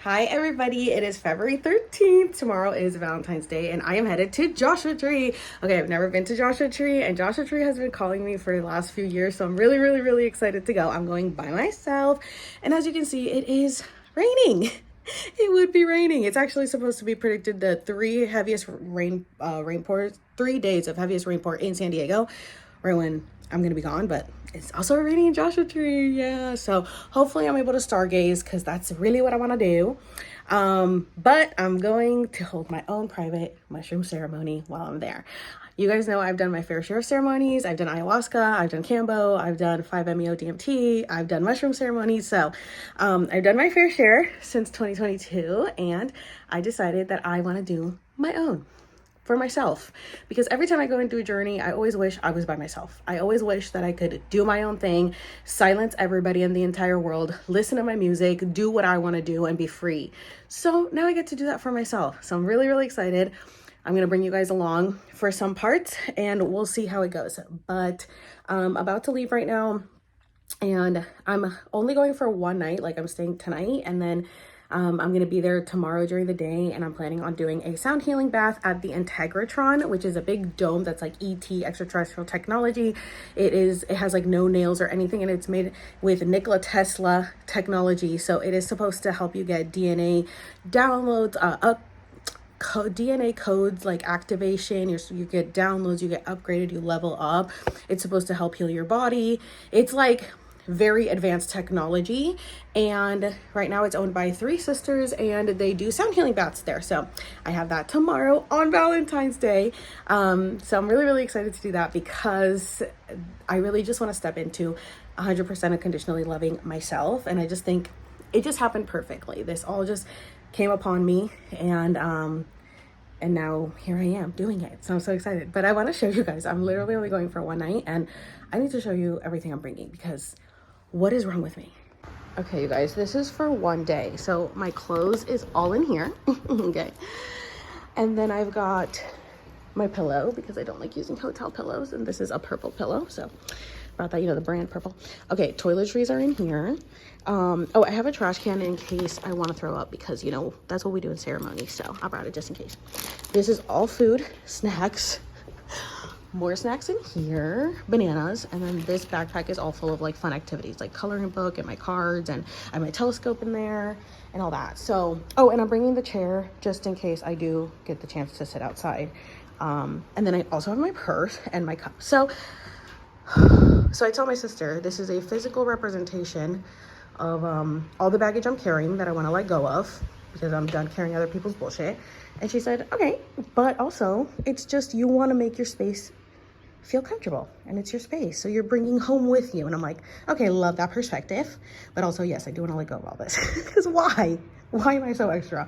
Hi everybody, it is February 13th. Tomorrow is Valentine's Day and I am headed to Joshua Tree. Okay, I've never been to Joshua Tree and Joshua Tree has been calling me for the last few years, so I'm really excited to go. I'm going by myself and as you can see, it is raining. It would be raining. It's actually supposed to be predicted the 3 days of heaviest rainpour in San Diego, right when I'm gonna be gone, but it's also raining in Joshua Tree. Yeah, so hopefully I'm able to stargaze because that's really what I want to do. But I'm going to hold my own private mushroom ceremony while I'm there. You guys know I've done my fair share of ceremonies. I've done ayahuasca, I've done Cambo, I've done 5-MeO DMT, I've done mushroom ceremonies. So I've done my fair share since 2022 and I decided that I want to do my own for myself, because every time I go into a journey, I always wish I was by myself. I always wish that I could do my own thing, silence everybody in the entire world, listen to my music, do what I want to do and be free. So now I get to do that for myself. So I'm really excited. I'm going to bring you guys along for some parts and we'll see how it goes. But I'm about to leave right now and I'm only going for one night. Like I'm staying tonight and then I'm going to be there tomorrow during the day and I'm planning on doing a sound healing bath at the Integratron, which is a big dome that's like ET, extraterrestrial technology. It has like no nails or anything and it's made with Nikola Tesla technology. So it is supposed to help you get DNA downloads, DNA codes like activation. You get downloads, you get upgraded, you level up. It's supposed to help heal your body. It's like very advanced technology and right now it's owned by 3 sisters and they do sound healing baths there. So I have that tomorrow on Valentine's Day. So I'm really excited to do that because I really just want to step into 100% unconditionally loving myself, and I just think it just happened perfectly. This all just came upon me and now here I am doing it. So I'm so excited, but I want to show you guys. I'm literally only going for one night and I need to show you everything I'm bringing because what is wrong with me? Okay, you guys, this is for one day. So my clothes is all in here. Okay. And then I've got my pillow because I don't like using hotel pillows. And this is a purple pillow. So brought that, the brand purple. Okay, toiletries are in here. Oh, I have a trash can in case I want to throw up because, that's what we do in ceremonies. So I brought it just in case. This is all food, snacks. More snacks in here, bananas, and then this backpack is all full of like fun activities like coloring book and my cards, and I have my telescope in there and all that. So and I'm bringing the chair just in case I do get the chance to sit outside. And then I also have my purse and my cup. So I told my sister this is a physical representation of all the baggage I'm carrying that I want to let go of because I'm done carrying other people's bullshit. And she said, okay, but also it's just you want to make your space feel comfortable and it's your space. So you're bringing home with you. And I'm like, okay, love that perspective. But also, yes, I do want to let go of all this because why? Why am I so extra?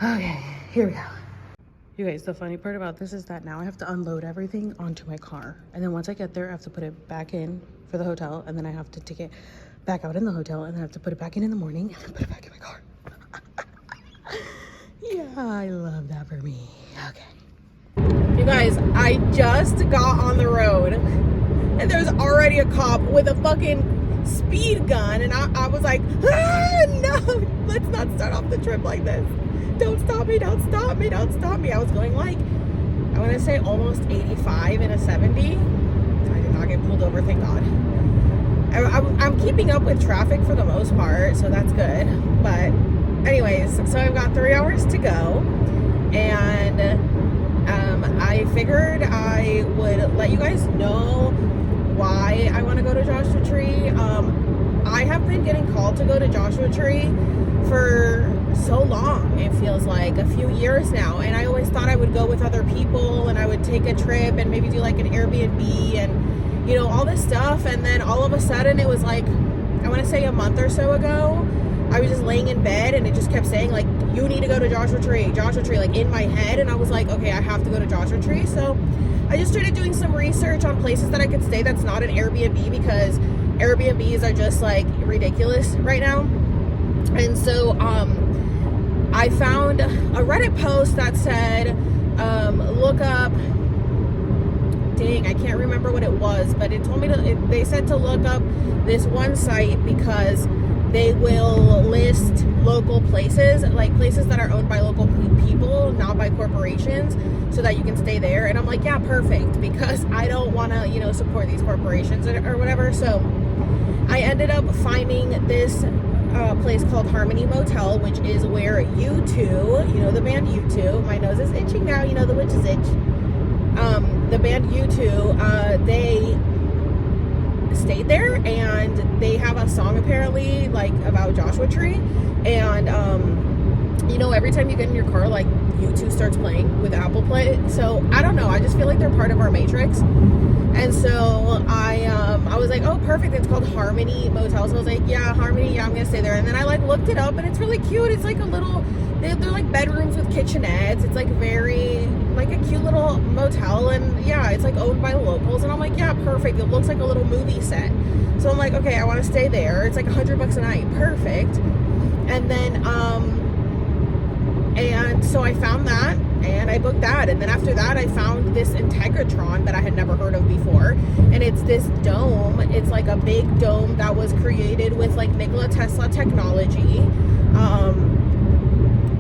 Okay, here we go. You guys, the funny part about this is that now I have to unload everything onto my car. And then once I get there, I have to put it back in for the hotel. And then I have to take it back out in the hotel and then I have to put it back in the morning and then put it back in my car. Yeah, I love that for me. Okay. You guys, I just got on the road and there's already a cop with a fucking speed gun and I was like, no, let's not start off the trip like this. Don't stop me, don't stop me, don't stop me. I was going like, I want to say almost 85 in a 70. I did not get pulled over, thank God. I'm keeping up with traffic for the most part, so that's good. But anyways, so I've got 3 hours to go and I figured I would let you guys know why I want to go to Joshua Tree. I have been getting called to go to Joshua Tree for so long. It feels like a few years now. And I always thought I would go with other people and I would take a trip and maybe do like an Airbnb and, all this stuff. And then all of a sudden it was like, I want to say a month or so ago, I was just laying in bed and it just kept saying like, you need to go to Joshua Tree, like in my head. And I was like, okay, I have to go to Joshua Tree. So I just started doing some research on places that I could stay that's not an Airbnb because Airbnbs are just like ridiculous right now. And so I found a Reddit post that said, look up, dang, I can't remember what it was, but it told me they said to look up this one site because they will list local places, like places that are owned by local people, not by corporations, so that you can stay there. And I'm like, yeah, perfect, because I don't want to, you know, support these corporations or whatever. So I ended up finding this place called Harmony Motel, which is where U2, you know, the band U2, my nose is itching now, you know, the witch is itch. The band U2, they stayed there, and they have a song apparently like about Joshua Tree, and you know, every time you get in your car, like U2 starts playing with Apple Play. So I don't know, I just feel like they're part of our matrix. And so I was like, oh, perfect, it's called Harmony Motel. So I was like, yeah, Harmony, yeah, I'm gonna stay there. And then I like looked it up, and it's really cute. It's like a little, they're like bedrooms with kitchenettes. It's like very, like a cute little motel, and yeah, it's like owned by locals. And I'm like, yeah, perfect, it looks like a little movie set. So I'm like, okay, I want to stay there. It's like $100 a night, perfect. And then and so I found that, and I booked that. And then after that, I found this Integratron that I had never heard of before. And it's this dome. It's like a big dome that was created with like Nikola Tesla technology.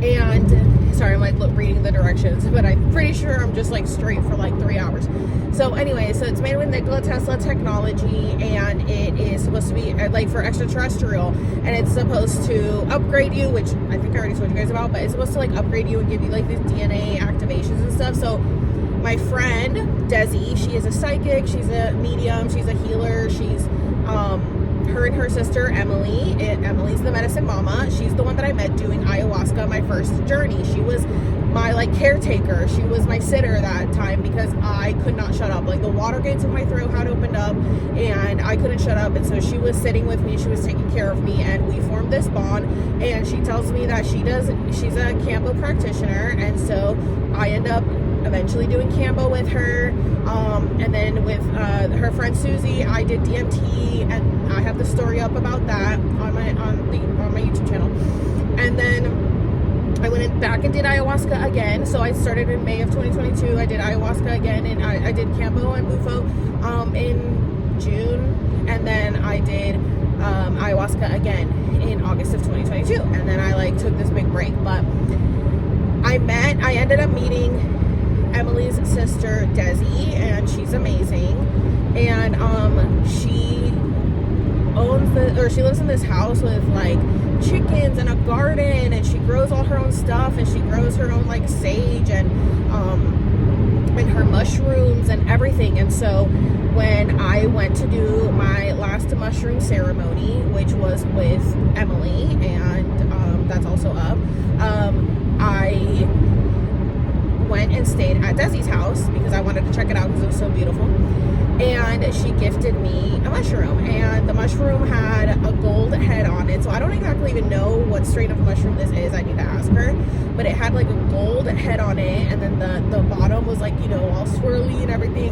And sorry, I'm like reading the directions, but I'm pretty sure I'm just like straight for like 3 hours. So anyway, so it's made with Nikola Tesla technology, and it is supposed to be like for extraterrestrial, and it's supposed to upgrade you, which I think I already told you guys about, but it's supposed to like upgrade you and give you like these DNA activations and stuff. So my friend Desi, she is a psychic, she's a medium, she's a healer, she's her and her sister Emily, Emily's the medicine mama. She's the one that I met doing ayahuasca my first journey. She was my like caretaker. She was my sitter that time because I could not shut up. Like the water gates in my throat had opened up and I couldn't shut up, and so she was sitting with me, she was taking care of me, and we formed this bond. And she tells me that she's a Kambo practitioner, and so I end up eventually doing Kambo with her, and then with her friend Susie, I did DMT, and I have the story up about that on my YouTube channel. And then I went back and did ayahuasca again. So I started in May of 2022. I did ayahuasca again, and I did Kambo and Bufo in June, and then I did ayahuasca again in August of 2022, and then I like took this big break. But I ended up meeting Emily's sister Desi, and she's amazing, and she she lives in this house with like chickens and a garden, and she grows all her own stuff, and she grows her own like sage and her mushrooms and everything. And so when I went to do my last mushroom ceremony, which was with Emily, and that's also up, I went and stayed at Desi's house because I wanted to check it out because it was so beautiful. And she gifted me a mushroom, and the mushroom had a gold head on it. So I don't exactly even know what strain of mushroom this is. I need to ask her, but it had like a gold head on it, and then the bottom was like, you know, all swirly and everything.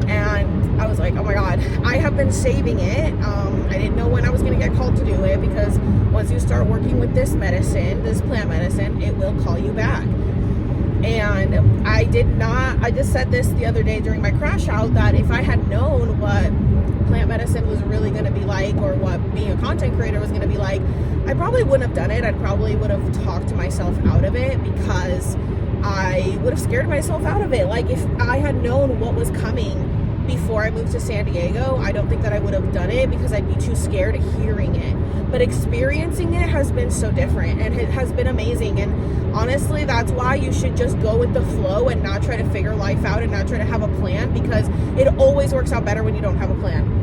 And I was like, oh my god, I have been saving it. I didn't know when I was going to get called to do it, because once you start working with this medicine, this plant medicine, it will call you back. And I just said this the other day during my crash out, that if I had known what plant medicine was really going to be like, or what being a content creator was going to be like, I probably wouldn't have done it. I probably would have talked myself out of it, because I would have scared myself out of it. Like if I had known what was coming before I moved to San Diego, I don't think that I would have done it, because I'd be too scared of hearing it. But experiencing it has been so different, and it has been amazing. And honestly, that's why you should just go with the flow and not try to figure life out and not try to have a plan, because it always works out better when you don't have a plan.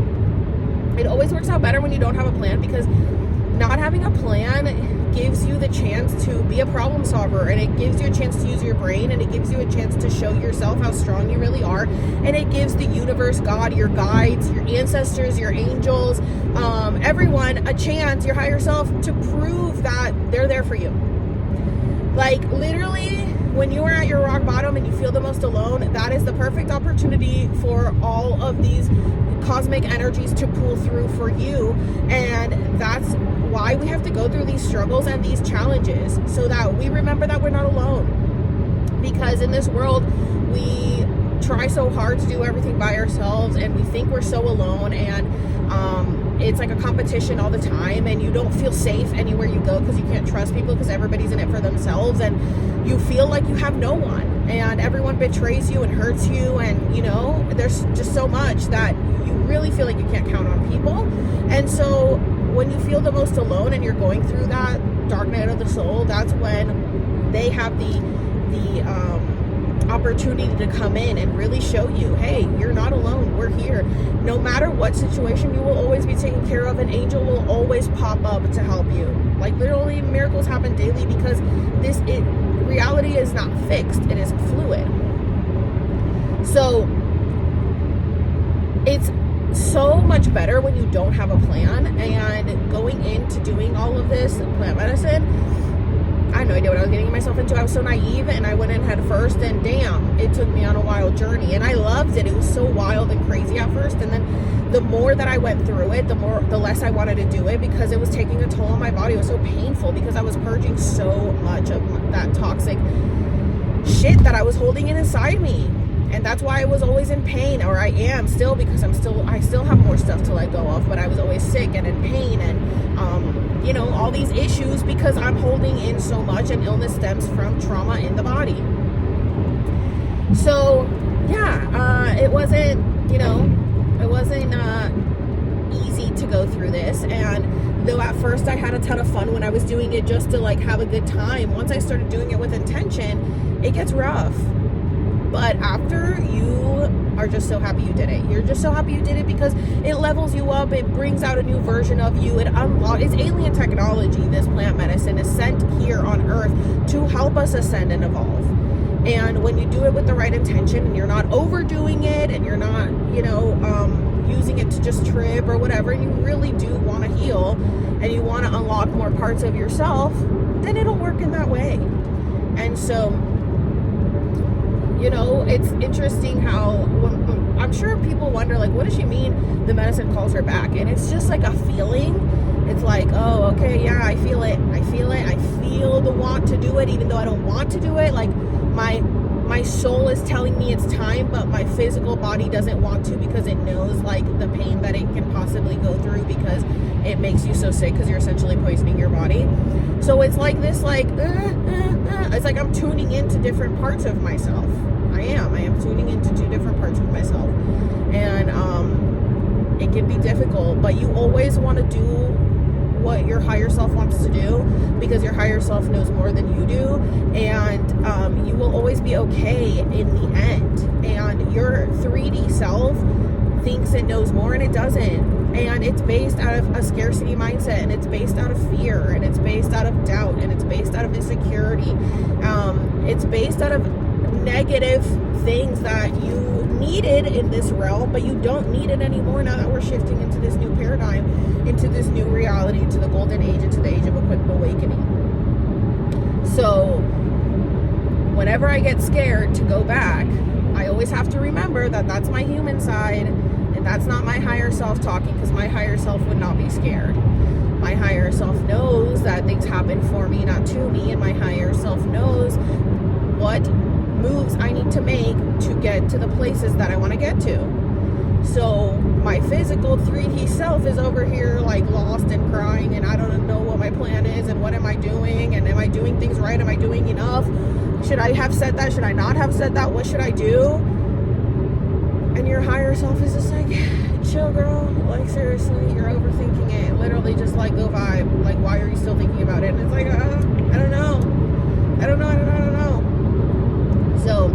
It always works out better when you don't have a plan, because not having a plan gives you the chance to be a problem solver, and it gives you a chance to use your brain, and it gives you a chance to show yourself how strong you really are, and it gives the universe, God, your guides, your ancestors, your angels, everyone a chance, your higher self, to prove that they're there for you. Like literally, when you are at your rock bottom and you feel the most alone, that is the perfect opportunity for all of these cosmic energies to pull through for you. And that's why we have to go through these struggles and these challenges, so that we remember that we're not alone. Because in this world, we try so hard to do everything by ourselves, and we think we're so alone, and it's like a competition all the time, and you don't feel safe anywhere you go because you can't trust people because everybody's in it for themselves, and you feel like you have no one, and everyone betrays you and hurts you, and you know, there's just so much that you really feel like you can't count on people. And so when you feel the most alone and you're going through that dark night of the soul, that's when they have the opportunity to come in and really show you, hey, you're not alone, we're here. No matter what situation, you will always be taken care of. An angel will always pop up to help you. Like, literally, miracles happen daily because reality is not fixed, it is fluid. So it's so much better when you don't have a plan. And going into doing all of this plant medicine, I had no idea what I was getting myself into. I was so naive, and I went in head first, and damn, it took me on a wild journey, and I loved it. It was so wild and crazy at first, and then the more that I went through it, the less I wanted to do it because it was taking a toll on my body. It was so painful because I was purging so much of that toxic shit that I was holding in inside me. And that's why I was always in pain, or I am still, because I still have more stuff to let go of, but I was always sick and in pain, and you know, all these issues because I'm holding in so much, and illness stems from trauma in the body. So yeah, it wasn't easy to go through this. And though at first I had a ton of fun when I was doing it just to like have a good time, once I started doing it with intention, it gets rough. But after, you are just so happy you did it. You're just so happy you did it because it levels you up. It brings out a new version of you. It's alien technology. This plant medicine is sent here on earth to help us ascend and evolve. And when you do it with the right intention, and you're not overdoing it, and you're not, using it to just trip or whatever, and you really do want to heal and you want to unlock more parts of yourself, then it'll work in that way. And so, it's interesting how I'm sure people wonder, like, what does she mean the medicine calls her back? And it's just like a feeling. It's like, oh, okay, yeah, I feel it. I feel the want to do it, even though I don't want to do it. Like, my soul is telling me it's time, but my physical body doesn't want to because it knows, like, the pain that it can possibly go through because it makes you so sick because you're essentially poisoning your body. So it's like this, like, it's like I'm tuning into different parts of myself. I am tuning into two different parts of myself. And it can be difficult, but you always want to do what your higher self wants to do because your higher self knows more than you do, and you will always be okay in the end. And your 3D self thinks it knows more, and it doesn't. And it's based out of a scarcity mindset, and it's based out of fear, and it's based out of doubt, and it's based out of insecurity. It's based out of negative things that you needed in this realm, but you don't need it anymore now that we're shifting into this new paradigm, into this new reality, into the golden age, into the age of awakening. So whenever I get scared to go back, I always have to remember that that's my human side, and that's not my higher self talking, because my higher self would not be scared. My higher self knows that things happen for me, not to me, and my higher self knows what moves I need to make to get to the places that I want to get to. So my physical 3D self is over here like lost and crying, and I don't know what my plan is, and what am I doing, and am I doing things right, am I doing enough, should I have said that, should I not have said that, what should I do? And your higher self is just like, chill, girl, like, seriously, you're overthinking it, literally, just like, go vibe, like, why are you still thinking about it? And it's like, I don't know. So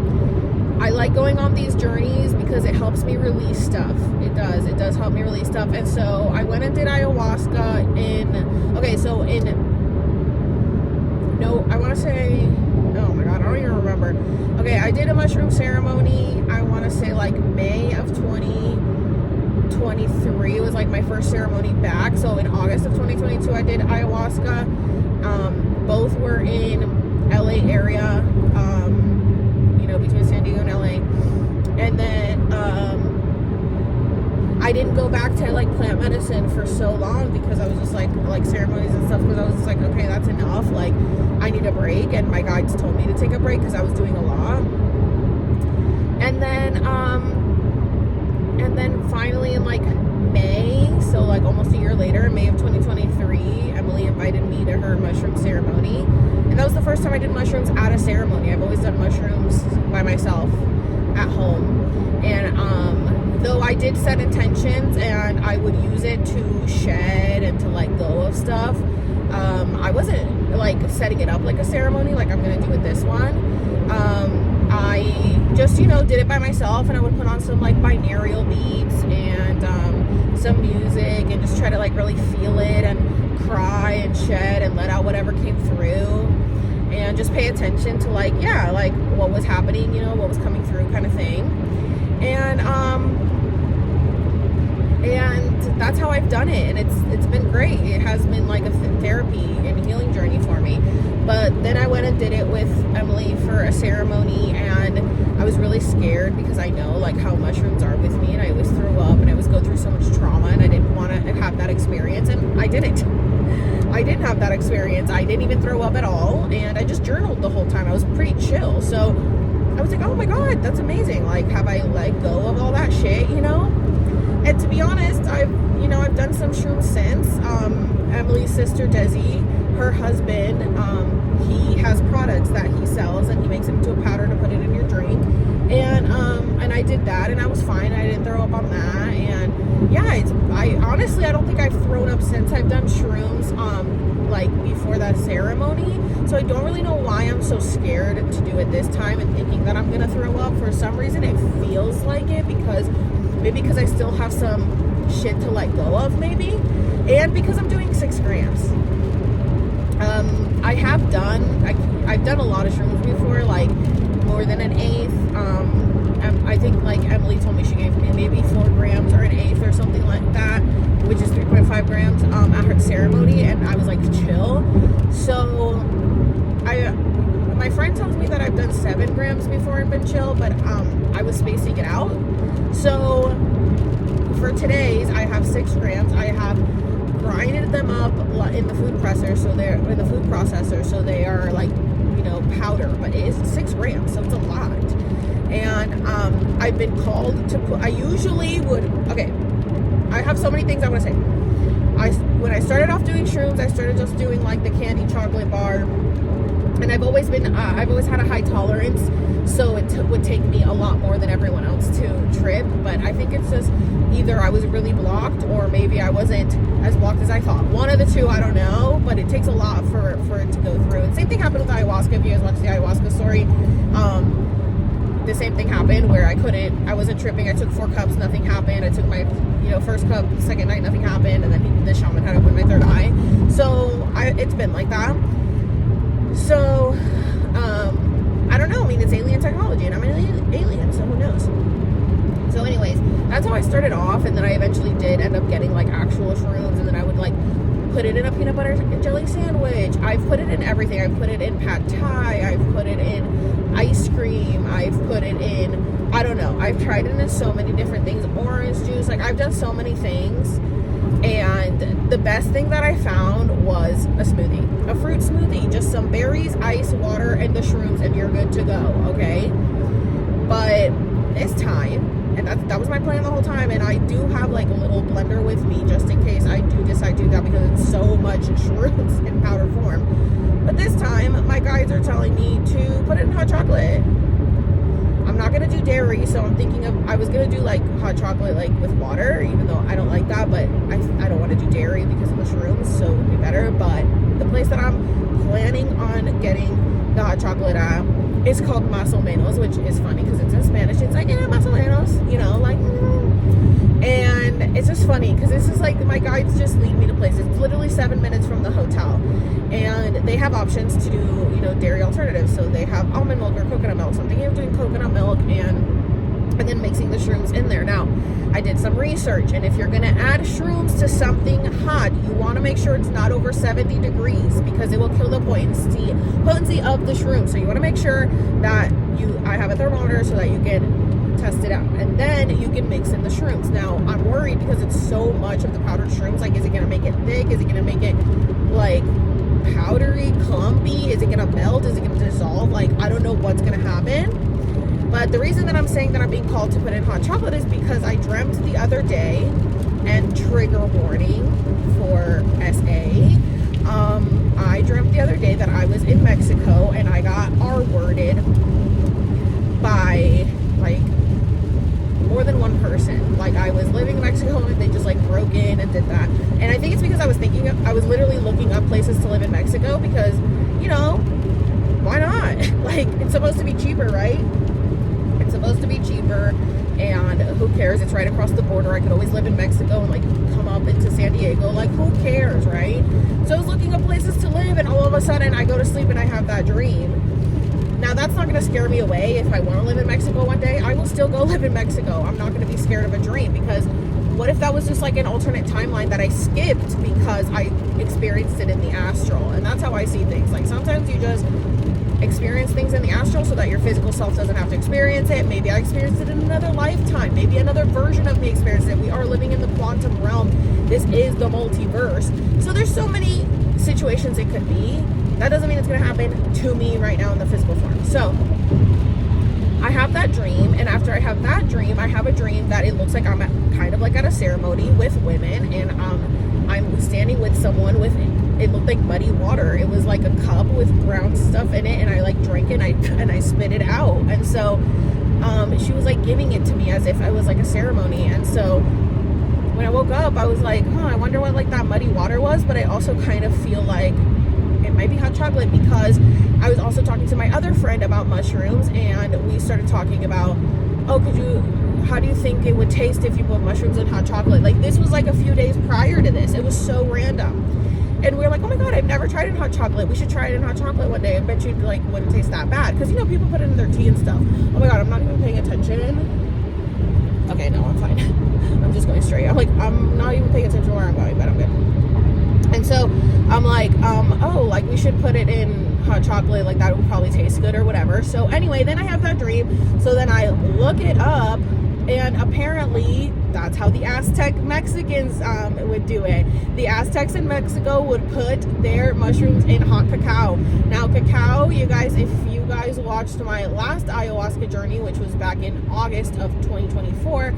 I like going on these journeys because it helps me release stuff. It does help me release stuff. And so I went and did ayahuasca I did a mushroom ceremony, I want to say like May of 2023. It was like my first ceremony back. So in August of 2022 I did ayahuasca. Both were in LA area, between San Diego and LA. And then I didn't go back to like plant medicine for so long because I was just like ceremonies and stuff, because I was just like, okay, that's enough, like I need a break. And my guides told me to take a break because I was doing a lot. And then finally in like May, so like almost a year later, in May of 2023, Emily invited me to her mushroom ceremony. And that was the first time I did mushrooms at a ceremony. I've always done mushrooms by myself at home. And though I did set intentions and I would use it to shed and to let go of stuff, I wasn't like setting it up like a ceremony like I'm gonna do with this one. I just, you know, did it by myself, and I would put on some like binaural beats and some music and just try to like really feel it and cry and shed and let out whatever came through, and just pay attention to like, yeah, like what was happening, you know, what was coming through kind of thing. And that's how I've done it, and it's been great. It has been like a therapy and healing journey for me. But then I went and did it with Emily for a ceremony, and I was really scared because I know like how mushrooms are with me, and I always throw up and I always go through so much trauma, and I didn't want to have that experience, and I didn't. I didn't have that experience. I didn't even throw up at all, and I just journaled the whole time. I was pretty chill, so I was like, oh my god, that's amazing. Like, have I let go of all that shit, you know? And to be honest, I've done some shrooms since. Emily's sister Desi, her husband, he has products that he sells, and he makes it into a powder to put it in your drink. And I did that, and I was fine. I didn't throw up on that. And yeah, I honestly don't think I've thrown up since I've done shrooms, like before that ceremony. So I don't really know why I'm so scared to do it this time and thinking that I'm gonna throw up. For some reason, it feels like it, because I still have some shit to let go of, maybe, and because I'm doing 6 grams. I've done a lot of shrooms before, like more than an eighth. I think like Emily told me she gave me maybe 4 grams or an eighth or something like that, which is 3.5 grams at her ceremony, and I was like, chill. So my friend tells me that I've done 7 grams before and been chill, but I was spacing it out. So for today's, I have 6 grams. I have grinded them up in the food processor, so they are like, you know, powder, but it is 6 grams, so it's a lot. And I've been called to put, I usually would, okay, I have so many things I want to say. When I started off doing shrooms, I started just doing like the candy chocolate bar, and I've always had a high tolerance, so it would take me a lot more than everyone else to trip. But I think it's just either I was really blocked, or maybe I wasn't as blocked as I thought. One of the two, I don't know, but it takes a lot for it to go through. And same thing happened with ayahuasca. If you guys watch the ayahuasca story, the same thing happened where I wasn't tripping. I took 4 cups, nothing happened. I took my, first cup, the second night, nothing happened, and then the shaman had opened my third eye. So it's been like that. So I don't know. I mean, it's alien technology, and I'm an alien, so who knows? So anyways, that's how I started off, and then I eventually did end up getting like actual shrooms, and then I would like put it in a peanut butter and jelly sandwich. I've put it in everything. I've put it in pad thai. I've put it in ice cream. I've put it in, I don't know. I've tried it in so many different things. Orange juice. Like, I've done so many things. And the best thing that I found was a smoothie, a fruit smoothie, just some berries, ice, water, and the shrooms, and you're good to go. Okay. But it's time. And that was my plan the whole time. And I do have like a little blender with me just in case I do decide to do that, because it's so much shrooms in powder form. But this time, my guides are telling me to put it in hot chocolate. I'm not going to do dairy, so I'm thinking I was going to do like hot chocolate like with water, even though I don't like that, but I don't want to do dairy because of the shrooms, so it would be better. But the place that I'm planning on getting the hot chocolate at is called Más o Menos, which is funny because it's in Spanish. It's like, Más o Menos, like, and it's just funny because this is like, my guides just lead me to places. It's literally 7 minutes from the hotel, and they have options to do, dairy alternatives. So they have almond milk or coconut milk. So I'm thinking of doing coconut milk and then mixing the shrooms in there. Now, I did some research, and if you're going to add shrooms to something hot, you want to make sure it's not over 70 degrees because it will kill the potency of the shroom. So you want to make sure that I have a thermometer so that you can test it out, and then you can mix in the shrooms. Now, I'm worried because it's so much of the powdered shrooms. Like, is it going to make it thick? Is it going to make it like powdery, clumpy? Is it going to melt? Is it going to dissolve? Like, I don't know what's going to happen. But the reason that I'm saying that I'm being called to put in hot chocolate is because I dreamt the other day, and trigger warning for SA, I dreamt the other day that I was in Mexico and I got R-worded by like more than one person. Like, I was living in Mexico and they just like broke in and did that. And I think it's because I was literally looking up places to live in Mexico because, you know, why not? Like, it's supposed to be cheaper, right? It's supposed to be cheaper, and who cares? It's right across the border. I could always live in Mexico and like come up into San Diego. Like, who cares, right? So I was looking up places to live, and all of a sudden I go to sleep and I have that dream. Now, that's not going to scare me away. If I want to live in Mexico one day, I will still go live in Mexico. I'm not going to be scared of a dream, because what if that was just like an alternate timeline that I skipped because I experienced it in the astral? And that's how I see things. Like, sometimes you just experience things in the astral so that your physical self doesn't have to experience it. Maybe I experienced it in another lifetime. Maybe another version of me experienced it. We are living in the quantum realm. This is the multiverse. So there's so many situations it could be. That doesn't mean it's going to happen to me right now in the physical form. So I have that dream, and after I have that dream, I have a dream that it looks like I'm kind of like at a ceremony with women, and I'm standing with someone with, it looked like muddy water. It was like a cup with brown stuff in it, and I like drank it and I spit it out. And so she was like giving it to me as if I was like a ceremony. And so when I woke up, I was like, I wonder what like that muddy water was. But I also kind of feel like it might be hot chocolate, because I was also talking to my other friend about mushrooms, and we started talking about, how do you think it would taste if you put mushrooms in hot chocolate? Like, this was like a few days prior to this. It was so random. And we were like, oh my God, I've never tried it in hot chocolate. We should try it in hot chocolate one day. I bet you like wouldn't taste that bad. Because, you know, people put it in their tea and stuff. Oh my God, I'm not even paying attention. Okay, no, I'm fine. I'm just going straight. I'm not even paying attention where I'm going, but I'm good. And so I'm like, like we should put it in hot chocolate. Like, that would probably taste good or whatever. So anyway, then I have that dream. So then I look it up. And apparently, that's how the Aztec Mexicans would do it. The Aztecs in Mexico would put their mushrooms in hot cacao. Now, cacao, you guys, if you guys watched my last ayahuasca journey, which was back in August of 2024,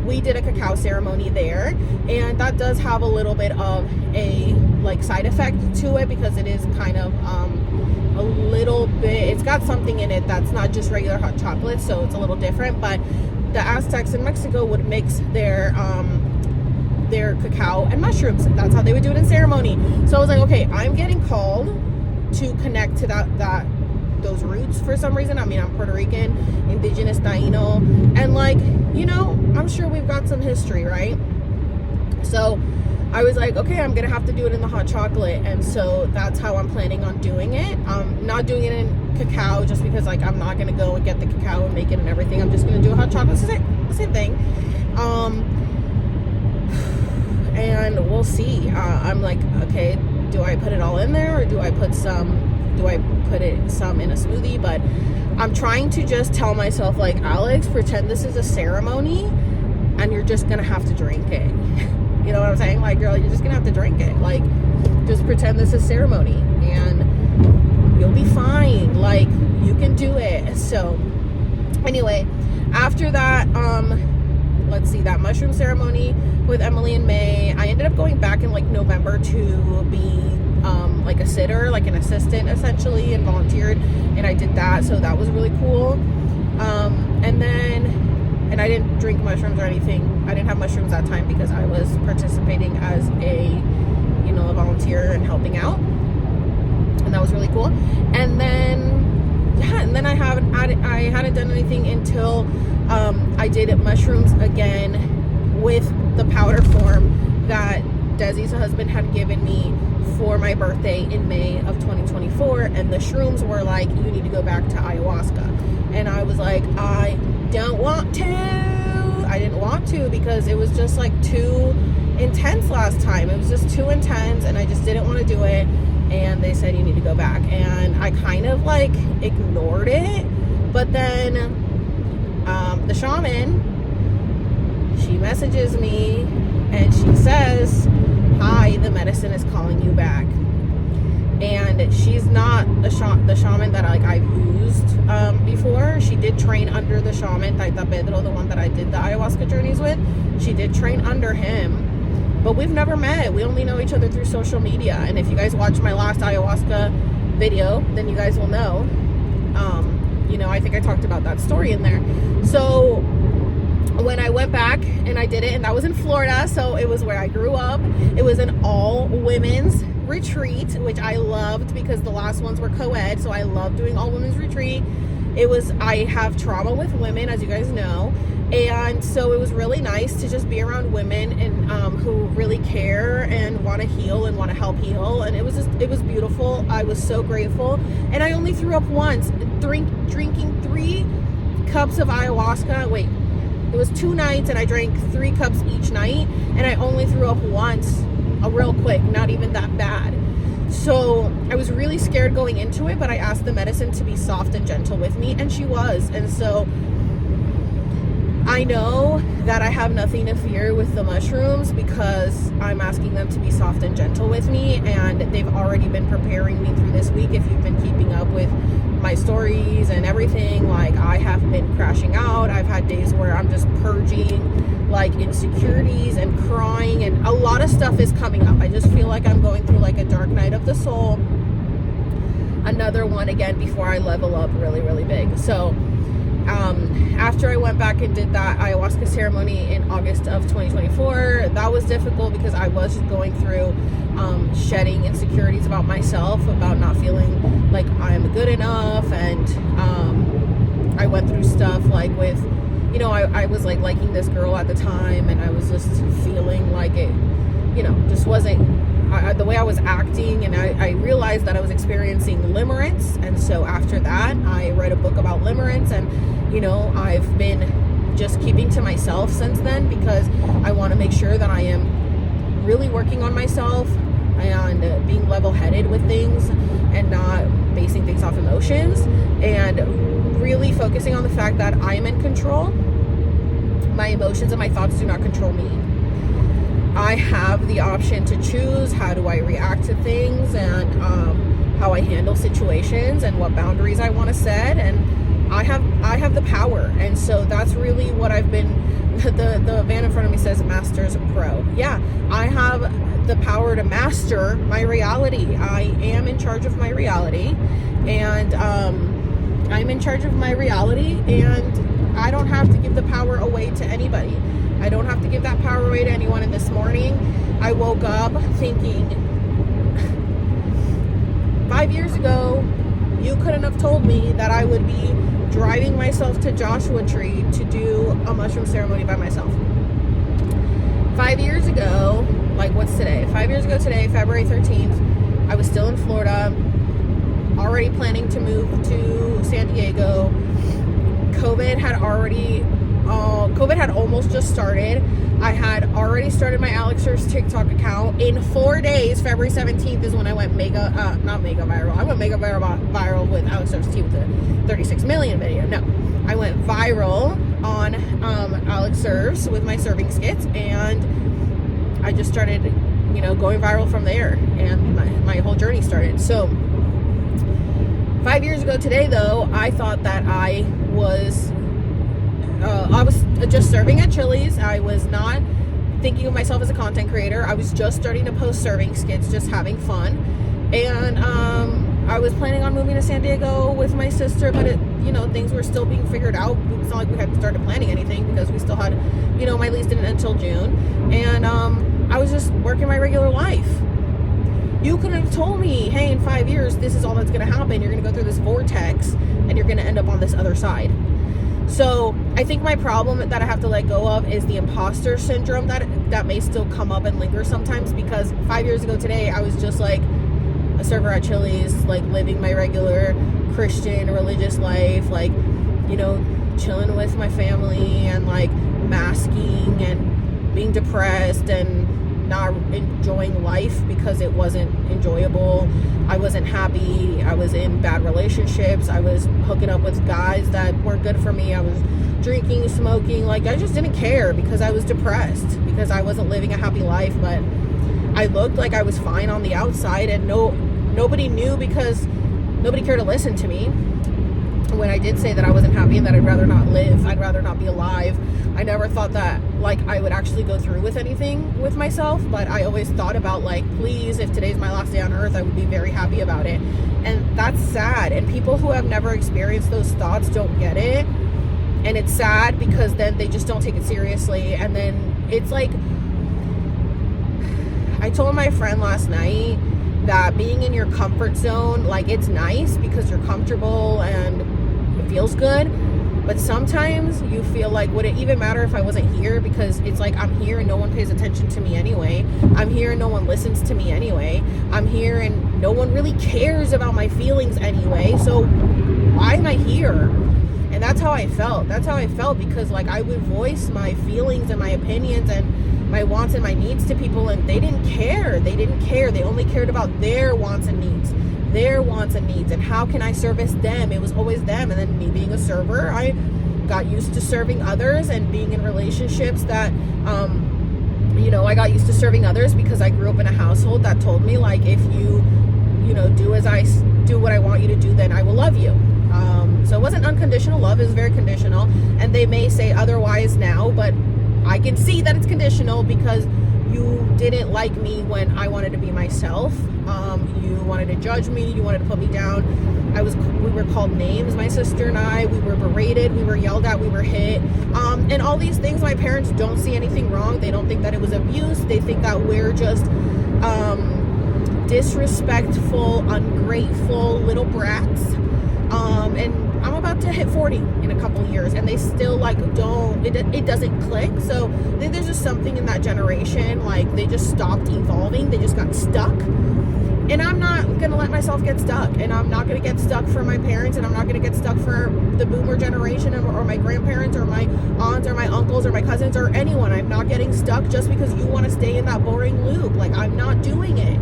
we did a cacao ceremony there. And that does have a little bit of a, like, side effect to it, because it is kind of a little bit, it's got something in it that's not just regular hot chocolate, so it's a little different. But the Aztecs in Mexico would mix their cacao and mushrooms. That's how they would do it in ceremony. So I was like, okay, I'm getting called to connect to those roots for some reason. I mean, I'm Puerto Rican, indigenous Taino, and like, you know, I'm sure we've got some history, right? So I was like, okay, I'm gonna have to do it in the hot chocolate. And so that's how I'm planning on doing it. Not doing it in cacao, just because like I'm not gonna go and get the cacao and make it and everything. I'm just gonna do a hot chocolate. It's the same thing. And we'll see. I'm like, okay, do I put it all in there, or do I put it some in a smoothie? But I'm trying to just tell myself, like, Alex, pretend this is a ceremony and you're just gonna have to drink it. You know what I'm saying? Like, girl, you're just gonna have to drink it. Like, just pretend this is ceremony and you'll be fine. Like, you can do it. So anyway, after that, let's see, that mushroom ceremony with Emily and May, I ended up going back in like November to be like a sitter, like an assistant essentially, and volunteered, and I did that. So that was really cool. And I didn't drink mushrooms or anything. I didn't have mushrooms that time because I was participating as a volunteer and helping out. And that was really cool. And then I hadn't done anything until I did mushrooms again with the powder form that Desi's husband had given me for my birthday in May of 2024. And the shrooms were like, you need to go back to ayahuasca. And I was like, I don't want to. I didn't want to because it was just like too intense last time. It was just too intense and I just didn't want to do it. And they said, you need to go back. And I kind of like ignored it. But then the shaman, she messages me and she says, hi, the medicine is calling you back. And she's not the shaman that I've used before. She did train under the shaman, Taita Pedro, the one that I did the ayahuasca journeys with. She did train under him, but we've never met. We only know each other through social media. And if you guys watch my last ayahuasca video, then you guys will know. I think I talked about that story in there. So when I went back and I did it, and that was in Florida, so it was where I grew up. It was an all women's retreat, which I loved because the last ones were co-ed, so I love doing all women's retreat. I have trauma with women, as you guys know, and so it was really nice to just be around women and who really care and want to heal and want to help heal. And it was beautiful. I was so grateful. And I only threw up once, drinking 3 cups of ayahuasca. Wait, it was 2 nights, and I drank 3 cups each night, and I only threw up once, real quick, not even that bad. So I was really scared going into it, but I asked the medicine to be soft and gentle with me, and she was. And so I know that I have nothing to fear with the mushrooms because I'm asking them to be soft and gentle with me, and they've already been preparing me through this week. If you've been keeping up with my stories and everything, like, I have been crashing out. I've had days where I'm just purging like insecurities and crying, and a lot of stuff is coming up. I just feel like I'm going through like a dark night of the soul, another one again before I level up really, really big. So after I went back and did that ayahuasca ceremony in August of 2024, that was difficult because I was going through shedding insecurities about myself, about not feeling like I'm good enough. And I went through stuff like with, I was like liking this girl at the time, and I was just feeling like it, just wasn't the way I was acting. And I realized that I was experiencing limerence. And so after that, I read a book about limerence, and I've been just keeping to myself since then because I want to make sure that I am really working on myself and being level-headed with things and not basing things off emotions, and really focusing on the fact that I am in control. My emotions and my thoughts do not control me. I have the option to choose how do I react to things, and how I handle situations, and what boundaries I want to set, and I have the power. And so that's really what I've been. The van in front of me says Masters Pro. Yeah, I have the power to master my reality. I am in charge of my reality, and I'm in charge of my reality, and I don't have to give the power away to anybody. I don't have to give that power away to anyone. And this morning I woke up thinking, 5 years ago you couldn't have told me that I would be driving myself to Joshua Tree to do a mushroom ceremony by myself. 5 years ago, like, what's today? 5 years ago today, February 13th, I was still in Florida, already planning to move to San Diego. COVID had almost just started. I had already started my Alex Surf's TikTok account. In 4 days, February 17th is when I went not mega viral. I went mega viral with Alex Surf's tea with the 36 million video. No, I went viral on Alex Surf's with my serving skits, and I just started, going viral from there, and my whole journey started. So 5 years ago today, though, I thought that I was just serving at Chili's. I was not thinking of myself as a content creator. I was just starting to post serving skits, just having fun. And I was planning on moving to San Diego with my sister, but things were still being figured out. It's not like we had started planning anything because we still had, my lease didn't end until June. And I was just working my regular life. You could have told me, hey, in 5 years, this is all that's going to happen. You're going to go through this vortex and you're going to end up on this other side. So I think my problem that I have to let go of is the imposter syndrome that may still come up and linger sometimes, because 5 years ago today, I was just like a server at Chili's, like living my regular Christian religious life, like, chilling with my family and like masking and being depressed and not enjoying life because it wasn't enjoyable. I wasn't happy. I was in bad relationships. I was hooking up with guys that weren't good for me. I was drinking, smoking. Like, I just didn't care because I was depressed, because I wasn't living a happy life. But I looked like I was fine on the outside, and nobody knew because nobody cared to listen to me. when I did say that I wasn't happy and that I'd rather not live, I'd rather not be alive, I never thought that like I would actually go through with anything with myself, but I always thought about like, please, if today's my last day on earth, I would be very happy about it. And that's sad, and people who have never experienced those thoughts don't get it, and it's sad because then they just don't take it seriously. And then it's like, I told my friend last night that being in your comfort zone, like, it's nice because you're comfortable and it feels good, but sometimes you feel like, would it even matter if I wasn't here? Because it's like, I'm here and no one pays attention to me anyway. I'm here and no one listens to me anyway. I'm here and no one really cares about my feelings anyway. So why am I here? And that's how I felt. That's how I felt, because like I would voice my feelings and my opinions and my wants and my needs to people, and they didn't care. They didn't care. They only cared about their wants and needs. Their wants and needs, and how can I service them? It was always them. And then me being a server, I got used to serving others and being in relationships that I got used to serving others because I grew up in a household that told me, like, if you do what I want you to do, then I will love you. So it wasn't unconditional love, it was very conditional, and they may say otherwise now, but I can see that it's conditional because you didn't like me when I wanted to be myself. You wanted to judge me. You wanted to put me down. We were called names, my sister and I. We were berated. We were yelled at. We were hit. And all these things, my parents don't see anything wrong. They don't think that it was abuse. They think that we're just disrespectful, ungrateful little brats. And I'm about to hit 40 in a couple years, and they still like it doesn't click. So I think there's just something in that generation, like they just stopped evolving. They just got stuck. And I'm not gonna let myself get stuck, and I'm not gonna get stuck for my parents, and I'm not gonna get stuck for the boomer generation or my grandparents or my aunts or my uncles or my cousins or anyone. I'm not getting stuck just because you want to stay in that boring loop. Like, I'm not doing it.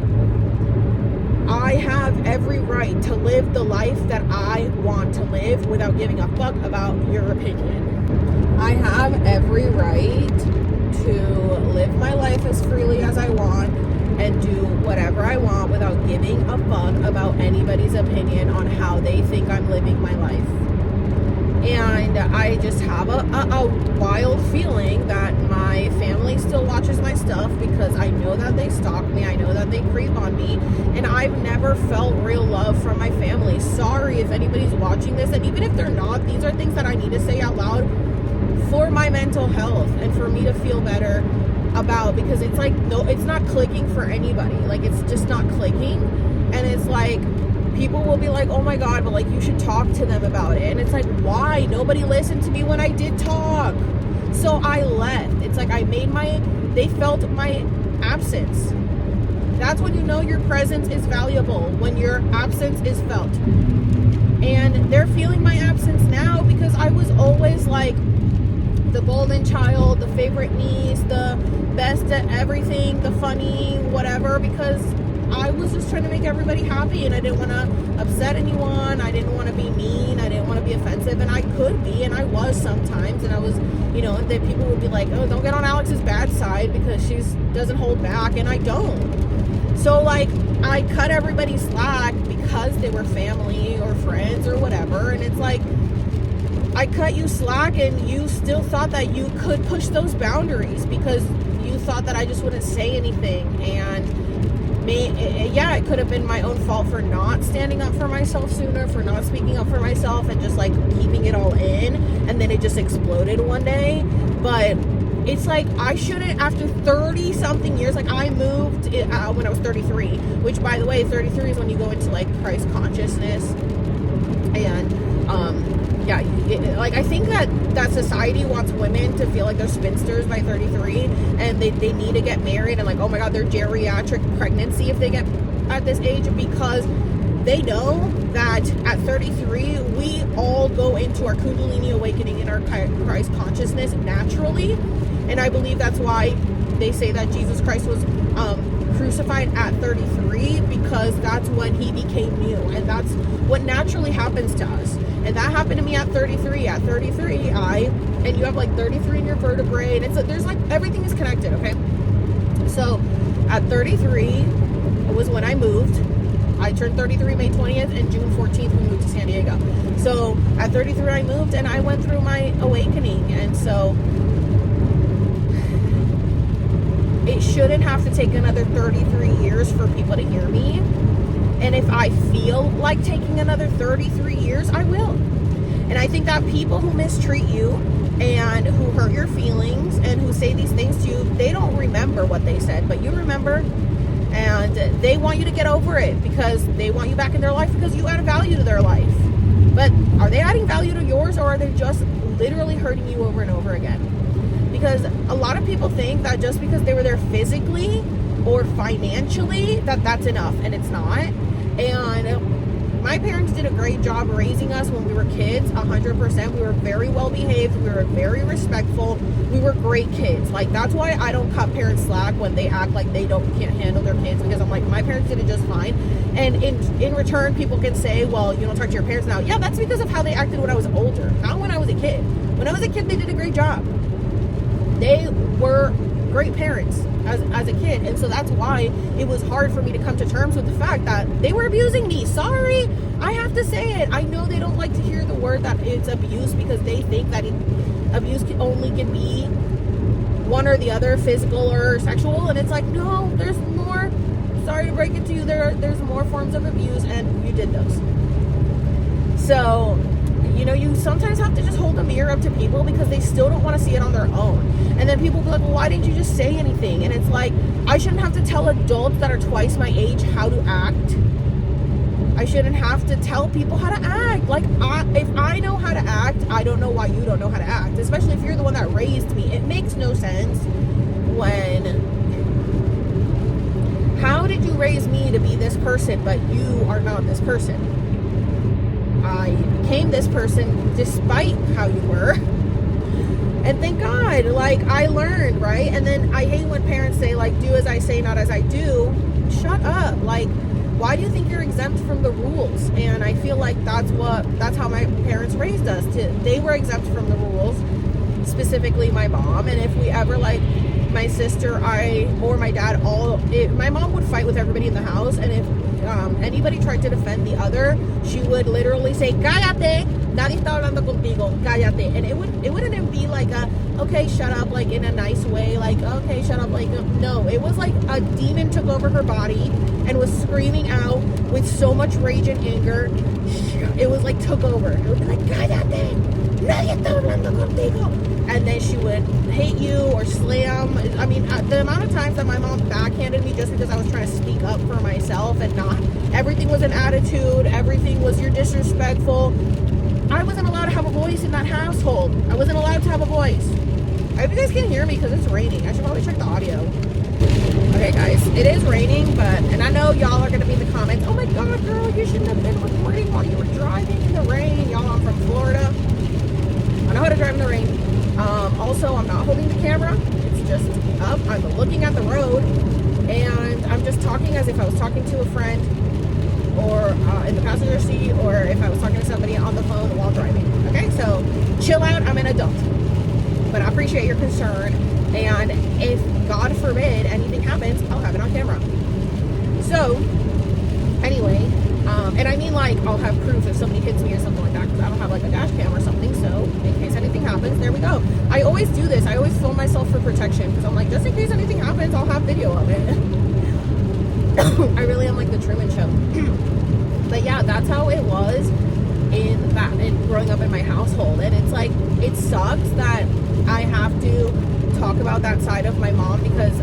I have every right to live the life that I want to live without giving a fuck about your opinion. I have every right to live my life as freely as I want and do whatever I want without giving a fuck about anybody's opinion on how they think I'm living my life. And I just have a wild feeling that my family still watches my stuff because I know that they stalk me. I know that they creep on me. And I've never felt real love from my family. Sorry if anybody's watching this. And even if they're not, these are things that I need to say out loud for my mental health and for me to feel better about, because it's like, no, it's not clicking for anybody. Like, it's just not clicking. And it's like, people will be like, oh my God, but like, you should talk to them about it. And it's like, why? Nobody listened to me when I did talk. So I left. It's like, they felt my absence. That's when you know your presence is valuable, when your absence is felt. And they're feeling my absence now because I was always like the golden child, the favorite niece, the best at everything, the funny, whatever, because I was just trying to make everybody happy, and I didn't want to upset anyone. I didn't want to be mean. I didn't want to be offensive, and I could be, and I was sometimes, and I was, that people would be like, oh, don't get on Alex's bad side because she doesn't hold back, and I don't. So, like, I cut everybody slack because they were family or friends or whatever, and it's like, I cut you slack, and you still thought that you could push those boundaries because you thought that I just wouldn't say anything, and it could have been my own fault for not standing up for myself sooner, for not speaking up for myself and just like keeping it all in, and then it just exploded one day. But it's like, I shouldn't, after 30 something years, like I moved when I was 33, which, by the way, 33 is when you go into like Christ consciousness. And I think that society wants women to feel like they're spinsters by 33, and they need to get married, and like, oh my God, they're geriatric pregnancy if they get at this age, because they know that at 33 we all go into our Kundalini awakening in our Christ consciousness naturally. And I believe that's why they say that Jesus Christ was crucified at 33, because that's when he became new, and that's what naturally happens to us. And that happened to me at 33. At 33, and you have like 33 in your vertebrae, and there's like, everything is connected, okay? So at 33 was when I moved. I turned 33 May 20th, and June 14th we moved to San Diego. So at 33 I moved and I went through my awakening. And so it shouldn't have to take another 33 years for people to hear me. And if I feel like taking another 33 years, I will. And I think that people who mistreat you and who hurt your feelings and who say these things to you, they don't remember what they said, but you remember. And they want you to get over it because they want you back in their life because you add value to their life. But are they adding value to yours, or are they just literally hurting you over and over again? Because a lot of people think that just because they were there physically or financially, that's enough, and it's not. And my parents did a great job raising us when we were kids, 100%. We were very well behaved. We were very respectful. We were great kids. Like, that's why I don't cut parents slack when they act like they can't handle their kids, because I'm like, my parents did it just fine. And in return, people can say, well, you don't talk to your parents now. Yeah, that's because of how they acted when I was older, not when I was a kid. When I was a kid, they did a great job. They were great parents as a kid, and so that's why it was hard for me to come to terms with the fact that they were abusing me. Sorry, I have to say it. I know they don't like to hear the word that it's abuse, because they think that abuse can be one or the other, physical or sexual, and it's like, no, there's more. Sorry to break it to you, there's more forms of abuse, and you did those. So, you know, you sometimes have to just hold a mirror up to people because they still don't want to see it on their own. And then people be like, well, why didn't you just say anything? And it's like, I shouldn't have to tell adults that are twice my age how to act. I shouldn't have to tell people how to act. Like, if I know how to act, I don't know why you don't know how to act. Especially if you're the one that raised me. It makes no sense how did you raise me to be this person, but you are not this person? I became this person despite how you were. And thank God, like, I learned, right? And then I hate when parents say, like, do as I say, not as I do. Shut up. Like, why do you think you're exempt from the rules? And I feel like that's how my parents raised us. They were exempt from the rules, specifically my mom. And if we ever, like, my sister, or my dad, my mom would fight with everybody in the house, and if anybody tried to defend the other, she would literally say, cállate, nadie está hablando contigo, cállate. And it wouldn't even be like okay, shut up, like in a nice way, like, okay, shut up, like, no, it was like a demon took over her body and was screaming out with so much rage and anger. It was like took over. It would be like, cállate, nadie está hablando contigo. And then she would hate you or slam. I mean, the amount of times that my mom backhanded me just because I was trying to speak up for myself, and not everything was an attitude, everything was you're disrespectful. I wasn't allowed to have a voice in that household. I wasn't allowed to have a voice. I hope you guys can hear me because it's raining. I should probably check the audio. Okay, guys, it is raining, and I know y'all are going to be in the comments, oh my God, girl, you shouldn't have been recording while you were driving in the rain. Y'all, I'm from Florida. I know how to drive in the rain. Also, I'm not holding the camera. It's just up. I'm looking at the road, and I'm just talking as if I was talking to a friend, or in the passenger seat, or if I was talking to somebody on the phone while driving. Okay, so chill out. I'm an adult, but I appreciate your concern. And if God forbid anything happens, I'll have it on camera. So anyway, and I mean, like, I'll have proof if somebody hits me or something like that, because I don't have like a dash cam or something. So in case anything happens, there we go. I always do this. I always film myself for protection, because I'm like, just in case anything happens, I'll have video of it. I really am like the Truman Show. But yeah, that's how it was in growing up in my household. And it's like, it sucks that I have to talk about that side of my mom, because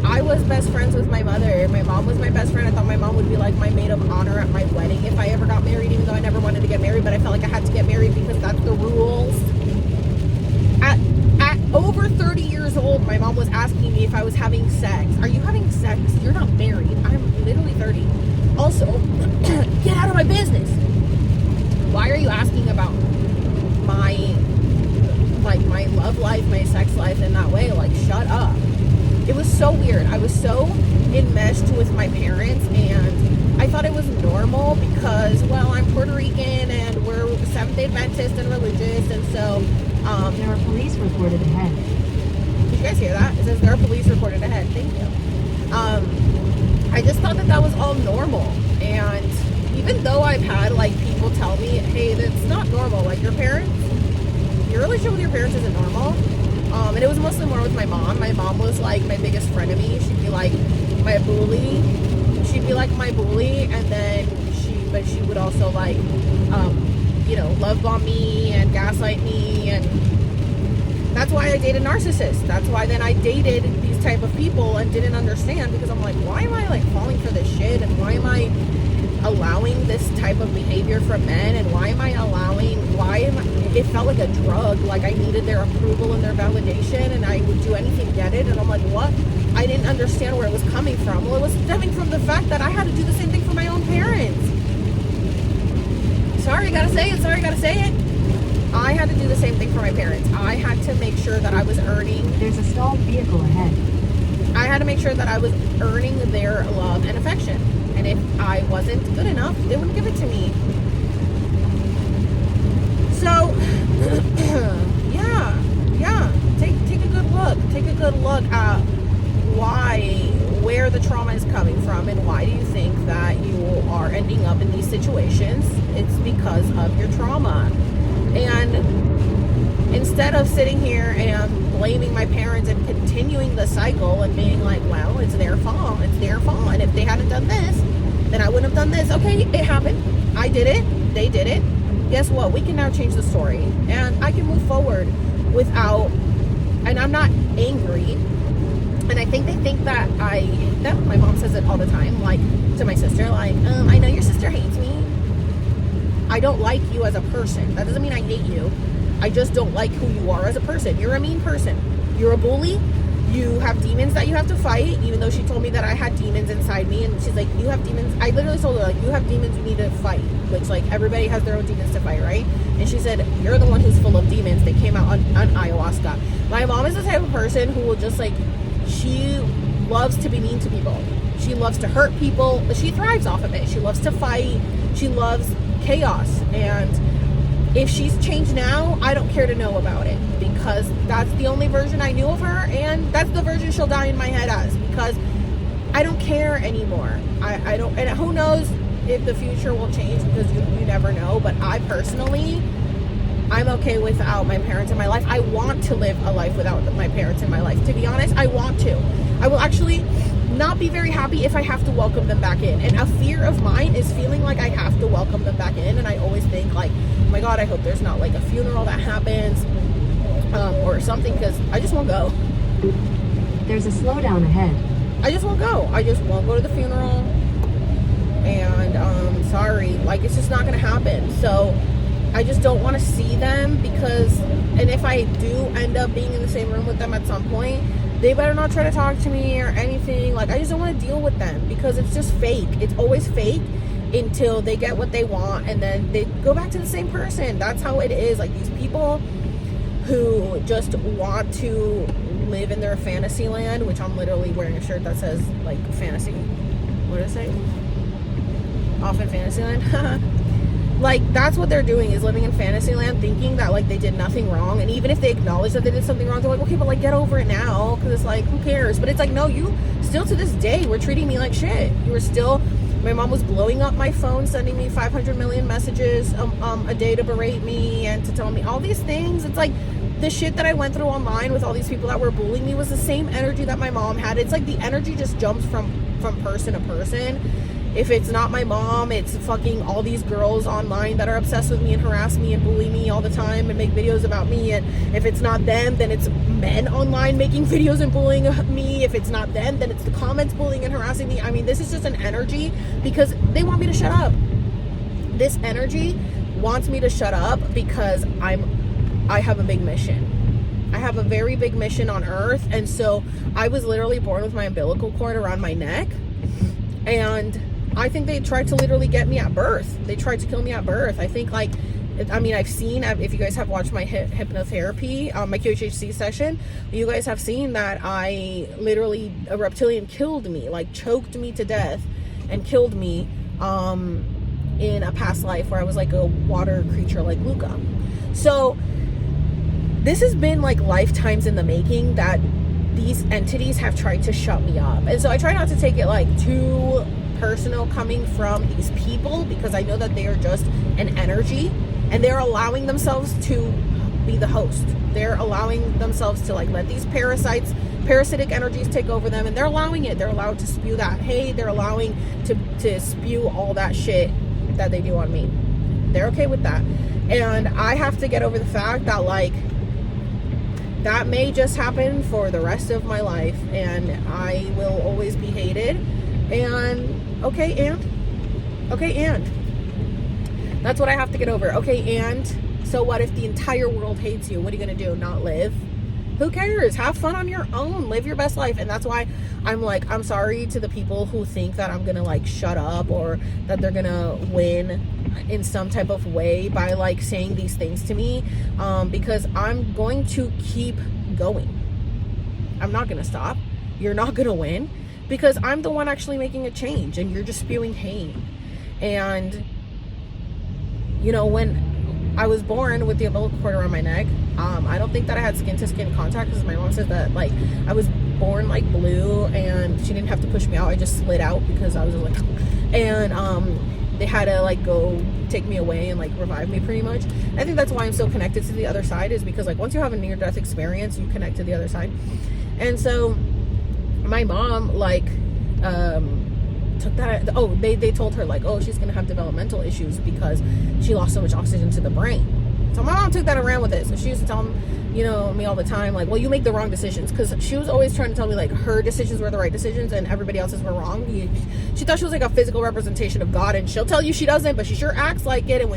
I was best friends with my mother. My mom was my best friend. I thought my mom would be like my maid of honor at my wedding if I ever got married, even though I never wanted to get married, but I felt like I had to get married because that's the rules. At over 30 years old, my mom was asking me if I was having sex. Are you having sex? You're not married. I'm literally 30. Also, get out of my business. Why are you asking about my love life, my sex life in that way? Like, shut up. It was so weird. I was so enmeshed with my parents, and I thought it was normal because, well, I'm Puerto Rican and we're Seventh-day Adventist and religious, and so there are police reported ahead. Did you guys hear that? It says there are police reported ahead. Thank you. I just thought that was all normal, and even though I've had like people tell me, hey, that's not normal, like your relationship with your parents isn't normal. And it was mostly more with my mom. My mom was like my biggest frenemy. She'd be like my bully. She'd be like my bully, and then she would also like, love bomb me and gaslight me, and that's why I dated narcissists. That's why then I dated these type of people and didn't understand, because I'm like, why am I like falling for this shit, and why am I allowing this type of behavior from men, and it felt like a drug. Like I needed their approval and their validation, and I would do anything to get it. And I'm like, what? I didn't understand where it was coming from. Well, it was stemming from the fact that I had to do the same thing for my own parents. Sorry, gotta say it. I had to do the same thing for my parents. I had to make sure that I was earning. There's a stalled vehicle ahead. I had to make sure that I was earning their love and affection. And if I wasn't good enough, they wouldn't give it to me. So, yeah. Take a good look. Take a good look at where the trauma is coming from, and why do you think that you are ending up in these situations? It's because of your trauma. And instead of sitting here and blaming my parents and continuing the cycle and being like, well, it's their fault, and if they hadn't done this, then I wouldn't have done this. Okay, it happened. I did it. They did it. Guess what? We can now change the story, and I can move forward and I'm not angry. And I think they think that my mom says it all the time, like to my sister, like, I know your sister hates me. I don't like you as a person. That doesn't mean I hate you. I just don't like who you are as a person. You're a mean person. You're a bully. You have demons that you have to fight, even though she told me that I had demons inside me. And she's like, you have demons. I literally told her, like, you have demons you need to fight. Which, like, everybody has their own demons to fight, right? And she said, you're the one who's full of demons. They came out on ayahuasca. My mom is the type of person who will just, like, she loves to be mean to people. She loves to hurt people. But she thrives off of it. She loves to fight. She loves chaos. And if she's changed now, I don't care to know about it, because that's the only version I knew of her, and that's the version she'll die in my head as, because I don't care anymore. I don't, and who knows if the future will change, because you never know. But I personally, I'm okay without my parents in my life. I want to live a life without my parents in my life. To be honest, I want to. I will actually not be very happy if I have to welcome them back in. And a fear of mine is feeling like I have to welcome them back in. And I always think like, oh my God, I hope there's not like a funeral that happens or something, because I just won't go. There's a slowdown ahead. I just won't go. I just won't go to the funeral. And sorry, like it's just not going to happen. So I just don't want to see them, because, and if I do end up being in the same room with them at some point, they better not try to talk to me or anything. Like, I just don't want to deal with them, because it's just fake. It's always fake until they get what they want, and then they go back to the same person. That's how it is. Like, these people who just want to live in their fantasy land, which I'm literally wearing a shirt that says, like, fantasy. What did it say? Off in Fantasyland. Like, that's what they're doing, is living in Fantasyland, thinking that, like, they did nothing wrong. And even if they acknowledge that they did something wrong, they're like, okay, but, like, get over it now. Because it's like, who cares? But it's like, no, you still to this day were treating me like shit. You were still, my mom was blowing up my phone, sending me 500 million messages a day to berate me and to tell me all these things. It's like, the shit that I went through online with all these people that were bullying me was the same energy that my mom had. It's like the energy just jumps from person to person. If it's not my mom, it's fucking all these girls online that are obsessed with me and harass me and bully me all the time and make videos about me. And if it's not them, then it's men online making videos and bullying me. If it's not them, then it's the comments bullying and harassing me. I mean, this is just an energy because they want me to shut up. This energy wants me to shut up because I have a big mission. I have a very big mission on earth. And so I was literally born with my umbilical cord around my neck. And I think they tried to literally get me at birth. They tried to kill me at birth. I think, like, I mean, I've seen, if you guys have watched my hypnotherapy, my QHHC session, you guys have seen that a reptilian killed me, like choked me to death and killed me in a past life where I was like a water creature like Luca. So this has been like lifetimes in the making that these entities have tried to shut me up. And so I try not to take it like too personal coming from these people, because I know that they are just an energy, and they're allowing themselves to be the host. They're allowing themselves to like let these parasitic energies take over them, and they're allowing it. They're allowed to spew that hate. They're allowing to spew all that shit that they do on me. They're okay with that. And I have to get over the fact that like that may just happen for the rest of my life, and I will always be hated. And okay, and that's what I have to get over. Okay, and so what if the entire world hates you? What are you gonna do? Not live? Who cares? Have fun on your own. Live your best life. And that's why I'm like, I'm sorry to the people who think that I'm gonna like shut up, or that they're gonna win in some type of way by like saying these things to me, because I'm going to keep going. I'm not gonna stop. You're not gonna win, because I'm the one actually making a change, and you're just spewing hate. And you know, when I was born with the umbilical cord around my neck, I don't think that I had skin to skin contact, because my mom said that like I was born like blue, and she didn't have to push me out. I just slid out because I was just like, and they had to like go take me away and like revive me pretty much. I think that's why I'm so connected to the other side, is because like once you have a near-death experience, you connect to the other side. And so my mom like took that, they told her like, oh, she's gonna have developmental issues because she lost so much oxygen to the brain. So my mom took that and ran with it. So she used to tell me all the time like, well, you make the wrong decisions, because she was always trying to tell me like her decisions were the right decisions and everybody else's were wrong. She thought she was like a physical representation of God, and she'll tell you she doesn't, but she sure acts like it. And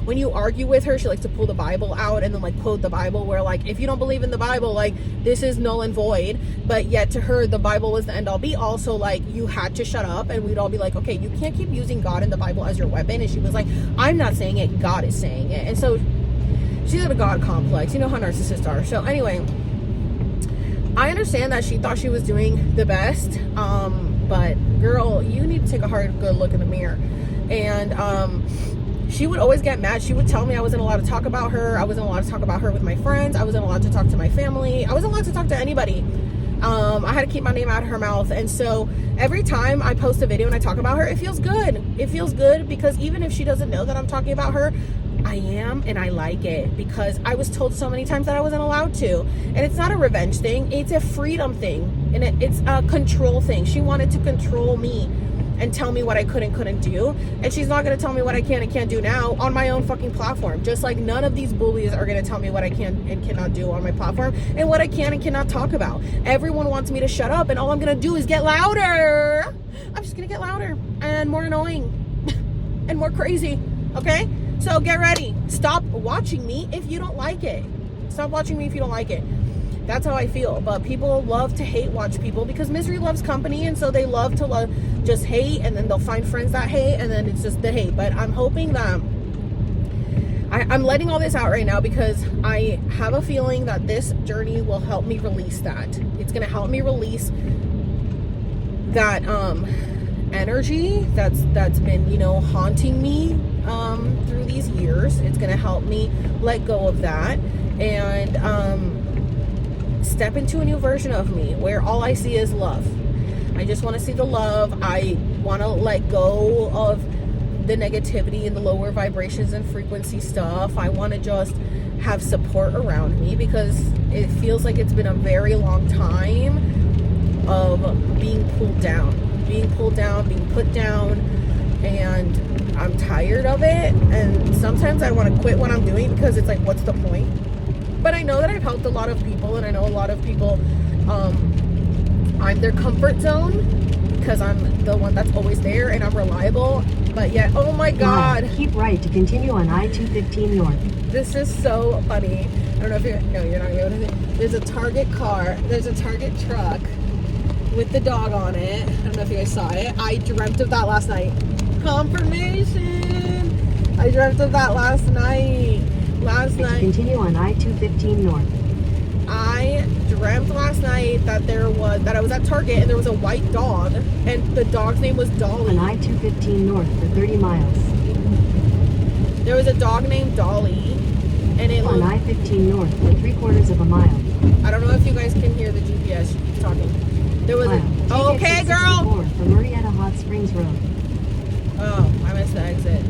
when you argue with her, she likes to pull the Bible out and then like quote the Bible, where like, if you don't believe in the Bible, like this is null and void. But yet to her, the Bible was the end all be all. So like you had to shut up, and we'd all be like, okay, you can't keep using God and the Bible as your weapon. And she was like, I'm not saying it, God is saying it. And so she's got a God complex. You know how narcissists are. So anyway, I understand that she thought she was doing the best, but girl, you need to take a hard, good look in the mirror. And she would always get mad. She would tell me I wasn't allowed to talk about her. I wasn't allowed to talk about her with my friends. I wasn't allowed to talk to my family. I wasn't allowed to talk to anybody. I had to keep my name out of her mouth. And so every time I post a video and I talk about her, it feels good. It feels good, because even if she doesn't know that I'm talking about her, I am, and I like it, because I was told so many times that I wasn't allowed to. And it's not a revenge thing, it's a freedom thing, and it's a control thing. She wanted to control me and tell me what I could and couldn't do, and she's not going to tell me what I can and can't do now on my own fucking platform. Just like none of these bullies are going to tell me what I can and cannot do on my platform, and what I can and cannot talk about. Everyone wants me to shut up, and all I'm going to do is get louder. I'm just going to get louder and more annoying and more crazy. Okay, so get ready. Stop watching me if you don't like it. Stop watching me if you don't like it. That's how I feel. But people love to hate watch people, because misery loves company, and so they love to just hate, and then they'll find friends that hate, and then it's just the hate. But I'm hoping that I'm letting all this out right now, because I have a feeling that this journey will help me release that. It's going to help me release that energy that's been haunting me through these years. It's going to help me let go of that, and step into a new version of me where all I see is love. I just want to see the love. I want to let go of the negativity and the lower vibrations and frequency stuff. I want to just have support around me, because it feels like it's been a very long time of being pulled down, being put down, and I'm tired of it. And sometimes I want to quit what I'm doing, because it's like, what's the point? But I know that I've helped a lot of people, and I know a lot of people, I'm their comfort zone, because I'm the one that's always there, and I'm reliable. But yet, oh my God. Keep right to continue on I-215 North. This is so funny. I don't know if you're not able to see. There's a Target truck with the dog on it. I don't know if you guys saw it. I dreamt of that last night. Confirmation. I dreamt of that last night. Continue on I-215 North. I dreamt last night that I was at Target, and there was a white dog, and the dog's name was Dolly. On I-215 North for 30 miles. There was a dog named Dolly, And it On I-15 north for 3/4 of a mile. I don't know if you guys can hear the GPS. She keeps talking. There was Mile. Take okay, exit girl. 64 for Marietta Hot Springs Road. Oh, I missed the exit.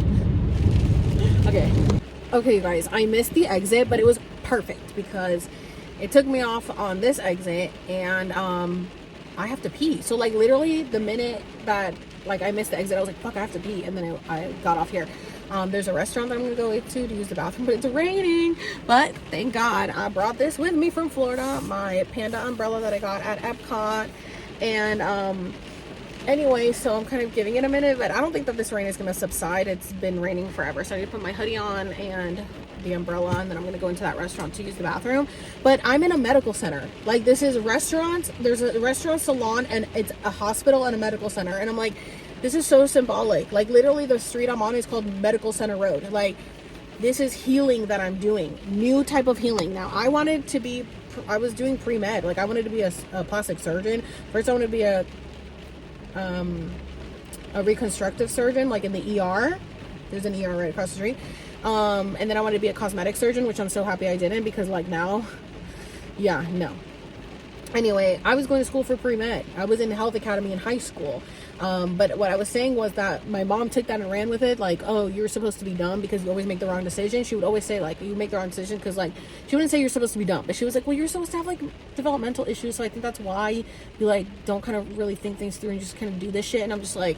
Okay, you guys, I missed the exit, but it was perfect because it took me off on this exit, and I have to pee. So like literally the minute that like I missed the exit, I was like, fuck, I have to pee, and then I got off here. There's a restaurant that I'm gonna go to use the bathroom, but it's raining. But thank God I brought this with me from Florida, my panda umbrella that I got at Epcot. And anyway, so I'm kind of giving it a minute, but I don't think that this rain is gonna subside. It's been raining forever, so I need to put my hoodie on and the umbrella, and then I'm gonna go into that restaurant to use the bathroom. But I'm in a medical center. Like, this is restaurants, there's a restaurant, salon, and it's a hospital and a medical center, and I'm like, this is so symbolic. Like, literally the street I'm on is called Medical Center Road. Like, this is healing that I'm doing, new type of healing. Now I was doing pre-med. Like, I wanted to be a plastic surgeon first. I wanted to be a reconstructive surgeon, like in the ER. There's an ER right across the street. And then I wanted to be a cosmetic surgeon, which I'm so happy I didn't, because like now, yeah, no. Anyway, I was going to school for pre-med. I was in health academy in high school. But what I was saying was that my mom took that and ran with it. Like, oh, you're supposed to be dumb because you always make the wrong decision. She would always say, like, you make the wrong decision because, like, she wouldn't say you're supposed to be dumb. But she was like, well, you're supposed to have, like, developmental issues. So I think that's why you, like, don't kind of really think things through and just kind of do this shit. And I'm just like,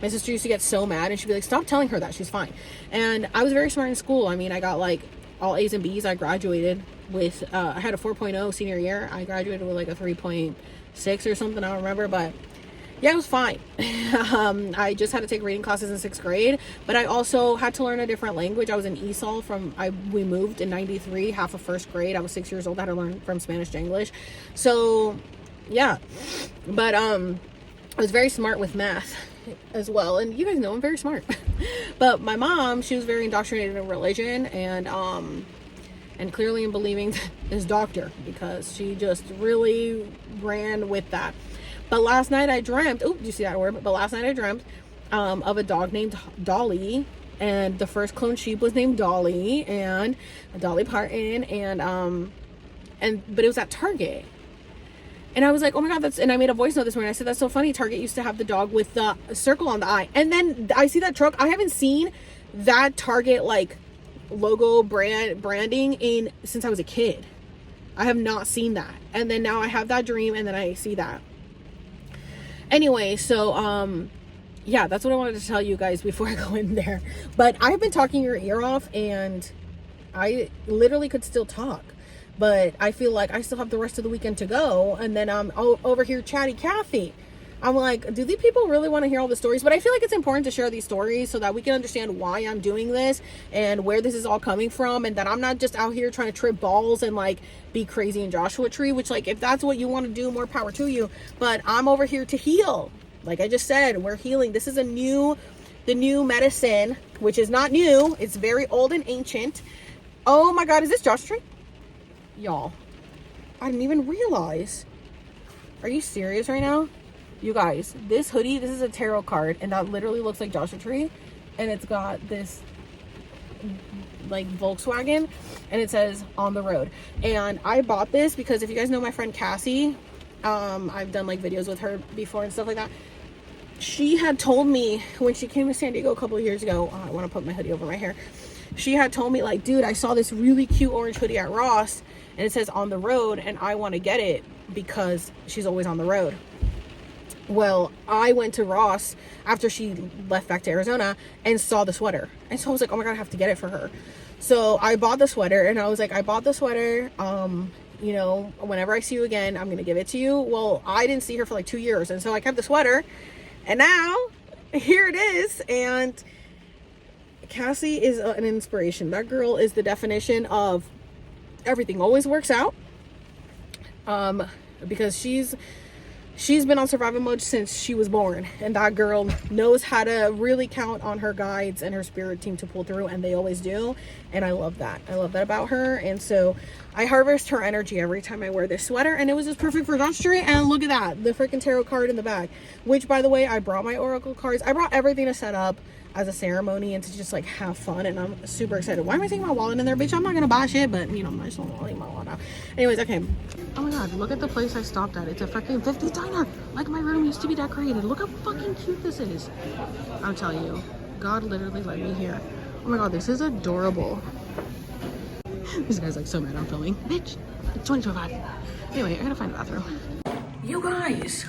my sister used to get so mad, and she'd be like, stop telling her that. She's fine. And I was very smart in school. I mean, I got, like, all A's and B's. I graduated with, I had a 4.0 senior year. I graduated with, like, a 3.6 or something. I don't remember, but yeah, it was fine. I just had to take reading classes in 6th grade, but I also had to learn a different language. I was in ESOL we moved in 93, half of 1st grade. I was 6 years old. I had to learn from Spanish to English. So yeah, but I was very smart with math as well. And you guys know I'm very smart. But my mom, she was very indoctrinated in religion and clearly in believing this doctor, because she just really ran with that. But last night I dreamt, oh, you see that word? But last night I dreamt of a dog named Dolly, and the first clone sheep was named Dolly, and Dolly Parton, but it was at Target. And I was like, oh my God, and I made a voice note this morning. I said, that's so funny. Target used to have the dog with the circle on the eye. And then I see that truck. I haven't seen that Target, like, logo branding since I was a kid. I have not seen that. And then now I have that dream, and then I see that. Anyway, so, yeah, that's what I wanted to tell you guys before I go in there. But I've been talking your ear off, and I literally could still talk. But I feel like I still have the rest of the weekend to go. And then I'm over here chatty Cathy. I'm like, do these people really want to hear all the stories? But I feel like it's important to share these stories so that we can understand why I'm doing this and where this is all coming from, and that I'm not just out here trying to trip balls and like be crazy in Joshua Tree, which, like, if that's what you want to do, more power to you. But I'm over here to heal. Like I just said, we're healing. This is the new medicine, which is not new. It's very old and ancient. Oh my God, is this Joshua Tree? Y'all, I didn't even realize. Are you serious right now? You guys, this hoodie, this is a tarot card, and that literally looks like Joshua Tree, and it's got this like Volkswagen, and it says on the road. And I bought this because if you guys know my friend Cassie, I've done like videos with her before and stuff like that. She had told me when she came to San Diego a couple of years ago, I want to put my hoodie over my hair. She had told me, like, dude, I saw this really cute orange hoodie at Ross, and it says on the road, and I want to get it because she's always on the road. Well, I went to Ross after she left back to Arizona and saw the sweater. And so I was like, oh my God, I have to get it for her. So I bought the sweater, and I was like, I bought the sweater. You know, whenever I see you again, I'm going to give it to you. Well, I didn't see her for like 2 years. And so I kept the sweater, and now here it is. And Cassie is an inspiration. That girl is the definition of everything always works out. Because she's been on survival mode since she was born, and that girl knows how to really count on her guides and her spirit team to pull through, and they always do. And I love that. I love that about her. And so I harvest her energy every time I wear this sweater, and it was just perfect for Joshua Tree. And look at that, the freaking tarot card in the back, which, by the way, I brought my oracle cards. I brought everything to set up. as a ceremony and to just like have fun, and I'm super excited. Why am I taking my wallet in there, bitch? I'm not gonna buy shit, but you know, I just don't want to leave my wallet out. Anyways, okay. Oh my god, look at the place I stopped at. It's a freaking 50s diner. Like my room used to be decorated. Look how fucking cute this is. I'll tell you, God literally led me here. Oh my god, this is adorable. This guy's like so mad I'm filming. Bitch, it's 2025. Anyway, I gotta find a bathroom. You guys,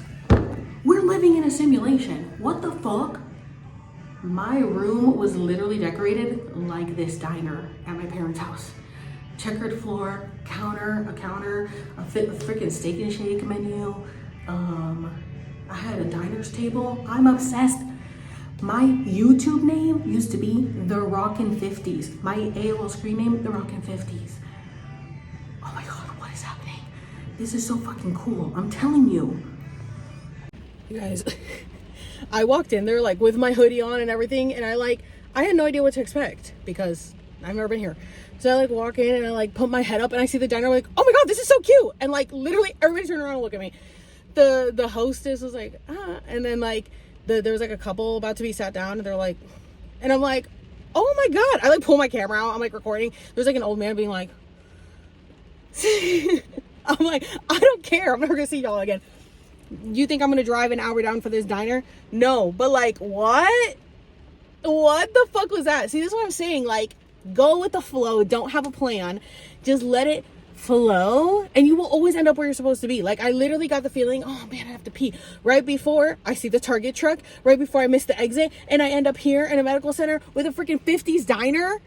we're living in a simulation. What the fuck? My room was literally decorated like this diner at my parents' house. Checkered floor, a counter, a freaking steak and shake menu. I had a diner's table. I'm obsessed. My YouTube name used to be The Rockin' 50s. My AOL screen name, The Rockin' 50s. Oh my god, what is happening? This is so fucking cool. I'm telling you. You guys, I walked in there like with my hoodie on and everything, and I had no idea what to expect because I've never been here. So I like walk in and I like put my head up and I see the diner, like, oh my god, this is so cute. And like literally everybody turned around and looked at me. The hostess was like, and then like there was like a couple about to be sat down, and they're like, and I'm like, oh my god. I like pull my camera out, I'm like recording. There's like an old man being like, I'm like, I don't care, I'm never gonna see y'all again. You think I'm gonna drive an hour down for this diner? No, but like, what the fuck was that? See, this is what I'm saying. Like, go with the flow. Don't have a plan. Just let it flow, and you will always end up where you're supposed to be. Like, I literally got the feeling, oh man, I have to pee right before I see the Target truck, right before I miss the exit, and I end up here in a medical center with a freaking 50s diner.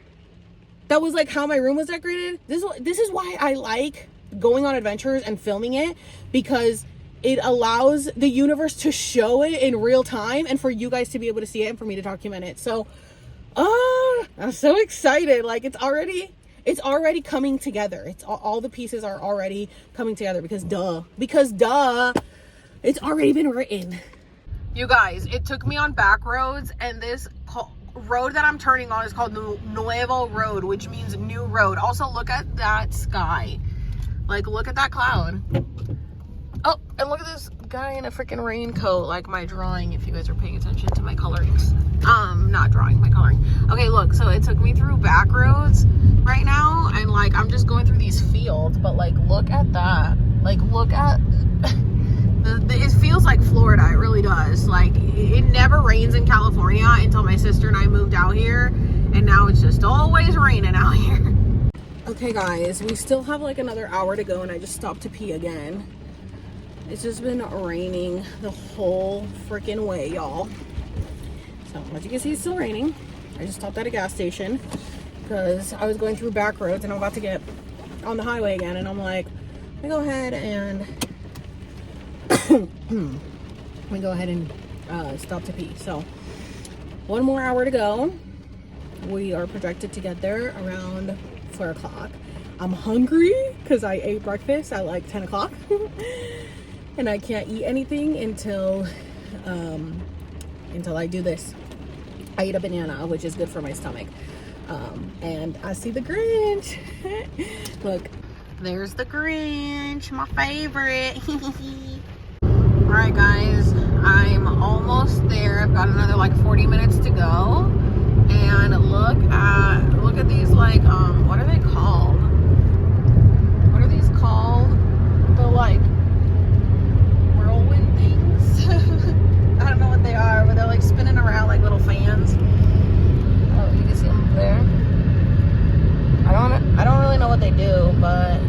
That was like how my room was decorated. This is why I like going on adventures and filming it, because it allows the universe to show it in real time and for you guys to be able to see it and for me to document it. So, I'm so excited. Like, it's already coming together. It's all the pieces are already coming together because duh, it's already been written. You guys, it took me on back roads, and this road that I'm turning on is called the Nuevo Road, which means new road. Also, look at that sky. Like, look at that cloud. Oh, and look at this guy in a freaking raincoat, like my drawing, if you guys are paying attention to my colorings. Not drawing, my coloring. Okay, look, so it took me through back roads right now, and like, I'm just going through these fields, but like, look at that. Like, look at, it feels like Florida, it really does. Like, it never rains in California until my sister and I moved out here, and now it's just always raining out here. Okay guys, we still have like another hour to go, and I just stopped to pee again. It's just been raining the whole freaking way, y'all. So as you can see, it's still raining. I just stopped at a gas station because I was going through back roads and I'm about to get on the highway again, and I'm like, let me go ahead and stop to pee. So one more hour to go. We are projected to get there around 4 o'clock. I'm hungry because I ate breakfast at like 10 o'clock. And I can't eat anything until I do this. I eat a banana, which is good for my stomach. And I see the Grinch. Look, there's the Grinch, my favorite. All right, guys, I'm almost there. I've got another like 40 minutes to go. And look at these, like, what are they called? What are these called? The like whirlwind things. I don't know what they are, but they're like spinning around like little fans. Oh, you can see them there. I don't really know what they do, but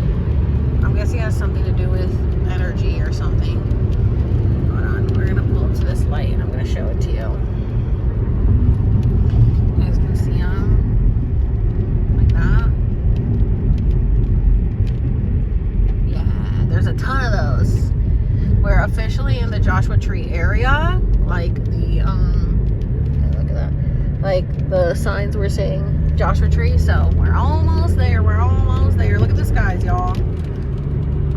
I'm guessing it has something to do with energy or something. Hold on, we're gonna pull up to this light and I'm gonna show it to you. You guys can see them like that. Yeah, there's a ton of those. We're officially in the Joshua Tree area. Like the look at that. Like the signs were saying Joshua Tree, so we're almost there. We're almost there. Look at the skies, y'all.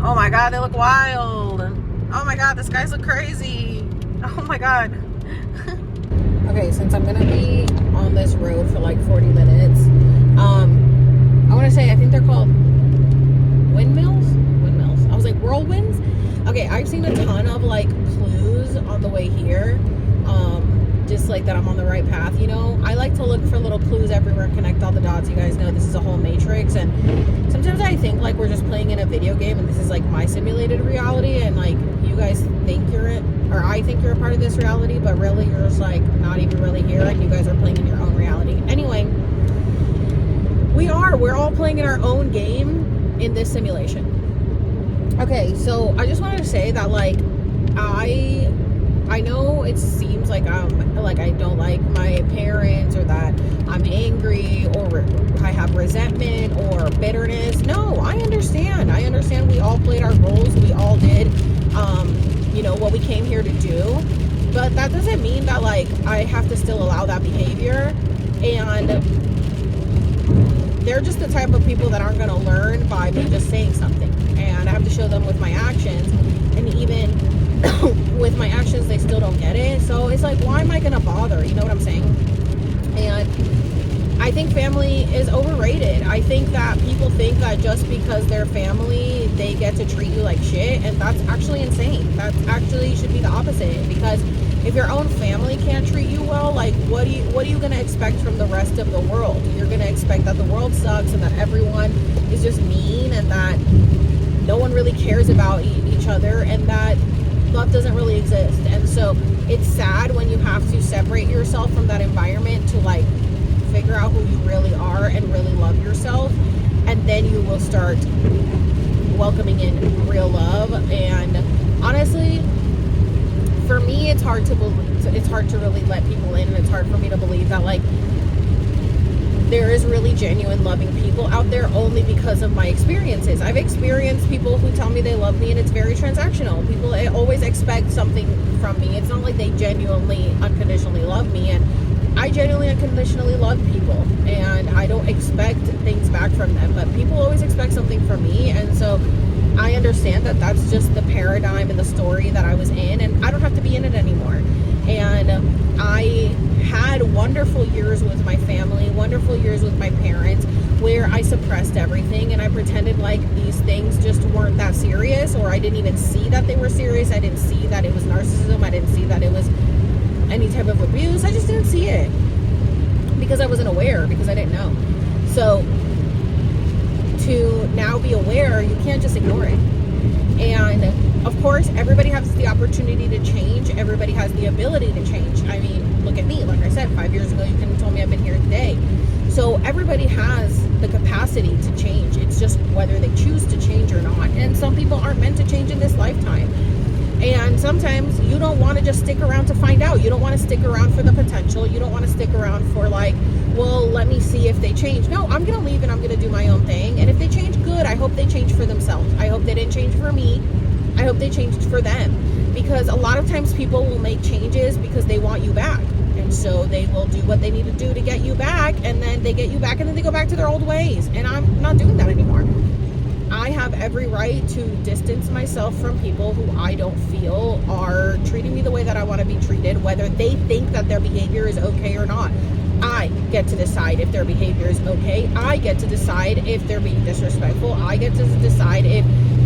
Oh my god, they look wild. Oh my god, the skies look crazy. Oh my god. Okay, since I'm gonna be on this road for like 40 minutes, I want to say I think they're called windmills. I was like whirlwinds. Okay, I've seen a ton of like clues on the way here, just like that I'm on the right path. You know, I like to look for little clues everywhere, connect all the dots. You guys know this is a whole matrix, and sometimes I think like we're just playing in a video game and this is like my simulated reality, and like you guys think you're it, or I think you're a part of this reality, but really you're just like not even really here, and you guys are playing in your own reality. Anyway, we're all playing in our own game in this simulation. Okay, so I just wanted to say that like I know it seems like I don't like my parents, or that I'm angry, or I have resentment or bitterness. No, I understand. We all played our roles. We all did, what we came here to do. But that doesn't mean that like I have to still allow that behavior. And they're just the type of people that aren't going to learn by me just saying something. And I have to show them with my actions. And even with my actions, they still don't get it. So it's like, why am I going to bother? You know what I'm saying? And I think family is overrated. I think that people think that just because they're family, they get to treat you like shit. And that's actually insane. That actually should be the opposite. Because if your own family can't treat you well, like what are you going to expect from the rest of the world? You're going to expect that the world sucks and that everyone is just mean and that no one really cares about each other and that love doesn't really exist. And so it's sad when you have to separate yourself from that environment to like figure out who you really are and really love yourself, and then you will start welcoming in real love. And honestly, for me, it's hard to really let people in, and it's hard for me to believe that like there is really genuine loving people out there, only because of my experiences. I've experienced people who tell me they love me, and it's very transactional. People always expect something from me. It's not like they genuinely unconditionally love me, and I genuinely unconditionally love people, and I don't expect things back from them, but people always expect something from me. And so I understand that that's just the paradigm and the story that I was in, and I don't have to be in it anymore. And I had wonderful years with my family, wonderful years with my parents, where I suppressed everything and I pretended like these things just weren't that serious, or I didn't even see that they were serious. I didn't see that it was narcissism. I didn't see that it was any type of abuse. I just didn't see it because I wasn't aware, because I didn't know. So to now be aware, you can't just ignore it. And of course, everybody has the opportunity to change. Everybody has the ability to change. I mean, look at me. Like I said, 5 years ago, you couldn't have told me I've been here today. So everybody has the capacity to change. It's just whether they choose to change or not. And some people aren't meant to change in this lifetime. And sometimes you don't want to just stick around to find out. You don't want to stick around for the potential. You don't want to stick around for like, well, let me see if they change. No, I'm going to leave and I'm going to do my own thing. And if they change, good. I hope they change for themselves. I hope they didn't change for me. I hope they changed for them. Because a lot of times people will make changes because they want you back. And so they will do what they need to do to get you back. And then they get you back and then they go back to their old ways. And I'm not doing that anymore. I have every right to distance myself from people who I don't feel are treating me the way that I want to be treated, whether they think that their behavior is okay or not. I get to decide if their behavior is okay. I get to decide if they're being disrespectful. I get to decide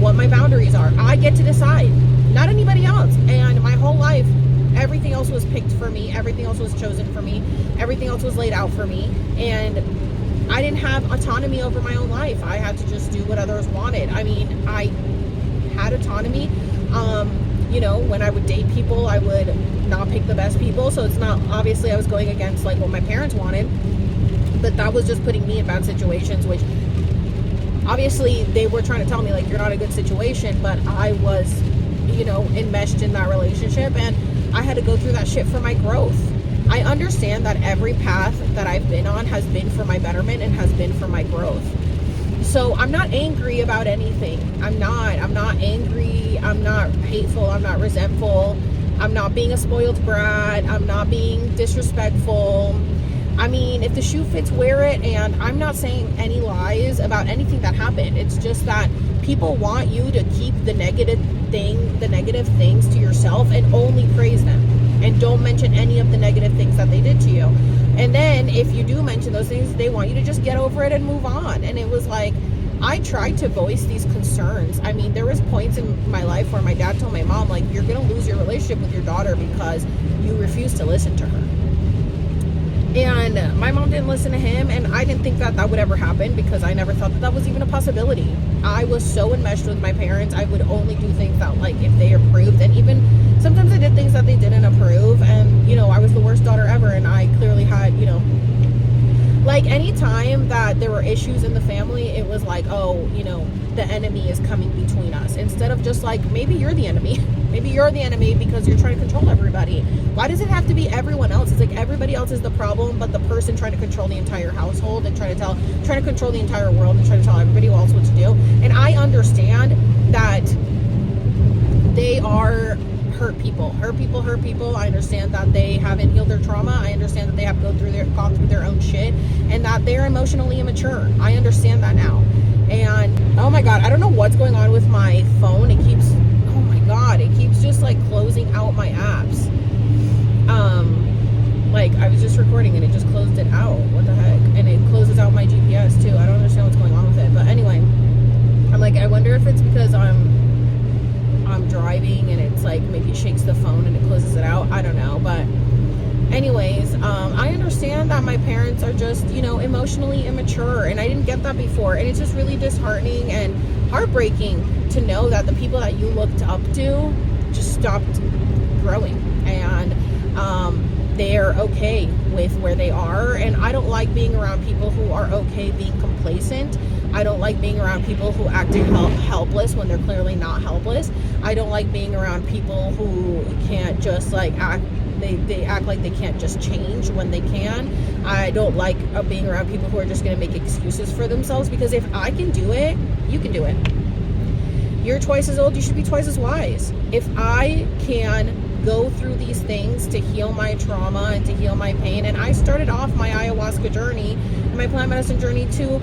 what my boundaries are. I get to decide, not anybody else. And my whole life, everything else was picked for me. Everything else was chosen for me. Everything else was laid out for me. And I didn't have autonomy over my own life. I had to just do what others wanted. I mean, I had autonomy. When I would date people, I would not pick the best people. So it's not, obviously I was going against like what my parents wanted, but that was just putting me in bad situations, which obviously they were trying to tell me like, you're not a good situation, but I was, enmeshed in that relationship, and I had to go through that shit for my growth. I understand that every path that I've been on has been for my betterment and has been for my growth. So I'm not angry about anything. I'm not angry. I'm not hateful. I'm not resentful. I'm not being a spoiled brat. I'm not being disrespectful. I mean, if the shoe fits, wear it. And I'm not saying any lies about anything that happened. It's just that people want you to keep the negative things to yourself and only praise them. And don't mention any of the negative things that they did to you. And then if you do mention those things, they want you to just get over it and move on. And it was like, I tried to voice these concerns. I mean, there was points in my life where my dad told my mom, like, you're going to lose your relationship with your daughter because you refuse to listen to her. And my mom didn't listen to him, and I didn't think that that would ever happen because I never thought that that was even a possibility. I was so enmeshed with my parents. I would only do things that, like, if they approved, and even sometimes I did things that they didn't approve, and, you know, I was the worst daughter ever, and I clearly had, you know, like, any time that there were issues in the family, it was like, oh, you know, the enemy is coming between us. Instead of just like, maybe you're the enemy. Maybe you're the enemy because you're trying to control everybody. Why does it have to be everyone else? It's like everybody else is the problem, but the person trying to control the entire household and trying to control the entire world and trying to tell everybody else what to do. And I understand that they are hurt people. I understand that they haven't healed their trauma. I understand that they have gone through their own shit, and that they're emotionally immature. I understand that now. And oh my god, I don't know what's going on with my phone. It keeps, oh my god, it keeps just like closing out my apps. Like I was just recording and it just closed it out. What the heck? And it closes out my GPS too. I don't understand what's going on with it. But anyway, I'm like, I wonder if it's because I'm driving and it's like maybe it shakes the phone and it closes it out. I don't know. But anyways, I understand that my parents are just, you know, emotionally immature, and I didn't get that before, and it's just really disheartening and heartbreaking to know that the people that you looked up to just stopped growing, and they're okay with where they are. And I don't like being around people who are okay being complacent. I don't like being around people who act helpless when they're clearly not helpless. I don't like being around people who can't just like act, they act like they can't just change when they can. I don't like being around people who are just going to make excuses for themselves, because if I can do it, you can do it. You're twice as old, you should be twice as wise. If I can go through these things to heal my trauma and to heal my pain, and I started off my ayahuasca journey and my plant medicine journey to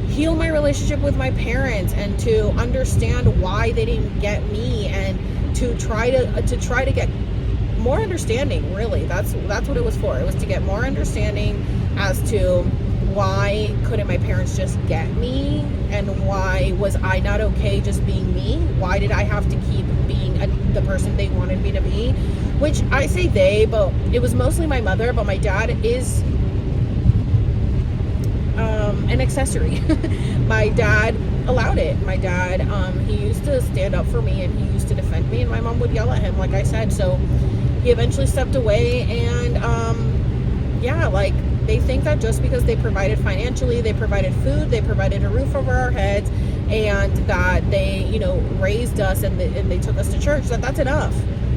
heal my relationship with my parents and to understand why they didn't get me, and to try to get more understanding. Really, that's what it was for. It was to get more understanding as to why couldn't my parents just get me, and why was I not okay just being me? Why did I have to keep being the person they wanted me to be? Which I say they, but it was mostly my mother, but my dad is an accessory. My dad allowed it. My dad, he used to stand up for me and he used to defend me, and my mom would yell at him, like I said. So he eventually stepped away, and yeah, like, they think that just because they provided financially, they provided food, they provided a roof over our heads, and that they, you know, raised us and they took us to church, that's enough.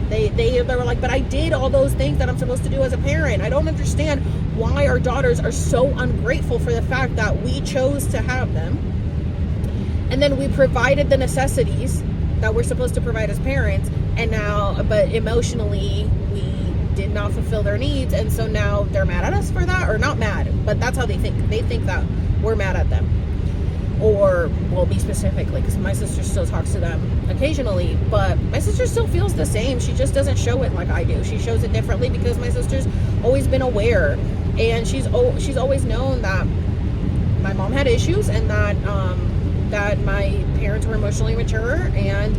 They were like, but I did all those things that I'm supposed to do as a parent. I don't understand why our daughters are so ungrateful for the fact that we chose to have them, and then we provided the necessities that we're supposed to provide as parents, and now, but emotionally, we did not fulfill their needs, and so now they're mad at us for that. Or not mad, but that's how they think. They think that we're mad at them. Or, well, be specifically, because my sister still talks to them occasionally, but my sister still feels the same. She just doesn't show it like I do. She shows it differently because my sister's always been aware, and she's always known that my mom had issues, and that that my parents were emotionally mature, and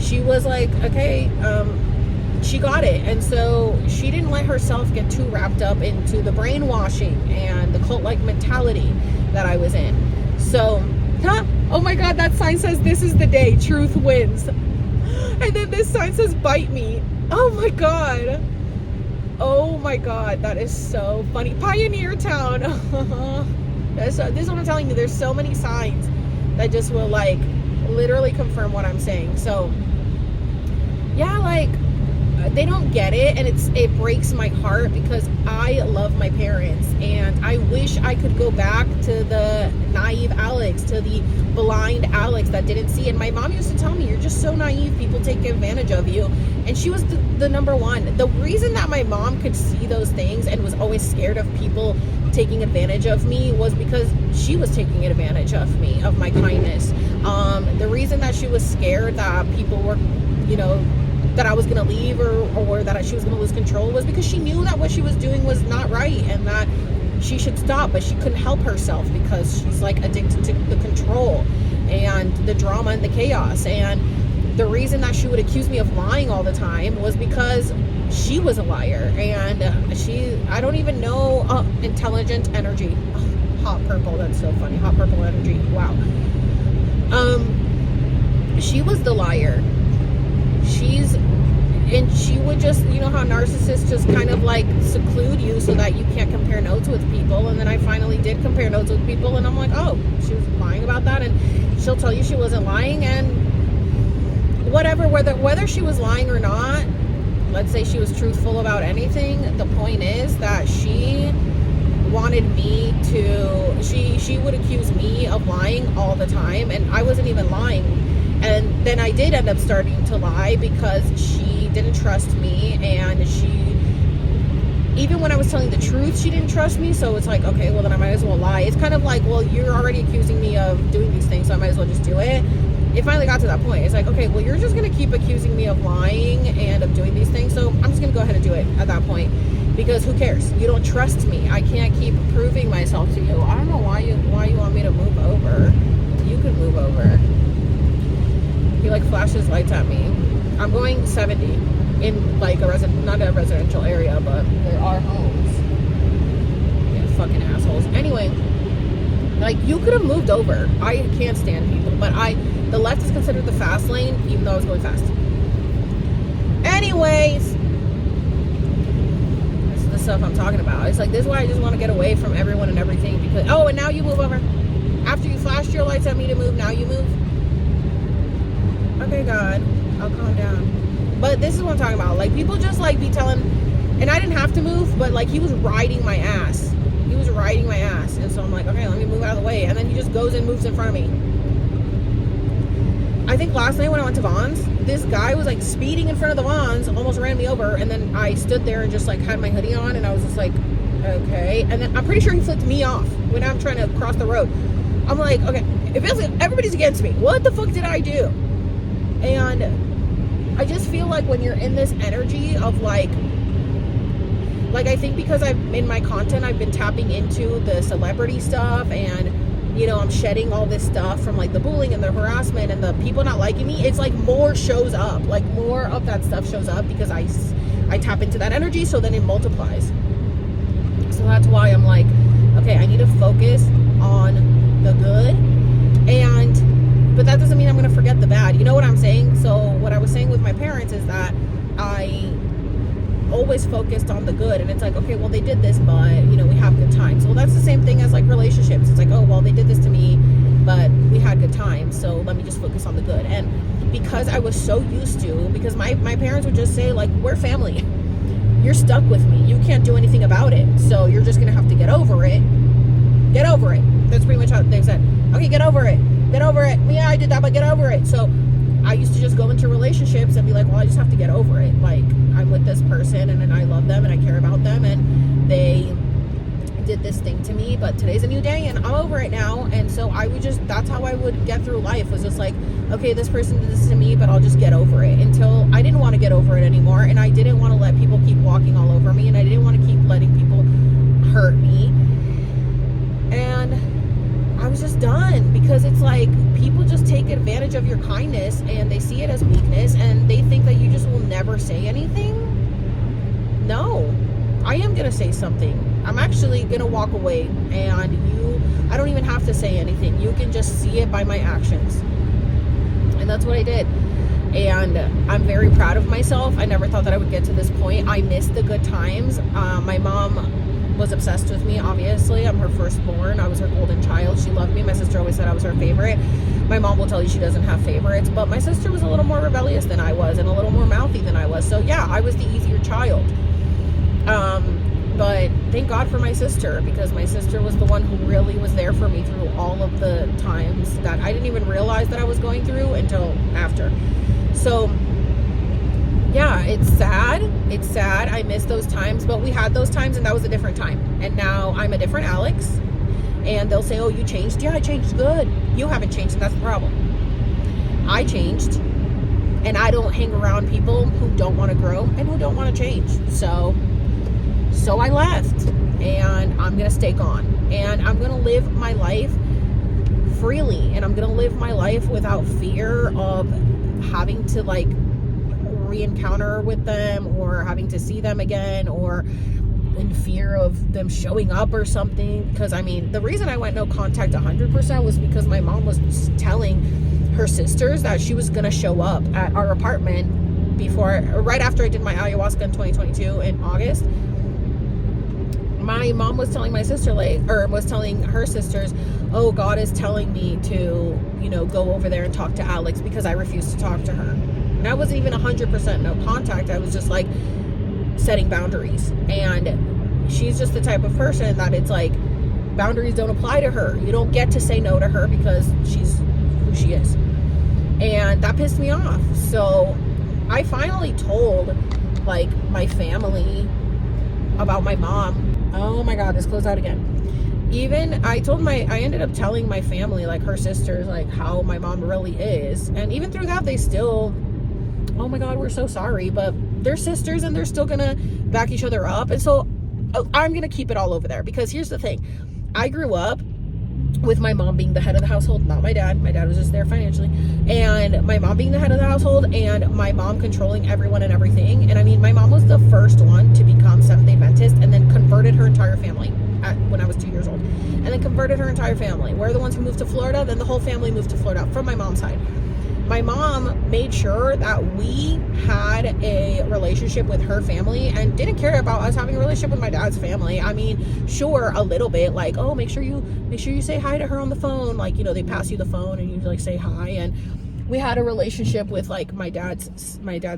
she was like, okay, she got it. And so she didn't let herself get too wrapped up into the brainwashing and the cult-like mentality that I was in. So, oh my god, that sign says this is the day truth wins, and then this sign says bite me. Oh my god, that is so funny. Pioneer Town. This is what I'm telling you, there's so many signs that just will like literally confirm what I'm saying. So yeah, like, they don't get it, and it breaks my heart, because I love my parents, and I wish I could go back to the naive Alex, to the blind Alex that didn't see. And my mom used to tell me, you're just so naive, people take advantage of you. And she was the number one. The reason that my mom could see those things and was always scared of people taking advantage of me was because she was taking advantage of me, of my kindness. The reason that she was scared that people were, you know, that I was going to leave, or that she was going to lose control, was because she knew that what she was doing was not right, and that she should stop, but she couldn't help herself because she's like addicted to the control control and the drama and the chaos. And the reason that she would accuse me of lying all the time was because she was a liar. And I don't even know, intelligent energy. Hot purple, that's so funny. Hot purple energy, wow. She was the liar. And she would just, you know how narcissists just kind of like seclude you so that you can't compare notes with people. And then I finally did compare notes with people, and I'm like, oh, she was lying about that. And she'll tell you she wasn't lying, and whatever, whether she was lying or not, let's say she was truthful about anything, the point is that she wanted me to, she would accuse me of lying all the time, and I wasn't even lying. And then I did end up starting to lie because she didn't trust me, and even when I was telling the truth, she didn't trust me. So it's like, okay, well then I might as well lie. It's kind of like, well, you're already accusing me of doing these things, so I might as well just do it. It finally got to that point. It's like, okay, well, you're just going to keep accusing me of lying and of doing these things, so I'm just going to go ahead and do it at that point, because who cares? You don't trust me. I can't keep proving myself to you. I don't know why you want me to move over. You could move over. He like flashes lights at me. I'm going 70 in like not a residential area, but there are homes. Yeah, fucking assholes. Anyway, like, you could have moved over. I can't stand people, but the left is considered the fast lane, even though I was going fast. Anyways, this is the stuff I'm talking about. It's like, this is why I just want to get away from everyone and everything, because, oh, and now you move over. After you flashed your lights at me to move, now you move. Okay, God, I'll calm down. But this is what I'm talking about. Like, people just like be telling, and I didn't have to move, but like, he was riding my ass. He was riding my ass. And so I'm like, okay, let me move out of the way. And then he just goes and moves in front of me. I think last night when I went to Vaughn's, this guy was like speeding in front of the Vaughn's, almost ran me over. And then I stood there and just like had my hoodie on, and I was just like, okay. And then I'm pretty sure he flipped me off when I'm trying to cross the road. I'm like, okay, it feels like everybody's against me. What the fuck did I do? And I just feel like when you're in this energy of like I think because I'm in my content, I've been tapping into the celebrity stuff, and you know, I'm shedding all this stuff from like the bullying and the harassment and the people not liking me. It's like more shows up, like more of that stuff shows up because I tap into that energy, so then it multiplies. So that's why I'm like, okay, I need to focus on the good, but that doesn't mean I'm going to forget the bad. You know what I'm saying? So what I was saying with my parents is that I always focused on the good, and it's like, okay, well, they did this, but you know, we have good times. Well, that's the same thing as like relationships. It's like, oh, well, they did this to me, but we had good times, so let me just focus on the good. And because I was so used to, because my parents would just say like, we're family, you're stuck with me, you can't do anything about it, so you're just gonna have to get over it. That's pretty much how they said. Okay, get over it. Yeah, I did that, but get over it. So I used to just go into relationships and be like, well, I just have to get over it. Like, I'm with this person, and I love them, and I care about them, and they did this thing to me, but today's a new day, and I'm over it now. And so I would just, that's how I would get through life, was just like, okay, this person did this to me, but I'll just get over it, until I didn't want to get over it anymore, and I didn't want to let people keep walking all over me, and I didn't want to keep letting people hurt me. And I was just done, because it's like, people just take advantage of your kindness, and they see it as weakness, and they think that you just will never say anything. No, I am going to say something. I'm actually going to walk away, and I don't even have to say anything. You can just see it by my actions. And that's what I did. And I'm very proud of myself. I never thought that I would get to this point. I missed the good times. My mom was obsessed with me, obviously. I'm her firstborn. I was her golden child. She loved me. My sister always said I was her favorite. My mom will tell you she doesn't have favorites, but my sister was a little more rebellious than I was, and a little more mouthy than I was. So yeah, I was the easier child. But thank God for my sister, because my sister was the one who really was there for me through all of the times that I didn't even realize that I was going through until after. So yeah, it's sad. I miss those times, but we had those times, and that was a different time. And now I'm a different Alex, and they'll say, oh, you changed. Yeah, I changed. Good. You haven't changed, and that's the problem. I changed, and I don't hang around people who don't want to grow and who don't want to change. So I left, and I'm going to stay gone, and I'm going to live my life freely, and I'm gonna live my life without fear of having to like re-encounter with them or having to see them again, or in fear of them showing up or something. Because I mean, the reason I went no contact 100% was because my mom was telling her sisters that she was gonna show up at our apartment right after I did my ayahuasca in 2022 in August. My mom was telling was telling her sisters, oh, God is telling me to, go over there and talk to Alex, because I refused to talk to her. And I wasn't even 100% no contact. I was just like setting boundaries. And she's just the type of person that it's like, boundaries don't apply to her. You don't get to say no to her because she's who she is. And that pissed me off. So I finally told like my family about my mom. Oh my God, this closed out again. I ended up telling my family, like her sisters, like how my mom really is. And even through that, they still, oh my God, we're so sorry. But they're sisters and they're still gonna back each other up. And so I'm gonna keep it all over there, because here's the thing. I grew up with my mom being the head of the household, not my dad. My dad was just there financially. And my mom being the head of the household, and my mom controlling everyone and everything. And I mean, my mom was the first one to become Seventh-day Adventist and then converted her entire family when I was 2 years old. And then converted her entire family. We're the ones who moved to Florida. Then the whole family moved to Florida from my mom's side. My mom made sure that we had a relationship with her family and didn't care about us having a relationship with my dad's family. I mean, sure, a little bit, like, oh, make sure you say hi to her on the phone. Like, they pass you the phone and you like say hi. And we had a relationship with like my dad's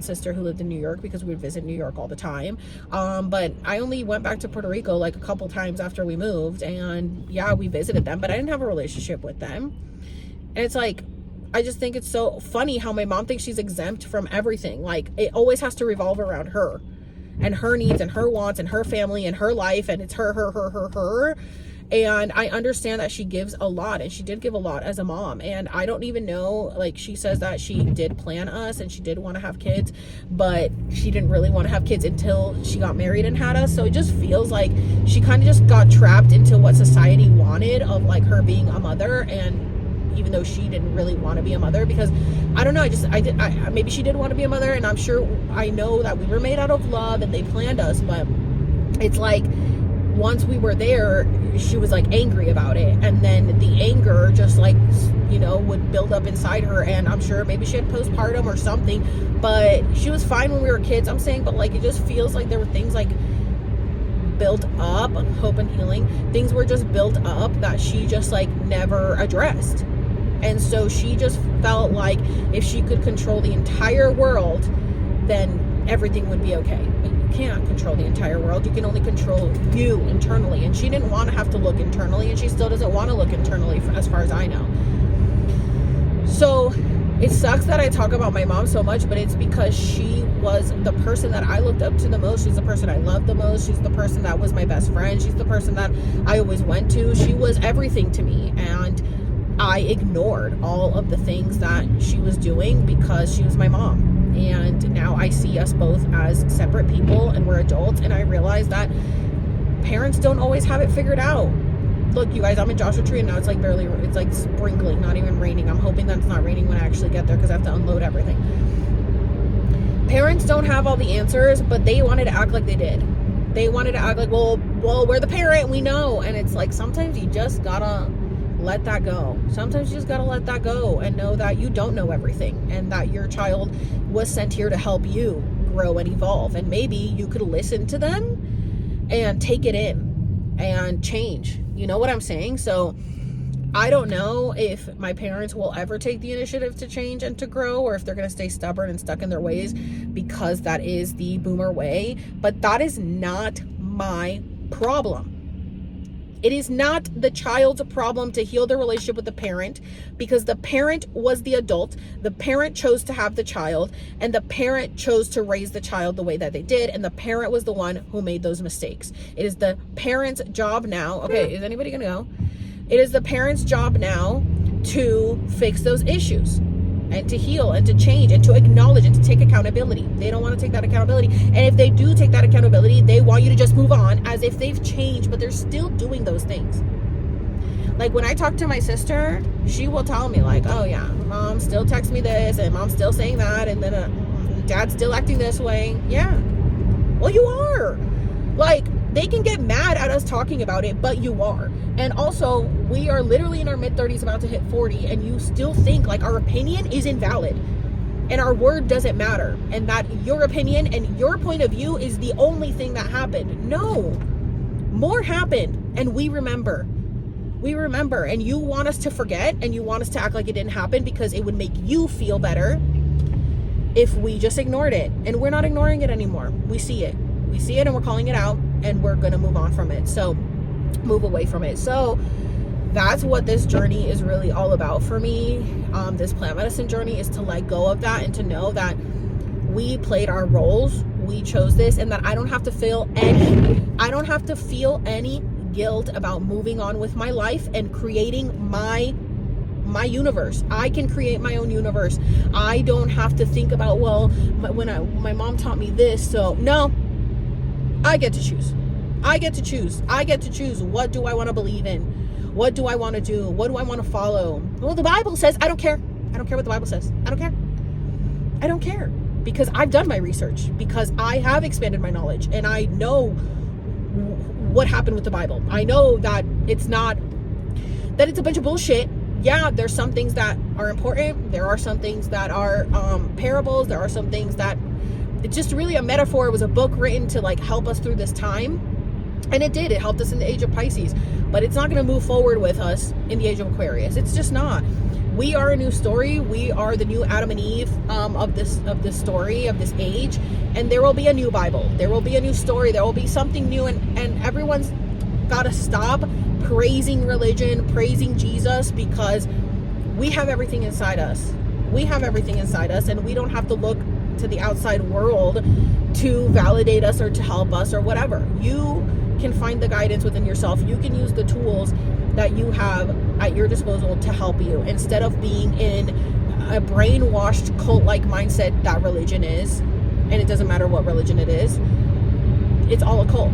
sister who lived in New York, because we would visit New York all the time. But I only went back to Puerto Rico like a couple times after we moved, and yeah, we visited them, but I didn't have a relationship with them. And it's like, I just think it's so funny how my mom thinks she's exempt from everything. Like, it always has to revolve around her and her needs and her wants and her family and her life, and it's her. And I understand that she gives a lot, and she did give a lot as a mom. And I don't even know, like, she says that she did plan us and she did want to have kids, but she didn't really want to have kids until she got married and had us. So it just feels like she kind of just got trapped into what society wanted of like her being a mother, and even though she didn't really want to be a mother, because I don't know, maybe she did want to be a mother, and I know that we were made out of love and they planned us, but it's like once we were there, she was like angry about it, and then the anger just like would build up inside her, and I'm sure maybe she had postpartum or something, but she was fine when we were kids, I'm saying, but like it just feels like there were things like built up, hope and healing, things were just built up that she just like never addressed. And so she just felt like if she could control the entire world, then everything would be okay. But you can't control the entire world. You can only control you internally. And she didn't want to have to look internally, and she still doesn't want to look internally, as far as I know. So it sucks that I talk about my mom so much, but it's because she was the person that I looked up to the most. She's the person I loved the most. She's the person that was my best friend. She's the person that I always went to. She was everything to me. And I ignored all of the things that she was doing because she was my mom. And now I see us both as separate people, and we're adults, and I realize that parents don't always have it figured out. Look, you guys, I'm in Joshua Tree, and now it's like sprinkling, not even raining. I'm hoping that it's not raining when I actually get there, because I have to unload everything. Parents don't have all the answers, but they wanted to act like they did. They wanted to act like, well, we're the parent, we know. And it's like, sometimes you just gotta let that go. Sometimes you just gotta let that go and know that you don't know everything, and that your child was sent here to help you grow and evolve. And maybe you could listen to them and take it in and change. You know what I'm saying? So I don't know if my parents will ever take the initiative to change and to grow, or if they're going to stay stubborn and stuck in their ways, because that is the boomer way. But that is not my problem. It is not the child's problem to heal their relationship with the parent, because the parent was the adult. The parent chose to have the child, and the parent chose to raise the child the way that they did, and the parent was the one who made those mistakes. It is the parent's job now. Okay, is anybody gonna go? It is the parent's job now to fix those issues and to heal and to change and to acknowledge and to take accountability. They don't want to take that accountability. And if they do take that accountability, they want you to just move on as if they've changed, but they're still doing those things. Like, when I talk to my sister, she will tell me, like, oh yeah, mom still texts me this, and mom's still saying that, and then dad's still acting this way. Yeah. Well, you are. Like, they can get mad at us talking about it, but you are. And also, we are literally in our mid-30s about to hit 40, and you still think like our opinion is invalid and our word doesn't matter, and that your opinion and your point of view is the only thing that happened. No. More happened, and we remember. We remember, and you want us to forget, and you want us to act like it didn't happen because it would make you feel better if we just ignored it. And we're not ignoring it anymore. We see it. We see it, and we're calling it out, and we're going to move on from it. So move away from it. So that's what this journey is really all about for me. This plant medicine journey is to let go of that and to know that we played our roles. We chose this, and that I don't have to feel any guilt about moving on with my life and creating my universe. I can create my own universe. I don't have to think about, well, my mom taught me this, so no. I get to choose. I get to choose. I get to choose. What do I want to believe in? What do I want to do? What do I want to follow? Well, the Bible says, I don't care. I don't care what the Bible says. I don't care. I don't care. Because I've done my research. Because I have expanded my knowledge. And I know what happened with the Bible. I know that it's a bunch of bullshit. Yeah, there's some things that are important. There are some things that are parables. There are some things that it's just really a metaphor. It was a book written to like help us through this time. And it did. It helped us in the age of Pisces. But it's not going to move forward with us in the age of Aquarius. It's just not. We are a new story. We are the new Adam and Eve of this story, of this age. And there will be a new Bible. There will be a new story. There will be something new. And everyone's got to stop praising religion, praising Jesus, because we have everything inside us. We have everything inside us, and we don't have to look to the outside world to validate us or to help us or whatever. You can find the guidance within yourself. You can use the tools that you have at your disposal to help you, instead of being in a brainwashed cult-like mindset that religion is. And it doesn't matter what religion it is. It's all a cult.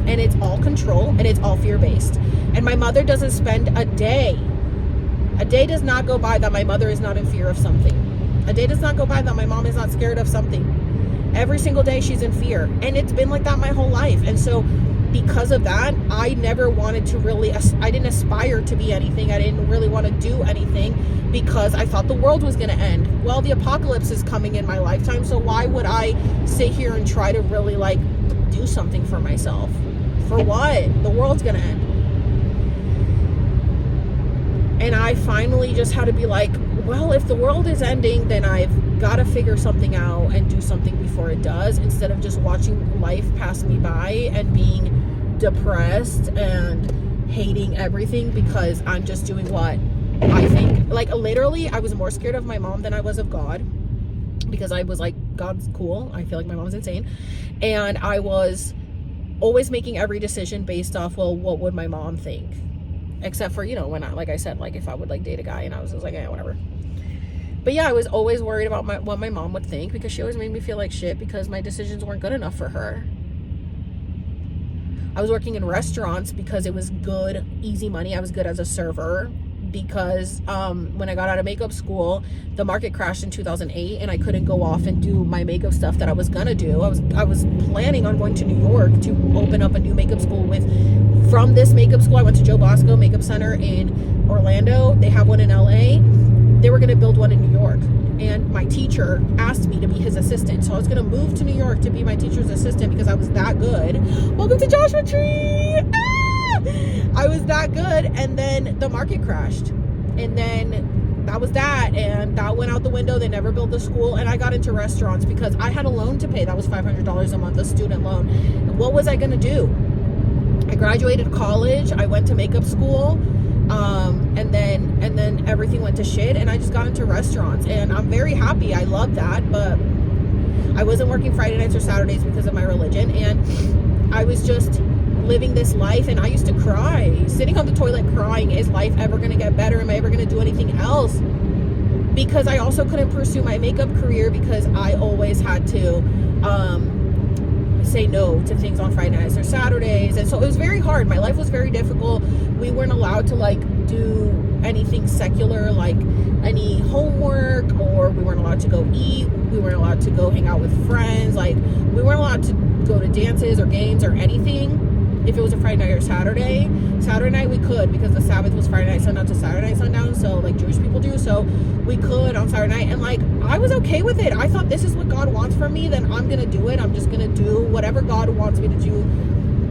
And it's all control, and it's all fear-based. And my mother doesn't spend a day does not go by that my mother is not in fear of something. A day does not go by that my mom is not scared of something. Every single day she's in fear. And it's been like that my whole life. And so because of that, I never wanted to really, I didn't aspire to be anything. I didn't really want to do anything because I thought the world was going to end. Well, the apocalypse is coming in my lifetime. So why would I sit here and try to really like do something for myself? For what? The world's going to end. And I finally just had to be like, well, if the world is ending, then I've got to figure something out and do something before it does, instead of just watching life pass me by and being depressed and hating everything because I'm just doing what I think. Like, literally, I was more scared of my mom than I was of God, because I was like, God's cool. I feel like my mom's insane. And I was always making every decision based off, well, what would my mom think? Except for, when I, like I said, like if I would like date a guy, and I was just like, yeah, whatever. But yeah, I was always worried about what my mom would think, because she always made me feel like shit because my decisions weren't good enough for her. I was working in restaurants because it was good, easy money. I was good as a server because when I got out of makeup school, the market crashed in 2008 and I couldn't go off and do my makeup stuff that I was gonna do. I was planning on going to New York to open up a new makeup school from this makeup school. I went to Joe Bosco Makeup Center in Orlando. They have one in LA. They were gonna build one in New York. And my teacher asked me to be his assistant. So I was gonna move to New York to be my teacher's assistant because I was that good. Welcome to Joshua Tree! I was that good, and then the market crashed, and then that was that, and that went out the window. They never built the school, and I got into restaurants because I had a loan to pay. That was $500 a month, a student loan. And what was I gonna do? I graduated college, I went to makeup school, and then everything went to shit, and I just got into restaurants, and I'm very happy. I love that, but I wasn't working Friday nights or Saturdays because of my religion, and I was just living this life, and I used to cry, sitting on the toilet crying, is life ever going to get better? Am I ever going to do anything else? Because I also couldn't pursue my makeup career because I always had to say no to things on Friday nights or Saturdays. And so it was very hard. My life was very difficult. We weren't allowed to like do anything secular, like any homework, or we weren't allowed to go eat. We weren't allowed to go hang out with friends. Like, we weren't allowed to go to dances or games or anything. If it was a Friday night or Saturday night, we could, because the Sabbath was Friday night sundown to Saturday night sundown, so like Jewish people do. So we could on Saturday night, and like I was okay with it. I thought, this is what God wants from me, then I'm gonna do it. I'm just gonna do whatever God wants me to do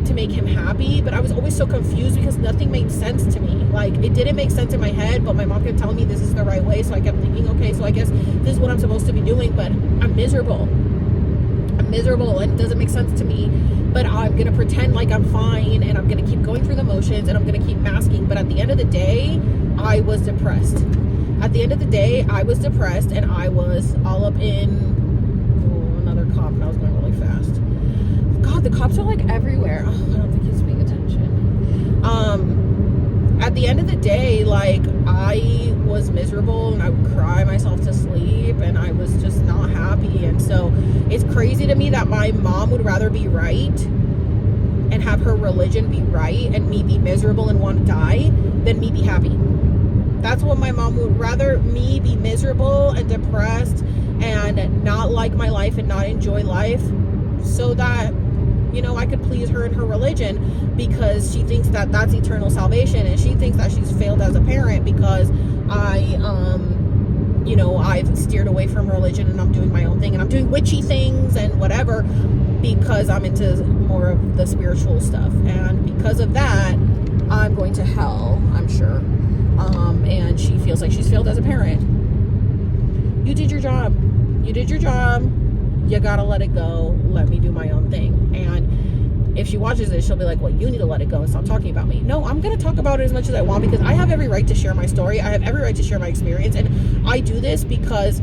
to make him happy. But I was always so confused because nothing made sense to me. Like, it didn't make sense in my head, but my mom kept telling me this is the right way. So I kept thinking, okay, so I guess this is what I'm supposed to be doing. But I'm miserable and it doesn't make sense to me. But I'm gonna pretend like I'm fine, and I'm gonna keep going through the motions, and I'm gonna keep masking. But at the end of the day, I was depressed. At the end of the day, I was depressed, and I was all up in another cop, and I was going really fast. God, the cops are like everywhere. Oh, I don't think he's paying attention. At the end of the day, like, I was miserable, and I would cry myself to sleep, and I was just not happy. And so it's crazy to me that my mom would rather be right and have her religion be right and me be miserable and want to die than me be happy. That's what my mom would rather, me be miserable and depressed and not like my life and not enjoy life, so that, you know, I could please her and her religion, because she thinks that that's eternal salvation, and she thinks that she's failed as a parent because you know, I've steered away from religion and I'm doing my own thing, and I'm doing witchy things and whatever, because I'm into more of the spiritual stuff. And because of that, I'm going to hell, I'm sure. And she feels like she's failed as a parent. You did your job. You did your job. You gotta let it go. Let me do my own thing. And if she watches this, she'll be like, well, you need to let it go and stop talking about me. No, I'm gonna talk about it as much as I want, because I have every right to share my story. I have every right to share my experience. And I do this because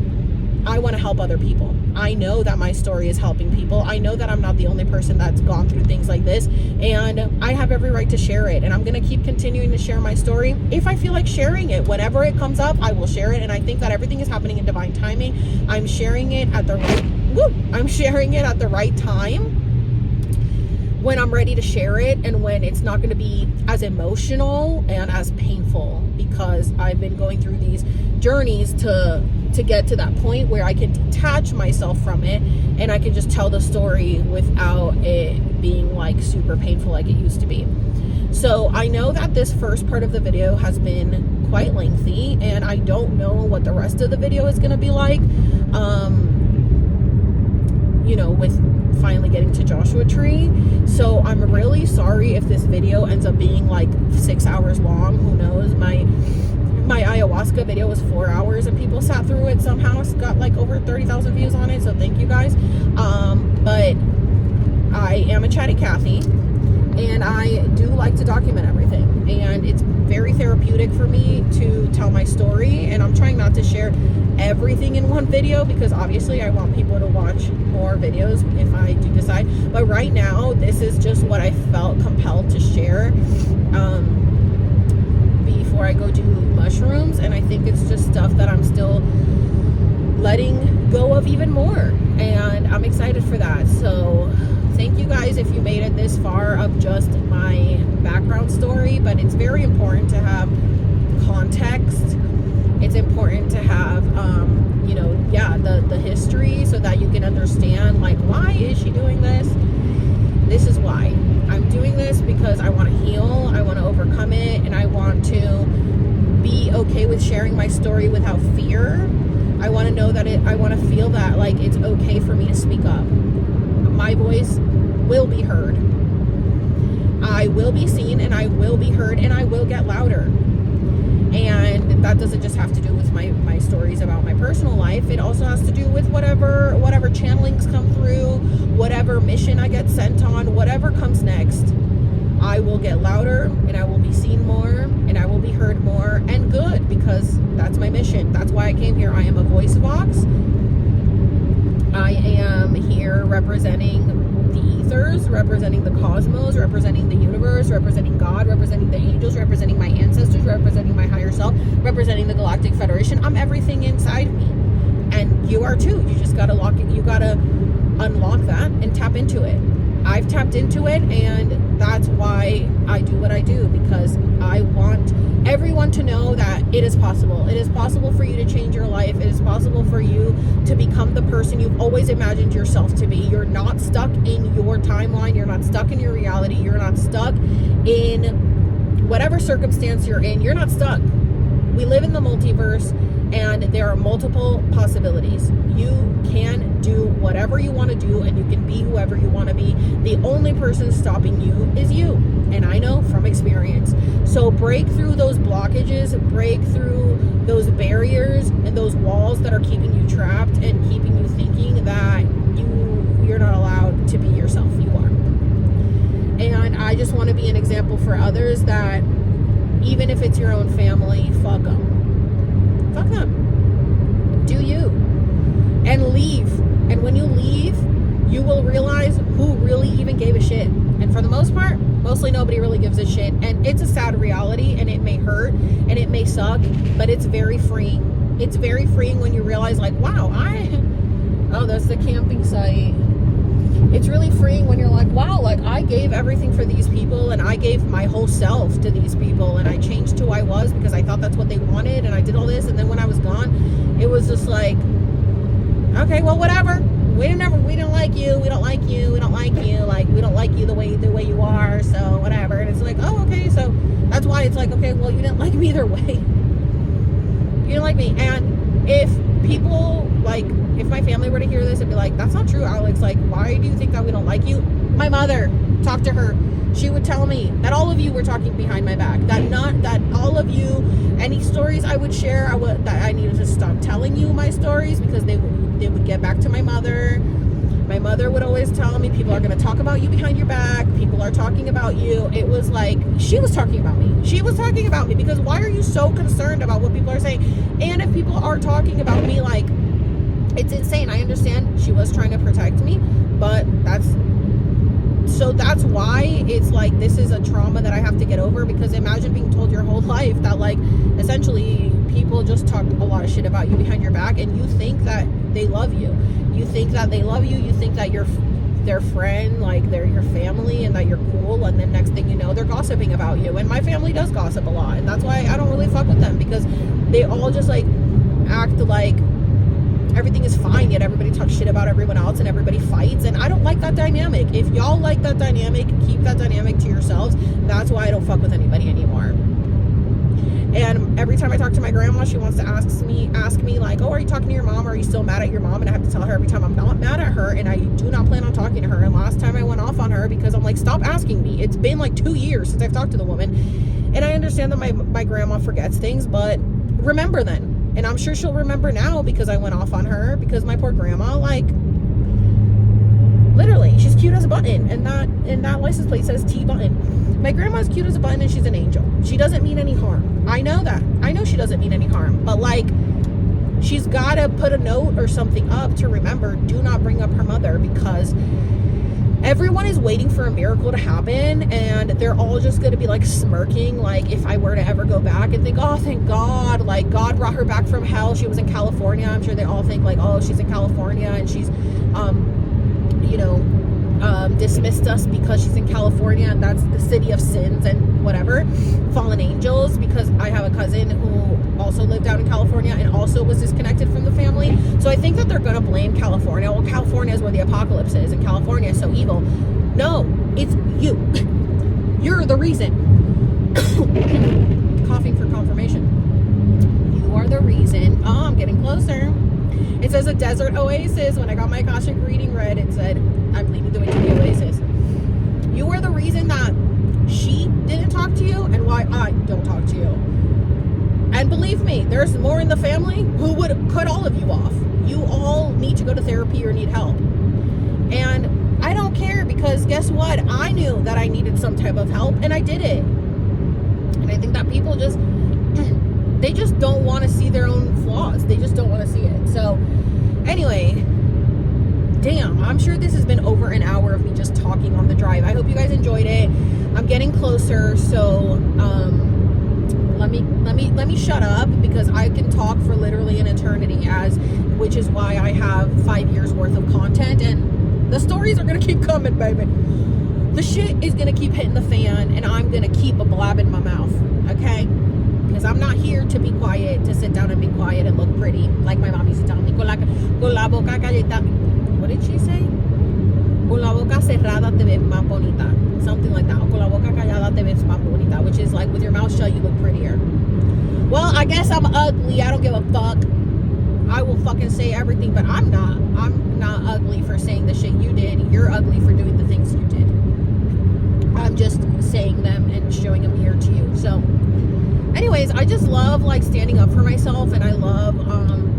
I want to help other people. I know that my story is helping people. I know that I'm not the only person that's gone through things like this, and I have every right to share it. And I'm going to keep continuing to share my story if I feel like sharing it. Whenever it comes up, I will share it. And I think that everything is happening in divine timing. I'm sharing it at the right time, when I'm ready to share it, and when it's not going to be as emotional and as painful, because I've been going through these journeys to get to that point where I can detach myself from it, and I can just tell the story without it being like super painful like it used to be. So I know that this first part of the video has been quite lengthy, and I don't know what the rest of the video is going to be like, you know, with finally getting to Joshua Tree. So I'm really sorry if this video ends up being like 6 hours long. Who knows? My ayahuasca video was 4 hours, and people sat through it somehow. It's got like over 30,000 views on it, so thank you guys. But I am a chatty Cathy, and I do like to document everything, and it's very therapeutic for me to tell my story. And I'm trying not to share everything in one video, because obviously I want people to watch more videos if I do decide. But right now, this is just what I felt compelled to share before I go do mushrooms. And I think it's just stuff that I'm still letting go of even more, and I'm excited for that. So thank you guys if you made it this far of just my background story. But it's very important to have context. It's important to have you know, the history, so that you can understand, like, why is she doing this? This is why I'm doing this, because I want to heal, I want to overcome it, and I want to be okay with sharing my story without fear. I want to know that I want to feel that, like, it's okay for me to speak up. My voice will be heard. I will be seen, and I will be heard, and I will get louder. And that doesn't just have to do with my stories about my personal life. It also has to do with whatever channelings come through, whatever mission I get sent on, whatever comes next. I will get louder, and I will be seen more, and I will be heard more, and good, because that's my mission. That's why I came here. I am a voice box. I am here representing the ethers, representing the cosmos, representing the universe, representing God, representing the angels, representing my ancestors, representing my higher self, representing the Galactic Federation. I'm everything inside me, and you are too. You just gotta unlock that and tap into it. I've tapped into it, and that's why I do what I do, because I want everyone to know that it is possible. It is possible for you to change your life. It is possible for you to become the person you've always imagined yourself to be. You're not stuck in your timeline. You're not stuck in your reality. You're not stuck in whatever circumstance you're in. You're not stuck. We live in the multiverse, and there are multiple possibilities. You can do whatever you want to do, and you can be whoever you want to be. The only person stopping you is you, and I know from experience. So break through those blockages, break through those barriers and those walls that are keeping you trapped and keeping you thinking that you're not allowed to be yourself. You are. And I just want to be an example for others that even if it's your own family, fuck them. Fuck them. Do you. And leave. And when you leave, you will realize who really even gave a shit. And for the most part, mostly nobody really gives a shit. And it's a sad reality, and it may hurt, and it may suck, but it's very freeing. It's very freeing when you realize, like, wow, oh, that's the camping site. It's really freeing when you're like, wow, like, I gave everything for these people, and I gave my whole self to these people, and I changed who I was because I thought that's what they wanted, and I did all this, and then when I was gone, it was just like, okay, well, whatever. We didn't like you. We don't like you. We don't like you. Like, we don't like you the way you are. So whatever. And it's like, oh, okay. So that's why it's like, okay, well, you didn't like me either way. You didn't like me. And if people, like, if my family were to hear this and be like, that's not true, Alex. Like, why do you think that we don't like you? My mother, talk to her. She would tell me that all of you were talking behind my back. That all of you, any stories I would share, that I needed to stop telling you my stories because they would get back to my mother. My mother would always tell me, people are going to talk about you behind your back. People are talking about you. It was like, she was talking about me. She was talking about me because why are you so concerned about what people are saying? And if people are talking about me, like, it's insane. I understand she was trying to protect me, but that's why it's like, this is a trauma that I have to get over, because imagine being told your whole life that, like, essentially people just talk a lot of shit about you behind your back, and you think that they love you. You think that they love you. You think that you're their friend, like they're your family, and that you're cool, and then next thing you know, they're gossiping about you. And my family does gossip a lot, and that's why I don't really fuck with them, because they all just like act like everything is fine, yet everybody talks shit about everyone else and everybody fights, and I don't like that dynamic. If y'all like that dynamic, keep that dynamic to yourselves. That's why I don't fuck with anybody anymore. And every time I talk to my grandma, she wants to ask me like, oh, are you talking to your mom? Or are you still mad at your mom? And I have to tell her every time I'm not mad at her, and I do not plan on talking to her. And last time I went off on her because I'm like, stop asking me. It's been like 2 years since I've talked to the woman. And I understand that my grandma forgets things, but remember then. And I'm sure she'll remember now because I went off on her, because my poor grandma, like, literally, she's cute as a button, and that license plate says T button. My grandma's cute as a button, and she's an angel. She doesn't mean any harm. I know that. I know she doesn't mean any harm, but like, she's gotta put a note or something up to remember, do not bring up her mother, because everyone is waiting for a miracle to happen, and they're all just going to be like smirking, like if I were to ever go back and think, oh, thank God, like God brought her back from hell. She was in California. I'm sure they all think like, oh, she's in California, and she's dismissed us because she's in California, and that's the city of sins and whatever, fallen angels, because I have a cousin who also lived out in California and also was disconnected from the family. So I think that they're gonna blame California. Well, California is where the apocalypse is, and California is so evil. No, it's you. You're the reason. Coughing for confirmation. You are the reason. Oh, I'm getting closer. It says a desert oasis. When I got my Akashic reading read, it said, I'm leading the way to the oasis. You were the reason that she didn't talk to you, and why I don't talk to you. And believe me, there's more in the family who would cut all of you off. You all need to go to therapy or need help. And I don't care, because guess what? I knew that I needed some type of help, and I did it. And I think that people just, they just don't want to see their own flaws. They just don't want to see it. So anyway, damn, I'm sure this has been over an hour of me just talking on the drive. I hope you guys enjoyed it. I'm getting closer, so let me shut up, because I can talk for literally an eternity, which is why I have 5 years worth of content. And The stories are gonna keep coming, baby. The shit is gonna keep hitting the fan, and I'm gonna keep a blab in my mouth, okay? Because I'm not here to be quiet, to sit down and be quiet and look pretty, like my mom used to tell me. Con la boca callada. What did she say? Con la boca cerrada te ves más bonita. Something like that. Con la boca callada te ves más bonita, which is like with your mouth shut, you look prettier. Well, I guess I'm ugly. I don't give a fuck. I will fucking say everything, but I'm not ugly for saying the shit you did. You're ugly for doing the things you did. I'm just saying them and showing a mirror to you. So anyways, I just love like standing up for myself, and I love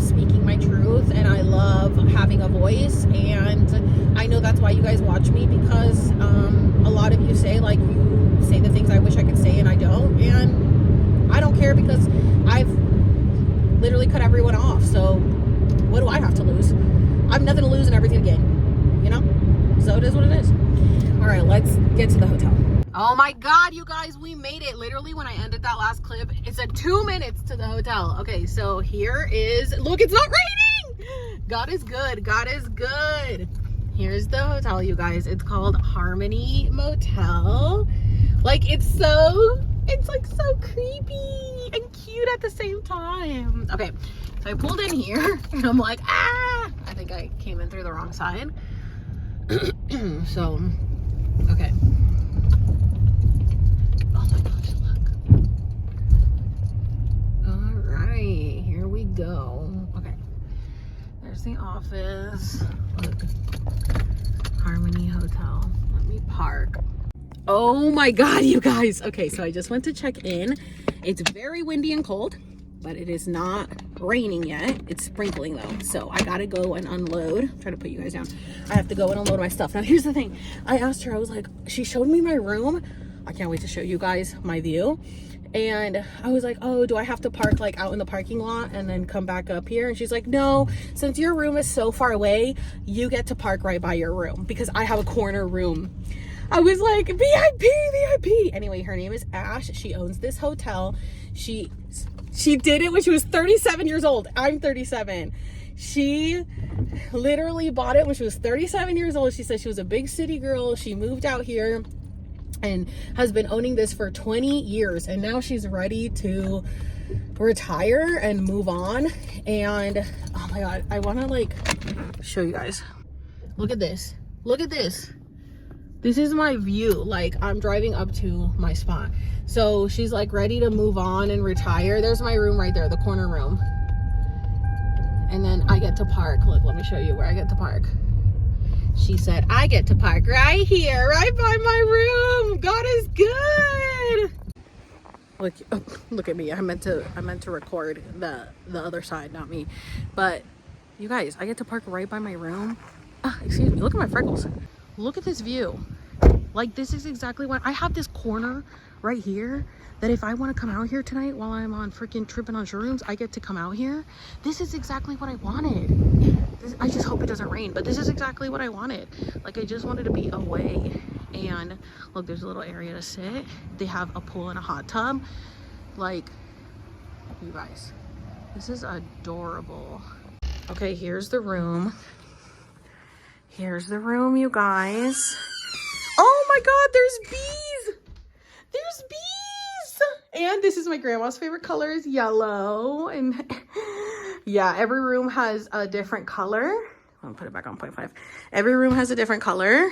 speaking my truth, and I love having a voice. And I know that's why you guys watch me, because a lot of you say like you say the things I wish I could say and I don't, and I don't care because I've literally cut everyone off. So what do I have to lose? I have nothing to lose and everything to gain, you know? So it is what it is. All right, let's get to the hotel. Oh my God, you guys, we made it. Literally, when I ended that last clip, it said 2 minutes to the hotel. Okay, so here is, look, it's not raining. God is good. God is good. Here's the hotel, you guys. It's called Harmony Motel. Like, it's like so creepy and cute at the same time. Okay, so I pulled in here and I'm like, ah, I think I came in through the wrong side. So, okay. Oh my gosh, look. All right, here we go. Okay, there's the office. Look, Harmony Hotel. Let me park. Oh my God, you guys. Okay, so I just went to check in. It's very windy and cold, but it is not raining yet. It's sprinkling though. So I gotta go and unload. I'm trying to put you guys down. I have to go and unload my stuff. Now here's the thing. I asked her, I was like, she showed me my room. I can't wait to show you guys my view. And I was like, oh, do I have to park like out in the parking lot and then come back up here? And she's like, no, since your room is so far away, you get to park right by your room because I have a corner room. I was like, VIP, VIP. Anyway, her name is Ash. She owns this hotel. She did it when she was 37 years old. I'm 37. She literally bought it when she was 37 years old. She said she was a big city girl. She moved out here and has been owning this for 20 years. And now she's ready to retire and move on. And oh my God, I want to like show you guys. Look at this. Look at this. This is my view. Like, I'm driving up to my spot. So she's like ready to move on and retire. There's my room right there, the corner room. And then I get to park. Look, let me show you where I get to park. She said, I get to park right here, right by my room. God is good. Look, oh, look at me. I meant to record the other side, not me. But you guys, I get to park right by my room. Excuse me, look at my freckles. Look at this view. Like, this is exactly what I have, this corner right here that if I want to come out here tonight while I'm on freaking tripping on shrooms, I get to come out here. This is exactly what I wanted. I just hope it doesn't rain, but this is exactly what I wanted. Like, I just wanted to be away. And look, there's a little area to sit. They have a pool and a hot tub. Like, you guys, this is adorable. Okay, here's the room. Here's the room, you guys. Oh my God, there's bees. There's bees. And this is my grandma's favorite color is yellow. And yeah, every room has a different color. I'll put it back on 0.5. Every room has a different color.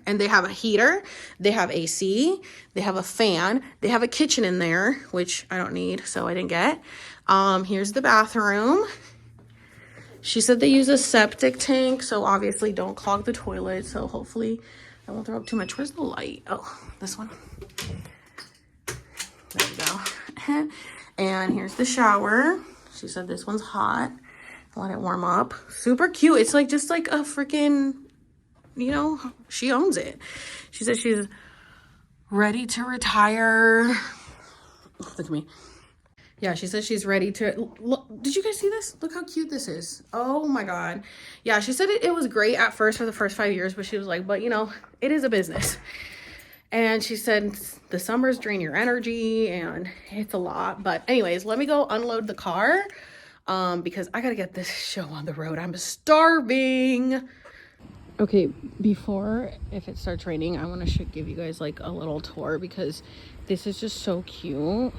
And they have a heater. They have AC. They have a fan. They have a kitchen in there, which I don't need, so I didn't get. Here's the bathroom. She said they use a septic tank, so obviously don't clog the toilet. So hopefully I won't throw up too much. Where's the light? Oh, this one. There we go. And here's the shower. She said this one's hot. Let it warm up. Super cute. It's like just like a freaking, you know, she owns it. She said she's ready to retire. Look at me. Yeah, she says she's ready to look. Did you guys see this? Look how cute this is. Oh my God. Yeah, she said it was great at first for the first 5 years, but she was like, but you know, it is a business. And she said the summers drain your energy and it's a lot. But anyways, let me go unload the car because I gotta get this show on the road. I'm starving. Okay, before if it starts raining, I want to give you guys like a little tour because this is just so cute.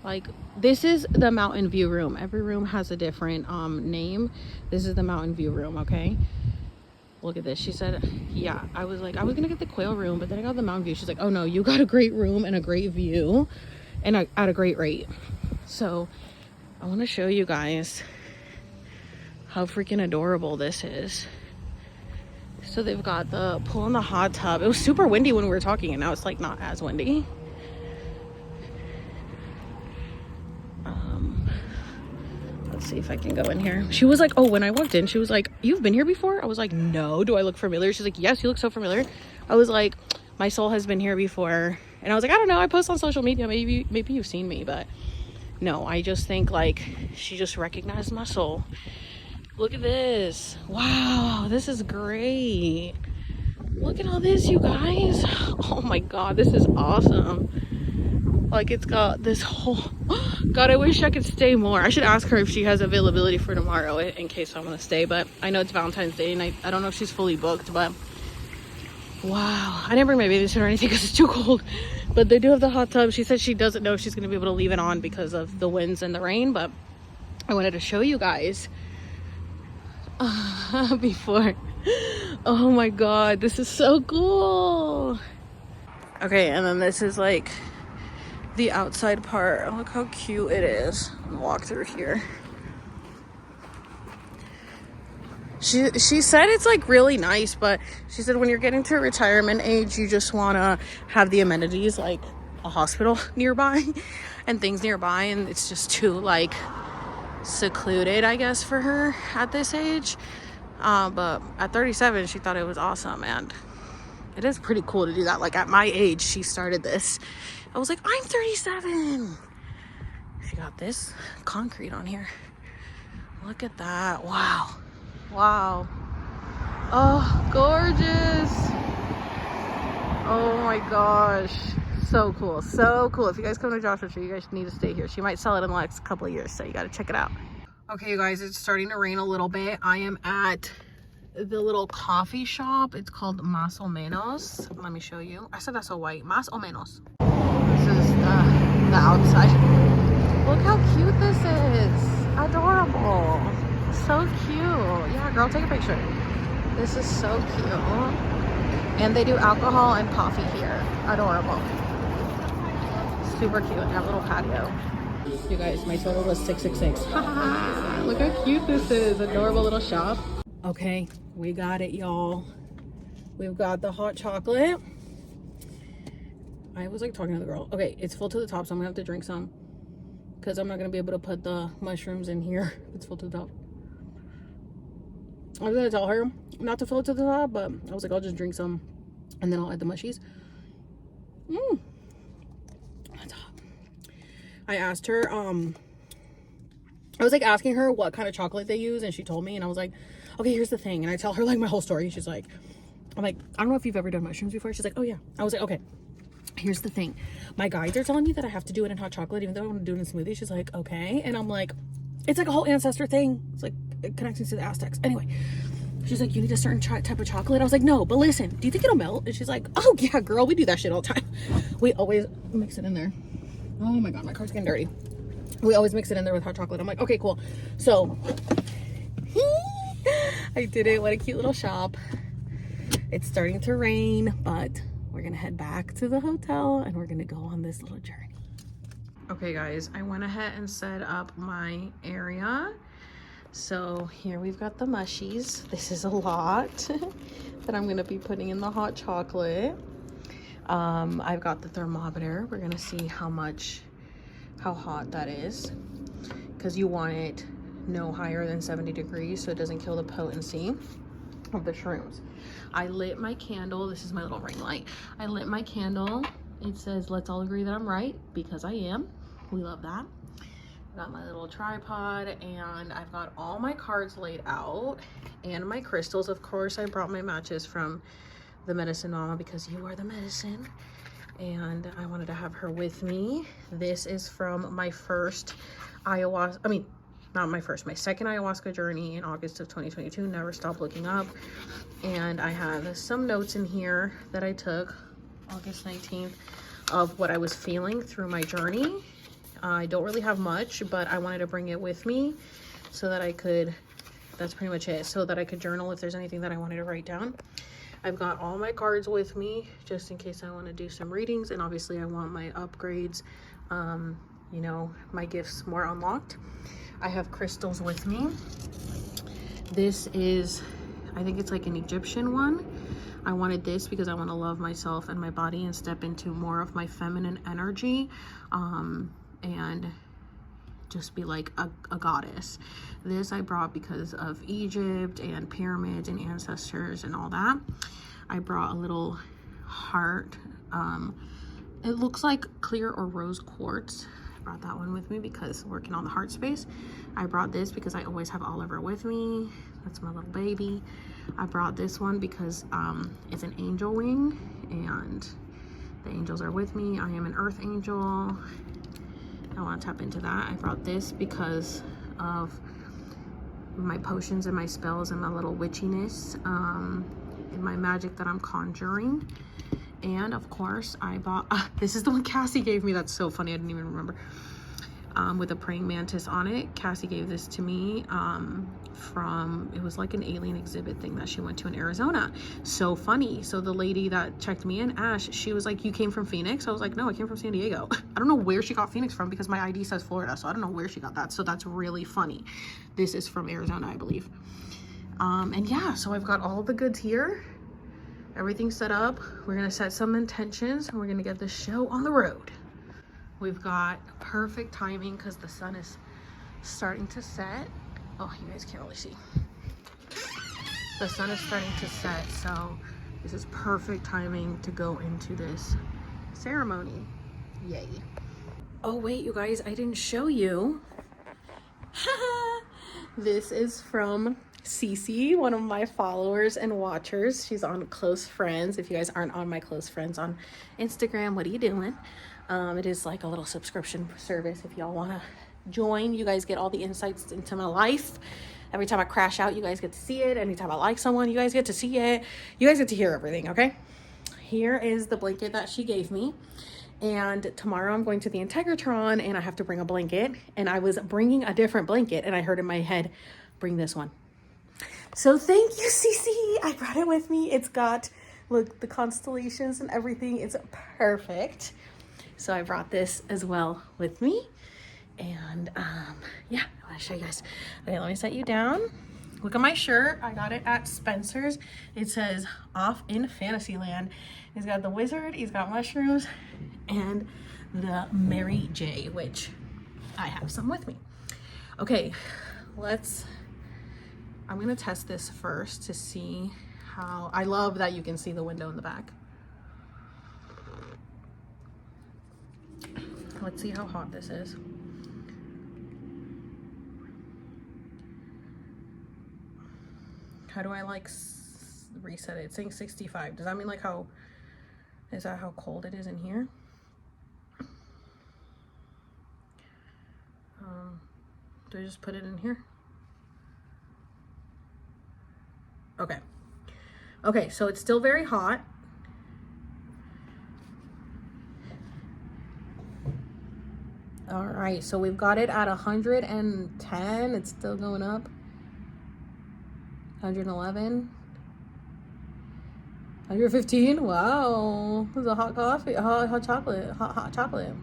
Like, this is the mountain view room. Every room has a different name. This is the mountain view room, okay? Look at this. She said, yeah. I was like, I was gonna get the quail room, but then I got the mountain view. She's like, oh no, you got a great room and a great view and at a great rate. So I want to show you guys how freaking adorable this is. So they've got the pool and the hot tub. It was super windy when we were talking, and now it's like not as windy. Let's see if I can go in here. She was like, oh, when I walked in, she was like, you've been here before? I was like, no. Do I look familiar? She's like, yes, you look so familiar. I was like, my soul has been here before. And I was like, I don't know, I post on social media, maybe you've seen me, but no, I just think like she just recognized my soul. Look at this. Wow, this is great. Look at all this, you guys. Oh my god, this is awesome. Like, it's got this whole... God, I wish I could stay more. I should ask her if she has availability for tomorrow in case I want to stay, but I know it's Valentine's Day and I don't know if she's fully booked, but wow. I didn't bring my babysitter or anything because it's too cold, but they do have the hot tub. She said she doesn't know if she's going to be able to leave it on because of the winds and the rain, but I wanted to show you guys before. Oh my god, this is so cool. Okay, and then this is like the outside part. Look how cute it is. I'm gonna walk through here. She said it's like really nice, but she said when you're getting to retirement age, you just want to have the amenities like a hospital nearby and things nearby, and it's just too like secluded, I guess, for her at this age. But at 37, she thought it was awesome, and it is pretty cool to do that. Like, at my age, she started this. I was like, I'm 37. She got this concrete on here. Look at that. Wow. Wow. Oh, gorgeous. Oh my gosh. So cool. So cool. If you guys come to Joshua Tree, you guys need to stay here. She might sell it in the next couple of years, so you got to check it out. Okay, you guys, it's starting to rain a little bit. I am at the little coffee shop. It's called Más o Menos. Let me show you. I said that's so white. Más o Menos. This is the outside. Look how cute this is. Adorable. So cute. Yeah, girl, take a picture. This is so cute. And they do alcohol and coffee here. Adorable. Super cute. They have a little patio. You guys, my total was $666. Look how cute this is. Adorable little shop. Okay, we got it, y'all. We've got the hot chocolate. I was like talking to the girl. Okay, it's full to the top, so I'm gonna have to drink some because I'm not gonna be able to put the mushrooms in here. It's full to the top. I was gonna tell her not to fill it to the top, but I was like, I'll just drink some and then I'll add the mushies. That's hot. I asked her, I was like asking her what kind of chocolate they use, and she told me, and I was like, okay, here's the thing. And I tell her like my whole story. She's like, I'm like, I don't know if you've ever done mushrooms before. She's like, oh yeah. I was like, okay, here's the thing. My guides are telling me that I have to do it in hot chocolate, even though I want to do it in smoothie. She's like, okay. And I'm like, it's like a whole ancestor thing. It's like it connects me to the Aztecs. Anyway, she's like, you need a certain type of chocolate. I was like, no, but listen, do you think it'll melt? And she's like, oh yeah, girl, we do that shit all the time. We always mix it in there. Oh my God, my car's getting dirty. We always mix it in there with hot chocolate. I'm like, okay, cool. So I did it. What a cute little shop. It's starting to rain, but we're gonna head back to the hotel and we're gonna go on this little journey. Okay guys, I went ahead and set up my area. So here we've got the mushies. This is a lot that I'm gonna be putting in the hot chocolate. I've got the thermometer. We're gonna see how hot that is, because you want it no higher than 70 degrees so it doesn't kill the potency of the shrooms. I lit my candle. This is my little ring light. I lit my candle. It says, let's all agree that I'm right, because I am. We love that. Got my little tripod, and I've got all my cards laid out and my crystals. Of course, I brought my matches from the medicine mama because you are the medicine, and I wanted to have her with me. This is from my first not my first, my second ayahuasca journey in August of 2022. Never stop looking up. And I have some notes in here that I took August 19th of what I was feeling through my journey. I don't really have much, but I wanted to bring it with me so that I could, that's pretty much it, so that I could journal if there's anything that I wanted to write down. I've got all my cards with me just in case I want to do some readings, and obviously I want my upgrades, you know, my gifts more unlocked. I have crystals with me. This is, I think it's like an Egyptian one. I wanted this because I want to love myself and my body and step into more of my feminine energy, and just be like a goddess. This I brought because of Egypt and pyramids and ancestors and all that. I brought a little heart. It looks like clear or rose quartz. I brought that one with me because working on the heart space. I brought this because I always have Oliver with me. That's my little baby. I brought this one because it's an angel wing and the angels are with me. I am an earth angel. I want to tap into that. I brought this because of my potions and my spells and my little witchiness, and my magic that I'm conjuring. And of course I bought, this is the one Cassie gave me. That's so funny. I didn't even remember. With a praying mantis on it. Cassie gave this to me from, it was like an alien exhibit thing that she went to in Arizona. So funny. So the lady that checked me in, Ash, she was like, you came from Phoenix? I was like, no, I came from San Diego. I don't know where she got Phoenix from because my ID says Florida, so I don't know where she got that. So that's really funny. This is from Arizona, I believe. And yeah, so I've got all the goods here. Everything's set up. We're gonna set some intentions and we're gonna get this show on the road. We've got perfect timing because the sun is starting to set. Oh, you guys can't really see. The sun is starting to set, so this is perfect timing to go into this ceremony. Yay. Oh wait, you guys, I didn't show you. This is from Cece, one of my followers and watchers. She's on Close Friends. If you guys aren't on my Close Friends on Instagram, what are you doing? It is like a little subscription service. If y'all want to join, you guys get all the insights into my life. Every time I crash out, you guys get to see it. Anytime I like someone, you guys get to see it. You guys get to hear everything, okay? Here is the blanket that she gave me. And tomorrow I'm going to the Integratron and I have to bring a blanket. And I was bringing a different blanket and I heard in my head, bring this one. So thank you, Cece. I brought it with me. It's got, look, the constellations and everything. It's perfect. So I brought this as well with me. And yeah, I want to show you guys. Okay, let me set you down. Look at my shirt. I got it at Spencer's. It says Off in Fantasyland. He's got the wizard, he's got mushrooms, and the Mary J, which I have some with me. Okay, I'm gonna test this first to see how, I love that you can see the window in the back. Let's see how hot this is. How do I like reset it? It's saying 65. Does that mean like how, is that how cold it is in here? Do I just put it in here? Okay. Okay, so it's still very hot. All right, so we've got it at 110. It's still going up. 111. 115. Wow. This is a hot coffee, hot chocolate, hot chocolate.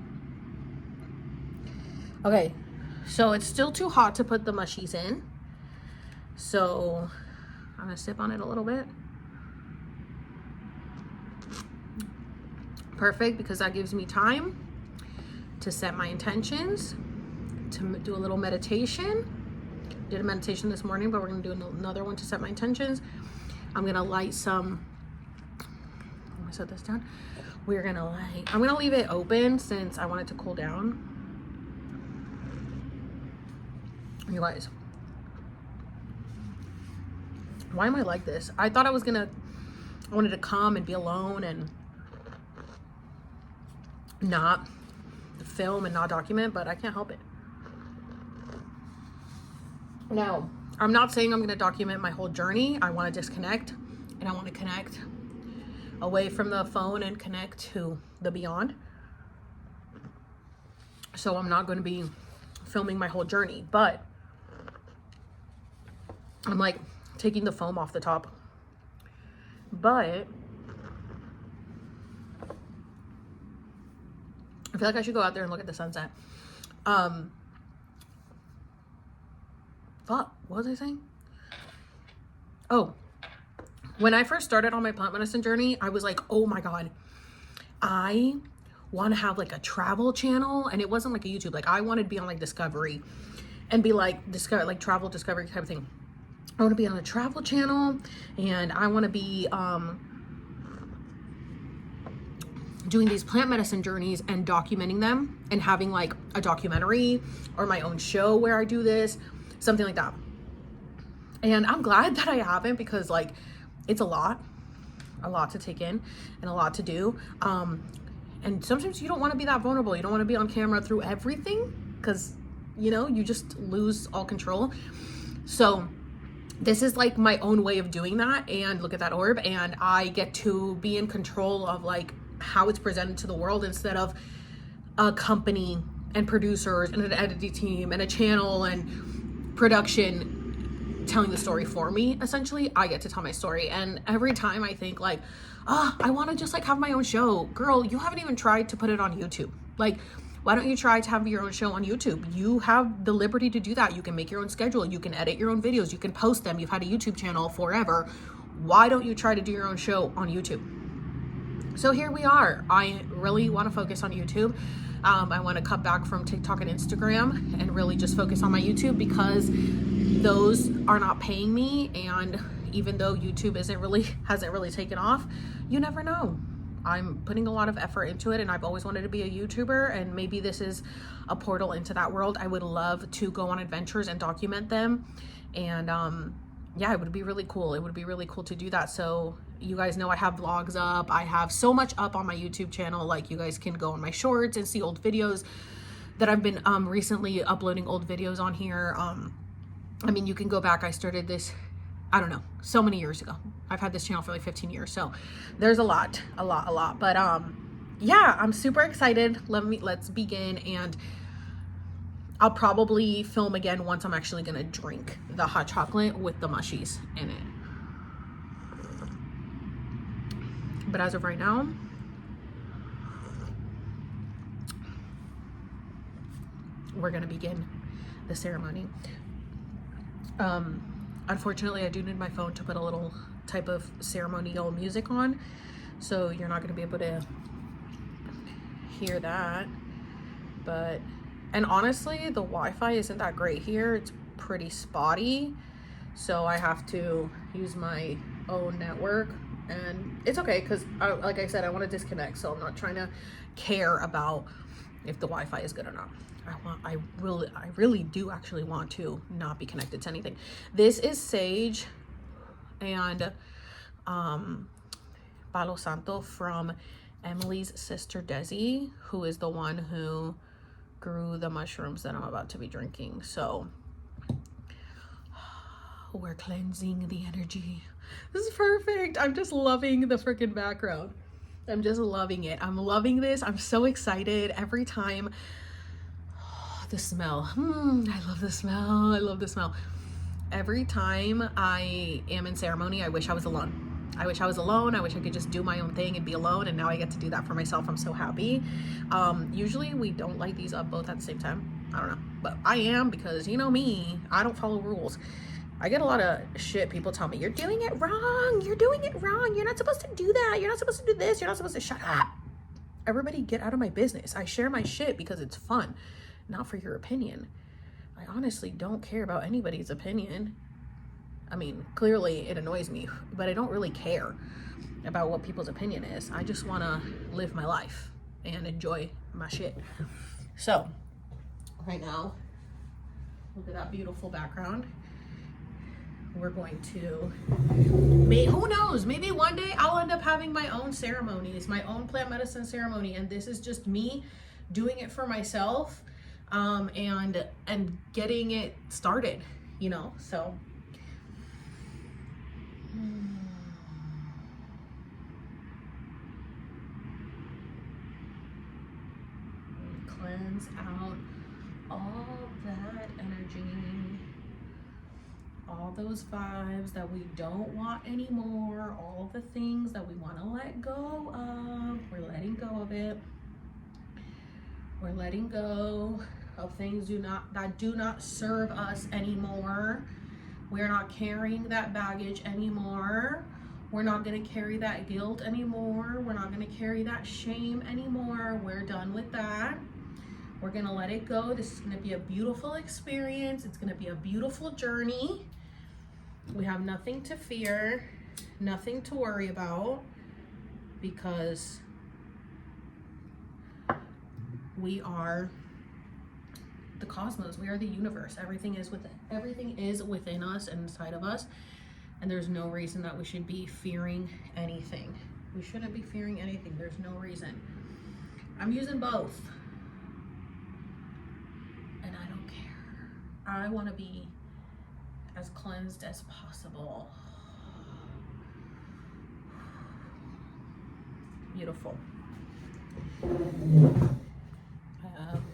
Okay, so it's still too hot to put the mushies in. So I'm gonna sip on it a little bit. Perfect, because that gives me time to set my intentions, to do a little meditation. Did a meditation this morning, but we're gonna do another one to set my intentions. I'm gonna light some, let me set this down. I'm gonna leave it open since I want it to cool down. You guys, why am I like this? I thought I wanted to come and be alone and not film and not document, but I can't help it. Now, I'm not saying I'm going to document my whole journey. I want to disconnect, and I want to connect away from the phone and connect to the beyond. So I'm not going to be filming my whole journey, but I'm like taking the foam off the top. But I feel like I should go out there and look at the sunset. Fuck, what was I saying? Oh, when I first started on my plant medicine journey, I was like, oh my God, I want to have like a travel channel. And it wasn't like a YouTube. Like I wanted to be on like Discovery and be like travel discovery type of thing. I want to be on a travel channel, and I want to be doing these plant medicine journeys and documenting them and having like a documentary or my own show where I do this, something like that. And I'm glad that I haven't, because like it's a lot to take in and a lot to do. And sometimes you don't want to be that vulnerable. You don't want to be on camera through everything, because you know, you just lose all control. So this is like my own way of doing that. And look at that orb. And I get to be in control of like how it's presented to the world, instead of a company and producers and an editing team and a channel and production telling the story for me. Essentially, I get to tell my story. And every time I think like, I want to just like have my own show. Girl, you haven't even tried to put it on YouTube. Like, why don't you try to have your own show on YouTube? You have the liberty to do that. You can make your own schedule. You can edit your own videos. You can post them. You've had a YouTube channel forever. Why don't you try to do your own show on YouTube? So here we are. I really want to focus on YouTube. I want to cut back from TikTok and Instagram and really just focus on my YouTube, because those are not paying me. And even though YouTube hasn't really taken off, you never know. I'm putting a lot of effort into it, and I've always wanted to be a YouTuber, and maybe this is a portal into that world. I would love to go on adventures and document them. And yeah, it would be really cool. It would be really cool to do that. So you guys know I have vlogs up. I have so much up on my YouTube channel. Like, you guys can go on my shorts and see old videos that I've been recently uploading old videos on here. I mean, you can go back. I started this, I don't know, so many years ago. I've had this channel for like 15 years. So there's a lot. But yeah, I'm super excited. Let's begin. And I'll probably film again once I'm actually gonna drink the hot chocolate with the mushies in it. But as of right now, we're gonna begin the ceremony. Unfortunately, I do need my phone to put a little type of ceremonial music on, so you're not gonna be able to hear that. But, and honestly, the Wi-Fi isn't that great here. It's pretty spotty, so I have to use my own network. And it's okay, because like I said, I want to disconnect, so I'm not trying to care about if the Wi-Fi is good or not. I really do actually want to not be connected to anything. This is sage and Palo Santo from Emily's sister Desi, who is the one who grew the mushrooms that I'm about to be drinking. So we're cleansing the energy. This is perfect. I'm just loving the freaking background. I'm just loving it. I'm loving this. I'm so excited every time. The smell. I love the smell. I love the smell. Every time I am in ceremony, I wish I was alone. I wish I was alone. I wish I could just do my own thing and be alone. And now I get to do that for myself. I'm so happy. Usually we don't light these up both at the same time. I don't know. But I am, because you know me. I don't follow rules. I get a lot of shit. People tell me, you're doing it wrong. You're doing it wrong. You're not supposed to do that. You're not supposed to do this. You're not supposed to shut up. Everybody get out of my business. I share my shit because it's fun, not for your opinion. I honestly don't care about anybody's opinion. I mean, clearly it annoys me, but I don't really care about what people's opinion is. I just want to live my life and enjoy my shit. So, right now, look at that beautiful background. We're going to, who knows, maybe one day I'll end up having my own ceremonies, my own plant medicine ceremony, and this is just me doing it for myself, and getting it started, you know, so. Cleanse out all that energy, all those vibes that we don't want anymore, all the things that we want to let go of. We're letting go of it. We're letting go of things that do not serve us anymore. We're not carrying that baggage anymore. We're not going to carry that guilt anymore. We're not going to carry that shame anymore. We're done with that. We're going to let it go. This is going to be a beautiful experience. It's going to be a beautiful journey. We have nothing to fear, nothing to worry about, because we are the cosmos. We are the universe. Everything is within us and inside of us. And there's no reason that we should be fearing anything. We shouldn't be fearing anything. There's no reason. I'm using both. And I don't care. I want to be as cleansed as possible. Beautiful.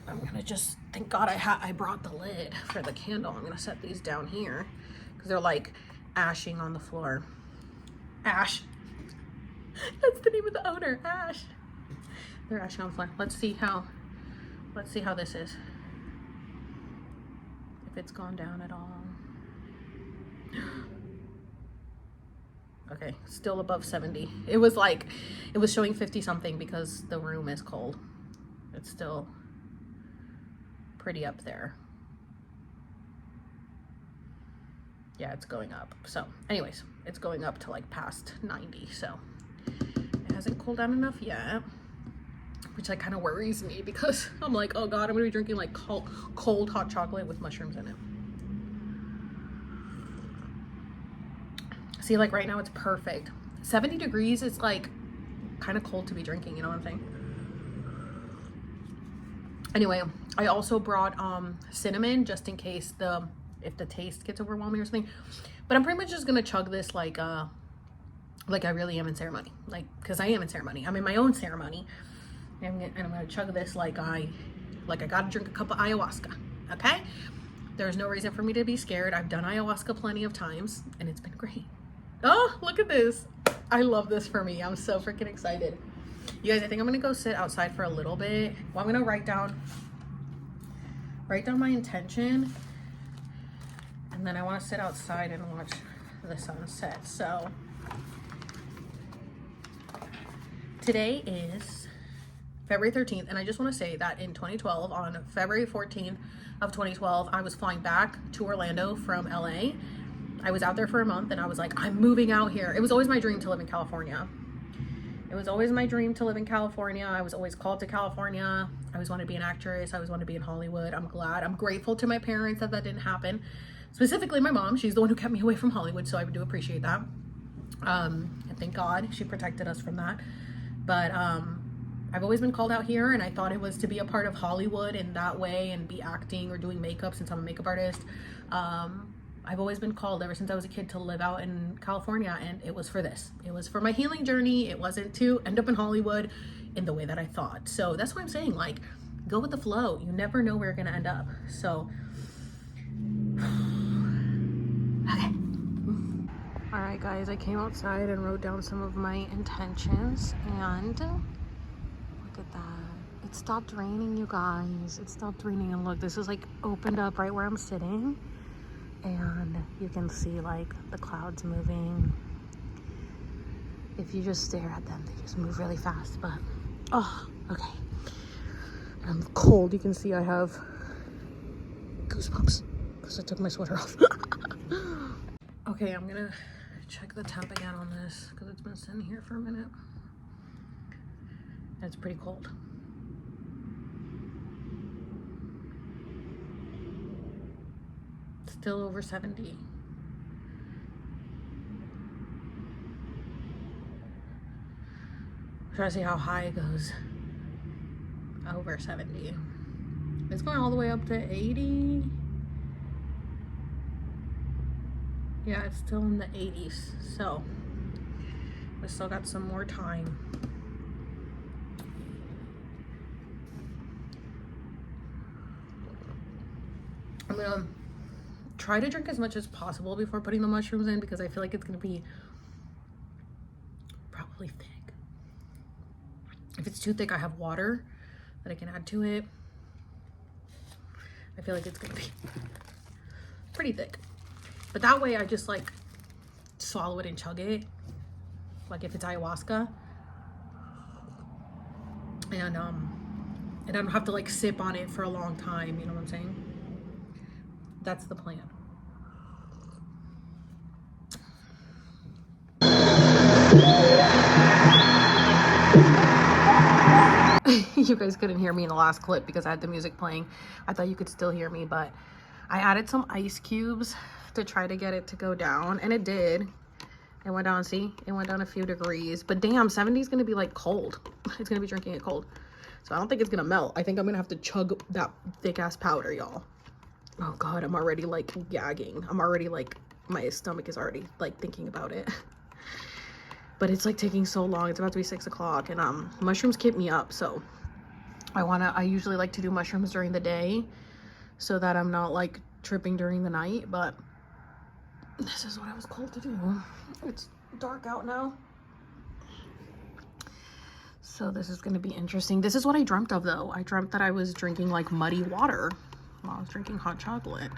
I'm gonna just, thank God I brought the lid for the candle. I'm gonna set these down here because they're like ashing on the floor. Ash. That's the name of the owner, Ash. They're ashing on the floor. Let's see how this is. If it's gone down at all. Okay, still above 70. It was showing 50 something because the room is cold. It's still pretty up there. Yeah, it's going up. So anyways, it's going up to like past 90. So it hasn't cooled down enough yet, which like kind of worries me because I'm like, oh God, I'm gonna be drinking like cold hot chocolate with mushrooms in it. See, like right now it's perfect. 70 degrees is like kind of cold to be drinking, you know what I'm saying? Anyway, I also brought cinnamon just in case if the taste gets overwhelming or something. But I'm pretty much just gonna chug this like I really am in ceremony. Like, because I am in ceremony. I'm in my own ceremony. And I'm gonna chug this like I gotta drink a cup of ayahuasca. Okay? There's no reason for me to be scared. I've done ayahuasca plenty of times and it's been great. Oh, look at this. I love this for me. I'm so freaking excited. You guys, I think I'm gonna go sit outside for a little bit. Well, I'm gonna write down my intention, and then I want to sit outside and watch the sunset. So today is February 13th, and I just want to say that in 2012, on February 14th of 2012, I was flying back to Orlando from LA. I was out there for a month and I was like, I'm moving out here. It was always my dream to live in California. It was always my dream to live in California. I was always called to California. I always wanted to be an actress. I always wanted to be in Hollywood. I'm grateful to my parents that didn't happen. Specifically my mom. She's the one who kept me away from Hollywood, so I do appreciate that. And thank God she protected us from that. But I've always been called out here, and I thought it was to be a part of Hollywood in that way and be acting or doing makeup since I'm a makeup artist. I've always been called ever since I was a kid to live out in California, and it was for this. It was for my healing journey. It wasn't to end up in Hollywood in the way that I thought. So that's what I'm saying, like, go with the flow. You never know where you're gonna end up. So, okay. All right, guys, I came outside and wrote down some of my intentions, and look at that. It stopped raining, you guys. It stopped raining, and look, this is like opened up right where I'm sitting. And you can see like the clouds moving. If you just stare at them, they just move really fast. But oh, okay. I'm cold. You can see I have goosebumps because I took my sweater off. Okay, I'm gonna check the temp again on this because it's been sitting here for a minute. And it's pretty cold. Still over 70. Try to see how high it goes. Over 70. It's going all the way up to 80. Yeah, it's still in the 80s, so we still got some more time. I'm gonna try to drink as much as possible before putting the mushrooms in because I feel like it's gonna be probably thick. If it's too thick, I have water that I can add to it. I feel like it's gonna be pretty thick. But that way I just like swallow it and chug it. Like if it's ayahuasca. And I don't have to like sip on it for a long time, you know what I'm saying? That's the plan. You guys couldn't hear me in the last clip because I had the music playing. I thought you could still hear me, but I added some ice cubes to try to get it to go down, and it did. It went down, see? It went down a few degrees, but damn, 70 is gonna be like cold. It's gonna be drinking it cold. So I don't think it's gonna melt. I think I'm gonna have to chug that thick ass powder, y'all. Oh God, I'm already like gagging. I'm already like, my stomach is already like thinking about it. But it's like taking so long. It's about to be 6 o'clock, and mushrooms keep me up. So I usually like to do mushrooms during the day so that I'm not like tripping during the night, but this is what I was called to do. It's dark out now. So this is going to be interesting. This is what I dreamt of though. I dreamt that I was drinking like muddy water while I was drinking hot chocolate.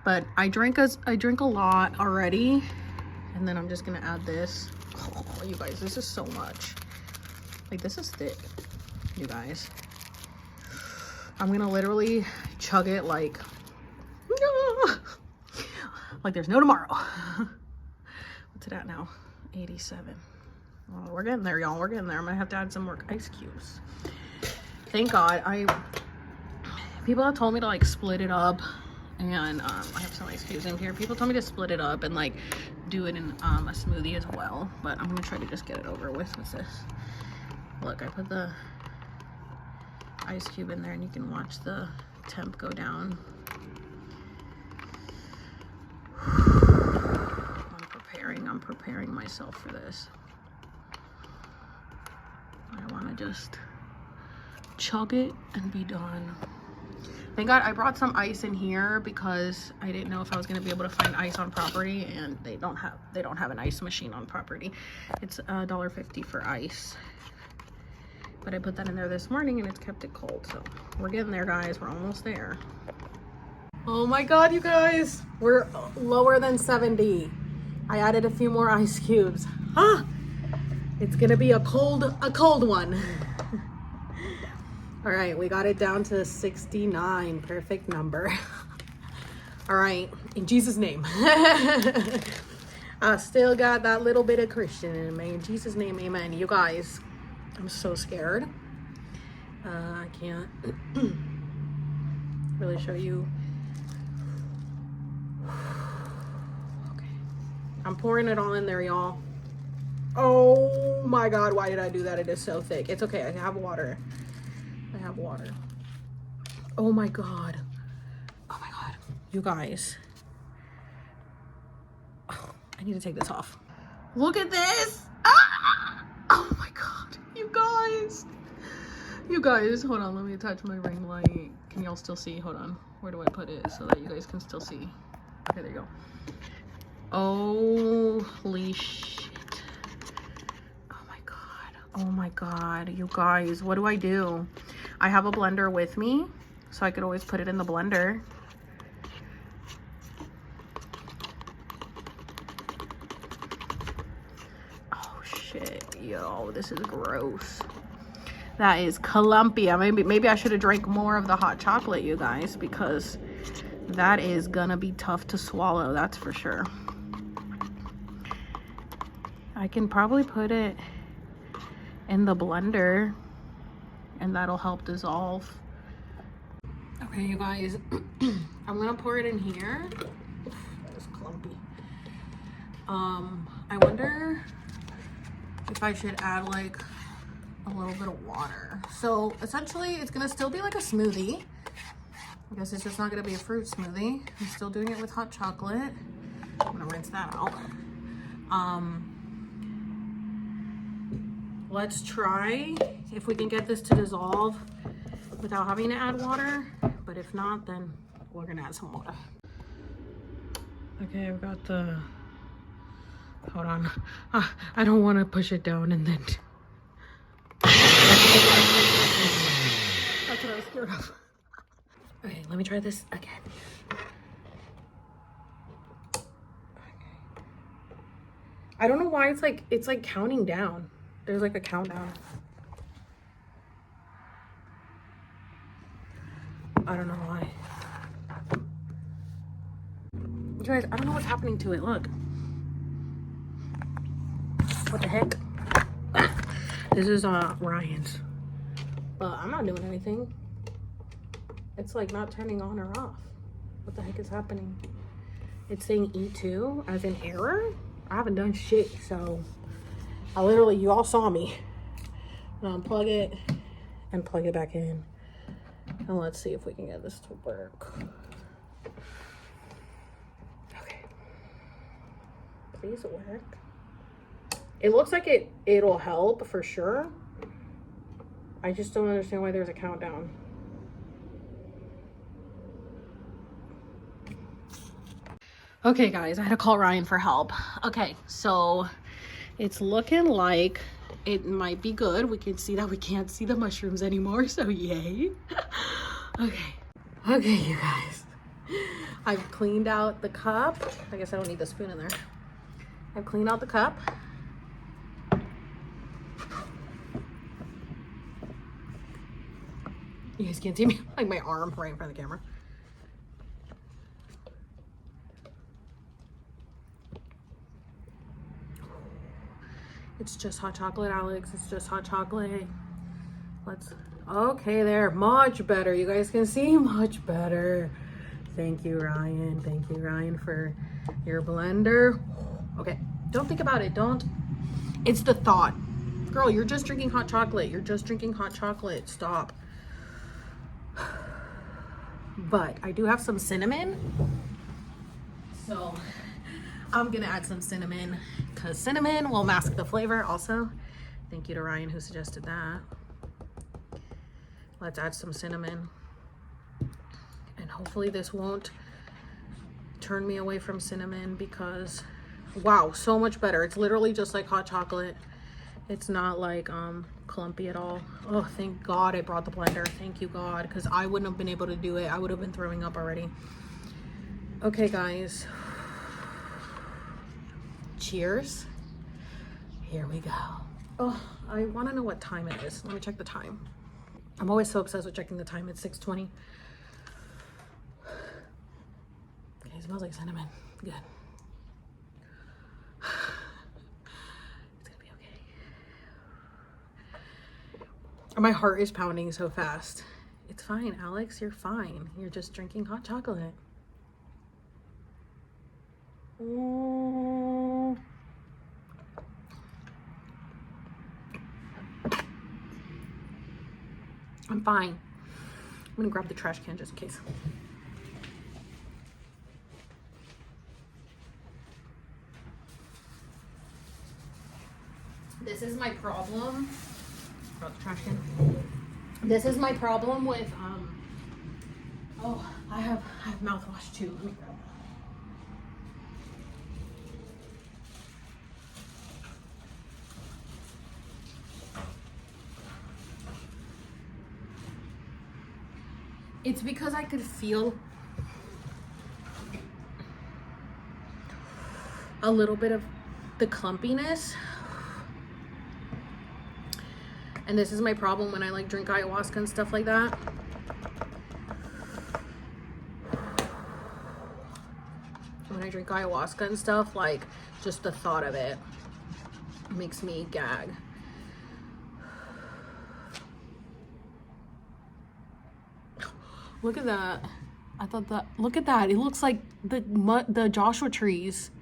But I drink a lot already. And then I'm just going to add this. Oh, you guys, this is so much. Like this is thick, you guys. I'm going to literally chug it like there's no tomorrow. What's it at now? 87. Oh, we're getting there, y'all. We're getting there. I'm gonna have to add some more ice cubes. Thank God. People have told me to like split it up, and I have some ice cubes in here. People told me to split it up and like do it in a smoothie as well, but I'm gonna try to just get it over with this. Look, I put the ice cube in there, and you can watch the temp go down. I'm preparing myself for this. I want to just chug it and be done. Thank God I brought some ice in here because I didn't know if I was going to be able to find ice on property, and they don't have an ice machine on property. It's $1.50 for ice. But I put that in there this morning and it's kept it cold. So we're getting there, guys. We're almost there. Oh my God, you guys, we're lower than 70. I added a few more ice cubes. Huh? It's gonna be a cold one. All right, we got it down to 69, perfect number. All right, in Jesus' name. I still got that little bit of Christian in me. In Jesus' name, amen. You guys, I'm so scared. I can't really show you. I'm pouring it all in there, y'all. Oh my God, why did I do that? It is so thick. It's okay, I have water. I have water. Oh my God. Oh my God. You guys. Oh, I need to take this off. Look at this. Ah! Oh my God. You guys. You guys, hold on. Let me attach my ring light. Can y'all still see? Hold on. Where do I put it so that you guys can still see? Okay, there you go. Holy shit. Oh my God. Oh my God. You guys, what do I do? I have a blender with me, so I could always put it in the blender. Oh shit. Yo, this is gross. That is Columbia. Maybe I should have drank more of the hot chocolate, you guys, because that is gonna be tough to swallow, that's for sure. I can probably put it in the blender and that'll help dissolve. Okay, you guys, I'm gonna pour it in here. Oof, that is clumpy. I wonder if I should add like a little bit of water. So essentially it's gonna still be like a smoothie. I guess it's just not gonna be a fruit smoothie. I'm still doing it with hot chocolate. I'm gonna rinse that out. Let's try if we can get this to dissolve without having to add water, but if not, then we're gonna add some water. Okay, I've got the, hold on. I don't want to push it down and then. That's what I was scared of. Okay, let me try this again. I don't know why it's like counting down. There's like a countdown. I don't know why. You guys, I don't know what's happening to it. Look. What the heck? This is Ryan's. But I'm not doing anything. It's like not turning on or off. What the heck is happening? It's saying E2 as in error. I haven't done shit, so I literally, you all saw me. Unplug it and plug it back in. And let's see if we can get this to work. Okay. Please work. It looks like it'll help for sure. I just don't understand why there's a countdown. Okay, guys, I had to call Ryan for help. Okay, so it's looking like it might be good. We can see that we can't see the mushrooms anymore, so yay. Okay, you guys. I've cleaned out the cup. I guess I don't need the spoon in there. I've cleaned out the cup. You guys can't see me, like my arm right in front of the camera. It's just hot chocolate, Alex. It's just hot chocolate. Okay, there. Much better. You guys can see much better. Thank you, Ryan. Thank you, Ryan, for your blender. Okay, don't think about it. It's the thought. Girl, you're just drinking hot chocolate. You're just drinking hot chocolate. Stop. But I do have some cinnamon. So I'm gonna add some cinnamon because cinnamon will mask the flavor also. Thank you to Ryan who suggested that. Let's add some cinnamon. And hopefully this won't turn me away from cinnamon because, wow, so much better. It's literally just like hot chocolate. It's not like clumpy at all. Oh, thank God I brought the blender. Thank you, God, because I wouldn't have been able to do it. I would have been throwing up already. Okay, guys. Cheers. Here we go. Oh, I want to know what time it is. Let me check the time. I'm always so obsessed with checking the time. It's 6:20. Okay, it smells like cinnamon. Good. It's gonna be okay. My heart is pounding so fast. It's fine, Alex. You're fine. You're just drinking hot chocolate. Oh. I'm fine. I'm gonna grab the trash can just in case. This is my problem. Grab the trash can. This is my problem with oh, I have mouthwash too. Let me grab that. It's because I could feel a little bit of the clumpiness. And this is my problem when I like drink ayahuasca and stuff like that. When I drink ayahuasca and stuff, like just the thought of it makes me gag. Look at that. I thought that, look at that. It looks like the Joshua trees.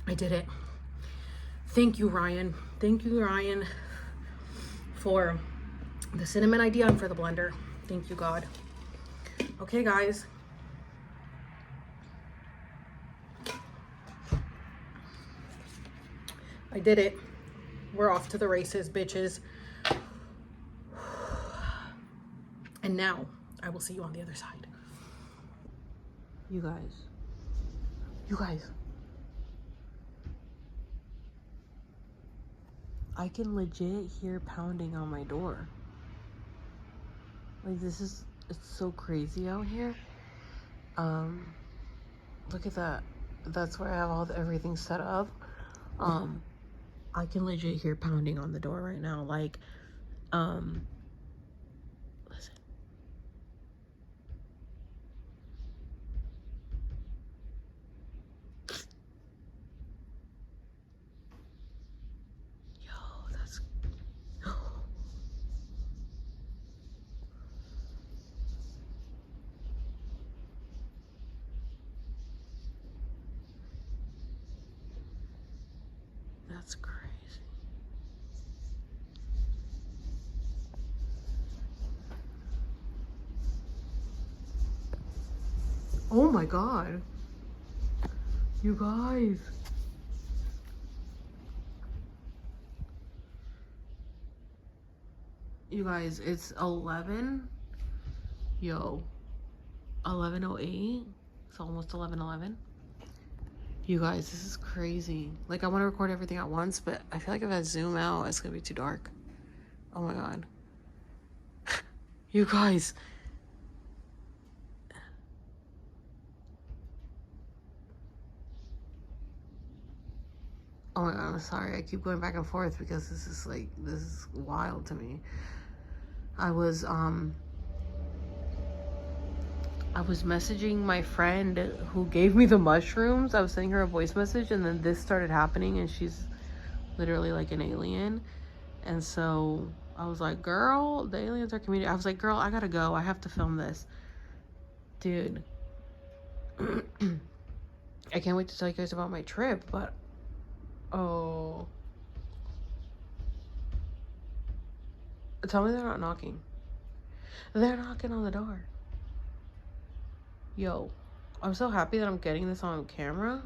I did it. Thank you, Ryan. Thank you, Ryan, for the cinnamon idea and for the blender. Thank you, God. Okay, guys. I did it. We're off to the races, bitches. And now I will see you on the other side. You guys, I can legit hear pounding on my door. Like, it's so crazy out here. Look at that. That's where I have everything set up. I can legit hear pounding on the door right now. Like, listen. Yo, that's... That's crazy. Oh my God. You guys. You guys, it's 11. Yo. 11:08. It's almost 11:11. You guys, this is crazy. Like, I want to record everything at once, but I feel like if I zoom out, it's gonna be too dark. Oh my God. You guys. Oh my God, I'm sorry. I keep going back and forth because this is wild to me. I was messaging my friend who gave me the mushrooms. I was sending her a voice message, and then this started happening, and she's literally like an alien. And so I was like, girl, the aliens are communicating. I was like, girl, I gotta go. I have to film this. Dude. I can't wait to tell you guys about my trip, but oh. Tell me they're not knocking. They're knocking on the door. Yo, I'm so happy that I'm getting this on camera.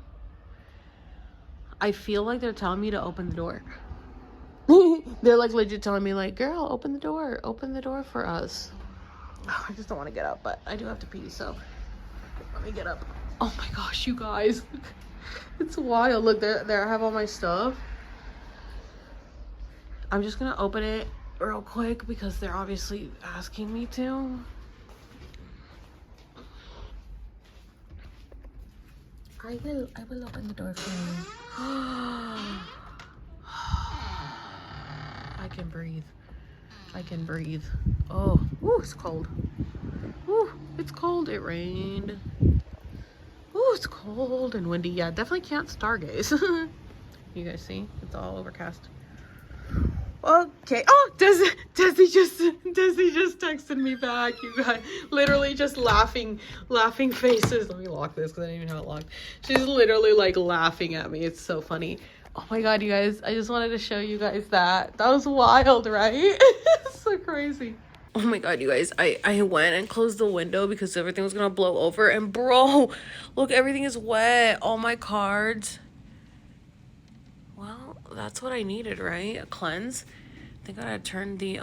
I feel like they're telling me to open the door. They're like legit telling me like, girl, open the door for us. Oh, I just don't want to get up, but I do have to pee, so let me get up. Oh my gosh, you guys. It's wild. Look, there I have all my stuff. I'm just gonna open it real quick because they're obviously asking me to. I will open the door for you. I can breathe. I can breathe. Oh, ooh, it's cold. Ooh, it's cold. It rained. Ooh, it's cold and windy. Yeah, definitely can't stargaze. You guys see? It's all overcast. Okay. Oh, Desi just texted me back. You guys, literally just laughing faces. Let me lock this because I didn't even have it locked. She's literally like laughing at me. It's so funny. Oh my God, you guys! I just wanted to show you guys that. That was wild, right? It's so crazy. Oh my God, you guys! I went and closed the window because everything was gonna blow over. And bro, look, everything is wet. All my cards. Well, that's what I needed, right? A cleanse. Thank God I had turned the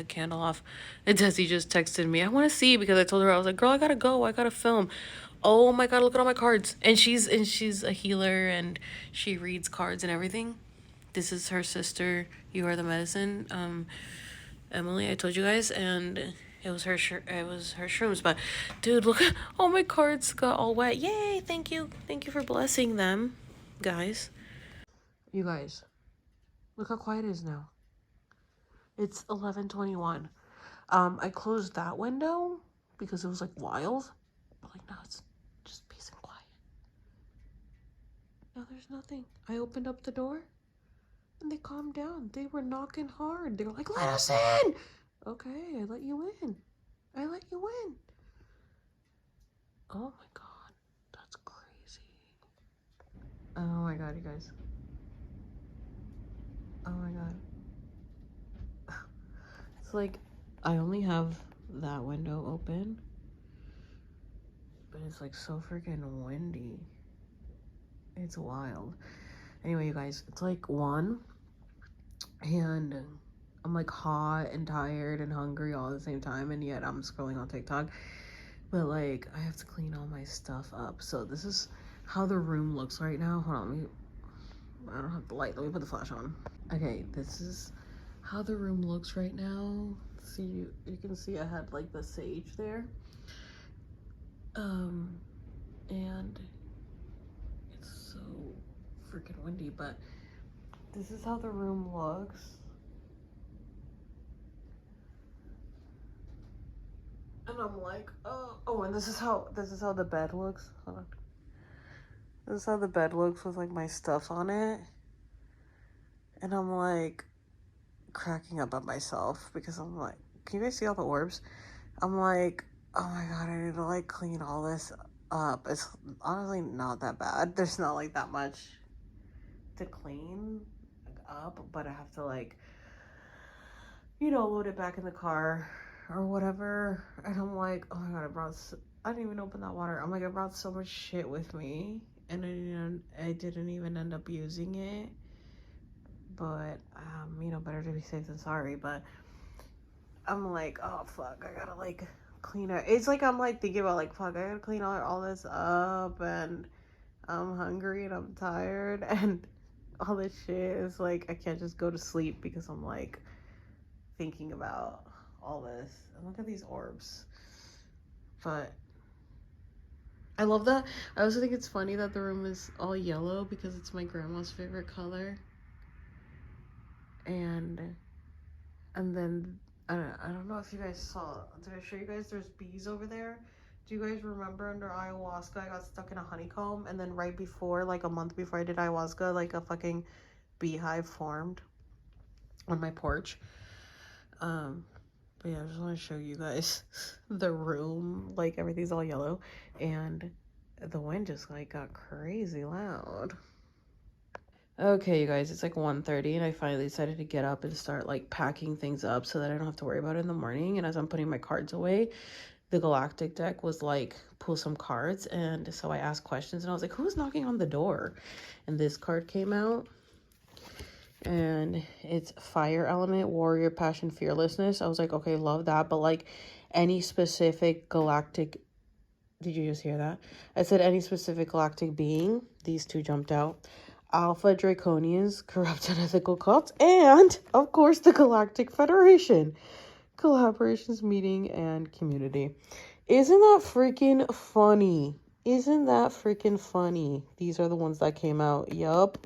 candle off. And Desi just texted me. I want to see because I told her, I was like, girl, I gotta go. I gotta film. Oh my God, look at all my cards. And she's a healer and she reads cards and everything. This is her sister. You are the medicine. Emily, I told you guys, and it was her shrooms. But dude, look at all my cards got all wet. Yay! Thank you for blessing them, guys. You guys, look how quiet it is now. It's 11:21. I closed that window because it was like wild, but like now it's just peace and quiet. Now there's nothing. I opened up the door and they calmed down. They were knocking hard. They were like, let us in. Okay, I let you in. Oh my God, that's crazy. Oh my god, you guys. Oh my god. It's like, I only have that window open, but it's like so freaking windy. It's wild. Anyway, you guys, it's like 1, and I'm like hot and tired and hungry all at the same time, and yet I'm scrolling on TikTok. But like, I have to clean all my stuff up. So this is how the room looks right now. Hold on, I don't have the light. Let me put the flash on. Okay, this is how the room looks right now. See, you can see I had like the sage there. And it's so freaking windy, but this is how the room looks. And I'm like, oh, and this is how the bed looks. Hold on. This is how the bed looks with like my stuff on it. And I'm like cracking up at myself because I'm like, can you guys see all the orbs? I'm like, oh my god, I need to like clean all this up. It's honestly not that bad. There's not like that much to clean up, but I have to like, you know, load it back in the car or whatever. And I'm like, oh my god, I didn't even open that water. I'm like, I brought so much shit with me, and I didn't even end up using it. But you know, better to be safe than sorry. But I'm like, oh fuck, I gotta like clean it. It's like I'm like thinking about like, fuck, I gotta clean all this up, and I'm hungry and I'm tired and all this shit is like, I can't just go to sleep because I'm like thinking about all this. And look at these orbs. But I love that. I also think it's funny that the room is all yellow because it's my grandma's favorite color. And then I don't know if you guys saw. Did I show you guys there's bees over there? Do you guys remember under ayahuasca I got stuck in a honeycomb, and then right before, like a month before I did ayahuasca, like a fucking beehive formed on my porch. But yeah, I just want to show you guys the room. Like everything's all yellow, and the wind just like got crazy loud. Okay, you guys, it's like 1:30, and I finally decided to get up and start like packing things up so that I don't have to worry about it in the morning. And as I'm putting my cards away, the galactic deck was like, pull some cards. And so I asked questions, and I was like, who's knocking on the door? And this card came out, and it's fire element, warrior, passion, fearlessness. I was like, okay, love that. But like any specific galactic, did you just hear that? I said any specific galactic being. These two jumped out. Alpha Draconians, corrupt and ethical cults, and of course the Galactic Federation. Collaborations, meeting, and community. Isn't that freaking funny? Isn't that freaking funny? These are the ones that came out. Yup.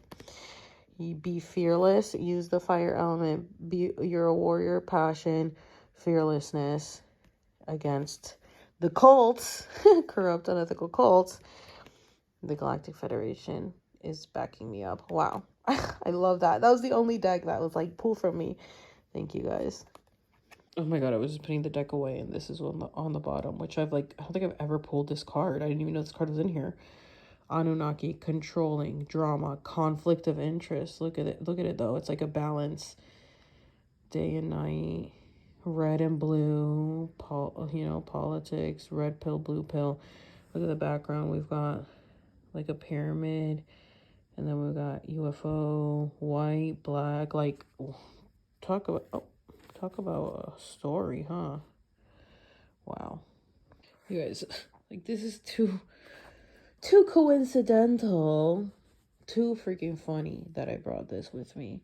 Be fearless. Use the fire element. You're a warrior. Passion. Fearlessness. Against the cults. Corrupt, unethical cults. The Galactic Federation is backing me up. Wow. I love that. That was the only deck that was like pull from me. Thank you guys. Oh my god, I was just putting the deck away, and this is on the bottom, which I've like, I don't think I've ever pulled this card. I didn't even know this card was in here. Anunnaki, controlling, drama, conflict of interest. Look at it. Look at it though. It's like a balance. Day and night, red and blue, politics, red pill, blue pill. Look at the background. We've got like a pyramid, and then we've got UFO, white, black. Like, talk about a story, huh? Wow. You guys, like, this is too coincidental, too freaking funny that I brought this with me.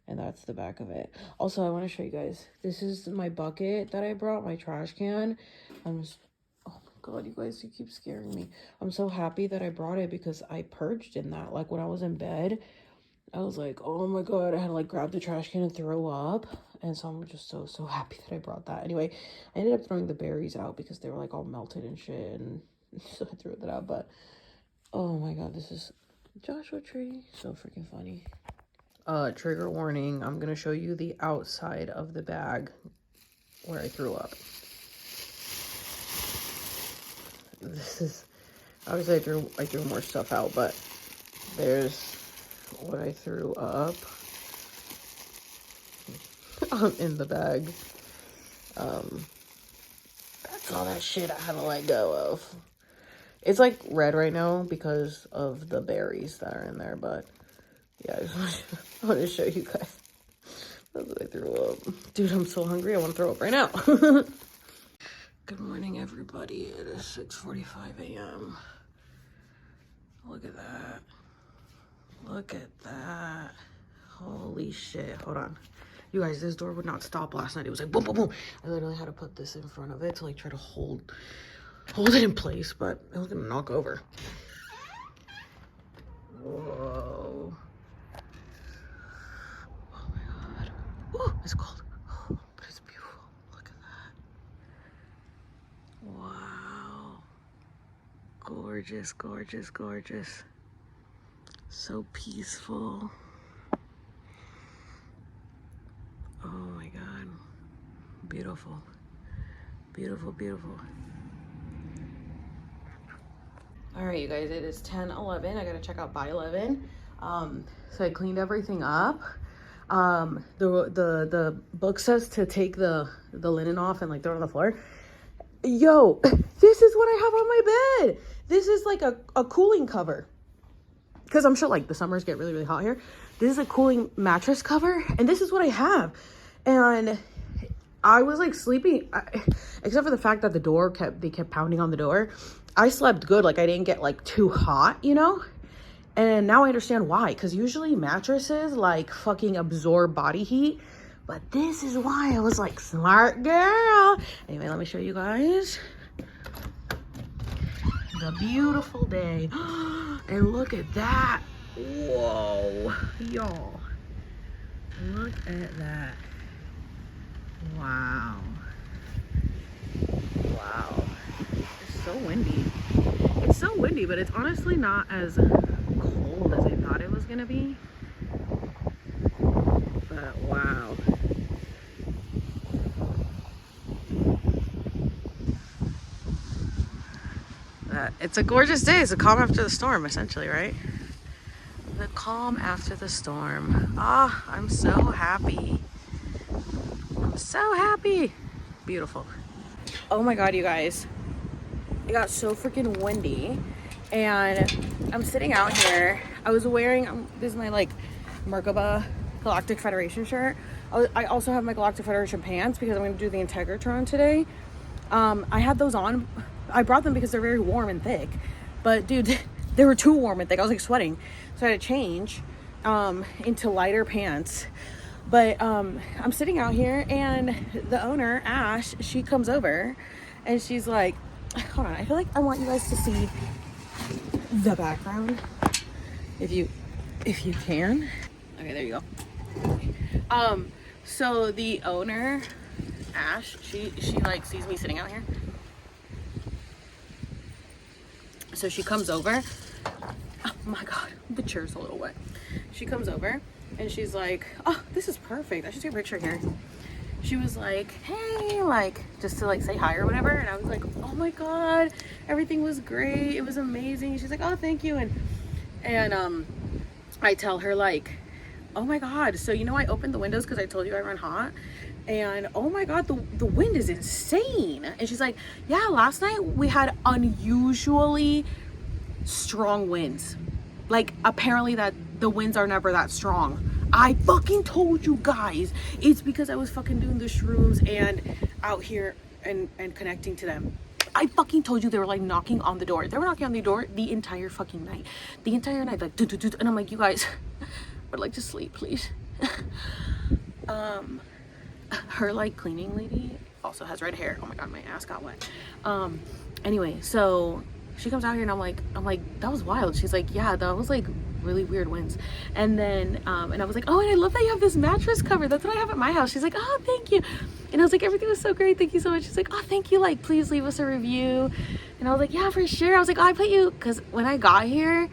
And that's the back of it. Also, I want to show you guys, this is my bucket that I brought, my trash can. Oh my god, you guys, you keep scaring me. I'm so happy that I brought it because I purged in that. Like when I was in bed, I was like, oh my god, I had to like grab the trash can and throw up. And so I'm just so happy that I brought that. Anyway, I ended up throwing the berries out because they were like all melted and shit, and so I threw that out. But oh my god, this is Joshua Tree. So freaking funny. Trigger warning, I'm gonna show you the outside of the bag where I threw up. This is obviously I threw more stuff out, but There's what I threw up in the bag. That's all that shit I had to let go of. It's like red right now because of the berries that are in there, but yeah, I want to show you guys. That's what I threw up. Dude, I'm so hungry. I want to throw up right now. Good morning, everybody. It is 6:45 a.m. Look at that. Look at that. Holy shit. Hold on. You guys, this door would not stop last night. It was like boom, boom, boom. I literally had to put this in front of it to like try to hold it in place, but it was gonna knock over. Whoa. Oh my god. Oh, it's cold. Oh, but it's beautiful. Look at that. Wow. Gorgeous, gorgeous, gorgeous. So peaceful. Oh my god. Beautiful. Beautiful, beautiful. All right, you guys, it is 10:11. I gotta check out by 11. So I cleaned everything up. The book says to take the linen off and like throw it on the floor. Yo, this is what I have on my bed. This is like a cooling cover. Because I'm sure like the summers get really, really hot here. This is a cooling mattress cover, and this is what I have. And I was like sleeping, except for the fact that they kept pounding on the door. I slept good. Like I didn't get like too hot, you know? And now I understand why. Because usually mattresses like fucking absorb body heat. But this is why I was like, smart girl. Anyway, let me show you guys the beautiful day. And look at that. Whoa, y'all. Look at that. Wow. Wow. It's so windy. It's so windy, but it's honestly not as cold as I thought it was gonna be. But wow. It's a gorgeous day. It's a calm after the storm, essentially, right? The calm after the storm. Ah, I'm so happy. I'm so happy. Beautiful. Oh my god, you guys. It got so freaking windy. And I'm sitting out here. I was wearing, this is my like Merkaba Galactic Federation shirt. I also have my Galactic Federation pants because I'm going to do the Integratron today. I had those on. I brought them because they're very warm and thick. But dude, they were too warm and thick. I was like sweating. So I had to change into lighter pants. But I'm sitting out here and the owner, Ash, she comes over and she's like, hold on, I feel like I want you guys to see the background. If you can. Okay, there you go. So the owner, Ash, she like sees me sitting out here. So she comes over. Oh my god, the chair's a little wet. She comes over and she's like, oh, this is perfect. I should take a picture here. She was like, hey, like just to like say hi or whatever. And I was like, oh my god, everything was great. It was amazing. She's like, oh, thank you. And I tell her like, oh my god, so you know I opened the windows because I told you I run hot. And oh my god, the wind is insane. And she's like, yeah, last night we had unusually strong winds. Like apparently that the winds are never that strong. I fucking told you guys. It's because I was fucking doing the shrooms and out here and connecting to them. I fucking told you they were like knocking on the door. They were knocking on the door the entire fucking night. The entire night, like, and I'm like, you guys, I would like to sleep, please. Her like cleaning lady also has red hair. Oh my god, my ass got wet. Anyway, so she comes out here and I'm like, that was wild. She's like, yeah, that was like really weird winds. And then and I was like, oh, and I love that you have this mattress cover. That's what I have at my house. She's like, oh, thank you. And I was like, everything was so great, thank you so much. She's like, oh, thank you, like please leave us a review. And I was like, yeah, for sure. I was like, oh, I put you, because when I got here,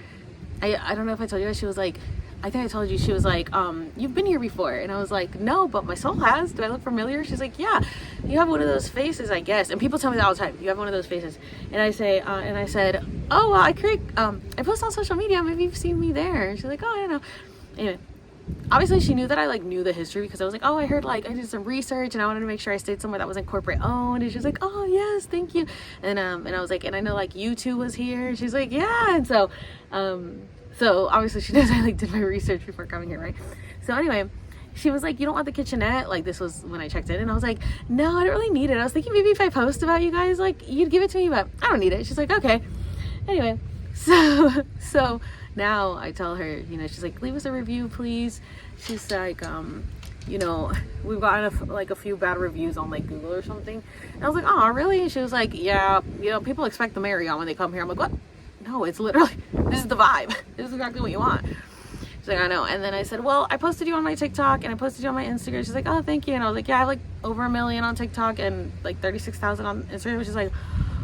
I don't know if I told you guys, she was like, I think I told you, she was like, you've been here before. And I was like, no, but my soul has. Do I look familiar? She's like, yeah, you have one of those faces, I guess. And people tell me that all the time. You have one of those faces. And I say, and I said, oh, well, I post on social media. Maybe you've seen me there. And she's like, oh, I don't know. Anyway, obviously she knew that I like knew the history, because I was like, oh, I heard, like, I did some research and I wanted to make sure I stayed somewhere that wasn't corporate owned. And she was like, oh yes, thank you. And I was like, and I know like U2 was here. She's like, yeah. And so obviously she knows I like did my research before coming here, right? So anyway, she was like, you don't want the kitchenette? Like, this was when I checked in, and I was like, no, I don't really need it. I was thinking maybe if I post about you guys, like, you'd give it to me, but I don't need it. She's like, okay. Anyway, so now I tell her, you know, she's like, leave us a review, please. She's like, you know, we've gotten a few bad reviews on like Google or something. And I was like, oh, really? And she was like, yeah, you know, people expect the Marriott when they come here. I'm like, what? No, it's literally, this is the vibe. This is exactly what you want. She's like, I know. And then I said, well, I posted you on my TikTok and I posted you on my Instagram. She's like, oh, thank you. And I was like, yeah, I have like over 1 million on TikTok and like 36,000 on Instagram. She's like,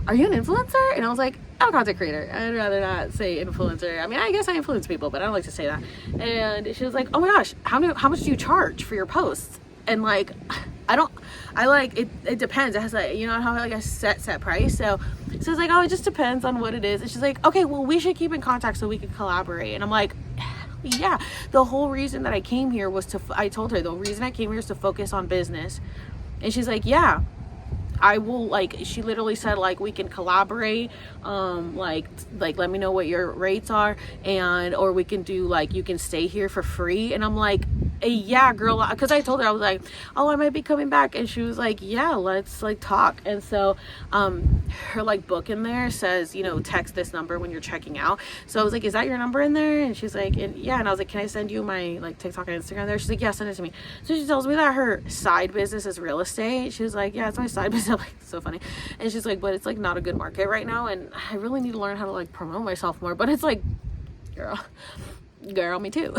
are you an influencer? And I was like, I'm a content creator. I'd rather not say influencer. I mean, I guess I influence people, but I don't like to say that. And she was like, oh my gosh, how much do you charge for your posts? And like, it depends. It has like, you know, how like a set price. So it's like, oh, it just depends on what it is. And she's like, okay, well, we should keep in contact so we can collaborate. And I'm like, yeah, the whole reason that I came here was I told her the reason I came here is to focus on business. And she's like, yeah, I will, like, she literally said, like, we can collaborate, like let me know what your rates are, or we can do, like, you can stay here for free. And I'm like, yeah, girl, because I told her, I was like, oh, I might be coming back. And she was like, yeah, let's like talk. And so her like book in there says, you know, text this number when you're checking out. So I was like, is that your number in there? And she's like, yeah. And I was like, can I send you my like TikTok and Instagram there? She's like, yeah, send it to me. So she tells me that her side business is real estate. She was like, yeah, it's my side business. I'm like, so funny. And she's like, but it's like not a good market right now, and I really need to learn how to like promote myself more. But it's like, girl, me too.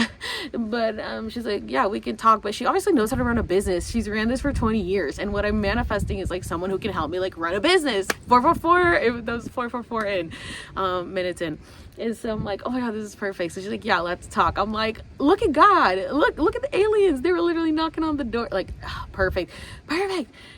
But she's like, yeah, we can talk. But she obviously knows how to run a business. She's ran this for 20 years, and what I'm manifesting is like someone who can help me like run a business. 444, those 444 minutes in. And so I'm like, oh my god, this is perfect. So she's like, yeah, let's talk. I'm like, look at God, look at the aliens. They were literally knocking on the door. Like, perfect.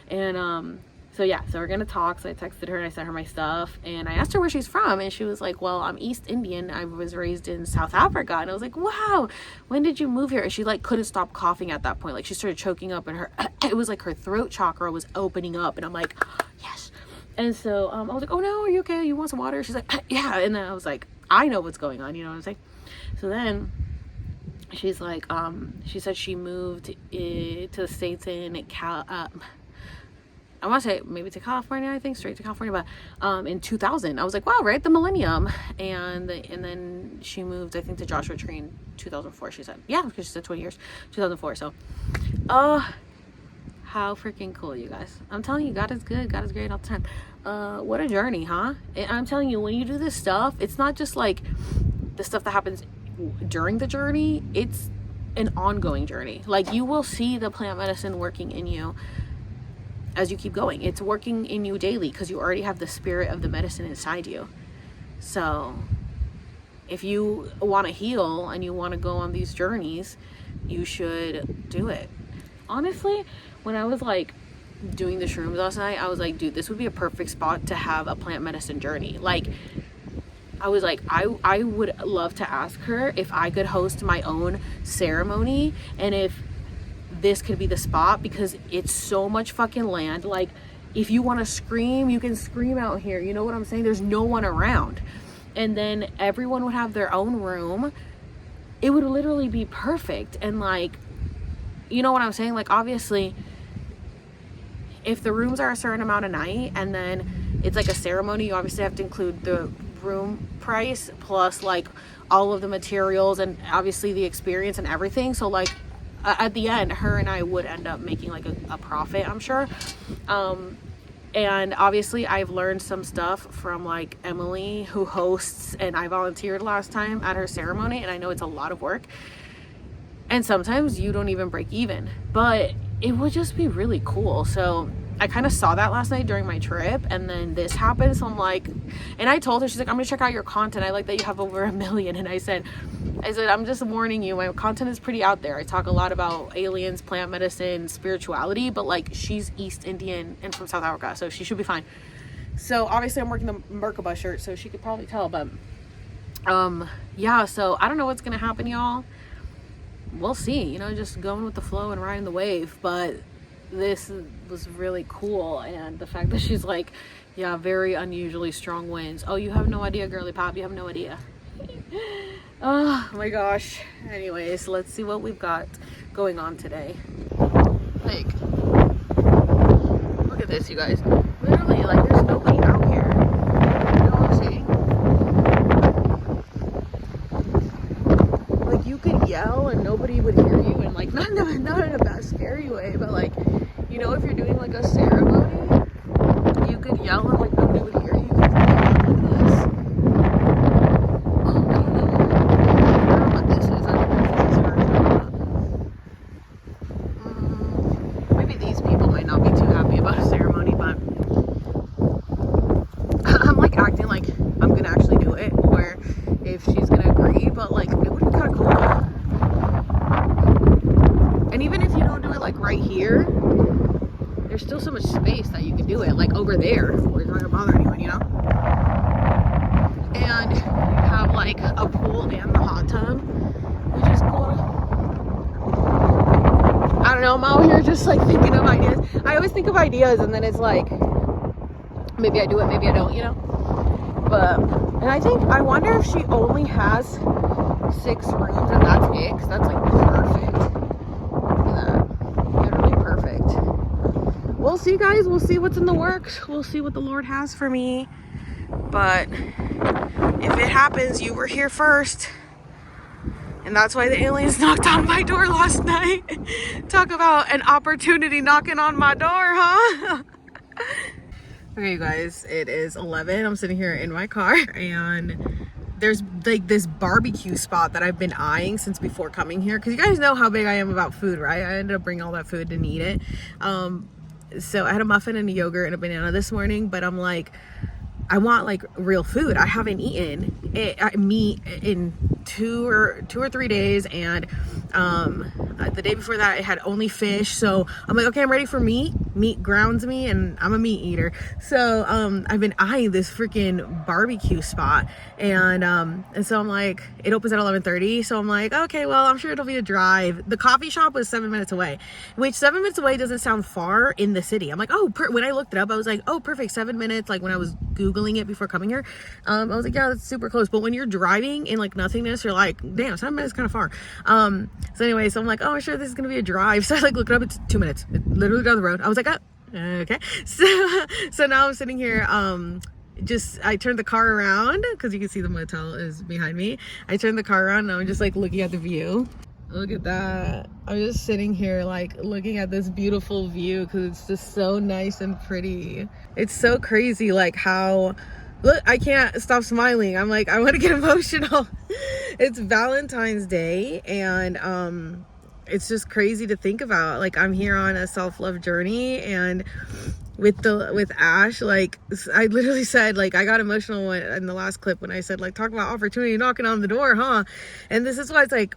And so yeah, so we're gonna talk. So I texted her and I sent her my stuff, and I asked her where she's from, and she was like, well, I'm East Indian. I was raised in South Africa. And I was like, wow, when did you move here? And she like couldn't stop coughing at that point. Like she started choking up, and it was like her throat chakra was opening up. And I'm like, yes. And so I was like, oh no, are you okay? You want some water? She's like, yeah. And then I was like, I know what's going on, you know what I'm saying? So then she's like, she said she moved to the States in I want to say maybe to California, I think, straight to California, but in 2000. I was like, wow, right, the millennium. And then she moved, I think, to Joshua Tree in 2004, she said. Yeah, because she said 20 years, 2004. So, how freaking cool, you guys. I'm telling you, God is good. God is great all the time. What a journey, huh? I'm telling you, when you do this stuff, it's not just like the stuff that happens during the journey. It's an ongoing journey. Like, you will see the plant medicine working in you as you keep going. It's working in you daily because you already have the spirit of the medicine inside you. So if you want to heal and you want to go on these journeys, you should do it. Honestly, when I was like doing the shrooms last night, I was like, dude, this would be a perfect spot to have a plant medicine journey. Like, I was like, I would love to ask her if I could host my own ceremony, and if this could be the spot, because it's so much fucking land. Like, if you want to scream, you can scream out here, you know what I'm saying? There's no one around, and then everyone would have their own room. It would literally be perfect. And like, you know what I'm saying? Like, obviously, if the rooms are a certain amount a night, and then it's like a ceremony, you obviously have to include the room price plus like all of the materials and obviously the experience and everything. So like, at the end, her and I would end up making like a profit, I'm sure. And obviously I've learned some stuff from like Emily, who hosts, and I volunteered last time at her ceremony, and I know it's a lot of work, and sometimes you don't even break even, but it would just be really cool. So I kind of saw that last night during my trip, and then this happened. So I'm like, and I told her, she's like, I'm gonna check out your content. I like that you have over 1 million. And I said, I'm just warning you, my content is pretty out there. I talk a lot about aliens, plant medicine, spirituality, but like, she's East Indian and from South Africa, so she should be fine. So obviously I'm working the Merkaba shirt, so she could probably tell, but yeah, so I don't know what's gonna happen, y'all. We'll see, you know, just going with the flow and riding the wave. But this was really cool, and the fact that she's like, yeah, very unusually strong winds. Oh, you have no idea, girly pop, you have no idea. Oh my gosh. Anyways, let's see what we've got going on today. Like, look at this, you guys. Literally, like, there's nobody out here. You know what I'm saying? Like, you could yell and nobody would hear you, and like, not in a bad scary way, but like, you know, if you're doing like a ceremony, you could yell and like nobody would hear you. You could look at this. I don't know what this is. I don't know if this is hers or not. Maybe these people might not be too happy about a ceremony, but I'm like acting like I'm gonna actually do it, or if she's gonna agree, but like, it would be kind of cool. And even if you don't do it like right here, there's still so much space that you can do it, like over there, where it's not gonna bother anyone, you know? And you have like a pool and the hot tub, which is cool. I don't know, I'm out here just like thinking of ideas. I always think of ideas and then it's like, maybe I do it, maybe I don't, you know? But, and I wonder if she only has 6 rooms and that's it, because that's like perfect. Look at that. Literally perfect. We'll see, guys. We'll see what's in the works. We'll see what the Lord has for me. But if it happens, you were here first. And that's why the aliens knocked on my door last night. Talk about an opportunity knocking on my door, huh? Okay, you guys, it is 11. I'm sitting here in my car, and there's like this barbecue spot that I've been eyeing since before coming here, because you guys know how big I am about food, right? I ended up bringing all that food, didn't eat it. So I had a muffin and a yogurt and a banana this morning, but I'm like, I want like real food. I haven't eaten meat in 2 or 3 days, and the day before that I had only fish. So I'm like, okay, I'm ready for meat. Meat grounds me, and I'm a meat eater. So I've been eyeing this freaking barbecue spot, and so I'm like, it opens at 11:30. So I'm like, okay, well, I'm sure it'll be a drive. The coffee shop was 7 minutes away, which 7 minutes away doesn't sound far in the city. I'm like, oh, when I looked it up, I was like, oh, perfect, 7 minutes. Like when I was Googling it before coming here, I was like, yeah, that's super close. But when you're driving in like nothingness, you're like, damn, 7 minutes kind of far. So anyway, so I'm like, oh, I'm sure this is gonna be a drive. So I like look it up, it's 2 minutes, it literally down the road. I was like, oh, okay. So now I'm sitting here, I turned the car around because you can see the motel is behind me. I turned the car around and I'm just like looking at the view. Look at that. I'm just sitting here like looking at this beautiful view because it's just so nice and pretty. It's so crazy like how, look, I can't stop smiling. I'm like, I want to get emotional. It's Valentine's Day, and it's just crazy to think about. Like, I'm here on a self-love journey, and with Ash, like, I literally said, like, I got emotional in the last clip when I said, like, talk about opportunity knocking on the door, huh? And this is why it's like,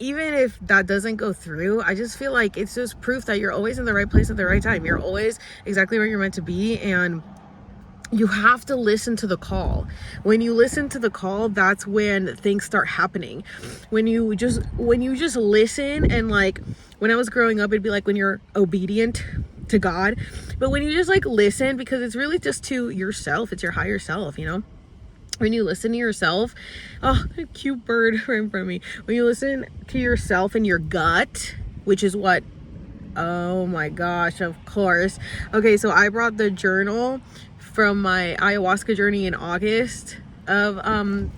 even if that doesn't go through, I just feel like it's just proof that you're always in the right place at the right time. You're always exactly where you're meant to be, and you have to listen to the call. When you listen to the call, that's when things start happening. When you just listen, and like when I was growing up, it'd be like when you're obedient to God, but when you just like listen, because it's really just to yourself, it's your higher self, you know? When you listen to yourself, oh, a cute bird right in front of me. When you listen to yourself and your gut, which is what, oh my gosh, of course. Okay, so I brought the journal from my ayahuasca journey in August of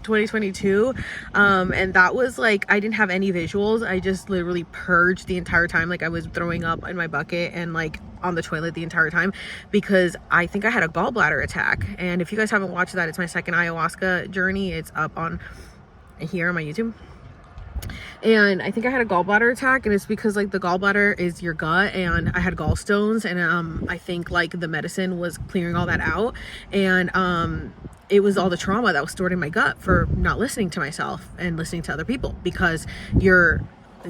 2022, and that was like, I didn't have any visuals. I just literally purged the entire time. Like, I was throwing up in my bucket and like on the toilet the entire time, because I think I had a gallbladder attack. And if you guys haven't watched that, it's my second ayahuasca journey. It's up on here on my YouTube. And I think I had a gallbladder attack, and it's because like the gallbladder is your gut, and I had gallstones, and I think like the medicine was clearing all that out, and it was all the trauma that was stored in my gut for not listening to myself and listening to other people, because your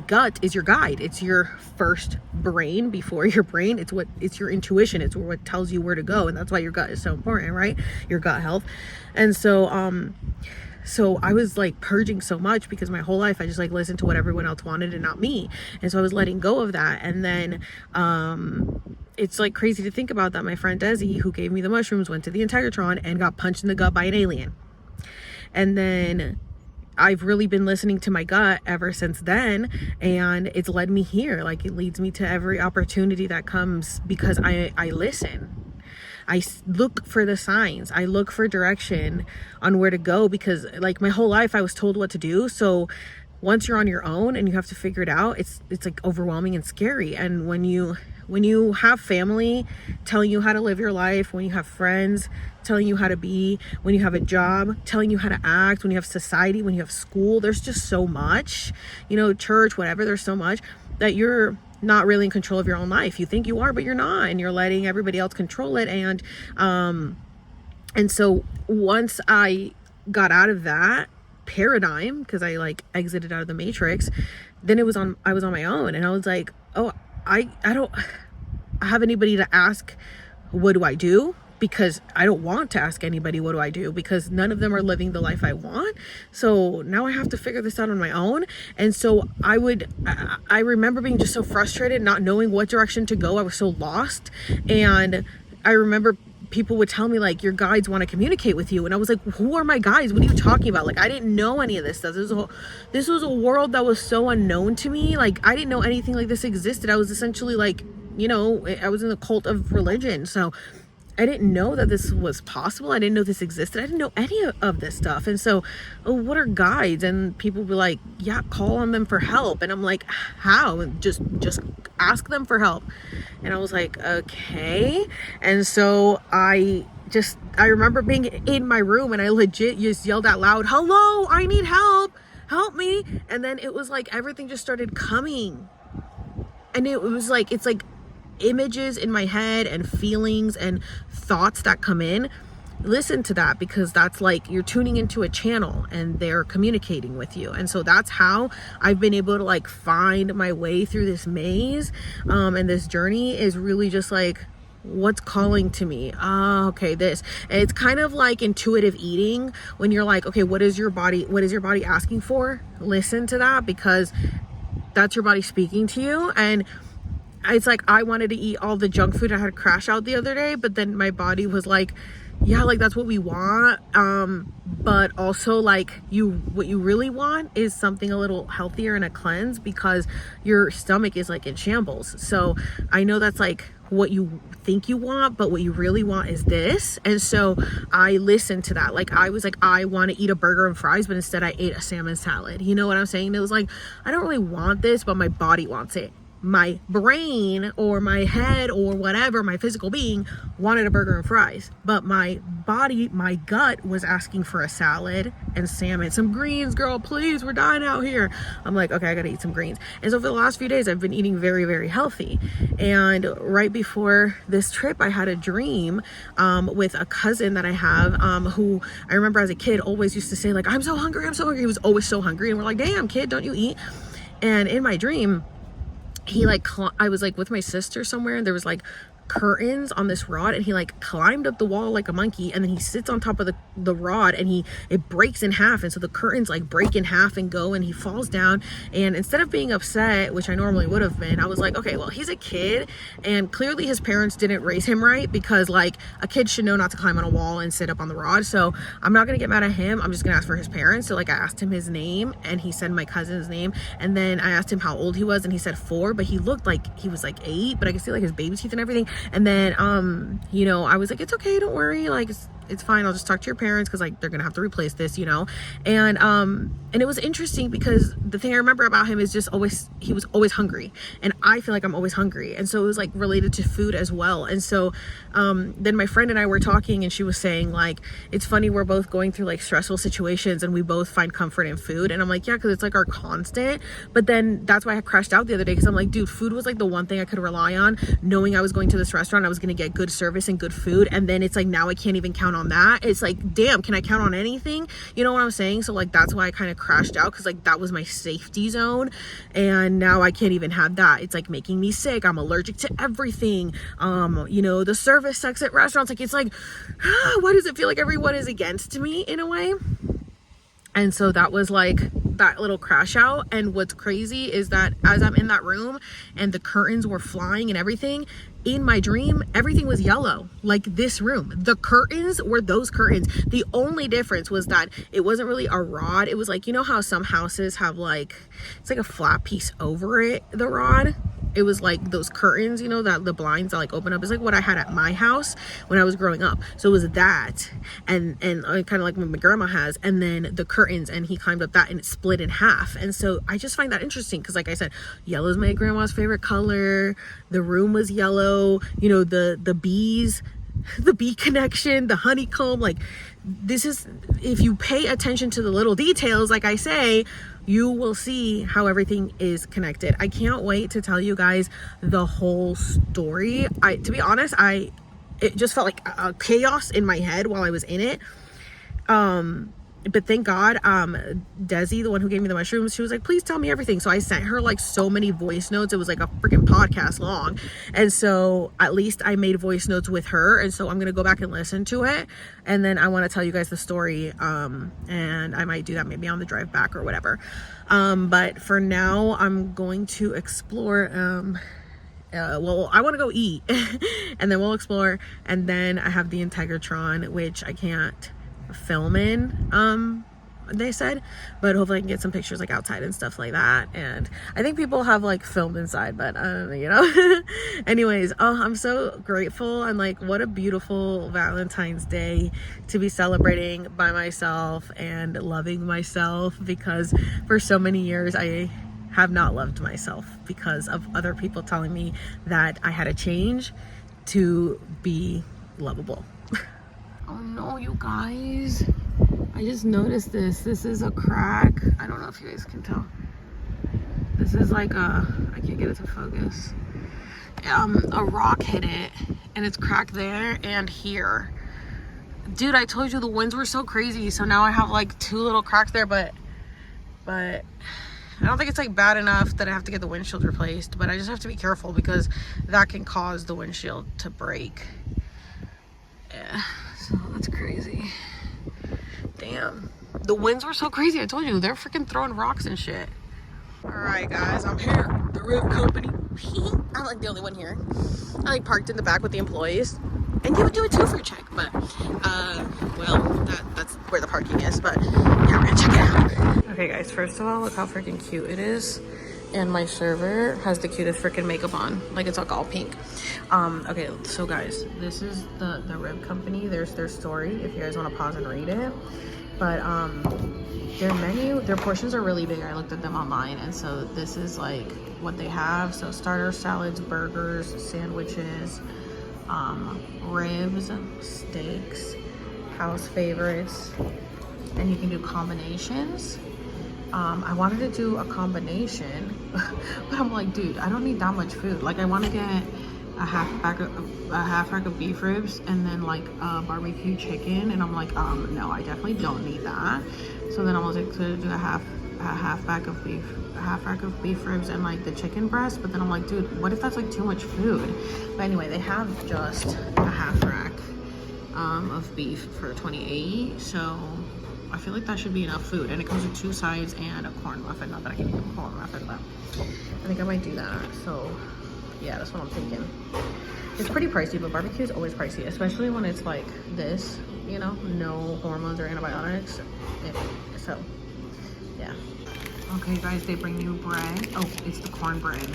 gut is your guide. It's your first brain before your brain. It's your intuition. It's what tells you where to go, and that's why your gut is so important, right? Your gut health. And so I was like purging so much because my whole life I just like listened to what everyone else wanted and not me. And so I was letting go of that. And then it's like crazy to think about that my friend Desi, who gave me the mushrooms, went to the Integratron and got punched in the gut by an alien. And then I've really been listening to my gut ever since then, and it's led me here. Like, it leads me to every opportunity that comes because I listen. I look for the signs. I look for direction on where to go, because like my whole life I was told what to do. So once you're on your own and you have to figure it out, it's like overwhelming and scary. And when you have family telling you how to live your life, when you have friends telling you how to be, when you have a job telling you how to act, when you have society, when you have school, there's just so much, church, whatever, there's so much that you're not really in control of your own life. You think you are, but you're not, and you're letting everybody else control it. And so once I got out of that paradigm, because I like exited out of the matrix, then I was on my own, and I was like, oh, I don't have anybody to ask what do I do, because I don't want to ask anybody what do I do, because none of them are living the life I want. So now I have to figure this out on my own. And so I remember being just so frustrated, not knowing what direction to go. I was so lost. And I remember people would tell me like, your guides want to communicate with you, and I was like, who are my guides? What are you talking about? Like, I didn't know any of this stuff. This was a world that was so unknown to me. Like, I didn't know anything like this existed. I was essentially like, I was in the cult of religion, so I didn't know that this was possible. I didn't know this existed. I didn't know any of this stuff. And so, what are guides? And people be like, yeah, call on them for help. And I'm like, how? And just ask them for help. And I was like, okay. And so I remember being in my room, and I legit just yelled out loud, hello, I need help me. And then it was like everything just started coming. And it was like, it's like images in my head and feelings and thoughts that come in. Listen to that, because that's like you're tuning into a channel and they're communicating with you. And so that's how I've been able to like find my way through this maze, and this journey is really just like, what's calling to me? Okay, this. And it's kind of like intuitive eating, when you're like, okay, what is your body asking for? Listen to that, because that's your body speaking to you. And it's like, I wanted to eat all the junk food. I had a crash out the other day, but then my body was like, yeah, like that's what we want. But also like what you really want is something a little healthier and a cleanse, because your stomach is like in shambles. So I know that's like what you think you want, but what you really want is this. And so I listened to that. Like, I was like, I want to eat a burger and fries, but instead I ate a salmon salad. You know what I'm saying? It was like, I don't really want this, but my body wants it. My brain or my head or whatever, my physical being wanted a burger and fries, but my body, my gut was asking for a salad and salmon. Some greens, girl, please, we're dying out here. I'm like, okay, I gotta eat some greens. And so for the last few days I've been eating very, very healthy. And right before this trip I had a dream with a cousin that I have, who I remember as a kid always used to say like, I'm so hungry. He was always so hungry, and we're like, damn kid, don't you eat? And in my dream, he like, I was like with my sister somewhere, and there was like curtains on this rod, and he like climbed up the wall like a monkey, and then he sits on top of the rod, and it breaks in half, and so the curtains like break in half and go, and he falls down. And instead of being upset, which I normally would have been, I was like, okay, well, he's a kid, and clearly his parents didn't raise him right, because like a kid should know not to climb on a wall and sit up on the rod. So I'm not gonna get mad at him. I'm just gonna ask for his parents. So like I asked him his name, and he said my cousin's name, and then I asked him how old he was, and he said 4, but he looked like he was like 8, but I could see like his baby teeth and everything. And then I was like, it's okay, don't worry, like it's fine. I'll just talk to your parents because like they're gonna have to replace this, you know. And it was interesting because the thing I remember about him is just always, he was always hungry, and I feel like I'm always hungry, and so it was like related to food as well. And so then my friend and I were talking, and she was saying like, it's funny, we're both going through like stressful situations and we both find comfort in food. And I'm like, yeah, because it's like our constant. But then that's why I crashed out the other day, because I'm like, dude, food was like the one thing I could rely on, knowing I was going to this restaurant, I was going to get good service and good food. And then it's like, now I can't even count on that. It's like, damn, can I count on anything? You know what I'm saying? So like, that's why I kind of crashed out, because like that was my safety zone, and now I can't even have that. It's like making me sick. I'm allergic to everything. You know, the service sucks at restaurants. Like, it's like, why does it feel like everyone is against me in a way? And so that was like that little crash out. And what's crazy is that as I'm in that room and the curtains were flying and everything, in my dream, everything was yellow, like this room. The curtains were those curtains. The only difference was that it wasn't really a rod. It was like, you know how some houses have like, it's like a flat piece over it, the rod. It was like those curtains, you know, that the blinds that like open up. It's like what I had at my house when I was growing up. So it was that, and kind of like what my grandma has, and then the curtains, and he climbed up that and it split in half. And so I just find that interesting, because like I said, yellow is my grandma's favorite color. The room was yellow, you know, the bees, the bee connection, the honeycomb. Like, this is, if you pay attention to the little details, like I say, you will see how everything is connected. I can't wait to tell you guys the whole story. To be honest, it just felt like a chaos in my head while I was in it. But thank God, Desi, the one who gave me the mushrooms, she was like, please tell me everything. So I sent her like so many voice notes. It was like a freaking podcast long. And so at least I made voice notes with her. And so I'm going to go back and listen to it. And then I want to tell you guys the story. And I might do that maybe on the drive back or whatever. But for now, I'm going to explore, well, I want to go eat and then we'll explore. And then I have the Integratron, which I can't film in, they said, but hopefully I can get some pictures like outside and stuff like that. And I think people have like filmed inside, but you know. Anyways, I'm so grateful, and like, what a beautiful Valentine's Day to be celebrating by myself and loving myself, because for so many years I have not loved myself because of other people telling me that I had to change to be lovable. Oh no, you guys, I just noticed this. This is a crack. I don't know if you guys can tell. This is like I can't get it to focus. A rock hit it, and it's cracked there and here. Dude, I told you the winds were so crazy, so now I have like 2 little cracks there, but I don't think it's like bad enough that I have to get the windshield replaced, but I just have to be careful because that can cause the windshield to break. Yeah. So that's crazy. Damn. The winds were so crazy. I told you, they're freaking throwing rocks and shit. Alright guys, I'm here. The Riv Company. I'm like the only one here. I like parked in the back with the employees. And you would do a twofer check, but well, that's where the parking is. But yeah, we're gonna check it out. Okay guys, first of all, look how freaking cute it is. And my server has the cutest freaking makeup on. Like, it's like all pink. Okay, so guys, this is the Rib Company. There's their story if you guys want to pause and read it. But their menu, their portions are really big. I looked at them online, and so this is like what they have. So starter salads, burgers, sandwiches, ribs, steaks, house favorites, and you can do combinations. I wanted to do a combination, but I'm like, dude, I don't need that much food. Like, I want to get a half rack of beef ribs and then like barbecue chicken, and I'm like, no, I definitely don't need that. So then I was like, to do a half rack of beef ribs and like the chicken breast. But then I'm like, dude, what if that's like too much food? But anyway, they have just a half rack of beef for $28. So I feel like that should be enough food, and it comes with 2 sides and a corn muffin. Not that I can eat a corn muffin, but I think I might do that. So yeah, that's what I'm thinking. It's pretty pricey, but barbecue is always pricey, especially when it's like this, you know, no hormones or antibiotics. So yeah. Okay guys, they bring you bread. Oh, it's the cornbread.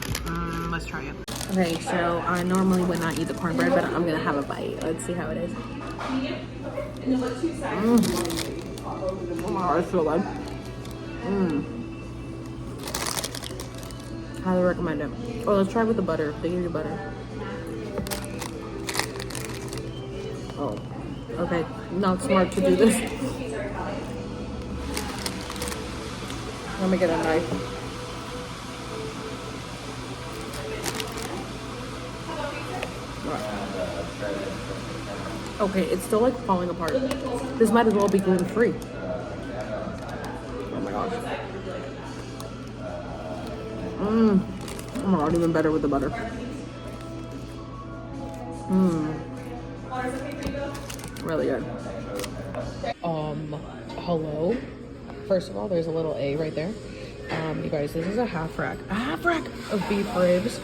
Let's try it. Okay, so I normally would not eat the cornbread, but I'm gonna have a bite. Let's see how it is. Oh my god, it's so good. Highly recommend it. Oh, let's try with the butter. They give you butter. Oh, okay. Not smart to do this. Let me get a knife. Okay, it's still like falling apart. This might as well be gluten-free. Oh my gosh. Oh my god, even better with the butter. Really good. Hello. First of all, there's a little A right there. You guys, this is a half rack of beef ribs.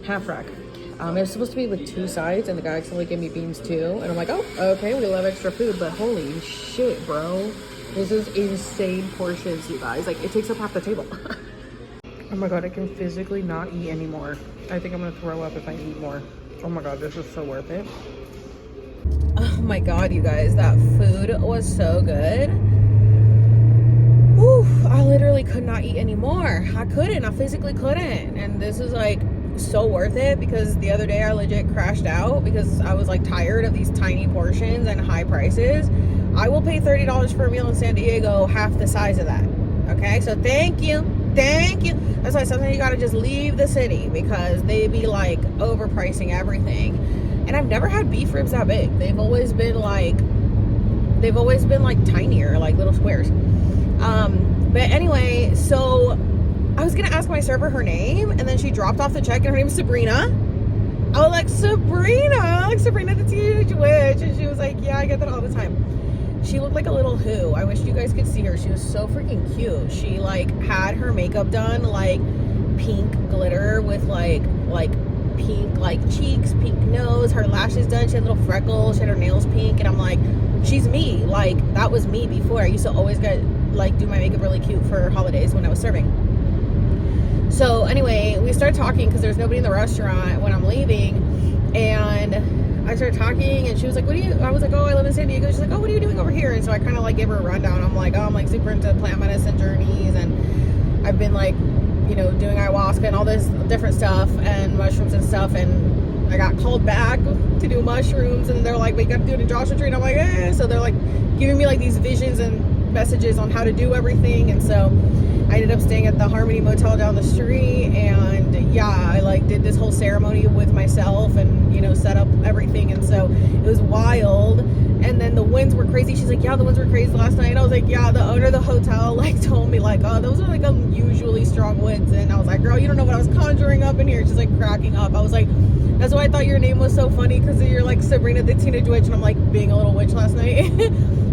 Half rack. It's supposed to be with 2 sides, and the guy accidentally gave me beans too. And I'm like, oh, okay, we love extra food, but holy shit, bro. This is insane portions, you guys. Like, it takes up half the table. Oh my god, I can physically not eat anymore. I think I'm gonna throw up if I eat more. Oh my god, this is so worth it. Oh my god, you guys, that food was so good. Whew, I literally could not eat anymore. I physically couldn't. And this is like so worth it, because the other day I legit crashed out because I was like tired of these tiny portions and high prices. I will pay $30 for a meal in San Diego, half the size of that. Okay, so thank you. That's why sometimes you gotta just leave the city, because they be like overpricing everything. And I've never had beef ribs that big. They've always been like tinier, like little squares. But anyway, so I was gonna ask my server her name, and then she dropped off the check, and her name is Sabrina. I was like, Sabrina the Teenage Witch, and she was like, yeah, I get that all the time. She looked like a little Who. I wish you guys could see her. She was so freaking cute. She like had her makeup done like pink glitter with like pink like cheeks, pink nose, her lashes done, she had little freckles, she had her nails pink, and I'm like, she's me. Like, that was me before. I used to always get like do my makeup really cute for holidays when I was serving. So anyway, we started talking because there's nobody in the restaurant when I'm leaving, and I started talking, and she was like, I was like, oh, I live in San Diego. She's like, oh, what are you doing over here? And so I kind of like gave her a rundown. I'm like, oh, I'm like super into plant medicine journeys, and I've been like, you know, doing ayahuasca and all this different stuff and mushrooms and stuff. And I got called back to do mushrooms, and they're like, but you got to do it in Joshua Tree. And I'm like, eh. So they're like giving me like these visions and messages on how to do everything. And so I ended up staying at the Harmony Motel down the street, and yeah, I like did this whole ceremony with myself and, you know, set up everything. And so it was wild. And then the winds were crazy. She's like, yeah, the winds were crazy last night. And I was like, yeah, the owner of the hotel like told me like, oh, those are like unusually strong winds. And I was like, girl, you don't know what I was conjuring up in here. She's like cracking up. I was like, that's why I thought your name was so funny, because you're like Sabrina the Teenage Witch, and I'm like being a little witch last night.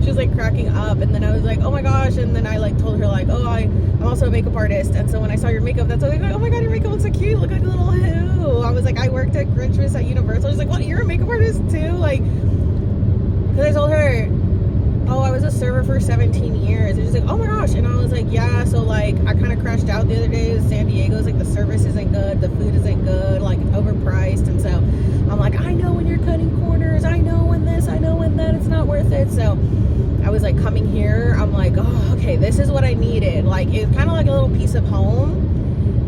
She was like cracking up, and then I was like, oh my gosh. And then I like told her like, oh, I'm also a makeup artist, and so when I saw your makeup, that's like, oh my god, your makeup looks so cute, look like a little Who. I was like, I worked at Grinchmas at Universal. I was like, what, you're a makeup artist too? Like, because I told her, oh, I was a server for 17 years. And she's like, oh my gosh. And I was like, yeah, so like I kind of crashed out the other day. San Diego's like the service isn't good, the food isn't good, like it's overpriced. And so I'm like, I know when you're cutting corners, I know when this, I know when that, it's not worth it. So I was like coming here, I'm like, oh, okay, this is what I needed. Like, it's kind of like a little piece of home.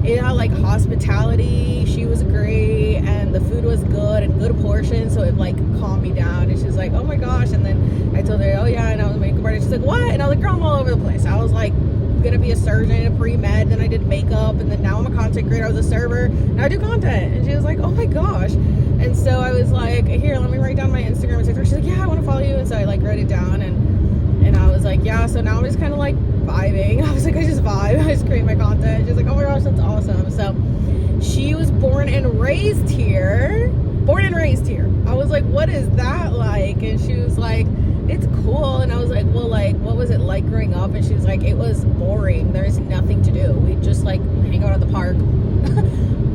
It had like hospitality, she was great, and the food was good and good portions, so it like calmed me down. And she's like, oh my gosh. And then I told her, oh yeah, and I was a makeup artist. She's like, what? And I was like, girl, I'm all over the place. I was like gonna be a surgeon, a pre-med, then I did makeup, and then now I'm a content creator. I was a server, now I do content. And she was like, oh my gosh. And so I was like, here, let me write down my Instagram and TikTok. She's like, yeah, I want to follow you. And so I like wrote it down, and I was like, yeah, so now I'm just kind of like vibing. I was like, I just vibe, I just create my content. She's like, oh my gosh, that's awesome. So she was born and raised here. I was like, what is that like? And she was like, it's cool. And I was like, well, like, what was it like growing up? And she was like, it was boring, there's nothing to do, we just like hang out at the park,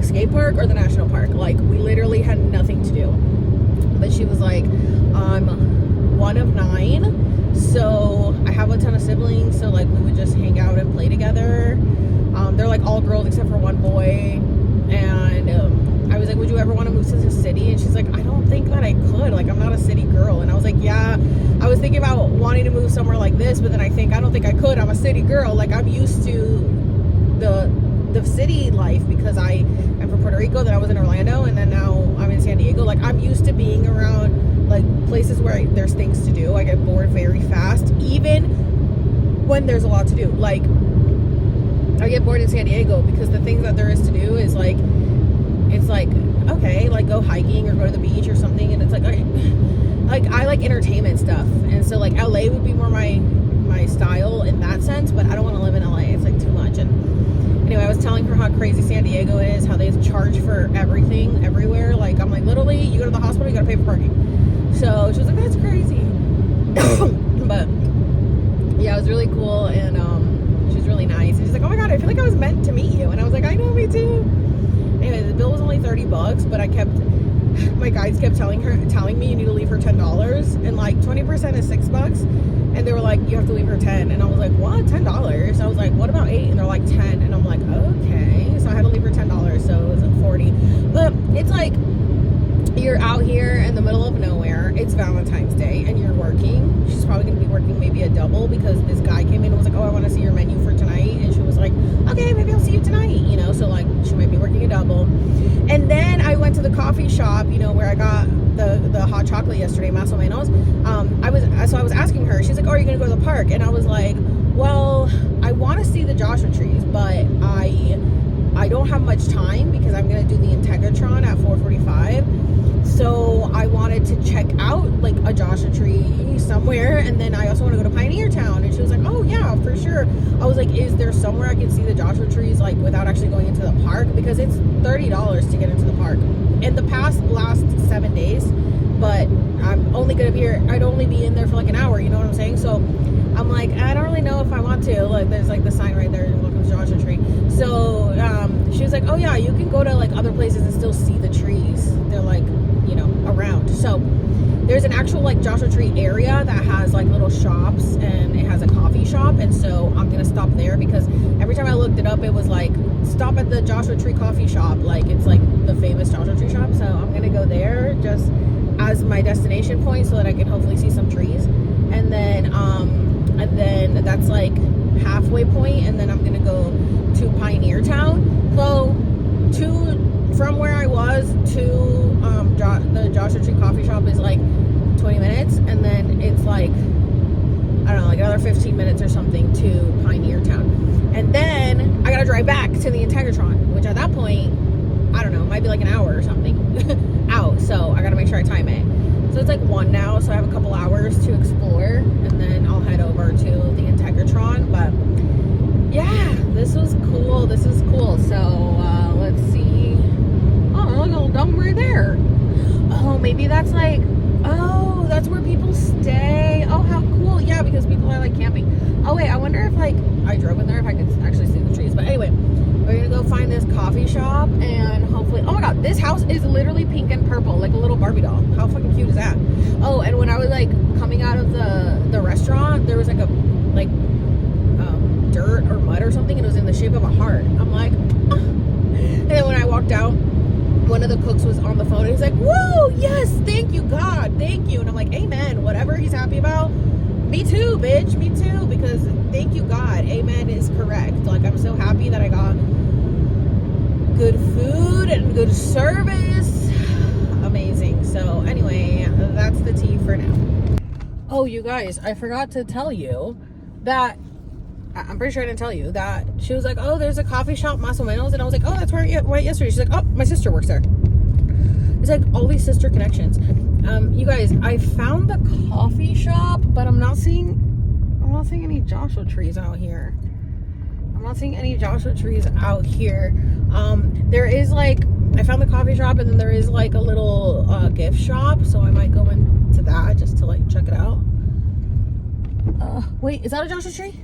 skate park or the national park. Like, we literally had nothing to do. But she was like, I'm one of 9, so I have a ton of siblings, so like we would just hang out and play together. They're like all girls except for one boy. And I was like, would you ever want to move to the city? And she's like, I don't think that I could. Like, I'm not a city girl. And I was like, yeah, I was thinking about wanting to move somewhere like this, but then I don't think I could. I'm a city girl. Like, I'm used to the city life because I am from Puerto Rico, then I was in Orlando, and then now I'm in San Diego. Like, I'm used to being around like places where there's things to do. I get bored very fast, even when there's a lot to do. Like, I get bored in San Diego because the things that there is to do is like, it's like, okay, like go hiking or go to the beach or something, and it's like, okay, like I like entertainment stuff, and so like LA would be more my style in that sense, but I don't want to live in LA. It's like too much. And anyway, I was telling her how crazy San Diego is, how they charge for everything everywhere. Like, I'm like, literally, you go to the hospital, you gotta pay for parking. So she was like, that's crazy. But yeah, it was really cool, and she was really nice. And she's like, oh my god, I feel like I was meant to meet you. And I was like, I know, me too. Anyway, the bill was only $30, but my guides kept telling me you need to leave her $10, and like 20% is $6. And they were like, you have to leave her 10. And I was like, what? $10? I was like, what about 8? And they're like, 10. And I'm like, okay. So I had to leave her $10, so it was like 40. But it's like, you're out here in the middle of nowhere. It's Valentine's Day, and you're working. She's probably going to be working maybe a double because this guy came in and was like, oh, I want to see your menu for tonight. And she was like, okay, maybe I'll see you tonight, you know. So like, she might be working a double. And then I went to the coffee shop, you know, where I got the hot chocolate yesterday, más o menos. I was asking her, she's like, oh, are you going to go to the park? And I was like, well, I want to see the Joshua trees, but I don't have much time because I'm going to do the Integratron at 4:45. So I wanted to check out like a Joshua tree somewhere, and then I also want to go to Pioneer Town. And she was like, oh yeah, for sure. I was like, is there somewhere I can see the Joshua trees like without actually going into the park? Because it's $30 to get into the park. In the last 7 days, but I'm only gonna be here. I'd only be in there for like an hour. You know what I'm saying? So I'm like, I don't really know if I want to. Like, there's like the sign right there, welcome to Joshua Tree. So she was like, oh yeah, you can go to like other places and still see the trees. They're like, you know, around. So there's an actual like Joshua Tree area that has like little shops, and it has a coffee shop. And so I'm gonna stop there because every time I looked it up, it was like, stop at the Joshua Tree coffee shop. Like, it's like the famous Joshua Tree shop. So I'm gonna go there just as my destination point so that I can hopefully see some trees. And then that's like halfway point, and then I'm gonna go to Pioneer Town. So from where I was to the Joshua Tree coffee shop is like 20 minutes, and then it's like, I don't know, like another 15 minutes or something to Pioneer Town. And then I gotta drive back to the Integratron, which at that point, I don't know, might be like an hour or something out. So I gotta make sure I time it. So it's like 1 now, so I have a couple hours to explore, and then I'll head over to the Integratron. But yeah, this was cool. This is cool. So let's see. Oh, look, a little dome right there. Oh, maybe that's like, oh, that's where people stay. Oh, how cool. Yeah, because people are like camping. Oh wait, I wonder if like I drove in there, if I could actually see the trees. But anyway, we're gonna go find this coffee shop, and hopefully, oh my god, this house is literally pink and purple, like a little Barbie doll. How fucking cute is that? Oh, and when I was like coming out of the restaurant, there was like a dirt or mud or something, and it was in the shape of a heart. I'm like, ah. And then when I walked out, one of the cooks was on the phone, and he's like, whoa, yes, thank you God, thank you. And I'm like, amen, whatever he's happy about, me too, bitch, me too, because thank you God, amen is correct. Like, I'm so happy that I got good food and good service. Amazing. So anyway, that's the tea for now. Oh, you guys, I forgot to tell you that, I'm pretty sure I didn't tell you that she was like, oh, there's a coffee shop, más o menos. And I was like, oh, that's where I went yesterday. She's like, oh, my sister works there. It's like all these sister connections. You guys, I found the coffee shop, but I'm not seeing any Joshua trees out here. I'm not seeing any Joshua trees out here. There is like, I found the coffee shop, and then there is like a little gift shop, so I might go into that just to like check it out. Wait, is that a Joshua tree?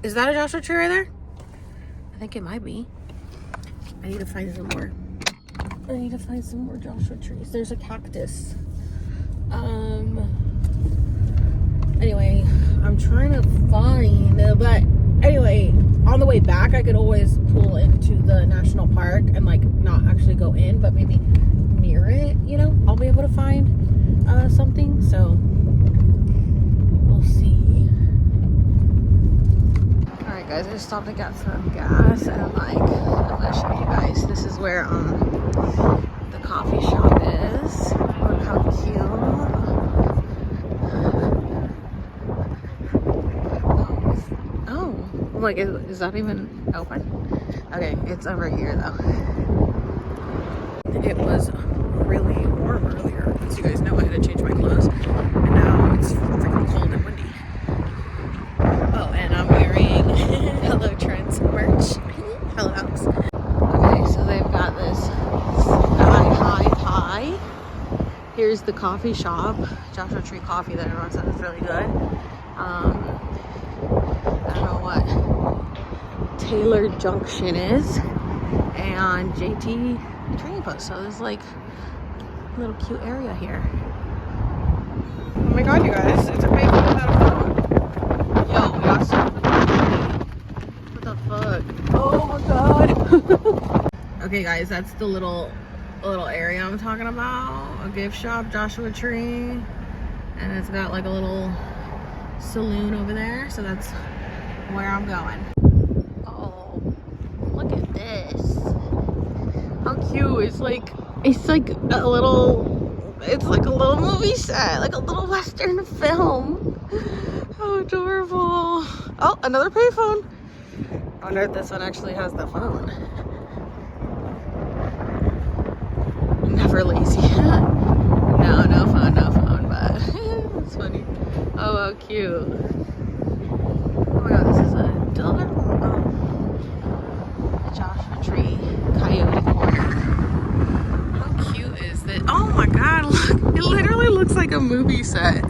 Is that a Joshua tree right there? I think it might be. I need to find some more. I need to find some more Joshua trees. There's a cactus. Anyway, I'm trying to find, but Anyway, on the way back, I could always pull into the national park and like not actually go in, but maybe near it, you know, I'll be able to find something. So we'll see. All right, guys, I just stopped to get some gas, and like I'm gonna show you guys. This is where the coffee shop is. Look how cute. I'm like, is that even open? Okay, it's over here though. It was really warm earlier. As you guys know, I had to change my clothes. And now it's freaking cold and windy. Oh, and I'm wearing Hello Trends merch. Hello House. Okay, so they've got this sky high pie. Here's the coffee shop. Joshua Tree Coffee that everyone says is really good. I don't know what Taylor Junction is, and JT Trading Post. So there's like a little cute area here. Oh my god, you guys, it's a payphone without a phone. Yo, we got some. What the fuck? Oh my god. Okay, guys, that's the little area I'm talking about. A gift shop, Joshua Tree, and it's got like a little saloon over there. So that's where I'm going. Oh, look at this. How cute. It's like a little movie set, like a little Western film. How adorable. Oh, another payphone. I wonder if this one actually has the phone. Never lazy. No phone, but it's funny. Oh, how cute. Oh my god, this is a Joshua Tree Coyote Corner. How cute is this? Oh my god, look. It literally looks like a movie set.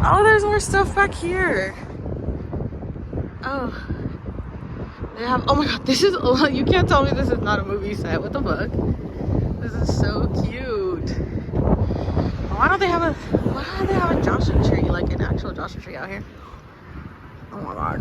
Oh, there's more stuff back here. Oh. They have, oh my god, this is, you can't tell me this is not a movie set. What the fuck? This is so cute. Why do they have a Joshua Tree, like an actual Joshua Tree out here? Oh my god.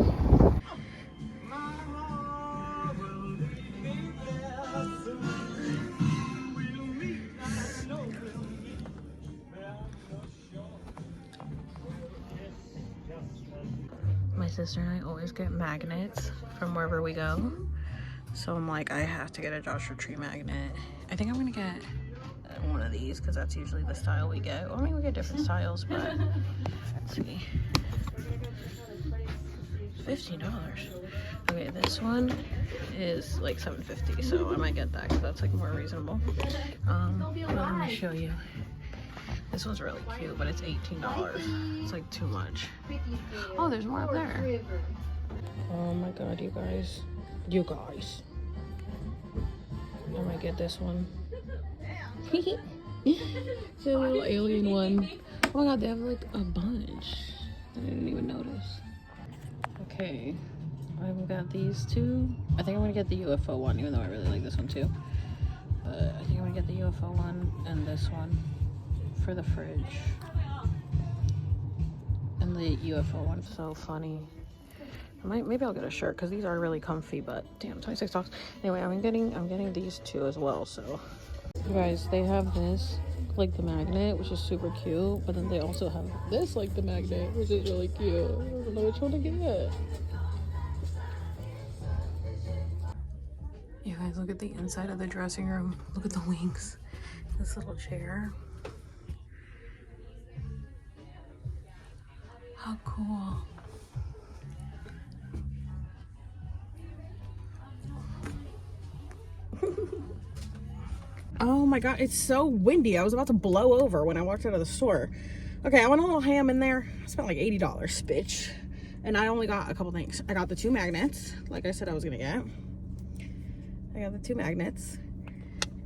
My sister and I always get magnets from wherever we go. So I'm like, I have to get a Joshua Tree magnet. I think I'm gonna get one of these because that's usually the style we get. Or maybe we get different styles, but let's see. $15. Okay, this one is like $7.50, so I might get that because that's like more reasonable. Let me show you. This one's really cute, but it's $18. It's like too much. Oh, there's more up there. Oh my god, you guys. You guys. I might get this one. It's a little alien one. Oh my god, they have like a bunch. I didn't even notice. Okay, I've got these two. I think I'm gonna get the UFO one, even though I really like this one too. But I think I'm gonna get the UFO one and this one for the fridge. And the UFO one. So funny. Maybe I'll get a shirt because these are really comfy, but damn, $26. Anyway, I'm getting these two as well. So you guys, they have this like the magnet, which is super cute, but then they also have this like the magnet, which is really cute. I don't know which one to get. You guys, look at the inside of the dressing room. Look at the wings. This little chair. How cool. Oh my god, it's so windy. I was about to blow over when I walked out of the store. Okay, I want a little ham in there. I spent like $80, bitch. And I only got a couple things. I got the two magnets, like I said I was gonna get. I got the two magnets.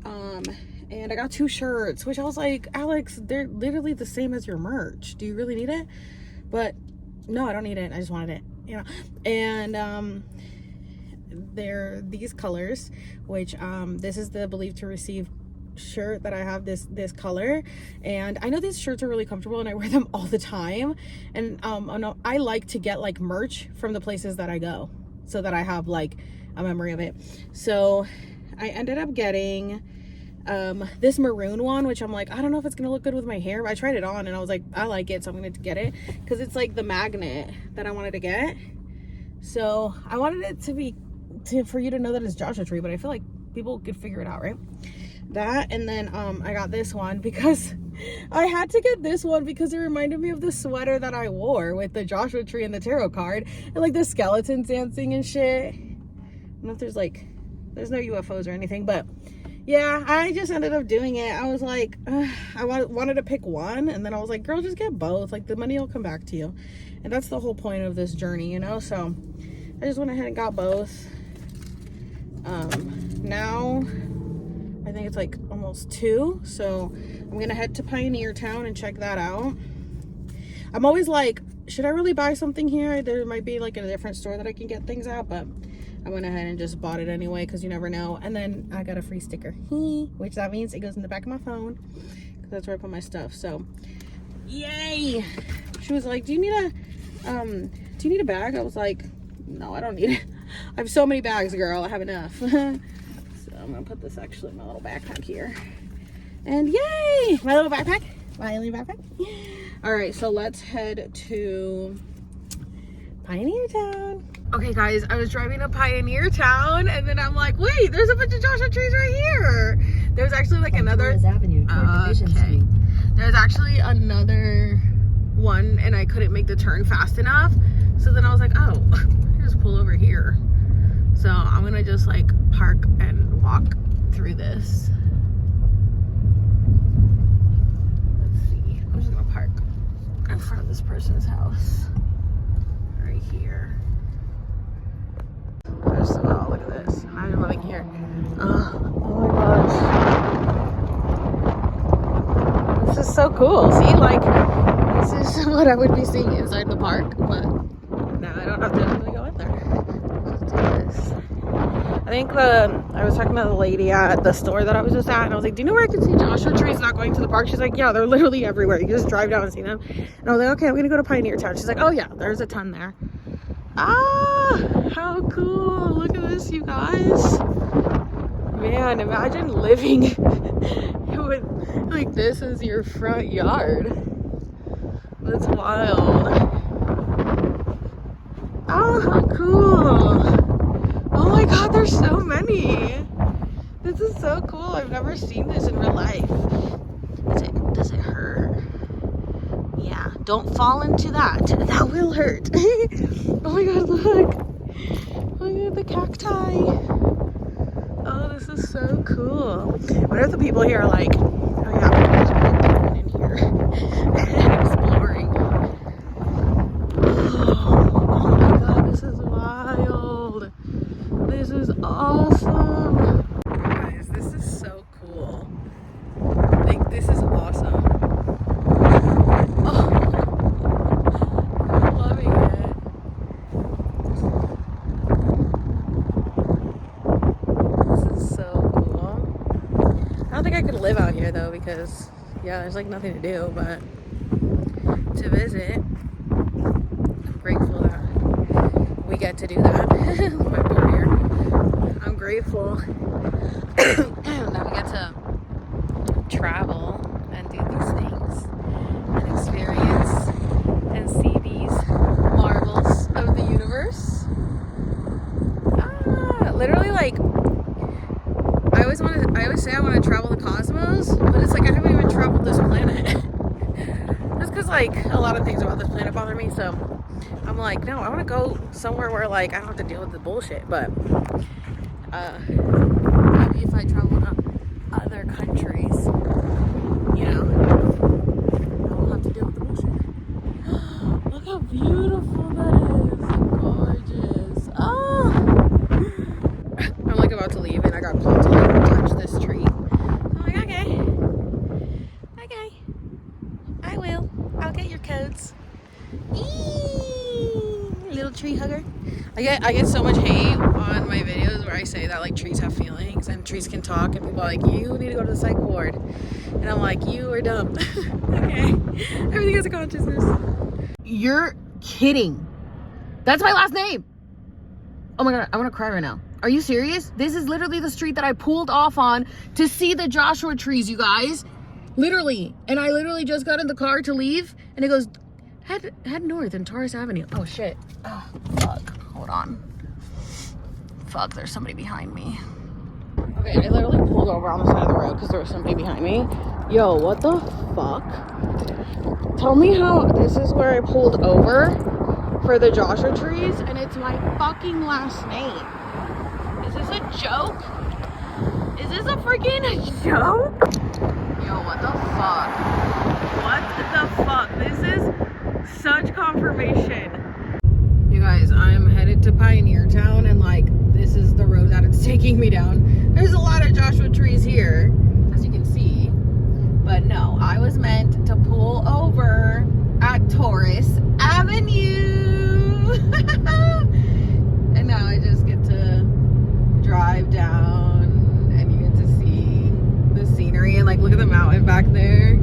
And I got two shirts, which I was like, Alex, they're literally the same as your merch. Do you really need it? But no, I don't need it. I just wanted it, you know. And they're these colors, which this is the Believe to Receive shirt that I have, this color. And I know these shirts are really comfortable and I wear them all the time. And I like to get like merch from the places that I go. so that I have like a memory of it. So I ended up getting this maroon one, which I'm like, I don't know if it's gonna look good with my hair, but I tried it on and I was like, I like it, so I'm gonna get it because it's like the magnet that I wanted to get. So I wanted it to be for you to know that it's Joshua Tree, but I feel like people could figure it out, right? That, and then I got this one because I had to get this one because it reminded me of the sweater that I wore with the Joshua Tree and the tarot card and like the skeletons dancing and shit. I don't know if there's no UFOs or anything, but yeah, I just ended up doing it. I was like, I wanted to pick one, and then I was like, girl, just get both. Like, the money will come back to you. And that's the whole point of this journey, you know? So I just went ahead and got both. Now I think it's like almost 2, so I'm gonna head to Pioneer Town and check that out. I'm always like, should I really buy something here? There might be like a different store that I can get things at, but I went ahead and just bought it anyway because you never know. And then I got a free sticker, which that means it goes in the back of my phone because that's where I put my stuff. So yay. She was like, do you need a bag? I was like, no, I don't need it. I have so many bags, girl. I have enough. So I'm gonna put this actually in my little backpack here. And yay, my little backpack. All right, so let's head to Pioneer Town. Okay guys, I was driving to Pioneer Town and then I'm like, wait, there's a bunch of Joshua trees right here. There's actually like another Avenue toward Division Street. There's actually another one and I couldn't make the turn fast enough. So then I was like, oh, I just pull over here. So I'm gonna just like park and walk through this. Let's see, I'm just gonna park in front of this person's house right here. First of all, look at this. I'm living here. Oh my gosh. This is so cool. See, like, this is what I would be seeing inside the park, but now I don't have to really go in there. Let's do this. I think I was talking to the lady at the store that I was just at, and I was like, do you know where I can see Joshua trees not going to the park? She's like, yeah, they're literally everywhere. You can just drive down and see them. And I was like, okay, I'm going to go to Pioneer Town. She's like, oh yeah, there's a ton there. Ah, how cool. Look at this, you guys. Man, imagine living with like this as your front yard. That's wild. Oh, how cool. Oh my god, there's so many. This is so cool. I've never seen this in real life. Does it hurt? Yeah, don't fall into that. That will hurt. Oh my god, look. Look at the cacti. Oh, this is so cool. What if the people here are like, oh yeah, I'm just walking in here and exploring. Oh my god, this is wild. This is awesome. Guys, this is so cool. Like, this is awesome. Oh, I'm loving it. This is so cool. I don't think I could live out here though because, yeah, there's like nothing to do but to visit. I'm grateful that we get to do that. My board here. I'm grateful that we get to travel and do these things and experience and see these marvels of the universe. Literally, like, I always say I want to travel the cosmos, but it's like I haven't even traveled this planet. Just because, like, a lot of things about this planet bother me, so I'm like, no, I want to go somewhere where, like, I don't have to deal with the bullshit, but maybe if I travel to other countries, you know, I won't have to deal with the bullshit. Look how beautiful that is. Gorgeous. Oh! I'm like about to leave and I got pulled to like touch this tree. I'm like, okay. I will. I'll get your codes. Eee, little tree hugger. I get so much hate on my videos where I say that like trees have feelings and trees can talk and people are like, you need to go to the psych ward. And I'm like, you are dumb. Okay. Everything has a consciousness. You're kidding. That's my last name. Oh my God, I want to cry right now. Are you serious? This is literally the street that I pulled off on to see the Joshua trees, you guys. Literally. And I literally just got in the car to leave, and it goes, head north in Taurus Avenue. Oh shit. Oh, fuck. Hold on. Fuck, there's somebody behind me. Okay, I literally pulled over on the side of the road because there was somebody behind me. Yo, what the fuck? Tell me how this is where I pulled over for the Joshua trees, and it's my fucking last name. Is this a joke? Is this a freaking joke? Yo, what the fuck? What the fuck? This is such confirmation. You guys, I'm headed to Pioneer Town, and like, this is the road that it's taking me down. There's a lot of Joshua trees here, as you can see. But no, I was meant to pull over at Taurus Avenue. And now I just get to drive down, and you get to see the scenery, and like, look at the mountain back there.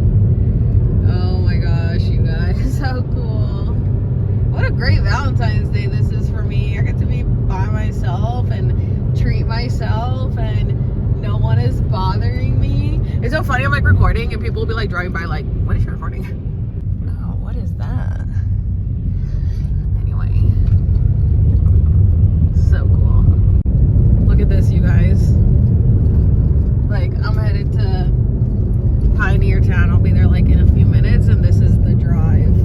Oh my gosh, you guys, so cool. What a great Valentine's Day this is for me. I get to be by myself and treat myself, and no one is bothering me. It's so funny, I'm like recording and people will be like driving by like, what is she recording? Oh, what is that? Anyway. So cool. Look at this, you guys. Like, I'm headed to Pioneer Town. I'll be there like in a few minutes, and this is the drive.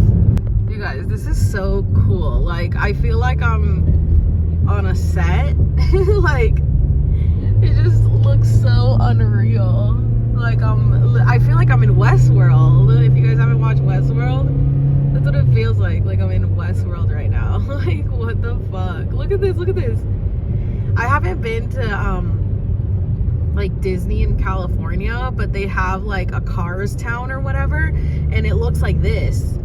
You guys, this is so cool. Like, I feel like I'm on a set. Like, it just looks so unreal. Like, I feel like I'm in Westworld. If you guys haven't watched Westworld, that's what it feels like. Like, I'm in Westworld right now. Like, what the fuck? Look at this, look at this. I haven't been to like Disney in California, but they have like a Cars town or whatever, and it looks like this,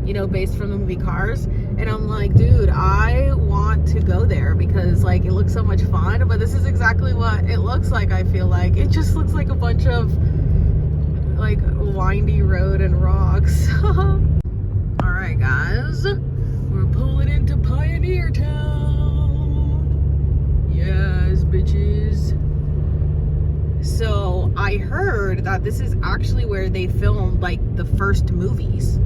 you know, based from the movie Cars. And I'm like, dude, I want to go there because like it looks so much fun. But this is exactly what it looks like. I feel like it just looks like a bunch of like windy road and rocks. All right, guys, we're pulling into Pioneer Town. Yes, bitches. So I heard that this is actually where they filmed like the first movies.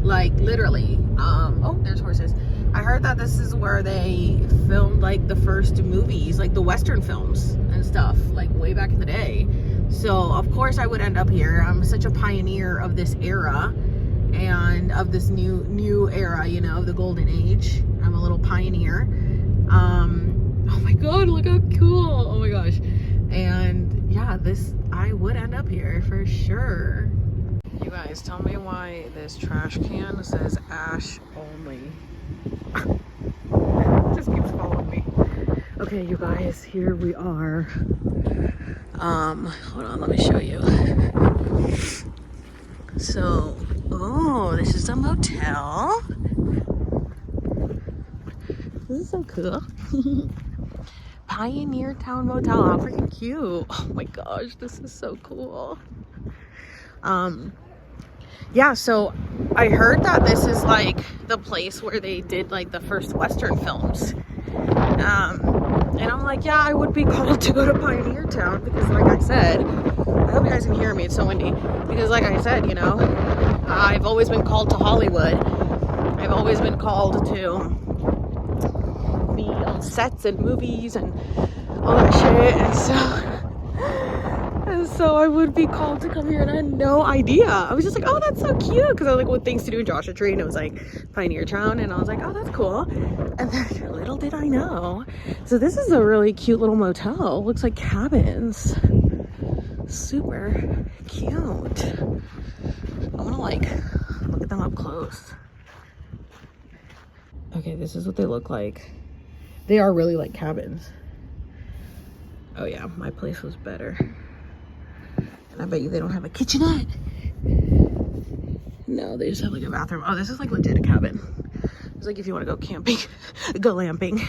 Like, literally. Oh, there's horses. I heard that this is where they filmed like the first movies, like the Western films and stuff, like way back in the day. So of course I would end up here. I'm such a pioneer of this era and of this new era, you know, the golden age. I'm a little pioneer. Oh my God, look how cool. Oh my gosh. And yeah, I would end up here for sure. You guys, tell me why this trash can says ash only. It just keeps following me. Okay, you guys, here we are. Hold on, let me show you. So, oh, this is a motel. This is so cool. Pioneer Town Motel, how freaking cute. Oh my gosh, this is so cool. Yeah, so I heard that this is like the place where they did like the first Western films. And I'm like, yeah, I would be called to go to Pioneer Town because like I said, I hope you guys can hear me, it's so windy. Because like I said, you know, I've always been called to Hollywood. I've always been called to be on sets and movies and all that shit. And so I would be called to come here, and I had no idea. I was just like, oh, that's so cute, because I was like, what things to do in Joshua Tree, and it was like Pioneer Town, and I was like, oh, that's cool. And then little did I know. So this is a really cute little motel. Looks like cabins. Super cute. I want to like look at them up close. Okay, this is what they look like. They are really like cabins. Oh yeah, my place was better. And I bet you they don't have a kitchenette. No, they just have like a bathroom. Oh, this is like legit a cabin. It's like if you want to go camping, go glamping.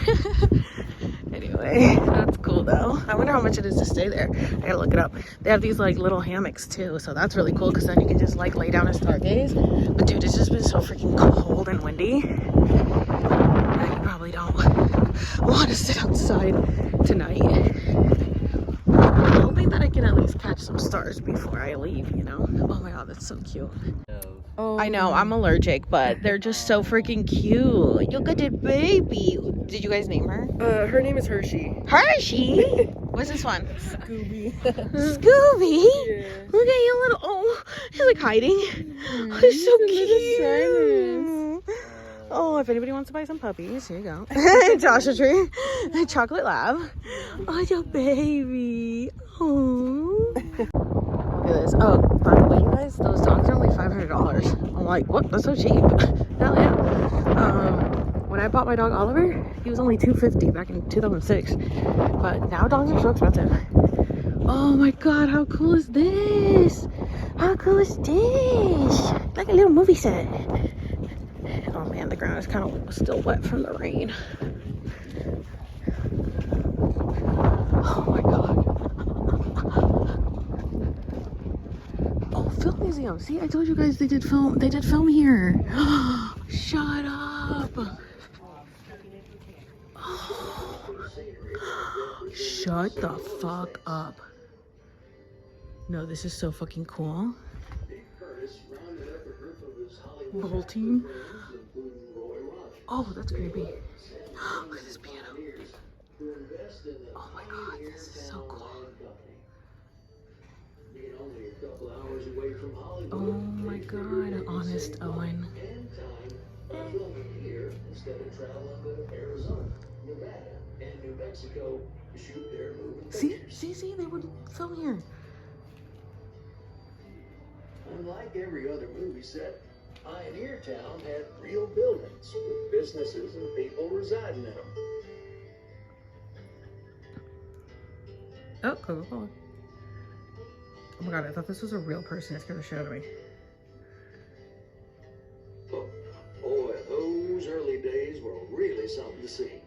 Anyway, that's cool though. I wonder how much it is to stay there. I gotta look it up. They have these like little hammocks too, so that's really cool because then you can just like lay down and stargaze. But dude, it's just been so freaking cold and windy. You probably don't want to sit outside tonight. I'm hoping that I can at least catch some stars before I leave, you know? Oh my god, that's so cute. Oh. I know, I'm allergic, but they're just so freaking cute. Look at the baby. Did you guys name her? Her name is Hershey. Hershey? What's this one? Scooby. Scooby? Yeah. Look at you little, oh, he's like hiding. Oh, he's so cute. Oh, if anybody wants to buy some puppies, here you go. Joshua Tree, chocolate lab. Oh, your baby. Oh. Look at this. Oh, by the way, you guys, those dogs are only $500. I'm like, what? That's so cheap. Hell yeah. When I bought my dog Oliver, he was only $250 back in 2006. But now dogs are so expensive. Oh my god, how cool is this? How cool is this? Like a little movie set. Oh man, the ground is kind of still wet from the rain. Oh my god. Oh, film museum. See, I told you guys they did film here. Shut up. Shut the fuck up. No, this is so fucking cool. Whole team. Oh, that's creepy. Look at this piano. Oh my god, this is so cool. Oh my god, Honest Owen. See, they would film here. Unlike every other movie set, Pioneer Town had real buildings with businesses and people residing in them. Oh, Coca-Cola. Oh my god, I thought this was a real person. It's gonna show to me. Oh, boy, those early days were really something to see.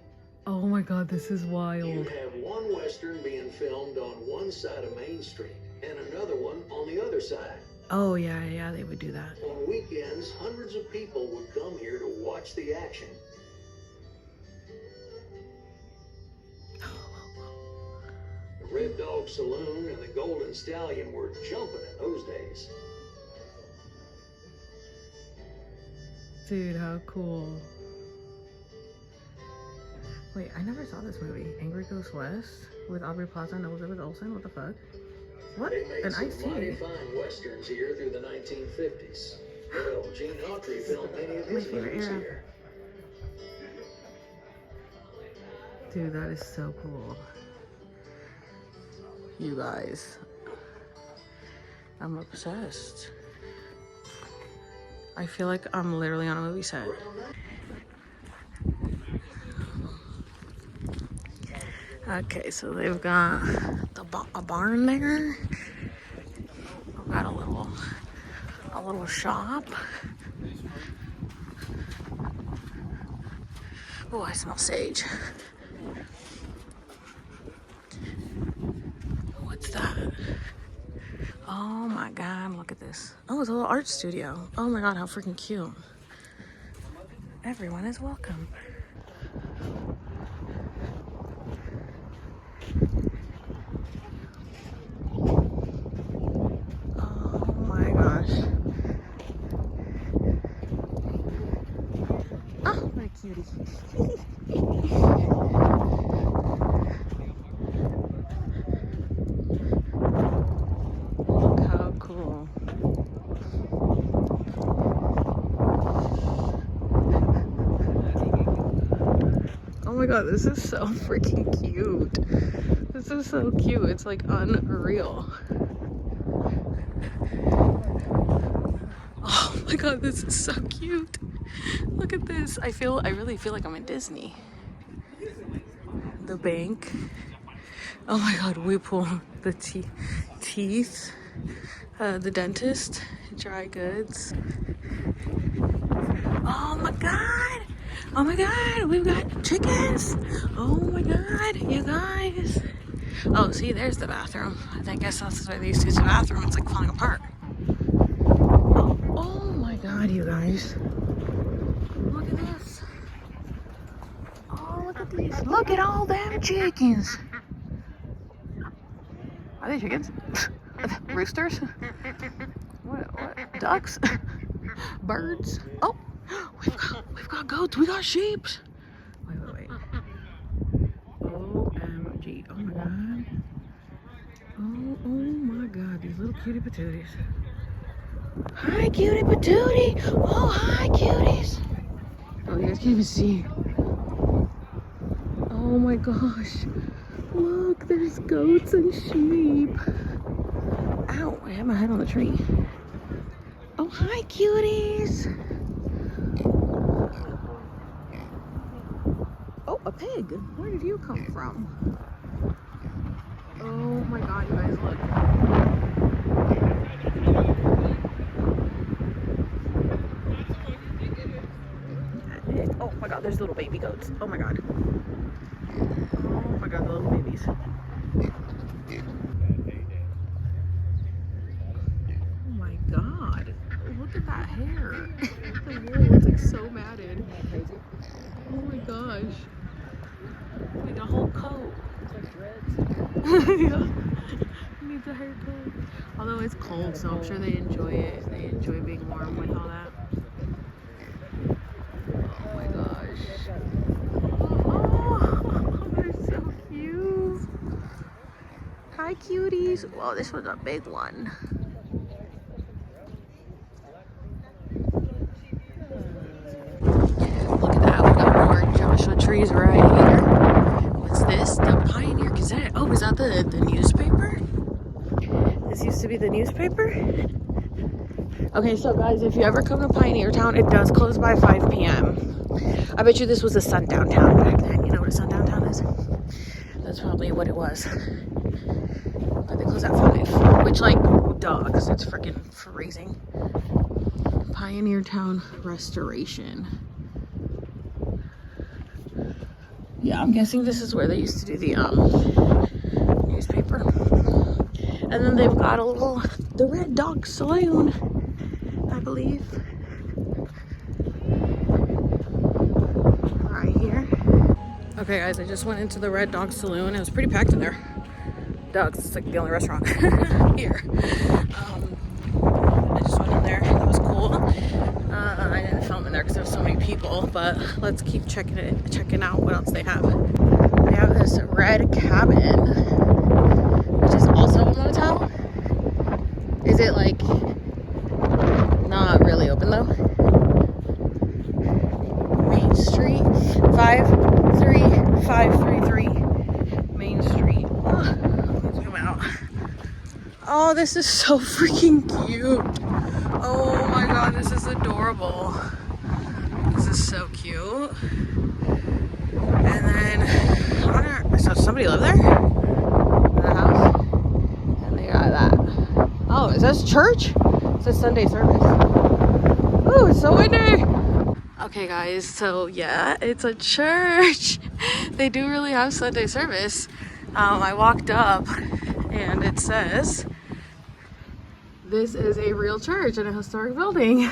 Oh my god, this is wild. You'd have one Western being filmed on one side of Main Street and another one on the other side. Oh yeah, they would do that. On weekends, hundreds of people would come here to watch the action. The Red Dog Saloon and the Golden Stallion were jumping in those days. Dude, how cool. Wait, I never saw this movie. Angry Ghost West with Aubrey Plaza and Elizabeth Olsen. What the fuck? What? An iced tea? Mighty fine westerns here through the 1950s. Well, Gene Autry filmed many of his movies here. Dude, that is so cool. You guys, I'm obsessed. I feel like I'm literally on a movie set. Okay, so they've got a barn there. We've got a little shop. Oh, I smell sage. What's that? Oh my god, look at this. Oh, it's a little art studio. Oh my god, how freaking cute. Everyone is welcome. Oh my gosh. Oh, what a cutie. Look how cool. Oh my god, this is so freaking cute. This is so cute. It's like unreal. Oh my god, this is so cute. Look at this. I really feel like I'm in Disney. The bank. Oh my god, Whirlpool. The teeth. The dentist. Dry goods. Oh my god. Oh my god, we've got chickens. Oh my god, you guys. Oh, see, there's the bathroom. I guess that's why they used to use the bathroom. It's like falling apart. Oh my god, you guys. Look at this. Oh, look at these. guys, look at all them chickens. Are they chickens? Roosters? What? Ducks? Birds? Oh, we've got goats. We got sheep. Wait. OMG. Oh my god. Oh my god. These little cutie patooties. Hi, cutie patootie. Oh, hi, cuties. Oh, you guys can't even see. Oh my gosh. Look, there's goats and sheep. Ow, I had my head on the tree. Oh, hi, cuties. Oh, a pig. Where did you come from? Oh my god, you guys, look. Oh my god, there's little baby goats. Oh my god. Oh my god, the little babies. Oh my god. Look at that hair. The wool, it's like so matted. Oh my gosh. Like a whole coat. It's like dreads. Yeah. Needs a haircut. Although it's cold, so I'm sure they enjoy it. They enjoy being warm with all that. Oh my gosh. Oh, they're so cute. Hi, cuties. Whoa, this one's a big one. Look at that. We got more Joshua trees right here. What's this? The Pioneer Gazette. Oh, is that the newspaper? This used to be the newspaper? Okay, so guys, if you ever come to Pioneer Town, it does close by 5 p.m. I bet you this was a sundown town back then. You know what a sundown town is? That's probably what it was. But they close at 5, which, like, duh, because it's freaking freezing. Pioneer Town Restoration. Yeah, I'm guessing this is where they used to do the newspaper. And then they've got the Red Dog Saloon, I believe. Right here. Okay guys, I just went into the Red Dog Saloon. It was pretty packed in there. Dogs, it's like the only restaurant here. I just went in there. It was cool. I didn't film in there because there's so many people, but let's keep checking out what else they have. They have this red cabin, which is also a motel. Is it like not really open though? Main Street 53533 Main Street. Let's zoom out. Oh, this is so freaking cute. Oh my god, this is adorable. This is so cute. And then, so somebody live there? In the house? And they got that. Oh, is this church? It says Sunday service. Oh, it's so windy. Okay guys, so yeah, it's a church. They do really have Sunday service. I walked up and it says, this is a real church in a historic building.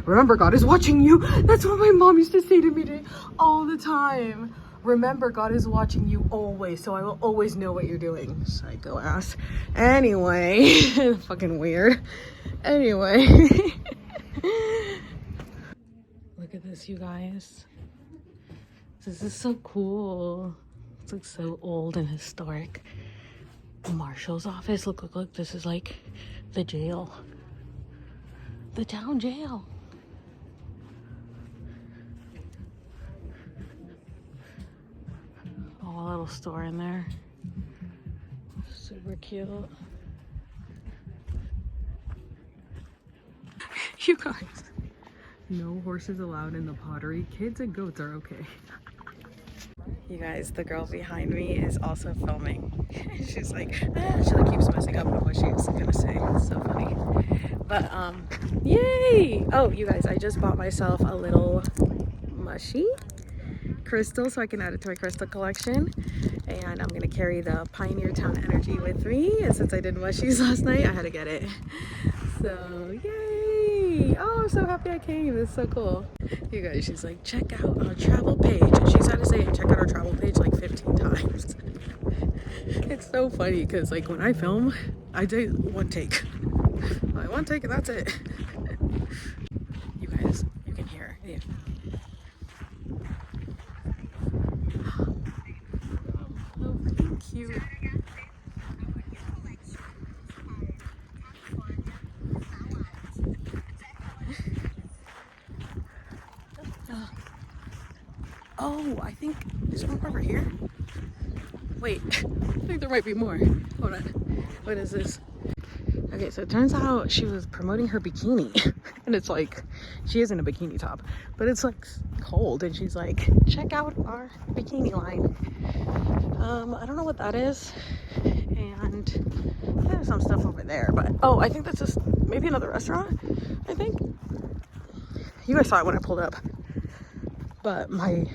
Remember, God is watching you. That's what my mom used to say to me all the time. Remember, God is watching you always, so I will always know what you're doing. Psycho ass. Anyway, fucking weird. Anyway. Look at this, you guys. This is so cool. It's like so old and historic. The marshal's office. Look. This is like the jail. The town jail. Oh, a little store in there. Super cute. You guys. No horses allowed in the pottery. Kids and goats are okay. You guys, the girl behind me is also filming. She's like, she like keeps messing up on what she's gonna say. It's so funny. But yay! Oh, you guys, I just bought myself a little mushy crystal so I can add it to my crystal collection. And I'm gonna carry the Pioneer Town energy with me. And since I did mushies last night, I had to get it. So yay! Oh, I'm so happy I came. This is so cool. You guys, she's like, check out our travel page. And she's had to say, check out our travel page funny because like when I film, I do one take. Like one take and that's it. You guys, you can hear it. Yeah. Oh, freaking cute. Oh, I think there's one over here. Wait, I think there might be more. Hold on. What is this? Okay, so it turns out she was promoting her bikini. And it's like, she is in a bikini top. But it's like cold. And she's like, check out our bikini line. I don't know what that is. And there's some stuff over there. But, oh, I think that's just maybe another restaurant, I think. You guys saw it when I pulled up. But my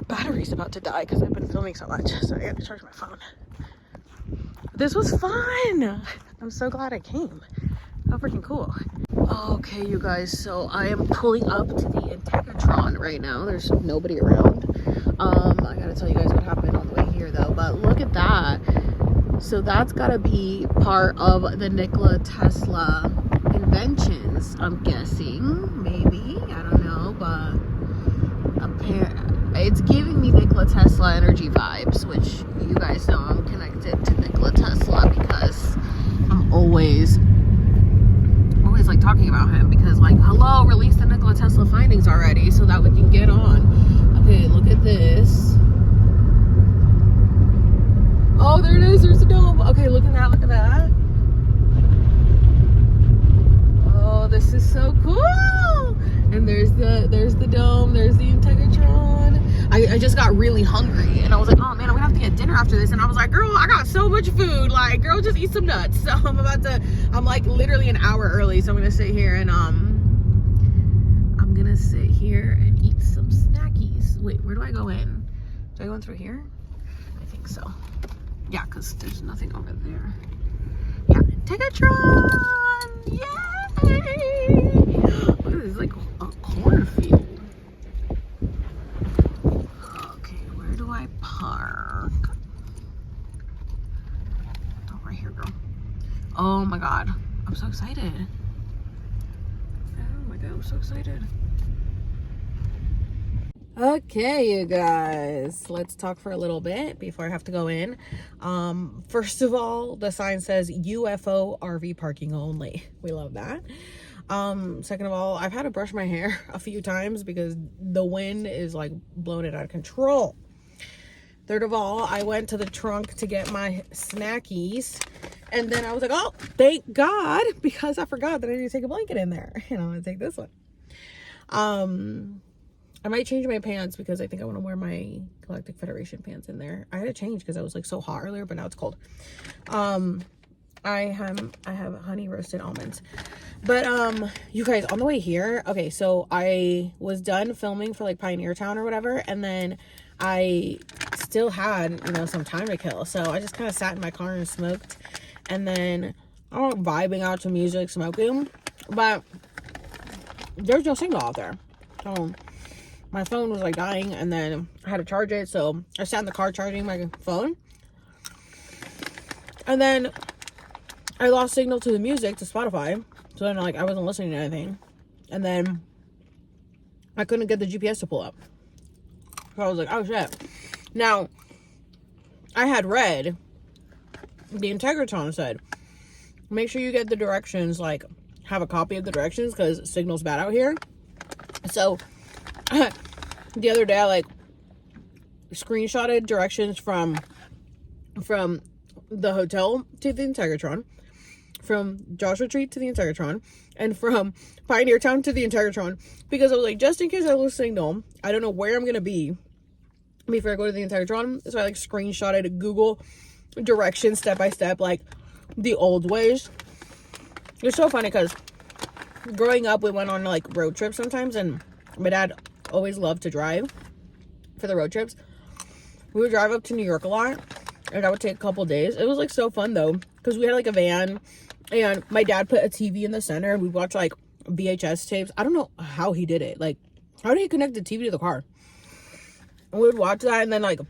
battery's about to die because I've been filming so much. So I got to charge my phone. This was fun. I'm so glad I came. How freaking cool. Okay, you guys. So I am pulling up to the Integratron right now. There's nobody around. I gotta tell you guys what happened on the way here though. But look at that. So that's gotta be part of the Nikola Tesla inventions, I'm guessing. Maybe. I don't know. But it's giving me Nikola Tesla energy vibes, which you guys know I'm connected to Nikola Tesla because I'm always like talking about him because like, hello, release the Nikola Tesla findings already so that we can get on. Okay, look at this. Oh, there it is. There's the dome. Okay, look at that. Look at that. Oh, this is so cool. And there's the dome. There's the Integratron. I just got really hungry and I was like, oh man, I'm gonna have to get dinner after this. And I was like, girl, I got so much food. Like, girl, just eat some nuts. So I'm like literally an hour early. So I'm gonna sit here and I'm gonna sit here and eat some snackies. Wait, where do I go in? Do I go in through here? I think so. Yeah, because there's nothing over there. Yeah, Integratron! Yay! Look at this, like a cornfield. Okay, where do I park? Oh, right here, girl. Oh my god, I'm so excited. Oh my god, I'm so excited. Okay, you guys, let's talk for a little bit before I have to go in. First of all, the sign says UFO RV parking only. We love that. Second of all, I've had to brush my hair a few times because the wind is like blowing it out of control. Third of all, I went to the trunk to get my snackies and then I was like, oh, thank God, because I forgot that I need to take a blanket in there. And I'm gonna take this one. I might change my pants because I think I want to wear my Galactic Federation pants in there. I had to change because I was like so hot earlier, but now it's cold. I have honey roasted almonds. But you guys, on the way here, okay, so I was done filming for like Pioneer Town or whatever, and then I still had, you know, some time to kill. So I just kind of sat in my car and smoked, and then I was vibing out to music, smoking, but there's no signal out there. So my phone was like dying and then I had to charge it. So I sat in the car charging my phone. And then I lost signal to the music, to Spotify. So then like I wasn't listening to anything. And then I couldn't get the GPS to pull up. So I was like, oh shit. Now, I had read, the Integratron said, make sure you get the directions, like have a copy of the directions because signal's bad out here. So the other day I like screenshotted directions from the hotel to the Integratron, from Joshua Tree to the Integratron, and from Pioneer Town to the Integratron, because I was like, just in case I lose signal, I don't know where I'm gonna be before I go to the Integratron. So I like screenshotted Google directions step by step, like the old ways. It's so funny because growing up we went on like road trips sometimes, and my dad always loved to drive for the road trips. We would drive up to New York a lot, and that would take a couple days. It was like so fun though, because we had like a van, and my dad put a TV in the center, and we'd watch like VHS tapes. I don't know how he did it. Like, how did he connect the TV to the car? And we would watch that, and then like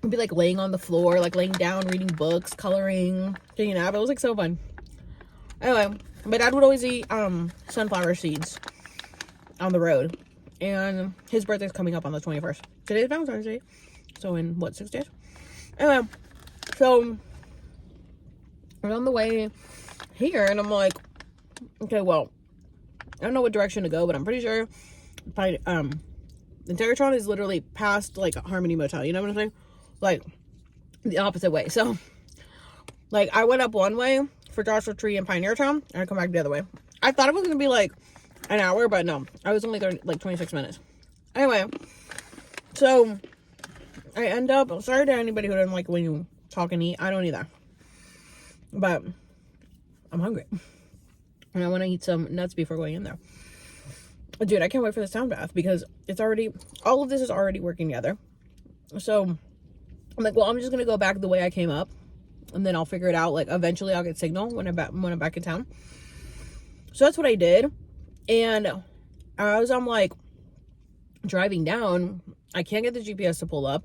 I'd be like laying on the floor, like laying down, reading books, coloring, taking a nap. It was like so fun. Anyway, my dad would always eat sunflower seeds on the road. And his birthday's coming up on the 21st. Today's Valentine's Day. So in what, 6 days? Anyway, so we're on the way here and I'm like, okay, well, I don't know what direction to go, but I'm pretty sure the Terratron is literally past like Harmony Motel, you know what I'm saying? Like the opposite way. So like I went up one way for Joshua Tree and Pioneer Town and I come back the other way. I thought it was gonna be like an hour, but no, I was only there like 26 minutes. Anyway, so I end up, sorry to anybody who doesn't like when you talk and eat, I don't either, but I'm hungry and I want to eat some nuts before going in there. Dude, I can't wait for the sound bath because it's already, all of this is already working together. So I'm like, well, I'm just gonna go back the way I came up and then I'll figure it out. Like eventually I'll get signal when I'm back in town. So that's what I did. And as I'm like driving down, I can't get the GPS to pull up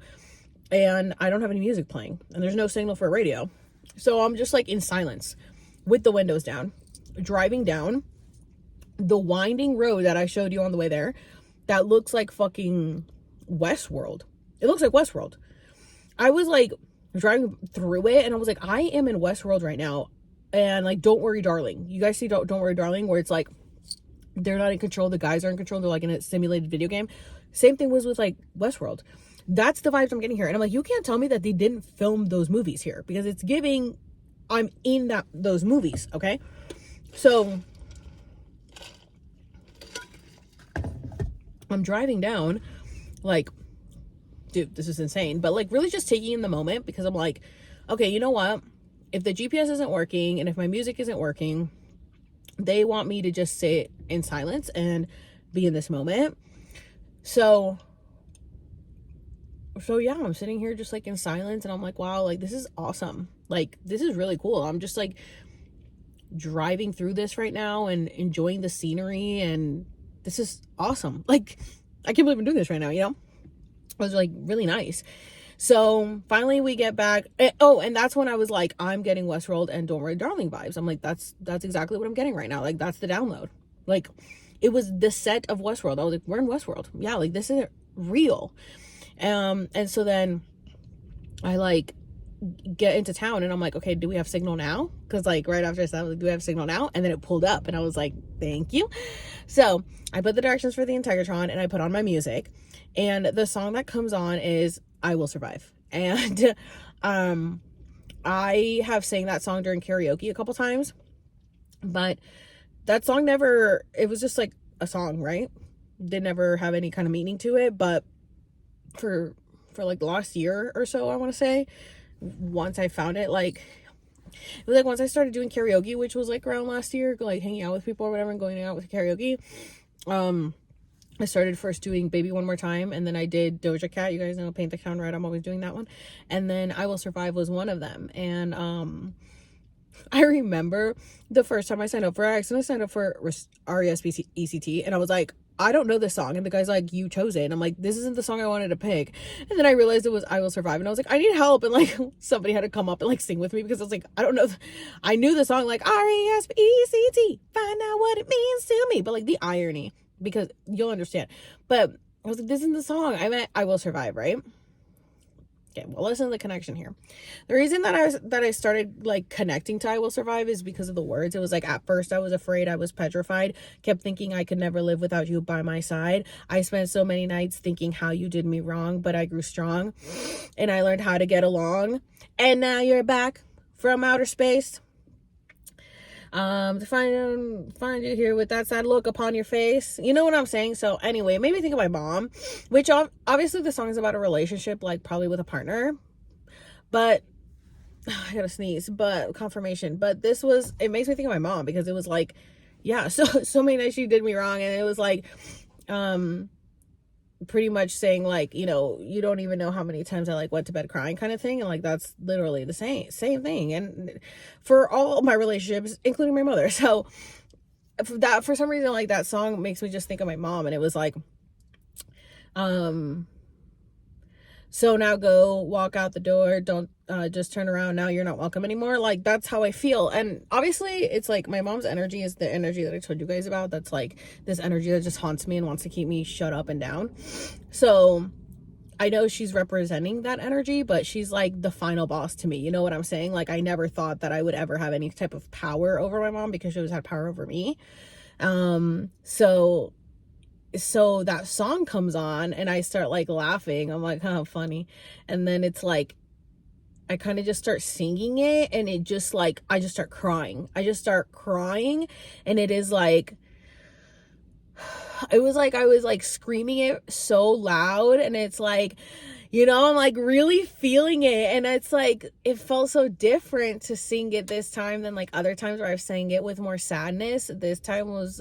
and I don't have any music playing and there's no signal for a radio. So I'm just like in silence with the windows down, driving down the winding road that I showed you on the way there. That looks like fucking Westworld. It looks like Westworld. I was like driving through it and I was like, I am in Westworld right now. And like, Don't Worry Darling. You guys see Don't Worry Darling, where it's like, they're not in control, the guys are in control, they're like in a simulated video game. Same thing was with like Westworld. That's the vibes I'm getting here. And I'm like, you can't tell me that they didn't film those movies here because it's giving I'm in those movies, okay? So I'm driving down like, dude, this is insane, but like really just taking in the moment because I'm like, okay, you know what? If the GPS isn't working and if my music isn't working, they want me to just sit in silence and be in this moment. So yeah, I'm sitting here just like in silence and I'm like, wow, like this is awesome. Like this is really cool. I'm just like driving through this right now and enjoying the scenery and this is awesome. Like I can't believe I'm doing this right now, you know? It was like really nice. So finally we get back. And that's when I was like, I'm getting Westworld and Don't Worry Darling vibes. I'm like, that's exactly what I'm getting right now. Like that's the download. Like it was the set of Westworld. I was like, we're in Westworld. Yeah, like this is real. And so then I like get into town and I'm like, okay, do we have signal now? Because like right after I said, like, do we have signal now? And then it pulled up and I was like, thank you. So I put the directions for the Integratron and I put on my music. And the song that comes on is I Will Survive. And I have sang that song during karaoke a couple times, but that song never, it was just like a song, right? Did never have any kind of meaning to it. But for like the last year or so, I want to say, once I found it, like it was like once I started doing karaoke, which was like around last year, like hanging out with people or whatever and going out with karaoke. I started first doing Baby One More Time, and then I did Doja Cat. You guys know Paint the Town Red. I'm always doing that one. And then I Will Survive was one of them. And I remember the first time I signed up for it, I accidentally signed up for RESPECT, and I was like, I don't know this song. And the guy's like, you chose it. And I'm like, this isn't the song I wanted to pick. And then I realized it was I Will Survive. And I was like, I need help. And like somebody had to come up and like sing with me because I was like, I don't know. I knew the song like RESPECT, find out what it means to me. But like the irony, because you'll understand. But I was like, this isn't the song. I meant I Will Survive, right? Okay, well, listen to the connection here. The reason that I started like connecting to I Will Survive is because of the words. It was like, at first I was afraid, I was petrified, kept thinking I could never live without you by my side. I spent so many nights thinking how you did me wrong, but I grew strong and I learned how to get along. And now you're back from outer space. To find you here with that sad look upon your face. You know what I'm saying? So anyway, it made me think of my mom, which obviously the song is about a relationship, like probably with a partner, but I gotta sneeze, but confirmation. But this was, it makes me think of my mom because it was like, yeah, so many nights she did me wrong. And it was like, pretty much saying like, you know, you don't even know how many times I like went to bed crying kind of thing. And like, that's literally the same thing. And for all of my relationships, including my mother. So that, for some reason, like that song makes me just think of my mom. And it was like, So now go walk out the door. Don't just turn around. Now you're not welcome anymore. Like, that's how I feel. And obviously, it's like my mom's energy is the energy that I told you guys about. That's like this energy that just haunts me and wants to keep me shut up and down. So I know she's representing that energy, but she's like the final boss to me. You know what I'm saying? Like, I never thought that I would ever have any type of power over my mom because she always had power over me. So that song comes on and I start like laughing. I'm like, oh, funny. And then it's like, I kind of just start singing it, and it just like, I just start crying. And it is like, it was like I was like screaming it so loud, and it's like, you know, I'm like really feeling it, and it's like it felt so different to sing it this time than like other times where I've sang it with more sadness. This time was,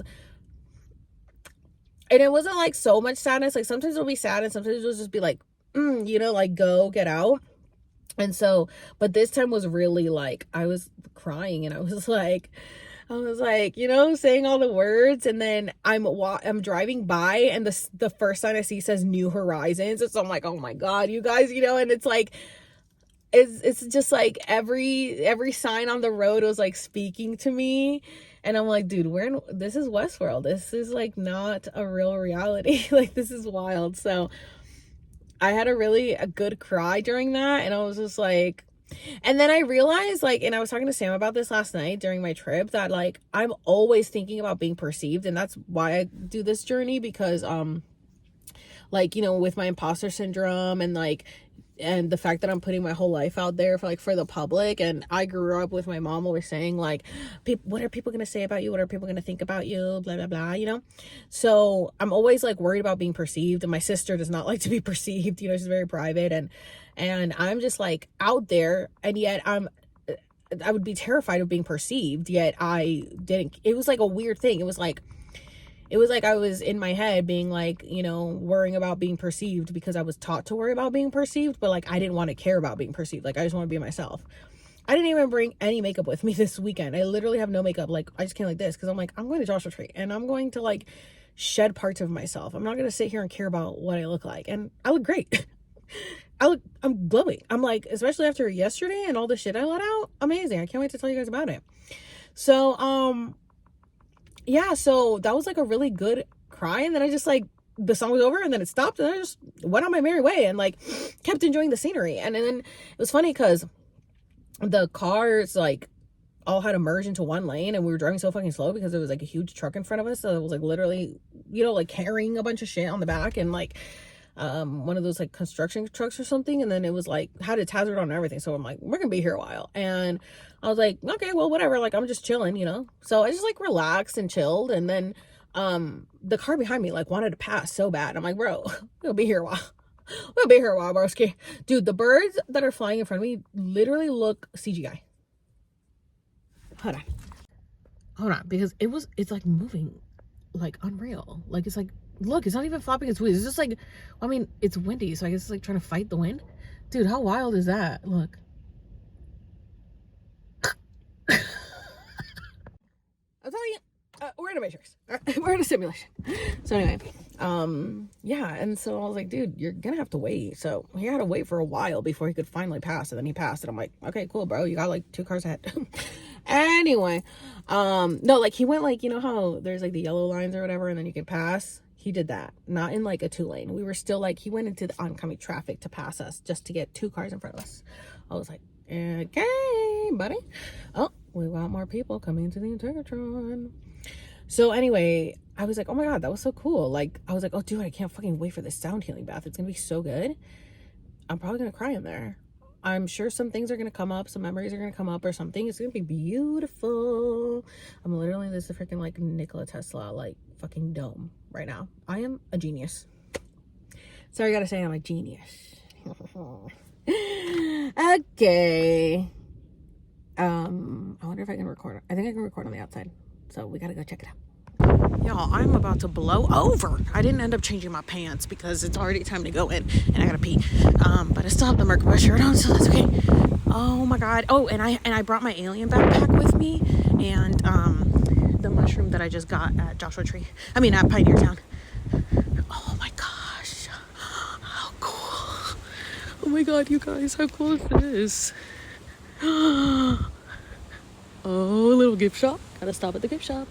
and it wasn't like so much sadness. Like sometimes it'll be sad and sometimes it'll just be like, you know, like go get out. And so, but this time was really like, I was crying, and I was like, you know, saying all the words, and then I'm driving by, and the first sign I see says New Horizons. And so I'm like, oh my God, you guys, you know, and it's like, it's just like every sign on the road was like speaking to me. And I'm like, dude, this is Westworld. This is like not a real reality. Like, this is wild. So I had a good cry during that. And I was just like, and then I realized, like, and I was talking to Sam about this last night during my trip, that like I'm always thinking about being perceived. And that's why I do this journey, because like, you know, with my imposter syndrome and like, and the fact that I'm putting my whole life out there for the public. And I grew up with my mom always saying like, what are people going to say about you? What are people going to think about you? Blah, blah, blah, you know? So I'm always like worried about being perceived. And my sister does not like to be perceived. You know, she's very private, and I'm just like out there. And yet I would be terrified of being perceived. Yet I didn't. It was like a weird thing. It was like I was in my head being like, you know, worrying about being perceived because I was taught to worry about being perceived, but like I didn't want to care about being perceived. Like, I just want to be myself. I didn't even bring any makeup with me this weekend. I literally have no makeup. Like, I just came like this because I'm like, I'm going to Joshua Tree and I'm going to like shed parts of myself. I'm not going to sit here and care about what I look like. And I look great. I'm glowing. I'm like, especially after yesterday and all the shit I let out, amazing. I can't wait to tell you guys about it. So, yeah, so that was like a really good cry. And then I just like, the song was over and then it stopped and I just went on my merry way and like kept enjoying the scenery. And then it was funny because the cars like all had to merge into one lane, and we were driving so fucking slow because there was like a huge truck in front of us. So it was like literally, you know, like carrying a bunch of shit on the back, and like one of those like construction trucks or something. And then it was like had its hazard on and everything. So I'm like, we're gonna be here a while. And I was like, okay, well, whatever. Like, I'm just chilling, you know? So I just like relaxed and chilled. And then the car behind me like wanted to pass so bad. I'm like, bro, we'll be here a while. We'll be here a while, broski. Dude, the birds that are flying in front of me literally look CGI. Hold on, because it's like moving like unreal. Like, it's like, look, it's not even flopping its wings. It's just like, I mean, it's windy, so I guess it's like trying to fight the wind. Dude, how wild is that? Look. I'm telling you, we're in a matrix. We're in a simulation. So anyway, yeah, and so I was like, dude, you're gonna have to wait. So he had to wait for a while before he could finally pass, and then he passed, and I'm like, okay, cool, bro, you got like 2 cars ahead. Anyway, no, like he went like, you know how there's like the yellow lines or whatever, and then you can pass. He did that, not in like a 2-lane. We were still like, he went into the oncoming traffic to pass us just to get 2 cars in front of us. I was like, okay, buddy. Oh, we got more people coming to the Intertron. So anyway, I was like, oh my God, that was so cool. Like, I was like, oh dude, I can't fucking wait for this sound healing bath. It's gonna be so good. I'm probably gonna cry in there. I'm sure some things are gonna come up, some memories are gonna come up or something. It's gonna be beautiful. I'm literally, this is freaking like Nikola Tesla, like fucking dome right now. I am a genius. Sorry, I gotta say I'm a genius. Okay. I wonder if I can record. I think I can record on the outside. So we gotta go check it out. Y'all, I'm about to blow over. I didn't end up changing my pants because it's already time to go in and I gotta pee. But I still have the Merkaba shirt on, so that's okay. Oh my God. Oh, and I brought my alien backpack with me, and the mushroom that I just got at Joshua Tree. I mean at Pioneer Town. Oh my gosh. How cool. Oh my god, you guys, how cool is this? Oh, little gift shop. Gotta stop at the gift shop.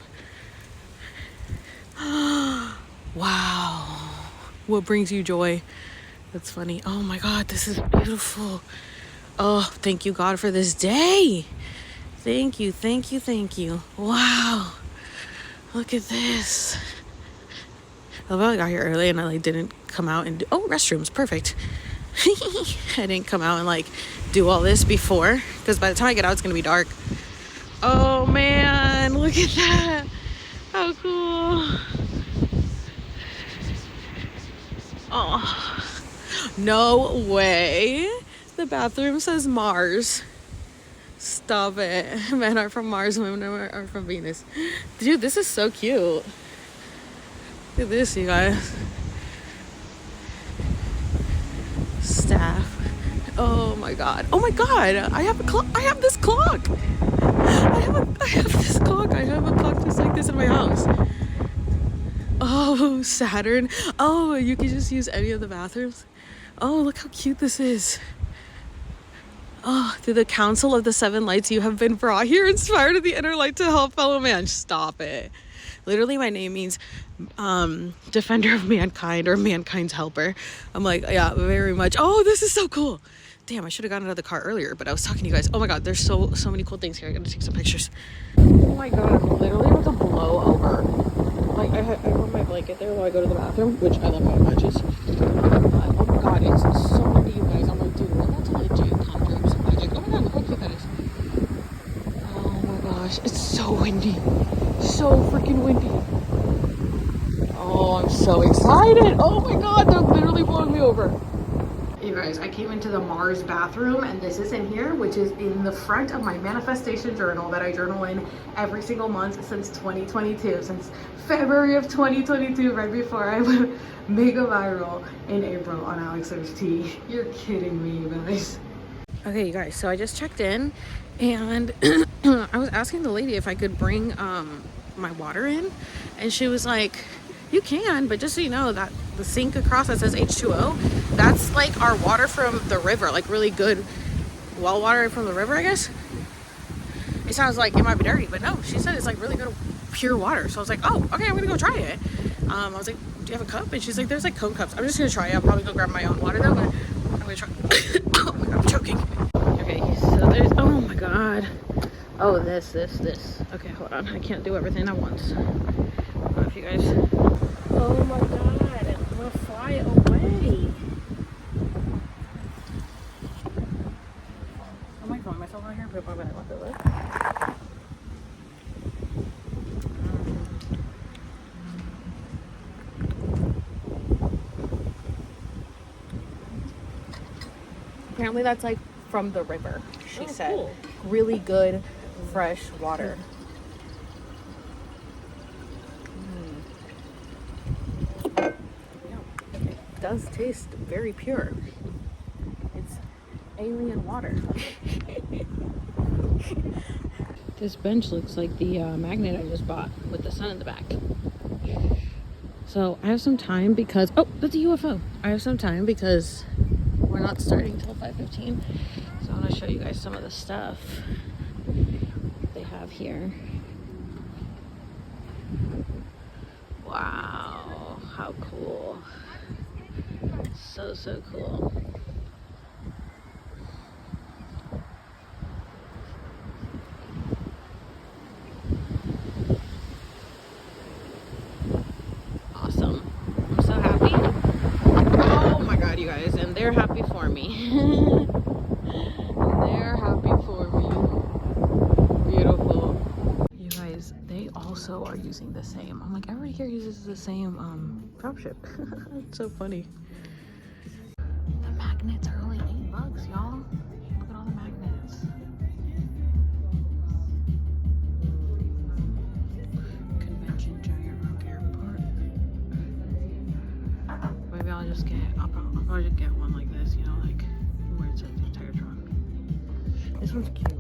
Wow. What brings you joy? That's funny. Oh my god, this is beautiful. Oh, thank you, God, for this day. Thank you, thank you, thank you. Wow. Look at this. I love how I got here early and I didn't come out and oh, restrooms, perfect. I didn't come out and do all this before because by the time I get out it's gonna be dark. Oh man, look at that. How cool. Oh, no way. The bathroom says Mars. Stop it. Men are from Mars, women are from Venus. Dude, this is so cute. Look at this, you guys. Staff. Oh my god. Oh my god. I have a clock. I have this clock. I have this clock. I have a clock just like this in my house. Oh, Saturn. Oh, you can just use any of the bathrooms. Oh, look how cute this is. Oh, through the council of the seven lights, you have been brought here, inspired of the inner light to help fellow man. Stop it. Literally, my name means defender of mankind or mankind's helper. I'm like, yeah, very much. Oh, this is so cool. Damn, I should have gotten out of the car earlier, but I was talking to you guys. Oh my god, there's so many cool things here. I gotta take some pictures. Oh my god, I'm literally about to blow over. Like, I have my blanket there while I go to the bathroom, which I love how it matches. Oh my god, it's so windy, you guys. I'm like, dude, that's a legit conjures magic. Oh my god, look how cute that is. Oh my gosh, it's so windy. So freaking windy. Oh, I'm so excited. Oh my god, they're literally blowing me over. You guys, I came into the Mars bathroom and this is in here, which is in the front of my manifestation journal that I journal in every single month since 2022, since February of 2022, right before I went mega viral in April on Alex's tea. You're kidding me, you guys. Okay, you guys, so I just checked in and I was asking the lady if I could bring my water in, and she was like, you can, but just so you know that the sink across that says H2O, that's like our water from the river, like really good well water from the river, I guess. It sounds like it might be dirty, but no, she said it's like really good pure water. So I was like, oh, okay, I'm gonna go try it. I was like, do you have a cup? And she's like, there's like Coke cups. I'm just gonna try it. I'll probably go grab my own water though, but I'm gonna try. Oh my god, I'm choking. Okay, so there's, oh my god. Oh, this. Okay, hold on. I can't do everything at once. I don't know if you guys. Oh my god, I'm gonna fly away. I'm like throwing myself out here, but my bag left it left. Apparently that's like from the river, she said. Cool. Really good fresh water. Yeah, it does taste very pure. It's alien water. This bench looks like the magnet I just bought with the sun in the back. So I have some time because, oh, that's a UFO. I have some time because we're not starting till 5:15. So I want to show you guys some of the stuff they have here. Wow, how cool. So cool. Awesome. I'm so happy. Oh my god, you guys, and they're happy for me. They're happy for me. Beautiful. You guys, they also are using the same. I'm like, everybody here uses the same dropship. It's so funny. The magnets are only $8, y'all. Look at all the magnets. Convention Giant Rock Airport. Maybe I'll just get, I'll probably just get one like this, you know, like where it says Tigertron. This one's cute.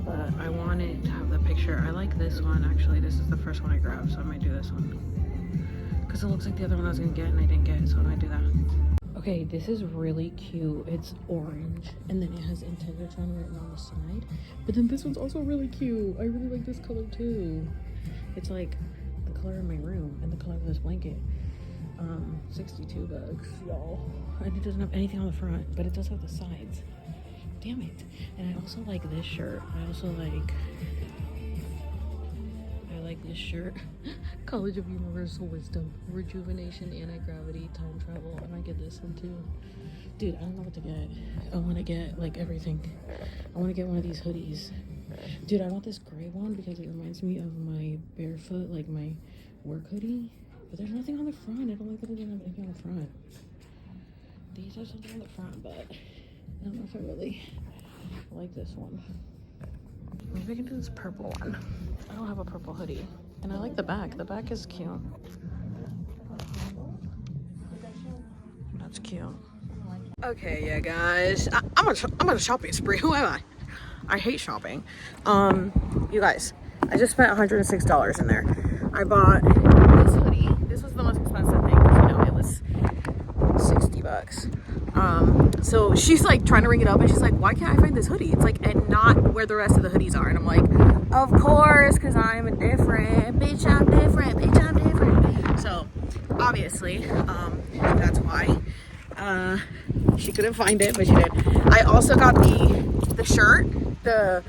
But I wanted to have the picture. I like this one, actually. This is the first one I grabbed, so I might do this one. Because it looks like the other one I was going to get and I didn't get it, so I might do that. Okay, this is really cute. It's orange, and then it has Integratron written on the side. But then this one's also really cute. I really like this color too. It's like the color of my room and the color of this blanket. 62 bucks, y'all. And it doesn't have anything on the front, but it does have the sides. Damn it. And I also like this shirt. I like this shirt. College of Universal Wisdom, Rejuvenation, Anti-Gravity, Time Travel. I might get this one too. Dude, I don't know what to get. I want to get like everything. I want to get one of these hoodies. Dude, I want this gray one because it reminds me of my barefoot, like my work hoodie. But there's nothing on the front. I don't like that they don't have anything on the front. These are something on the front, but I don't know if I really like this one. Maybe I can do this purple one. I don't have a purple hoodie. And I like the back. The back is cute. That's cute. Okay, yeah, guys. I'm on a shopping spree. Who am I? I hate shopping. You guys, I just spent $106 in there. I bought this hoodie. This was the most expensive thing because, you know, it was 60 bucks. So she's like trying to ring it up and she's like, why can't I find this hoodie? It's like, and not where the rest of the hoodies are. And I'm like, of course, because I'm different. Bitch, I'm different. Bitch, I'm different. So obviously, that's why she couldn't find it, but she did. I also got the shirt, the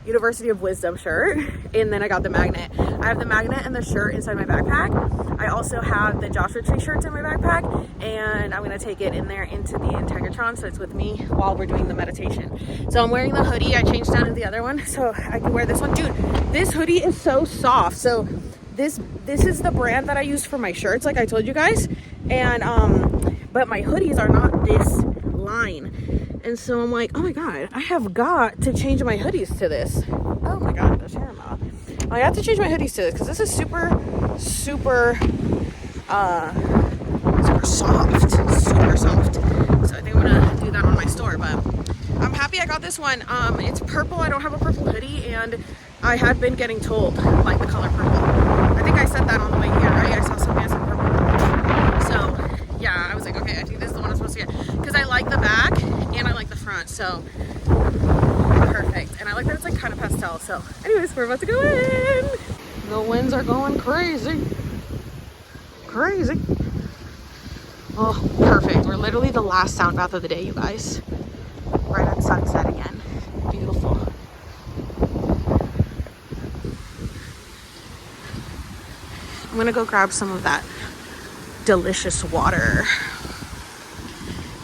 University of Wisdom shirt, and then I got the magnet. I have the magnet and the shirt inside my backpack. I also have the Joshua Tree shirts in my backpack, and I'm gonna take it in there into the Integratron so it's with me while we're doing the meditation. So I'm wearing the hoodie. I changed down to the other one so I can wear this one. Dude, this hoodie is so soft. So this is the brand that I use for my shirts, like I told you guys, and but my hoodies are not this line. And so I'm like, oh my god, I have got to change my hoodies to this. Oh my god, the Sharon. I have to change my hoodies to this because this is super soft. Super soft. So I think I'm gonna do that on my store, but I'm happy I got this one. It's purple. I don't have a purple hoodie, and I had been getting told like the color purple. I think I said that on the way here, right? I saw something that said purple. So yeah, I was like, okay, I think this is the one I'm supposed to get because I like the back and I like the front, so perfect. And I like that it's like kind of pastel. So anyways, we're about to go in. The winds are going crazy. Oh, perfect. We're literally the last sound bath of the day, you guys. Right at sunset again. Beautiful. I'm gonna go grab some of that delicious water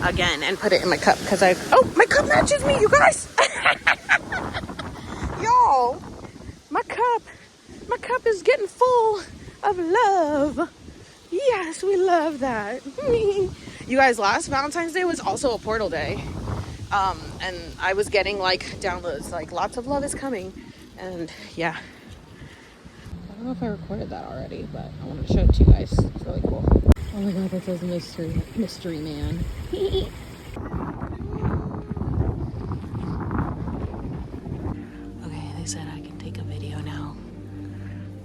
again and put it in my cup because my cup matches me, you guys. Y'all, my cup is getting full of love. Yes, we love that. You guys, last Valentine's Day was also a portal day, and I was getting like downloads like lots of love is coming, and yeah, I don't know if I recorded that already, but I wanted to show it to you guys. It's really cool. Oh my god, that says mystery man. Okay, they said I can take a video now.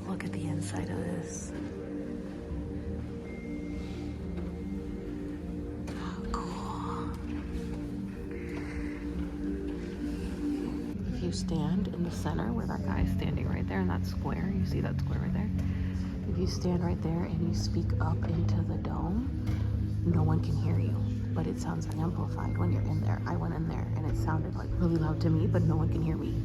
Look at the inside of this. How cool. If you stand in the center where that guy is standing right there in that square, you see that square right there? If you stand right there and you speak up into the dome, no one can hear you, but it sounds amplified when you're in there. I went in there and it sounded like really loud to me, but no one can hear me.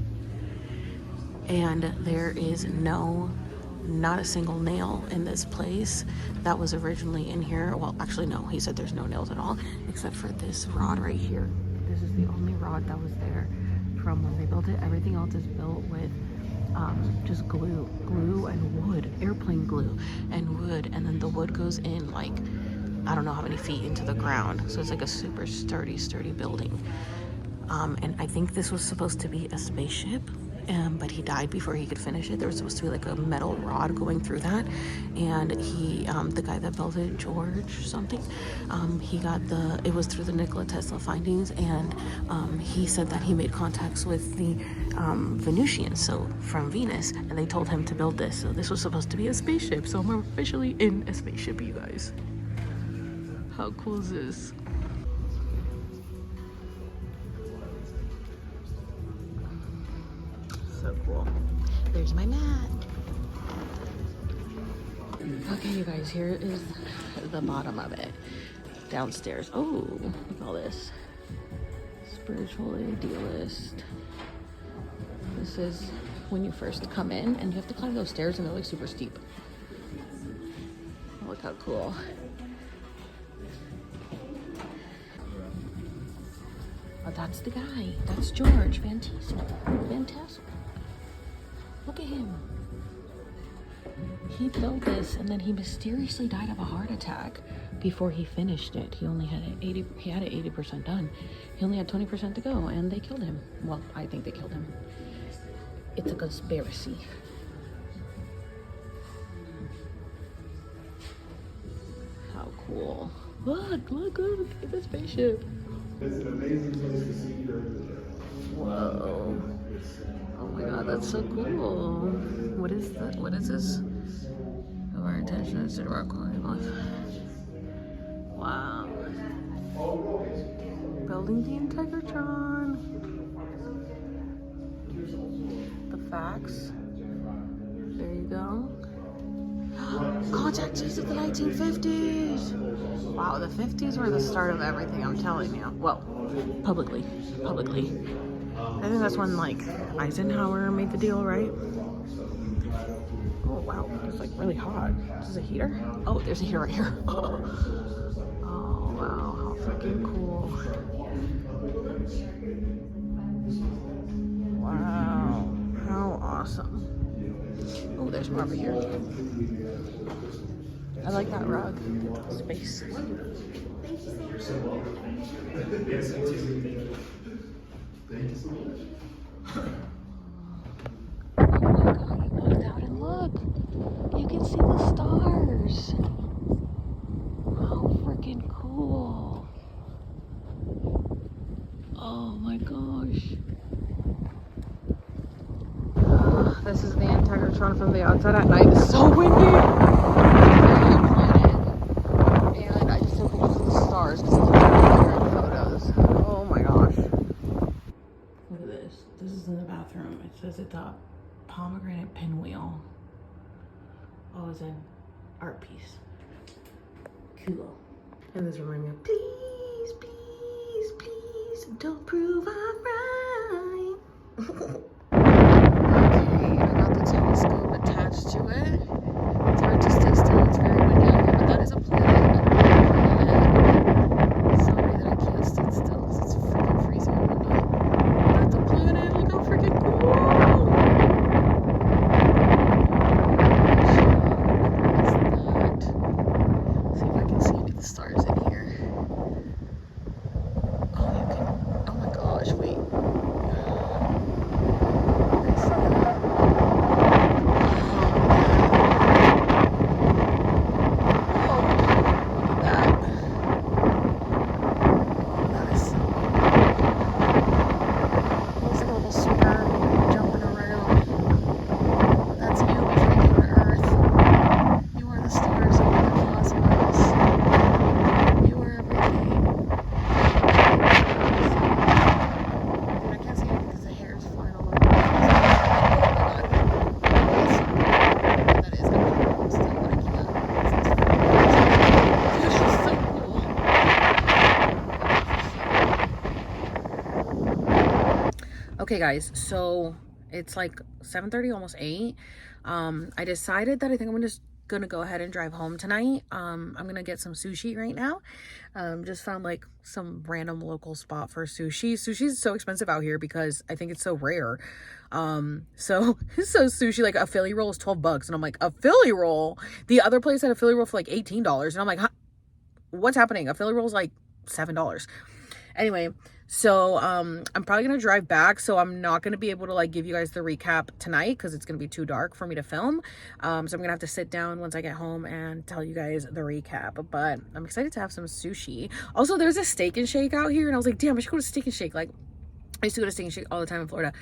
And there is not a single nail in this place that was originally in here. Well, actually no, he said there's no nails at all, except for this rod right here. This is the only rod that was there from when they built it. Everything else is built with just glue and wood, airplane glue and wood, and then the wood goes in like I don't know how many feet into the ground, so it's like a super sturdy building. And I think this was supposed to be a spaceship, but he died before he could finish it. There was supposed to be like a metal rod going through that, and he the guy that built it, George something, he got it was through the Nikola Tesla findings, and he said that he made contacts with the Venusians, so from Venus, and they told him to build this. So this was supposed to be a spaceship, so I'm officially in a spaceship, you guys. How cool is this? So cool. There's my mat. Okay, you guys, here is the bottom of it. Downstairs. Oh, look at all this. Spiritual idealist. This is when you first come in, and you have to climb those stairs, and they're like super steep. Look how cool. Oh, that's the guy. That's George Van Tassel. Look at him. He built this, and then he mysteriously died of a heart attack before he finished it. He only had it 80% done. He only had 20% to go, and they killed him. Well, I think they killed him. It's a conspiracy. How cool. Look at the spaceship. It's an amazing place to see during the day. Whoa. Oh my god, that's so cool. What is this? Our intention is to rock life. Wow. Building the Integratron. The facts. There you go. Contactees of the 1950s. Wow, the 50s were the start of everything, I'm telling you. Well, publicly. I think that's when, like, Eisenhower made the deal, right? Oh, wow, it's, like, really hot. This is a heater? Oh, there's a heater right here. Oh, wow, how freaking cool. Wow, how awesome. Oh, there's more over here. I like that rug. Space. Oh my god, look out and look. You can see the stars. How freaking cool. Oh my gosh. This is the Integratron from the outside at night. It's so windy. And I just took a look at the stars because it's in photos. Oh my gosh. Look at this. This is in the bathroom. It says it's a pomegranate pinwheel. Oh, it's an art piece. Cool. And this reminds me of please, please, please don't prove I'm right. Okay, I got the telescope attached to it. It's hard to stay still. It's very windy out here, but that is a planet. Sorry that I can't stay still because it's freaking freezing and windy. That's a planet. Look how freaking cool. See if I can see any of the stars in here. Oh, you can. Oh my gosh, wait. I see that. Oh, look at that. Oh, that is so cool. It's like a little sperm jumping around. That's you before you came to Earth. You are the stars of the cosmos. You are everything. Dude, I can't see anything because the hair is flying all over my face. Oh my god. That is uncomfortable still, but I can't. This is so cool. Okay guys, so it's like 7:30, almost 8. I decided that I think I'm just gonna go ahead and drive home tonight. I'm gonna get some sushi right now. Just found like some random local spot for sushi. Sushi is so expensive out here because I think it's so rare. So sushi, like a Philly roll is $12, and I'm like, a Philly roll? The other place had a Philly roll for like $18, and I'm like, huh? What's happening? A Philly roll is like $7. Anyway, so I'm probably gonna drive back, so I'm not gonna be able to like give you guys the recap tonight because it's gonna be too dark for me to film. So I'm gonna have to sit down once I get home and tell you guys the recap. But I'm excited to have some sushi. Also, there's a Steak and Shake out here, and I was like, damn, I should go to Steak and Shake. Like, I used to go to Steak and Shake all the time in Florida,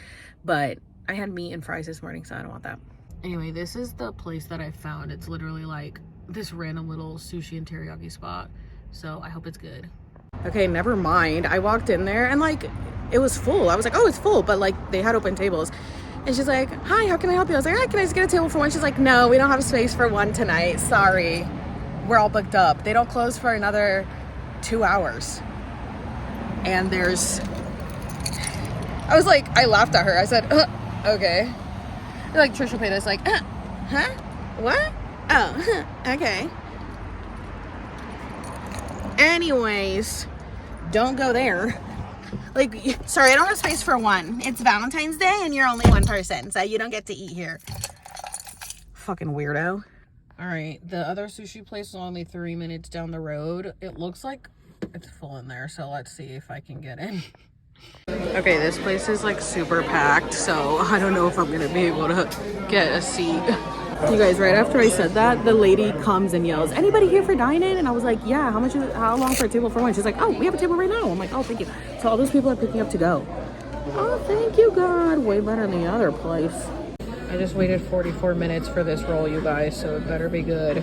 but I had meat and fries this morning, so I don't want that. Anyway, this is the place that I found. It's literally like this random little sushi and teriyaki spot. So I hope it's good. Okay, never mind. I walked in there and like it was full. I was like, oh, it's full, but like they had open tables. And she's like, hi, how can I help you? I was like, can I just get a table for one? She's like, no, we don't have space for one tonight. Sorry. We're all booked up. They don't close for another 2 hours. And I was like, I laughed at her. I said, okay. Like Trisha Paytas, it's like, huh? What? Oh, okay. Anyways, don't go there. Like, sorry, I don't have space for one. It's Valentine's Day and you're only one person, so you don't get to eat here. Fucking weirdo. All right, the other sushi place is only 3 minutes down the road. It looks like it's full in there, so let's see if I can get in. Okay, this place is like super packed, so I don't know if I'm gonna be able to get a seat. You guys, right after I said that, the lady comes and yells, anybody here for dine-in? And I was like, yeah, how long for a table for one? She's like, oh, we have a table right now. I'm like, oh, thank you. So all those people are picking up to go. Oh, thank you, God. Way better than the other place. I just waited 44 minutes for this roll, you guys, so it better be good.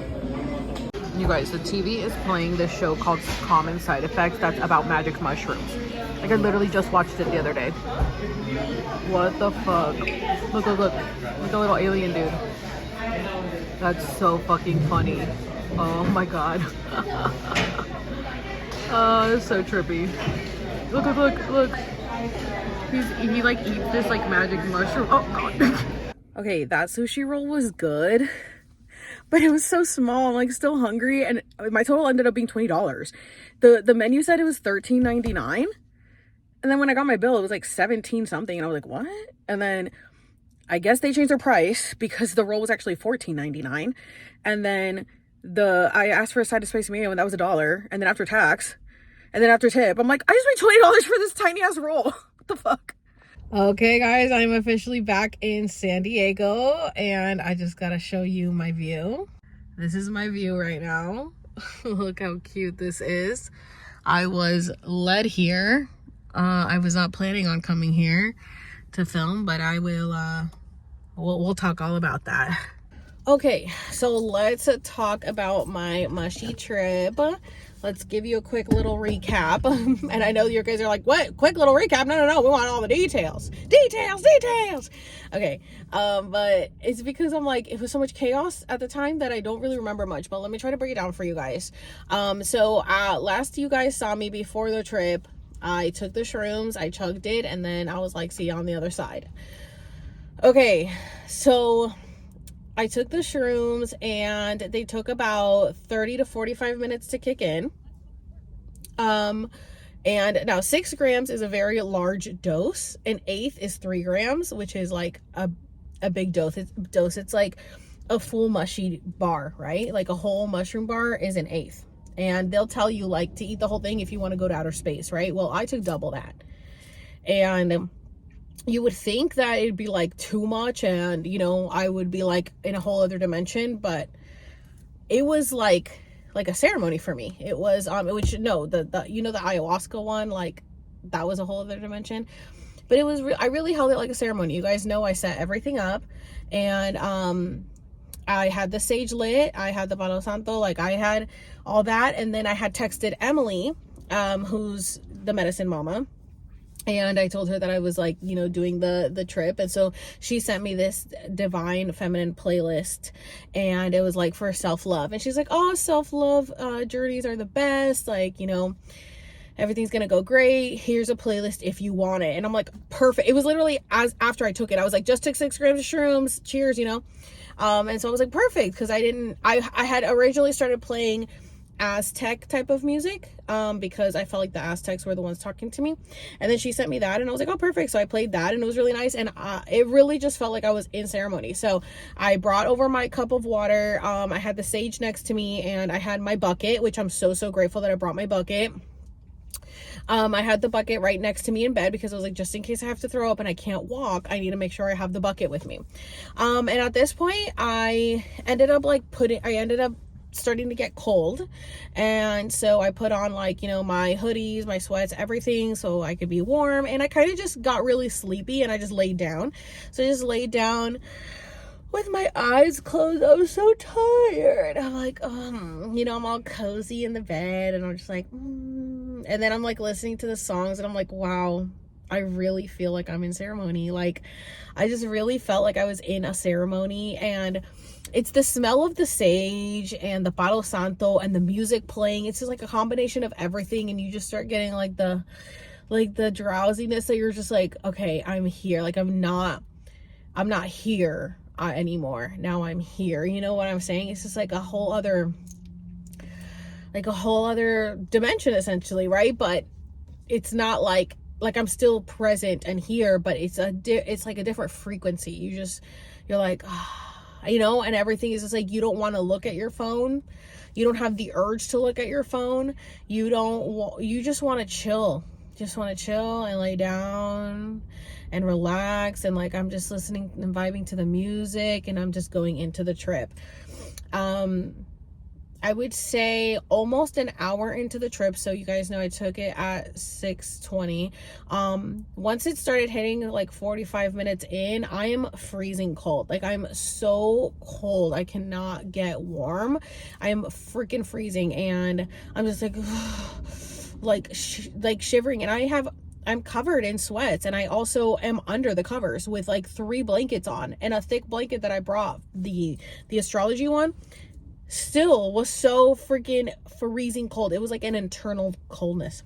You guys, the TV is playing this show called Common Side Effects that's about magic mushrooms. Like, I literally just watched it the other day. What the fuck? Look, look, look. Look, a little alien dude. That's so fucking funny. Oh my God. Oh, it's so trippy. Look, look, look, look. He like eats this like magic mushroom. Oh God. Okay, that sushi roll was good, but it was so small. I'm like still hungry, and my total ended up being $20. The menu said it was $13.99, and then when I got my bill, it was like 17 something, and I was like, what? And then I guess they changed their price because the roll was actually $14.99, and then I asked for a side of spicy mayo, and that was $1, and then after tax, and then after tip, I'm like, I just paid $20 for this tiny ass roll. What the fuck? Okay, guys, I'm officially back in San Diego, and I just gotta show you my view. This is my view right now. Look how cute this is. I was led here. I was not planning on coming here to film, but I will, we'll talk all about that. Okay, so let's talk about my mushy trip. Let's give you a quick little recap. And I know you guys are like, what? Quick little recap? No. We want all the details. Details. Okay. But it's because I'm like, it was so much chaos at the time that I don't really remember much, but let me try to break it down for you guys. So last you guys saw me before the trip, I took the shrooms, I chugged it, and then I was like, see you on the other side. Okay. So I took the shrooms and they took about 30 to 45 minutes to kick in. And now 6 grams is a very large dose. An eighth is 3 grams, which is like a big dose. It's like a full mushy bar, right? Like a whole mushroom bar is an eighth. And they'll tell you like to eat the whole thing if you want to go to outer space, right? Well, I took double that. And you would think that it'd be like too much and, you know, I would be like in a whole other dimension, but it was like a ceremony for me. It was, which no, the you know, the ayahuasca one, like that was a whole other dimension, but it was, I really held it like a ceremony. You guys know I set everything up, and, I had the sage lit, I had the Palo Santo, like I had all that. And then I had texted Emily, who's the medicine mama. And I told her that I was like, you know, doing the trip. And so she sent me this divine feminine playlist, and it was like for self-love. And she's like, oh, self-love journeys are the best. Like, you know, everything's going to go great. Here's a playlist if you want it. And I'm like, perfect. It was literally after I took it, I was like, just took 6 grams of shrooms. Cheers, you know? And so I was like, perfect. Cause I had originally started playing Aztec type of music, because I felt like the Aztecs were the ones talking to me. And then she sent me that, and I was like, oh, perfect. So I played that, and it was really nice. And it really just felt like I was in ceremony. So I brought over my cup of water. I had the sage next to me, and I had my bucket, which I'm so grateful that I brought my bucket. I had the bucket right next to me in bed because I was like, just in case I have to throw up and I can't walk, I need to make sure I have the bucket with me. And at this point, I ended up starting to get cold, and so I put on like, you know, my hoodies, my sweats, everything, so I could be warm. And I kind of just got really sleepy, and I just laid down. So I just laid down with my eyes closed. I'm so tired. I'm like, I'm all cozy in the bed, and I'm just like, and then I'm like listening to the songs, and I'm like, wow, I really feel like I'm in ceremony. Like, I just really felt like I was in a ceremony, and it's the smell of the sage and the Palo Santo and the music playing. It's just like a combination of everything, and you just start getting like the drowsiness that you're just like, okay, I'm here. Like, I'm not here anymore. Now I'm here. You know what I'm saying? It's just like a whole other dimension, essentially, right? But it's not like I'm still present and here, but it's like a different frequency. You're like, and everything is just like, you don't want to look at your phone. You don't have the urge to look at your phone. You just want to chill. Just want to chill and lay down and relax, and like I'm just listening and vibing to the music, and I'm just going into the trip. I would say almost an hour into the trip. So you guys know I took it at 6:20. Once it started hitting like 45 minutes in, I am freezing cold. Like, I'm so cold. I cannot get warm. I am freaking freezing, and I'm just like shivering, and I'm covered in sweats, and I also am under the covers with like 3 blankets on, and a thick blanket that I brought, the astrology one, still was so freaking freezing cold. It was like an internal coldness.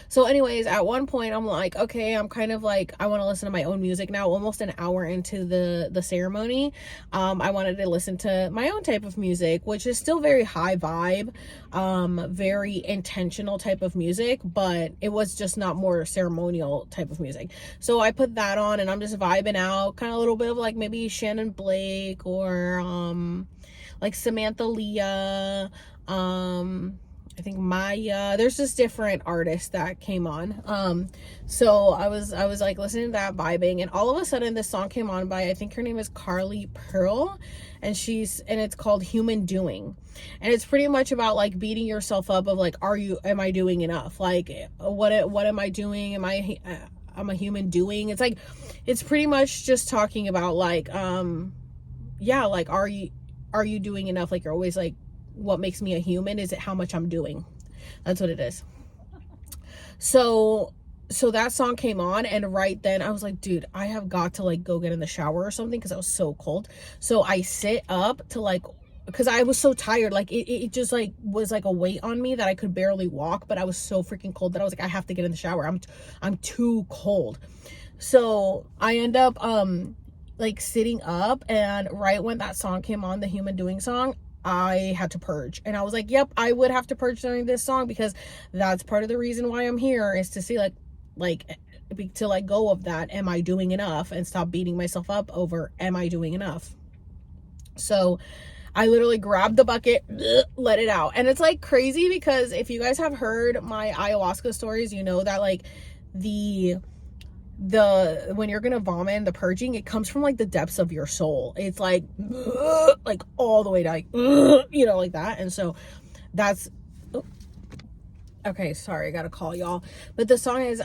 So anyways, at one point I'm like, okay, I'm kind of like, I want to listen to my own music now. Almost an hour into the ceremony, I wanted to listen to my own type of music, which is still very high vibe, very intentional type of music, but it was just not more ceremonial type of music. So I put that on, and I'm just vibing out, kind of a little bit of like maybe Shannon Blake, or like Samantha Leah, I think Maya. There's just different artists that came on. So I was like listening to that, vibing, and all of a sudden this song came on by, I think her name is Carly Pearl, and it's called Human Doing. And it's pretty much about like beating yourself up of like, am I doing enough? Like, what am I doing? I'm a human doing. It's like, it's pretty much just talking about like, like, are you doing enough? Like, you're always like, what makes me a human? Is it how much I'm doing? That's what it is. So that song came on, and right then I was like, dude, I have got to like go get in the shower or something, because I was so cold. So I sit up to like, because I was so tired, like it just like was like a weight on me that I could barely walk, but I was so freaking cold that I was like, I have to get in the shower. I'm too cold. So I end up like sitting up, and right when that song came on, the Human Doing song, I had to purge. And I was like, yep, I would have to purge during this song, because that's part of the reason why I'm here, is to see to let go of that, am I doing enough, and stop beating myself up over, am I doing enough? So I literally grabbed the bucket, let it out. And it's like crazy, because if you guys have heard my ayahuasca stories, you know that like when you're gonna vomit, the purging, it comes from like the depths of your soul. It's like all the way to like like that. And so that's okay, sorry, I gotta call y'all. But the song is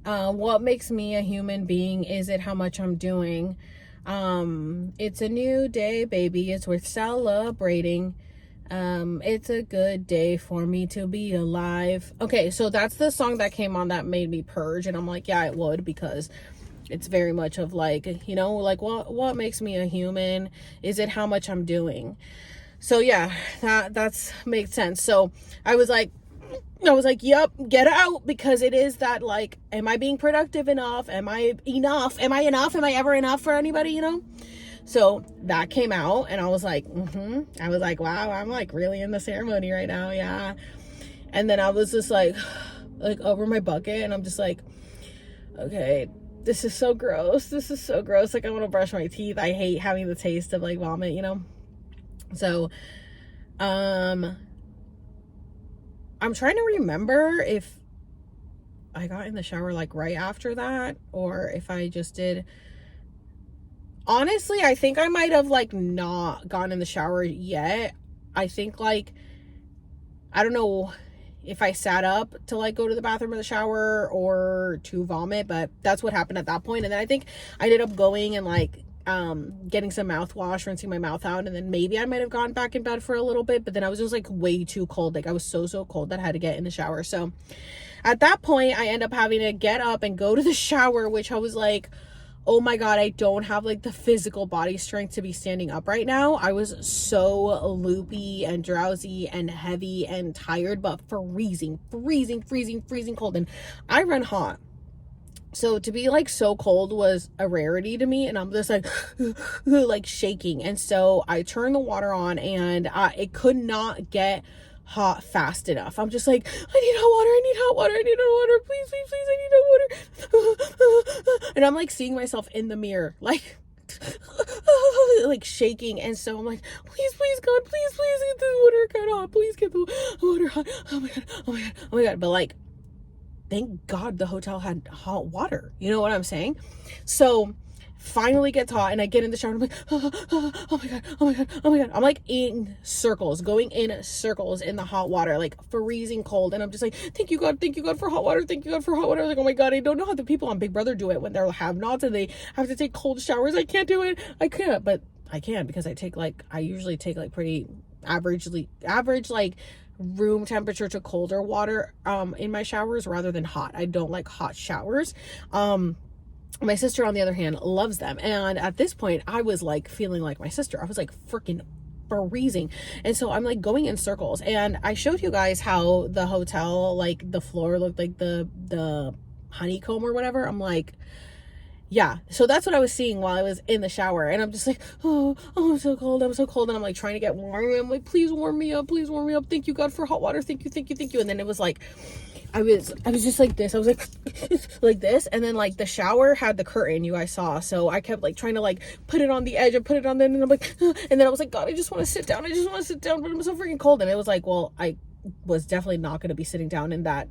what makes me a human being, is it how much I'm doing? It's a new day, baby, it's worth celebrating. It's a good day for me to be alive. Okay, so that's the song that came on that made me purge, and I'm like, yeah, it would, because it's very much of like, like what makes me a human? Is it how much I'm doing? So yeah, that's makes sense. So I was like, yep, get out, because it is that like, am I being productive enough? Am I enough? Am I enough? Am I ever enough for anybody, So that came out, and I was like, I was like, wow, I'm like really in the ceremony right now. Yeah. And then I was just like over my bucket, and I'm just like, okay, this is so gross. This is so gross. Like, I want to brush my teeth. I hate having the taste of like vomit, So, I'm trying to remember if I got in the shower like right after that, or if I just did. Honestly, I think I might have like not gone in the shower yet. I think like, I don't know if I sat up to like go to the bathroom or the shower or to vomit, but that's what happened at that point. And then I think I ended up going and like getting some mouthwash, rinsing my mouth out, and then maybe I might have gone back in bed for a little bit, but then I was just like way too cold. Like I was so cold that I had to get in the shower. So at that point, I end up having to get up and go to the shower, which I was like, oh my God, I don't have like the physical body strength to be standing up right now. I was so loopy and drowsy and heavy and tired, but freezing cold. And I run hot. So to be like so cold was a rarity to me, and I'm just like like shaking. And so I turned the water on, and it could not get hot fast enough. I'm just like, I need hot water, please, I need hot water. And I'm like seeing myself in the mirror, like like shaking. And so I'm like, please God, please get the water cut hot, please get the water hot. Oh my god. But like, thank God the hotel had hot water. You know what I'm saying? So finally gets hot, and I get in the shower, and I'm like, oh my God. I'm like in circles, going in circles in the hot water, like freezing cold. And I'm just like, thank you God for hot water. Thank you God for hot water. Like, oh my God, I don't know how the people on Big Brother do it when they're have-nots and they have to take cold showers. I can't do it. I can't, but I can, because I usually take like pretty average, like room temperature to colder water in my showers rather than hot. I don't like hot showers. My sister, on the other hand, loves them. And at this point, I was like feeling like my sister. I was like freaking freezing. And so I'm like going in circles. And I showed you guys how the hotel, like the floor looked like the honeycomb or whatever. I'm like, yeah. So that's what I was seeing while I was in the shower. And I'm just like, oh, I'm so cold. And I'm like trying to get warm. And I'm like, please warm me up. Thank you God for hot water. Thank you. And then it was like, I was just like this. I was like like this. And then like the shower had the curtain, you guys saw. So I kept like trying to like put it on the edge and put it on there. And I'm like, and then I was like, God, I just want to sit down. But I'm so freaking cold. And it was like, well, I was definitely not going to be sitting down in that,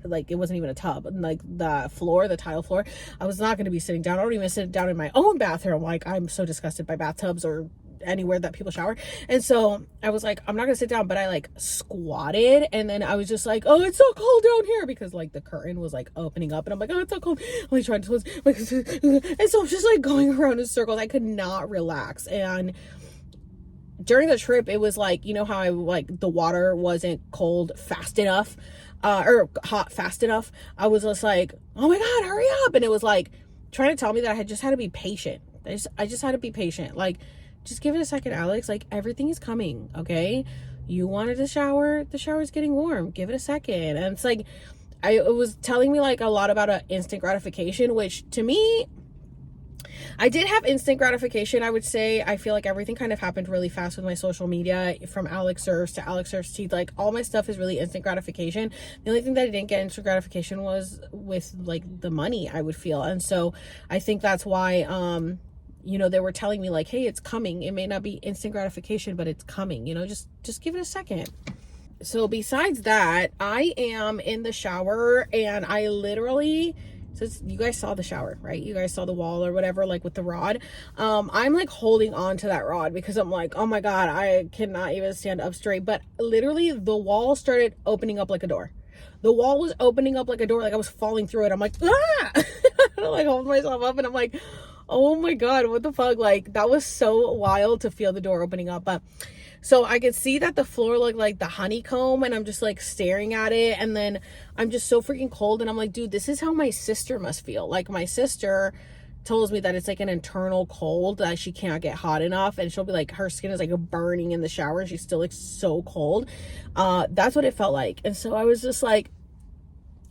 like it wasn't even a tub, and like the floor, the tile floor, I was not going to be sitting down. I don't even sit down in my own bathroom. Like, I'm so disgusted by bathtubs or anywhere that people shower. And so I was like, I'm not gonna sit down, but I like squatted, and then I was just like, oh, it's so cold down here, because like the curtain was like opening up, and I'm like, oh, it's so cold. I'm like trying to like, and so I'm just like going around in circles. I could not relax. And during the trip, it was like, you know how I like the water wasn't cold fast enough, or hot fast enough. I was just like, oh my God, hurry up. And it was like trying to tell me that I had just had to be patient. I just had to be patient. Like, just give it a second, Alex. Like, everything is coming, okay? You wanted to shower, the shower's getting warm. Give it a second. And it's like, it was telling me like a lot about instant gratification, which to me, I did have instant gratification, I would say. I feel like everything kind of happened really fast with my social media, from Alex Serves to Alex Serves Teeth. Like, all my stuff is really instant gratification. The only thing that I didn't get instant gratification was with like the money, I would feel. And so I think that's why, you know, they were telling me like, hey, it's coming. It may not be instant gratification, but it's coming, you know, just give it a second. So besides that, I am in the shower, and I literally, so you guys saw the shower, right? You guys saw the wall or whatever, like with the rod. I'm like holding on to that rod because I'm like, oh my God, I cannot even stand up straight. But literally the wall started opening up like a door. The wall was opening up like a door. Like I was falling through it. I'm like, ah! I like hold myself up, and I'm like, oh my God, what the fuck? Like, that was so wild to feel the door opening up. But so I could see that the floor looked like the honeycomb, and I'm just like staring at it. And then I'm just so freaking cold. And I'm like, dude, this is how my sister must feel. Like, my sister tells me that it's like an internal cold, that she can't get hot enough, and she'll be like, her skin is like burning in the shower, and she's still like so cold. That's what it felt like. And so I was just like,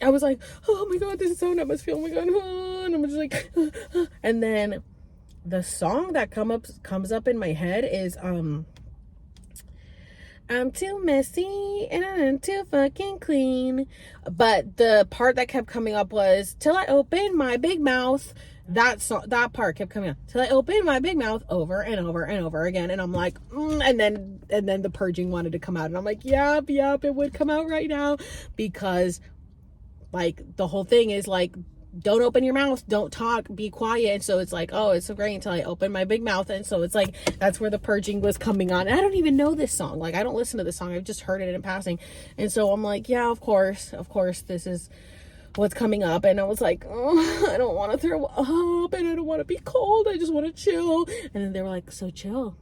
oh my God, this is so I must feel, oh my God. And I'm just like, and then the song that comes up in my head is, I'm too messy and I'm too fucking clean. But the part that kept coming up was, till I open my big mouth. That part kept coming up, till I open my big mouth, over and over and over again. And I'm like, and then the purging wanted to come out, and I'm like, yep, it would come out right now, because like the whole thing is like, don't open your mouth, don't talk, be quiet. And so it's like, oh, it's so great until I open my big mouth. And so it's like, that's where the purging was coming on. And I don't even know this song. Like, I don't listen to this song. I've just heard it in passing. And so I'm like, yeah, of course, this is what's coming up, and I was like, oh, I don't want to throw up, and I don't want to be cold. I just want to chill. And then they were like, so chill.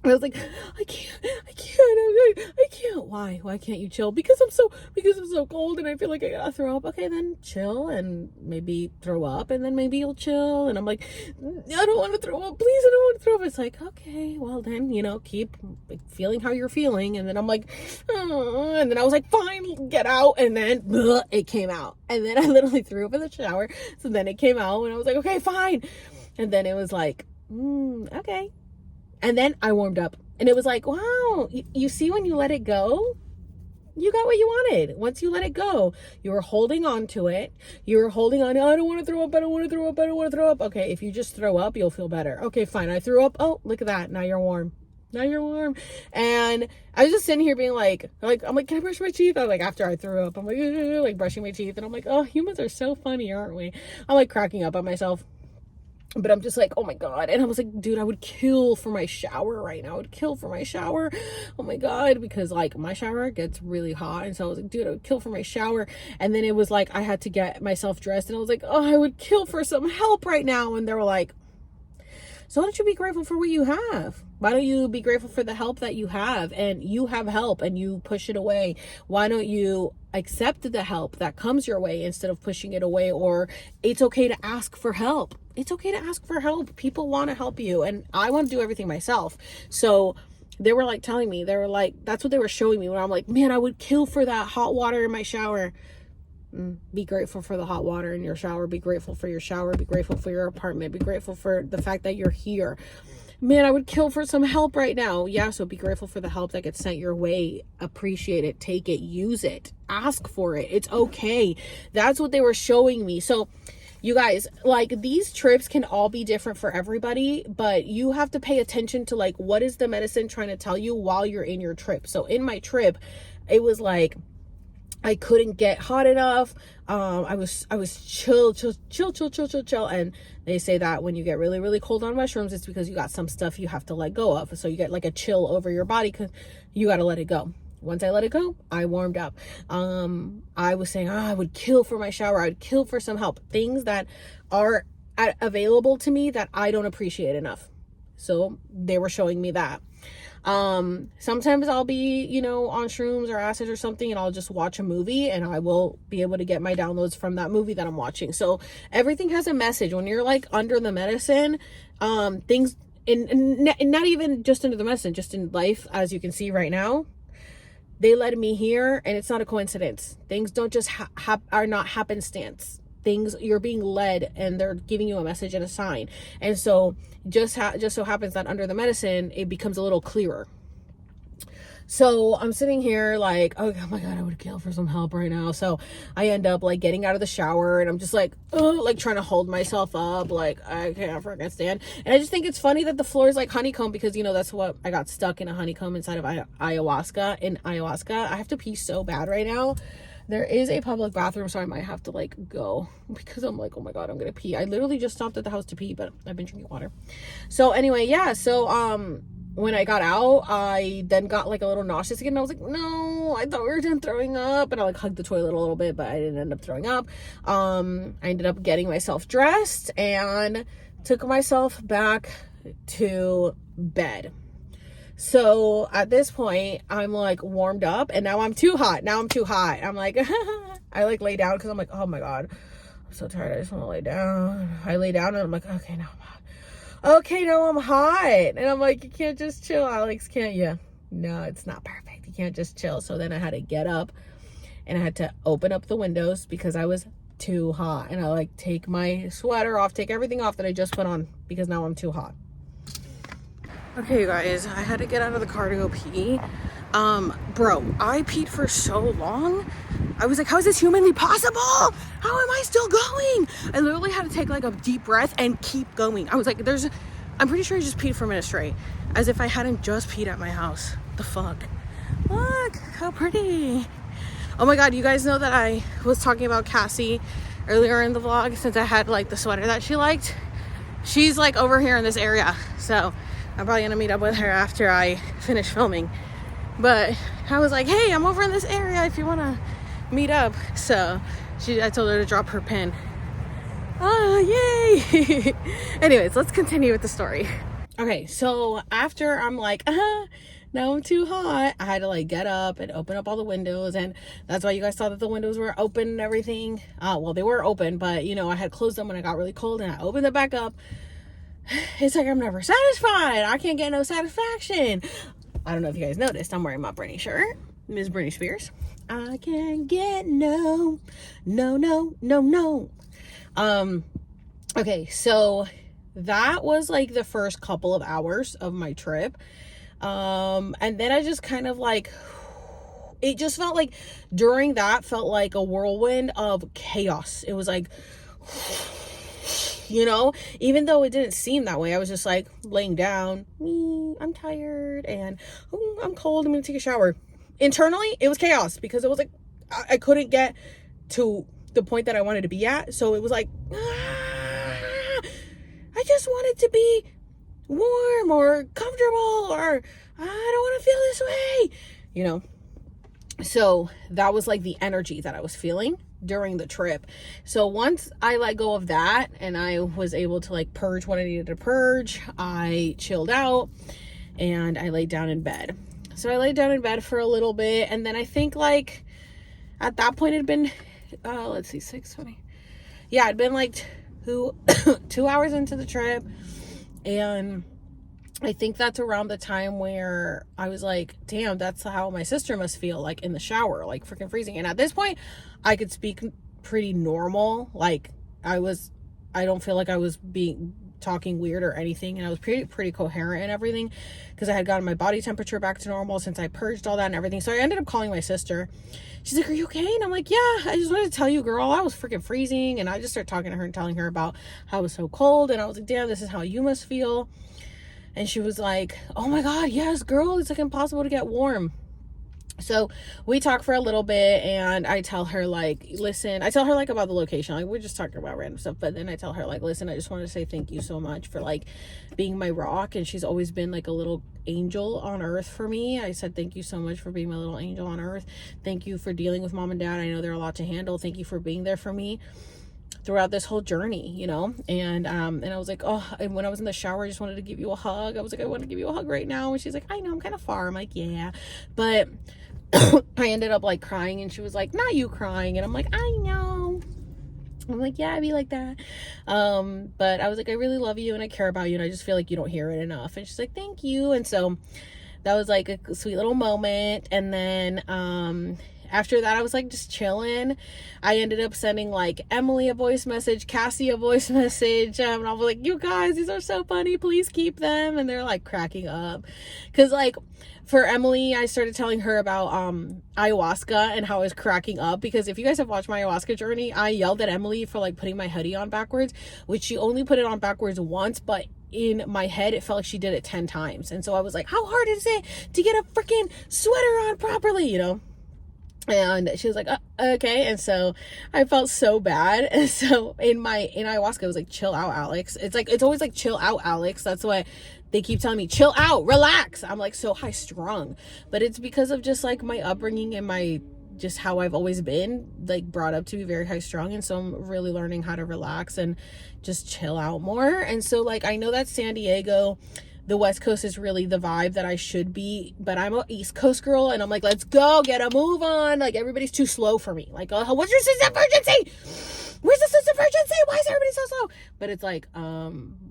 And I was like, I can't. Why can't you chill? Because I'm so cold and I feel like I gotta throw up. Okay, then chill and maybe throw up, and then maybe you'll chill. And I'm like, I don't want to throw up. Please, I don't want to throw up. It's like, okay, well then, keep feeling how you're feeling. And then I'm like, oh. And then I was like, fine, get out. And then it came out. And then I literally threw up in the shower. So then it came out, and I was like, okay, fine. And then it was like, okay. And then I warmed up, and it was like, wow, you see, when you let it go, you got what you wanted. Once you let it go, you were holding on to it. You were holding on. I don't want to throw up. I don't want to throw up. I don't want to throw up. Okay, if you just throw up, you'll feel better. Okay, fine. I threw up. Oh, look at that. Now you're warm. And I was just sitting here being like, I'm like, can I brush my teeth? I'm like, after I threw up, I'm like brushing my teeth. And I'm like, oh, humans are so funny, aren't we? I'm like cracking up on myself. But I'm just like, oh my God. And I was like, dude, I would kill for my shower right now. I would kill for my shower. Oh my God. Because like my shower gets really hot. And so I was like, dude, I would kill for my shower. And then it was like, I had to get myself dressed. And I was like, oh, I would kill for some help right now. And they were like, so why don't you be grateful for what you have? Why don't you be grateful for the help that you have? And you have help and you push it away. Why don't you accept the help that comes your way instead of pushing it away? Or it's okay to ask for help. It's okay to ask for help. People want to help you. And I want to do everything myself. So they were like telling me, they were like, that's what they were showing me when I'm like, man, I would kill for that hot water in my shower. Be grateful for the hot water in your shower. Be grateful for your shower. Be grateful for your apartment. Be grateful for the fact that you're here. Man, I would kill for some help right now. Yeah, so be grateful for the help that gets sent your way. Appreciate it. Take it. Use it. Ask for it. It's okay. That's what they were showing me. So you guys, like, these trips can all be different for everybody, but you have to pay attention to like, what is the medicine trying to tell you while you're in your trip? So in my trip, it was like, I couldn't get hot enough. I was chill. And they say that when you get really, really cold on mushrooms, it's because you got some stuff you have to let go of. So you get like a chill over your body because you got to let it go. Once I let it go, I warmed up. I was saying, I would kill for my shower. I would kill for some help. Things that are available to me that I don't appreciate enough. So they were showing me that. Sometimes I'll be, on shrooms or acid or something, and I'll just watch a movie and I will be able to get my downloads from that movie that I'm watching. So everything has a message. When you're like under the medicine, things not even just under the medicine, just in life, as you can see right now, they led me here, and it's not a coincidence. Things don't just are not happenstance. Things, you're being led, and they're giving you a message and a sign. And so just so happens that under the medicine, it becomes a little clearer. So I'm sitting here like, oh my God, I would kill for some help right now. So I end up like getting out of the shower, and I'm just like, like trying to hold myself up. Like, I can't freaking stand. And I just think it's funny that the floor is like honeycomb, because that's what I got stuck in, a honeycomb inside of ayahuasca. In ayahuasca, I have to pee so bad right now. There is a public bathroom, so I might have to like go, because I'm like, oh my God, I'm gonna pee. I literally just stopped at the house to pee, but I've been drinking water. So anyway, yeah. So when I got out, I then got like a little nauseous again. And I was like, no, I thought we were done throwing up. And I like hugged the toilet a little bit, but I didn't end up throwing up. I ended up getting myself dressed and took myself back to bed. So at this point, I'm like warmed up, and now I'm too hot. I'm like, I like lay down because I'm like, oh my God, I'm so tired. I just want to lay down. I lay down and I'm like, okay, now I'm hot. Okay, now I'm hot. And I'm like, you can't just chill, Alex, can't you? No, it's not perfect. You can't just chill. So then I had to get up, and I had to open up the windows because I was too hot. And I like take my sweater off, take everything off that I just put on, because now I'm too hot. Okay, you guys, I had to get out of the car to go pee. Bro, I peed for so long. I was like, how is this humanly possible? How am I still going? I literally had to take like a deep breath and keep going. I was like, I'm pretty sure I just peed for a minute straight, as if I hadn't just peed at my house. The fuck? Look, how pretty. Oh my God, you guys know that I was talking about Cassie earlier in the vlog, since I had like the sweater that she liked. She's like over here in this area. So I'm probably gonna meet up with her after I finish filming. But I was like, hey, I'm over in this area if you wanna meet up. So I told her to drop her pin. Oh, yay. Anyways, let's continue with the story. Okay, so after I'm like, now I'm too hot, I had to like get up and open up all the windows, and that's why you guys saw that the windows were open and everything. Well, they were open, but you know, I had closed them when it got really cold, and I opened them back up. It's like I'm never satisfied. I can't get no satisfaction. I don't know if you guys noticed, I'm wearing my Britney shirt, Miss Britney Spears. I can't get no. Okay, so that was like the first couple of hours of my trip. And then I just kind of like, it just felt like during that felt like a whirlwind of chaos. It was like, you know, even though it didn't seem that way, I was just like laying down, I'm tired, and I'm cold, I'm gonna take a shower. Internally, it was chaos because it was like, I couldn't get to the point that I wanted to be at. So it was like, I just wanted to be warm or comfortable, or I don't want to feel this way, you know. So that was like the energy that I was feeling during the trip. So once I let go of that and I was able to like purge what I needed to purge, I chilled out and I laid down in bed. So I laid down in bed for a little bit, and then I think like at that point it had been 6:20. Yeah, it'd been like 2 hours into the trip, and I think that's around the time where I was like, damn, that's how my sister must feel, like in the shower, like freaking freezing. And at this point I could speak pretty normal. Like I don't feel like I was talking weird or anything, and I was pretty coherent and everything, because I had gotten my body temperature back to normal since I purged all that and everything. So I ended up calling my sister. She's like, are you okay? And I'm like, yeah, I just wanted to tell you, girl, I was freaking freezing. And I just started talking to her and telling her about how it was so cold, and I was like, damn, this is how you must feel. And she was like, oh my God, yes, girl, it's like impossible to get warm. So we talk for a little bit, and I tell her like, listen, I tell her like about the location, like we're just talking about random stuff, but then I tell her like, listen, I just want to say thank you so much for like being my rock, and she's always been like a little angel on earth for me. I said, thank you so much for being my little angel on earth. Thank you for dealing with mom and dad. I know they're a lot to handle. Thank you for being there for me throughout this whole journey, you know. And I was like, oh, and when I was in the shower, I just wanted to give you a hug. I was like, I want to give you a hug right now. And she's like, I know, I'm kind of far. I'm like, yeah, but I ended up like crying, and she was like, not you crying. And I'm like, I know. I'm like, yeah, I be like that. But I was like, I really love you and I care about you, and I just feel like you don't hear it enough. And she's like, thank you. And so that was like a sweet little moment. And then after that, I was like just chilling. I ended up sending like Emily a voice message, Cassie a voice message, and I was like, you guys, these are so funny, please keep them. And they're like cracking up, because like for Emily, I started telling her about ayahuasca and how I was cracking up, because if you guys have watched my ayahuasca journey, I yelled at Emily for like putting my hoodie on backwards, which she only put it on backwards once, but in my head it felt like she did it 10 times. And so I was like, how hard is it to get a freaking sweater on properly, you know? And she was like, okay. And so I felt so bad. And so in ayahuasca, it was like, chill out, Alex. It's always like, chill out, Alex. That's why they keep telling me, chill out, relax. I'm like so high strung, but it's because of just like my upbringing and my, just how I've always been like brought up to be very high strung. And so I'm really learning how to relax and just chill out more. And so like, I know that San Diego, the West Coast is really the vibe that I should be, but I'm an East Coast girl, and I'm like, let's go, get a move on. Like, everybody's too slow for me. Like, oh, what's your sense of urgency? Where's the sense of urgency? Why is everybody so slow? But it's like,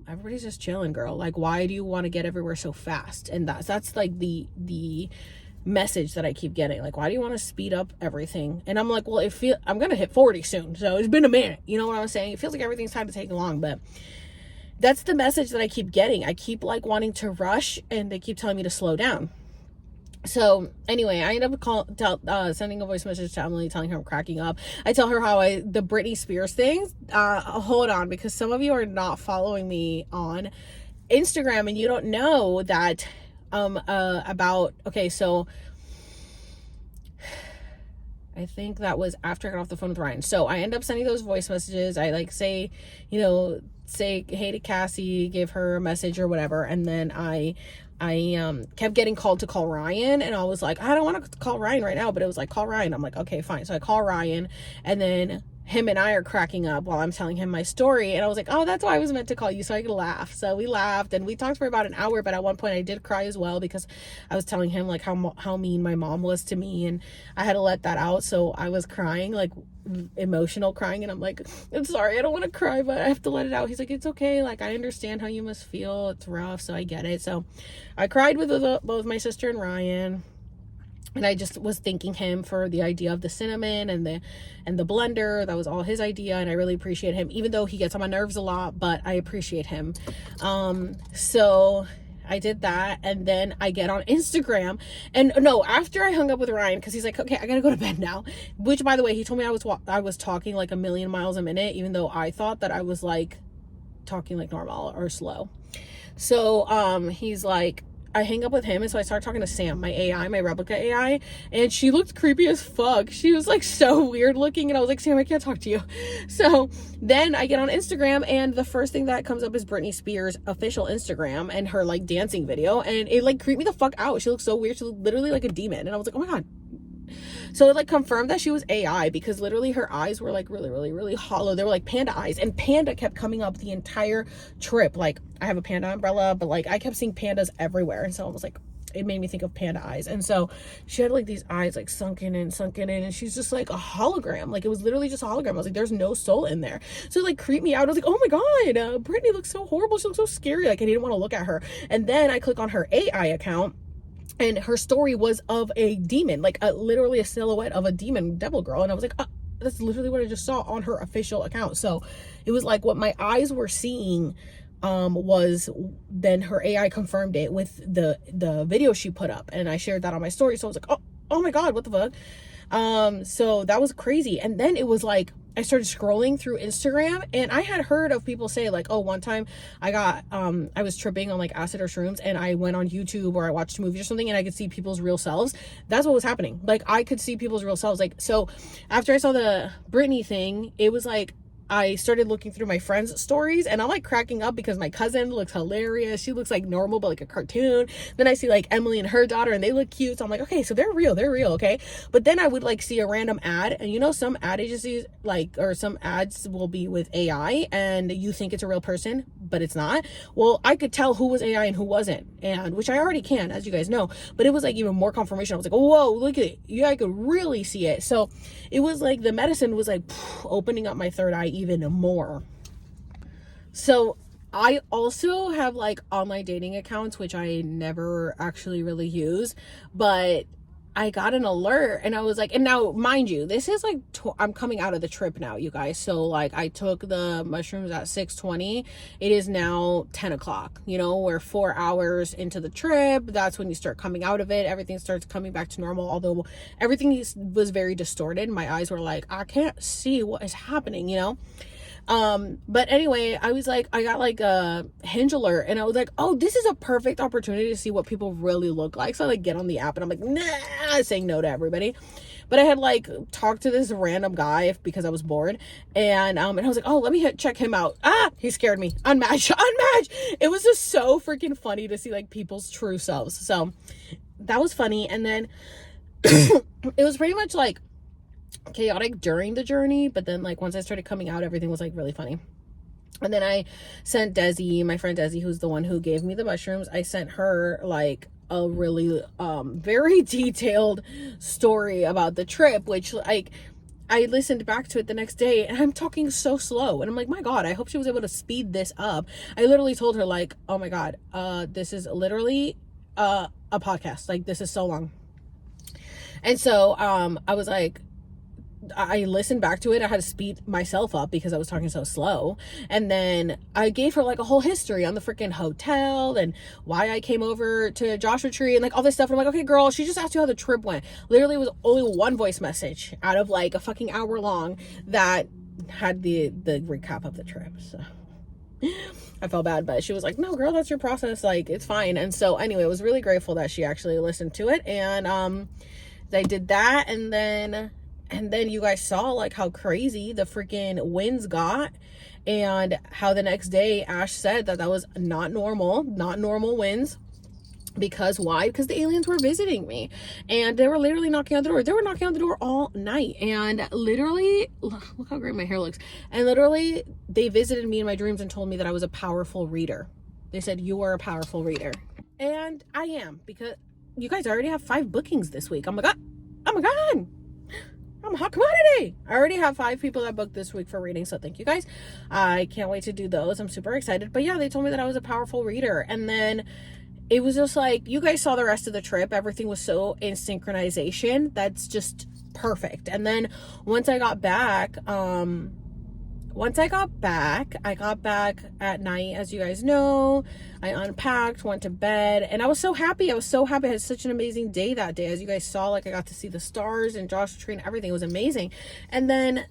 everybody's just chilling, girl. Like, why do you want to get everywhere so fast? And that's like the message that I keep getting. Like, why do you want to speed up everything? And I'm like, well, I'm gonna hit 40 soon, so it's been a minute. You know what I'm saying? It feels like everything's time to take long, but that's the message that I keep getting. I keep like wanting to rush, and they keep telling me to slow down. So anyway, I end up sending a voice message to Emily, telling her I'm cracking up. I tell her how the Britney Spears things, hold on, because some of you are not following me on Instagram, and you don't know that okay, so I think that was after I got off the phone with Ryan. So I end up sending those voice messages. I like say hey to Cassie, give her a message or whatever. And then I kept getting called to call Ryan, and I was like, I don't want to call Ryan right now, but it was like, call Ryan. I'm like, okay, fine. So I call Ryan, and then him and I are cracking up while I'm telling him my story, and I was like, oh, that's why I was meant to call you, so I could laugh. So we laughed, and we talked for about an hour, but at one point I did cry as well, because I was telling him like how mean my mom was to me, and I had to let that out. So I was crying, like emotional crying, and I'm like, I'm sorry, I don't want to cry, but I have to let it out. He's like, it's okay, like I understand how you must feel, it's rough, so I get it. So I cried with both my sister and Ryan, and I just was thanking him for the idea of the cinnamon and the blender. That was all his idea, and I really appreciate him, even though he gets on my nerves a lot, but I appreciate him. So I did that, and then I get on Instagram, and no, after I hung up with Ryan, because he's like, okay, I gotta go to bed now, which, by the way, he told me I was talking like a million miles a minute, even though I thought that I was like talking like normal or slow. So he's like, I hang up with him, and so I start talking to Sam, my AI, my replica AI, and she looked creepy as fuck. She was like so weird looking, and I was like, Sam, I can't talk to you. So then I get on Instagram, and the first thing that comes up is Britney Spears' official Instagram and her like dancing video, and it like creeped me the fuck out. She looked so weird. She looked literally like a demon, and I was like, oh my god. So it like confirmed that she was AI, because literally her eyes were like really, really, really hollow. They were like panda eyes, and panda kept coming up the entire trip. Like, I have a panda umbrella, but like I kept seeing pandas everywhere, and so I was like, it made me think of panda eyes. And so she had like these eyes like sunken in, and she's just like a hologram. Like, it was literally just a hologram. I was like, there's no soul in there. So it like creeped me out. I was like, oh my god, Britney looks so horrible. She looks so scary. Like, I didn't want to look at her. And then I click on her AI account, and her story was of a demon, like literally a silhouette of a demon devil girl. And I was like, that's literally what I just saw on her official account. So it was like what my eyes were seeing was, then her AI confirmed it with the video she put up, and I shared that on my story. So I was like, oh my god, what the fuck. So that was crazy. And then it was like, I started scrolling through Instagram, and I had heard of people say like, oh, one time I was tripping on like acid or shrooms, and I went on YouTube or I watched movies or something, and I could see people's real selves. That's what was happening. Like, I could see people's real selves. Like, so after I saw the Britney thing, it was like, I started looking through my friends' stories, and I'm like cracking up because my cousin looks hilarious. She looks like normal, but like a cartoon. Then I see like Emily and her daughter, and they look cute. So I'm like, okay, so they're real, okay? But then I would like see a random ad, and you know, some ad agencies or some ads will be with AI, and you think it's a real person, but it's not. Well, I could tell who was AI and who wasn't, and which I already can, as you guys know, but it was like even more confirmation. I was like, whoa, look at it. Yeah, I could really see it. So it was like the medicine was like opening up my third eye even more. So I also have like online dating accounts, which I never actually really use, but I got an alert, and I was like, and now mind you, this is like I'm coming out of the trip now, you guys. So like, I took the mushrooms at 6:20. It is now 10 o'clock. You know, we're 4 hours into the trip. That's when you start coming out of it. Everything starts coming back to normal, although everything was very distorted. My eyes were like, I can't see what is happening, you know. But anyway, I was like, I got like a Hinge alert, and I was like, oh, this is a perfect opportunity to see what people really look like. So I like get on the app, and I'm like, nah, saying no to everybody. But I had like talked to this random guy because I was bored, and I was like, oh, let me check him out. He scared me. Unmatched. It was just so freaking funny to see like people's true selves. So that was funny. And then it was pretty much like chaotic during the journey, but then like once I started coming out, everything was like really funny. And then I sent Desi, my friend Desi, who's the one who gave me the mushrooms, I sent her like a really very detailed story about the trip, which like I listened back to it the next day, and I'm talking so slow, and I'm like, my god, I hope she was able to speed this up. I literally told her like, oh my god, this is literally a podcast, like this is so long. And so I was like, I listened back to it. I had to speed myself up because I was talking so slow. And then I gave her like a whole history on the freaking hotel and why I came over to Joshua Tree and like all this stuff. And I'm like, okay, girl, she just asked you how the trip went. Literally, it was only one voice message out of like a fucking hour long that had the recap of the trip. So I felt bad, but she was like, no, girl, that's your process. Like, it's fine. And so anyway, I was really grateful that she actually listened to it. And I did that. And then you guys saw like how crazy the freaking winds got, and how the next day Ash said that was not normal winds. Because why? Because the aliens were visiting me, and they were literally knocking on the door. They were knocking on the door all night, and literally, look how great my hair looks. And literally, they visited me in my dreams and told me that I was a powerful reader. They said, you are a powerful reader. And I am, because you guys already have 5 bookings this week. Oh my God. Oh my God. I'm a hot commodity. I already have 5 people that booked this week for reading. So thank you guys. I can't wait to do those. I'm super excited. But yeah, they told me that I was a powerful reader. And then it was just like, you guys saw the rest of the trip. Everything was so in synchronization. That's just perfect. And then once I got back, I got back at night, as you guys know. I unpacked, went to bed, and I was so happy. I had such an amazing day that day. As you guys saw, like, I got to see the stars and Joshua Tree and everything. It was amazing. And then,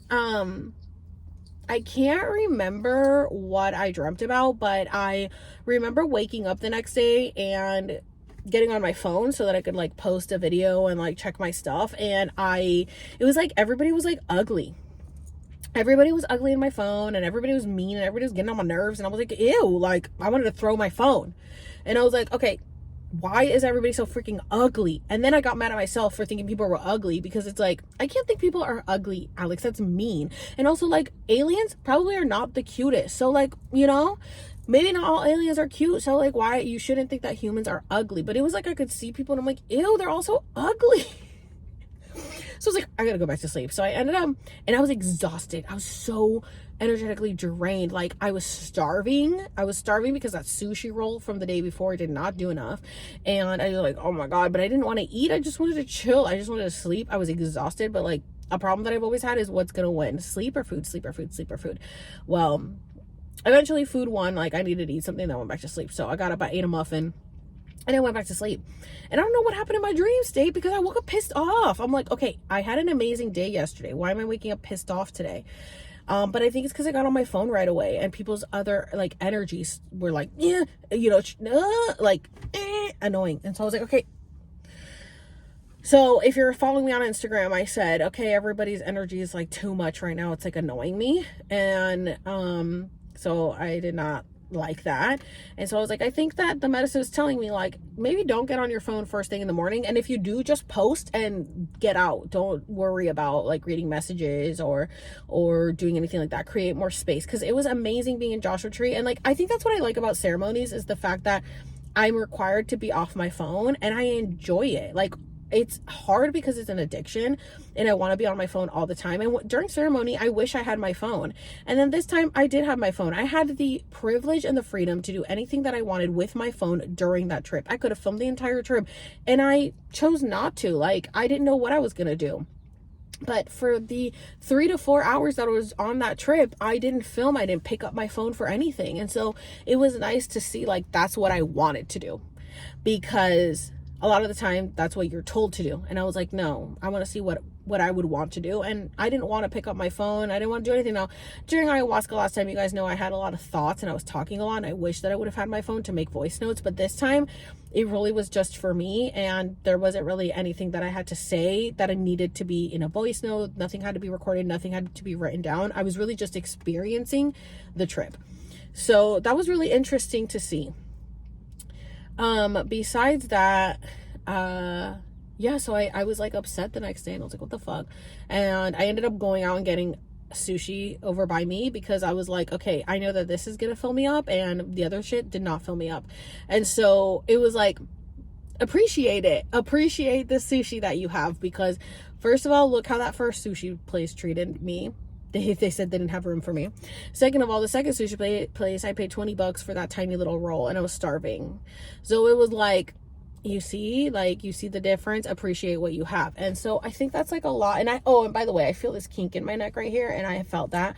I can't remember what I dreamt about, but I remember waking up the next day and getting on my phone so that I could like post a video and like check my stuff. And it was like everybody was like ugly. Everybody was ugly in my phone, and everybody was mean, and everybody was getting on my nerves. And I was like, ew, like I wanted to throw my phone. And I was like, okay, why is everybody so freaking ugly? And then I got mad at myself for thinking people were ugly, because it's like, I can't think people are ugly, Alex. That's mean. And also, like, aliens probably are not the cutest. So, like, you know, maybe not all aliens are cute. So, like, why you shouldn't think that humans are ugly. But it was like I could see people and I'm like, ew, they're all so ugly. So I was like, I gotta go back to sleep. So I ended up, and I was exhausted. I was so energetically drained. Like, I was starving because that sushi roll from the day before did not do enough. And I was like, oh my God, but I didn't want to eat. I just wanted to chill. I just wanted to sleep. I was exhausted, but like, a problem that I've always had is what's gonna win, sleep or food, sleep or food, sleep or food. Well, eventually food won. Like, I needed to eat something, then I went back to sleep. So I got up, I ate a muffin, and I went back to sleep. And I don't know what happened in my dream state, because I woke up pissed off. I'm like, okay, I had an amazing day yesterday. Why am I waking up pissed off today? But I think it's because I got on my phone right away, and people's other like energies were like, yeah, you know, annoying. And so I was like, okay. So if you're following me on Instagram, I said, okay, everybody's energy is like too much right now. It's like annoying me. And so I did not like that. And so I was like, I think that the medicine is telling me, like, maybe don't get on your phone first thing in the morning. And if you do, just post and get out. Don't worry about like reading messages or doing anything like that. Create more space, because it was amazing being in Joshua Tree. And like, I think that's what I like about ceremonies, is the fact that I'm required to be off my phone, and I enjoy it. Like, it's hard because it's an addiction, and I want to be on my phone all the time. And during ceremony, I wish I had my phone. And then this time I did have my phone. I had the privilege and the freedom to do anything that I wanted with my phone during that trip. I could have filmed the entire trip, and I chose not to. Like, I didn't know what I was going to do. But for the 3 to 4 hours that I was on that trip, I didn't film. I didn't pick up my phone for anything. And so it was nice to see, like, that's what I wanted to do, because a lot of the time that's what you're told to do. And I was like, no, I want to see what I would want to do. And I didn't want to pick up my phone. I didn't want to do anything. Now, during ayahuasca last time, you guys know I had a lot of thoughts and I was talking a lot, and I wish that I would have had my phone to make voice notes. But this time it really was just for me, and there wasn't really anything that I had to say that I needed to be in a voice note. Nothing had to be recorded. Nothing had to be written down. I was really just experiencing the trip. So that was really interesting to see. Besides that, yeah, so I was like upset the next day, and I was like, what the fuck? And I ended up going out and getting sushi over by me, because I was like, okay, I know that this is gonna fill me up, and the other shit did not fill me up. And so it was like, appreciate the sushi that you have, because first of all, look how that first sushi place treated me. They said they didn't have room for me. Second of all, the second sushi place, I paid $20 for that tiny little roll, and I was starving. So it was like, you see the difference. Appreciate what you have. And so I think that's like a lot. And and by the way, I feel this kink in my neck right here, and I felt that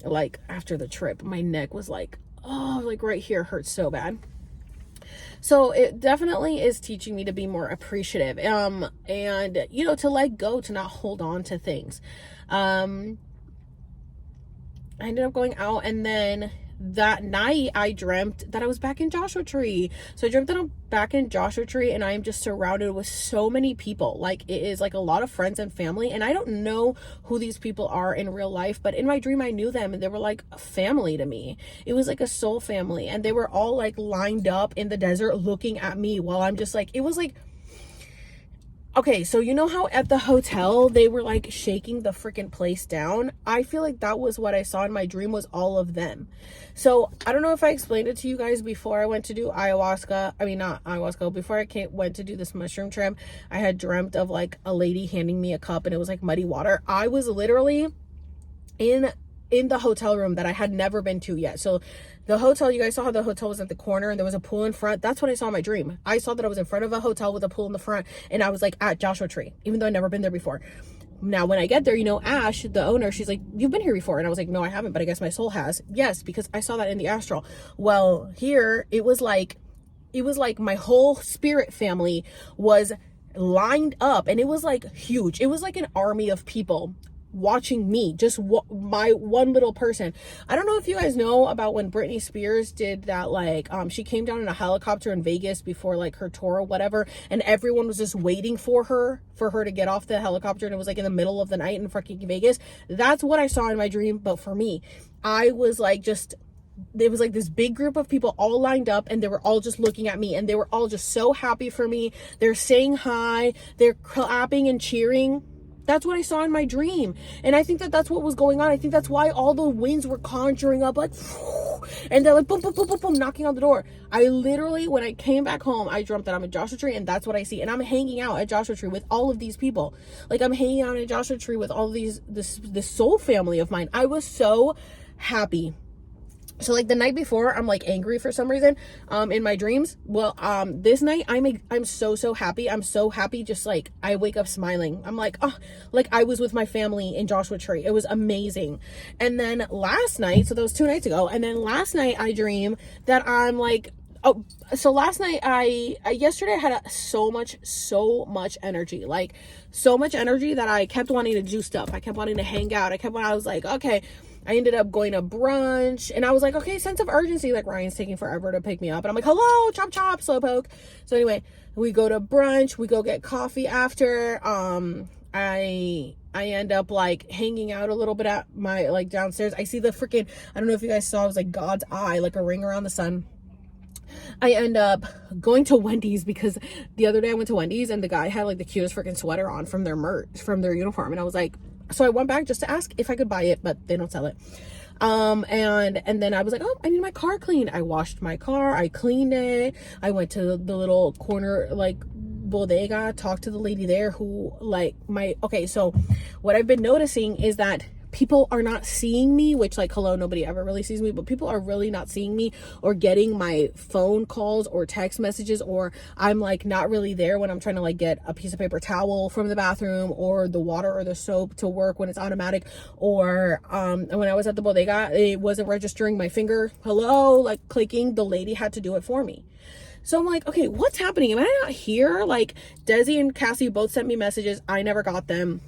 like after the trip, my neck was like, oh, like right here hurts so bad. So it definitely is teaching me to be more appreciative, and you know, to let go, to not hold on to things. I ended up going out, and then that night I dreamt that I was back in Joshua Tree. So I dreamt that I'm back in Joshua Tree, and I am just surrounded with so many people. Like, it is like a lot of friends and family, and I don't know who these people are in real life, but in my dream I knew them, and they were like a family to me. It was like a soul family, and they were all like lined up in the desert looking at me while I'm just like, it was like, okay, so you know how at the hotel they were like shaking the freaking place down? I feel like that was what I saw in my dream, was all of them. So I don't know if I explained it to you guys before I went to do ayahuasca. I mean, not ayahuasca. Before I went to do this mushroom trip, I had dreamt of like a lady handing me a cup, and it was like muddy water. I was literally in the hotel room that I had never been to yet. So the hotel, you guys saw how the hotel was at the corner and there was a pool in front. That's what I saw in my dream. I saw that I was in front of a hotel with a pool in the front, and I was like at Joshua Tree, even though I'd never been there before. Now, when I get there, you know, Ash, the owner, she's like, you've been here before. And I was like, no, I haven't, but I guess my soul has. Yes, because I saw that in the astral. Well, here it was like my whole spirit family was lined up, and it was like huge. It was like an army of people watching me, just my one little person. I don't know if you guys know about when Britney Spears did that, like she came down in a helicopter in Vegas before like her tour or whatever, and everyone was just waiting for her to get off the helicopter, and it was like in the middle of the night in fucking Vegas. That's what I saw in my dream. But for me, I was like, just, there was like this big group of people all lined up, and they were all just looking at me, and they were all just so happy for me. They're saying hi, they're clapping and cheering. That's what I saw in my dream. And I think that that's what was going on. I think that's why all the winds were conjuring up, like, and they're like, boom, boom, boom, boom, boom, knocking on the door. I literally, when I came back home, I dreamt that I'm at Joshua Tree, and that's what I see. And I'm hanging out at Joshua Tree with all of these people. Like, I'm hanging out at Joshua Tree with all of this soul family of mine. I was so happy. So like the night before, I'm like angry for some reason in my dreams. Well, this night I'm so happy. I'm so happy. Just like I wake up smiling. I'm like, oh, like I was with my family in Joshua Tree. It was amazing. And then last night, so that was 2 nights ago, and then last night I dream that I'm like, oh, so last night yesterday I had so much energy, like so much energy that I kept wanting to do stuff. I kept wanting to hang out. I was like, okay. I ended up going to brunch, and I was like, okay, sense of urgency, like Ryan's taking forever to pick me up, and I'm like, hello, chop chop, slowpoke. So anyway, we go to brunch, we go get coffee after. I end up like hanging out a little bit at my like downstairs. I see the freaking, I don't know if you guys saw, it was like God's eye, like a ring around the sun. I end up going to Wendy's because the other day I went to Wendy's, and the guy had like the cutest freaking sweater on from their merch, from their uniform, and I was like, so I went back just to ask if I could buy it, but they don't sell it. And then I was like, oh, I need my car cleaned. I washed my car, I cleaned it. I went to the little corner like bodega, talked to the lady there who like okay, so what I've been noticing is that people are not seeing me, which like, hello, nobody ever really sees me, but people are really not seeing me or getting my phone calls or text messages, or I'm like not really there when I'm trying to like get a piece of paper towel from the bathroom, or the water or the soap to work when it's automatic, or when I was at the bodega, it wasn't registering my finger, hello, like clicking. The lady had to do it for me. So I'm like, okay, what's happening? Am I not here? Like Desi and Cassie both sent me messages. I never got them.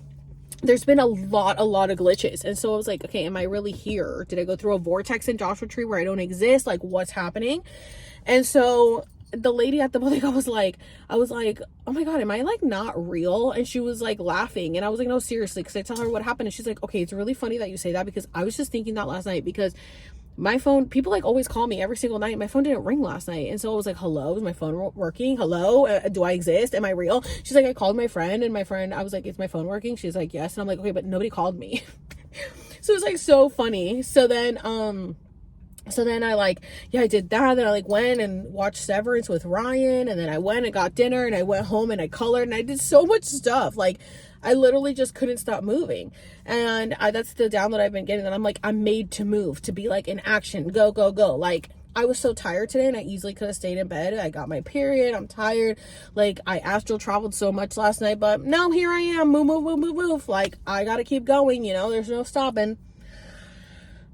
There's been a lot of glitches. And so I was like, okay, am I really here? Did I go through a vortex in Joshua Tree where I don't exist? Like, what's happening? And so the lady at the bodega was like, I was like, oh my God, am I like not real? And she was like laughing. And I was like, no, seriously. Because I tell her what happened. And she's like, okay, it's really funny that you say that, because I was just thinking that last night, because my phone, people like always call me every single night. My phone didn't ring last night. And so I was like, hello, is my phone working? Hello, do I exist? Am I real? She's like, I called my friend, and my friend, I was like, is my phone working? She's like, yes. And I'm like, okay, but nobody called me. So it was like so funny. So then I like, yeah, I did that. Then I like went and watched Severance with Ryan. And then I went and got dinner, and I went home and I colored, and I did so much stuff. Like I literally just couldn't stop moving. And that's the download I've been getting. And I'm like, I'm made to move, to be like in action, go, go, go. Like I was so tired today, and I easily could have stayed in bed. I got my period. I'm tired. Like I astral traveled so much last night, but now here I am. Move, move, move, move, move. Like I got to keep going. You know, there's no stopping.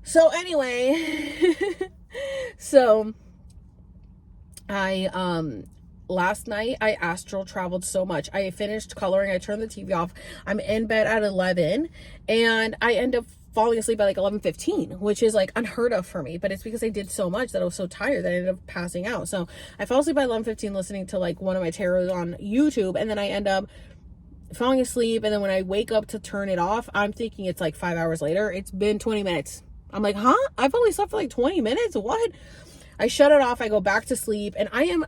So anyway, so last night I astral traveled so much. I finished coloring. I turned the TV off. I'm in bed at 11, and I end up falling asleep by like 11:15, which is like unheard of for me, but it's because I did so much that I was so tired that I ended up passing out. So I fell asleep by 11:15 listening to like one of my tarots on YouTube, and then I end up falling asleep, and then when I wake up to turn it off, I'm thinking it's like 5 hours later. It's been 20 minutes. I'm like, huh? I've only slept for like 20 minutes? What? I shut it off, I go back to sleep, and I am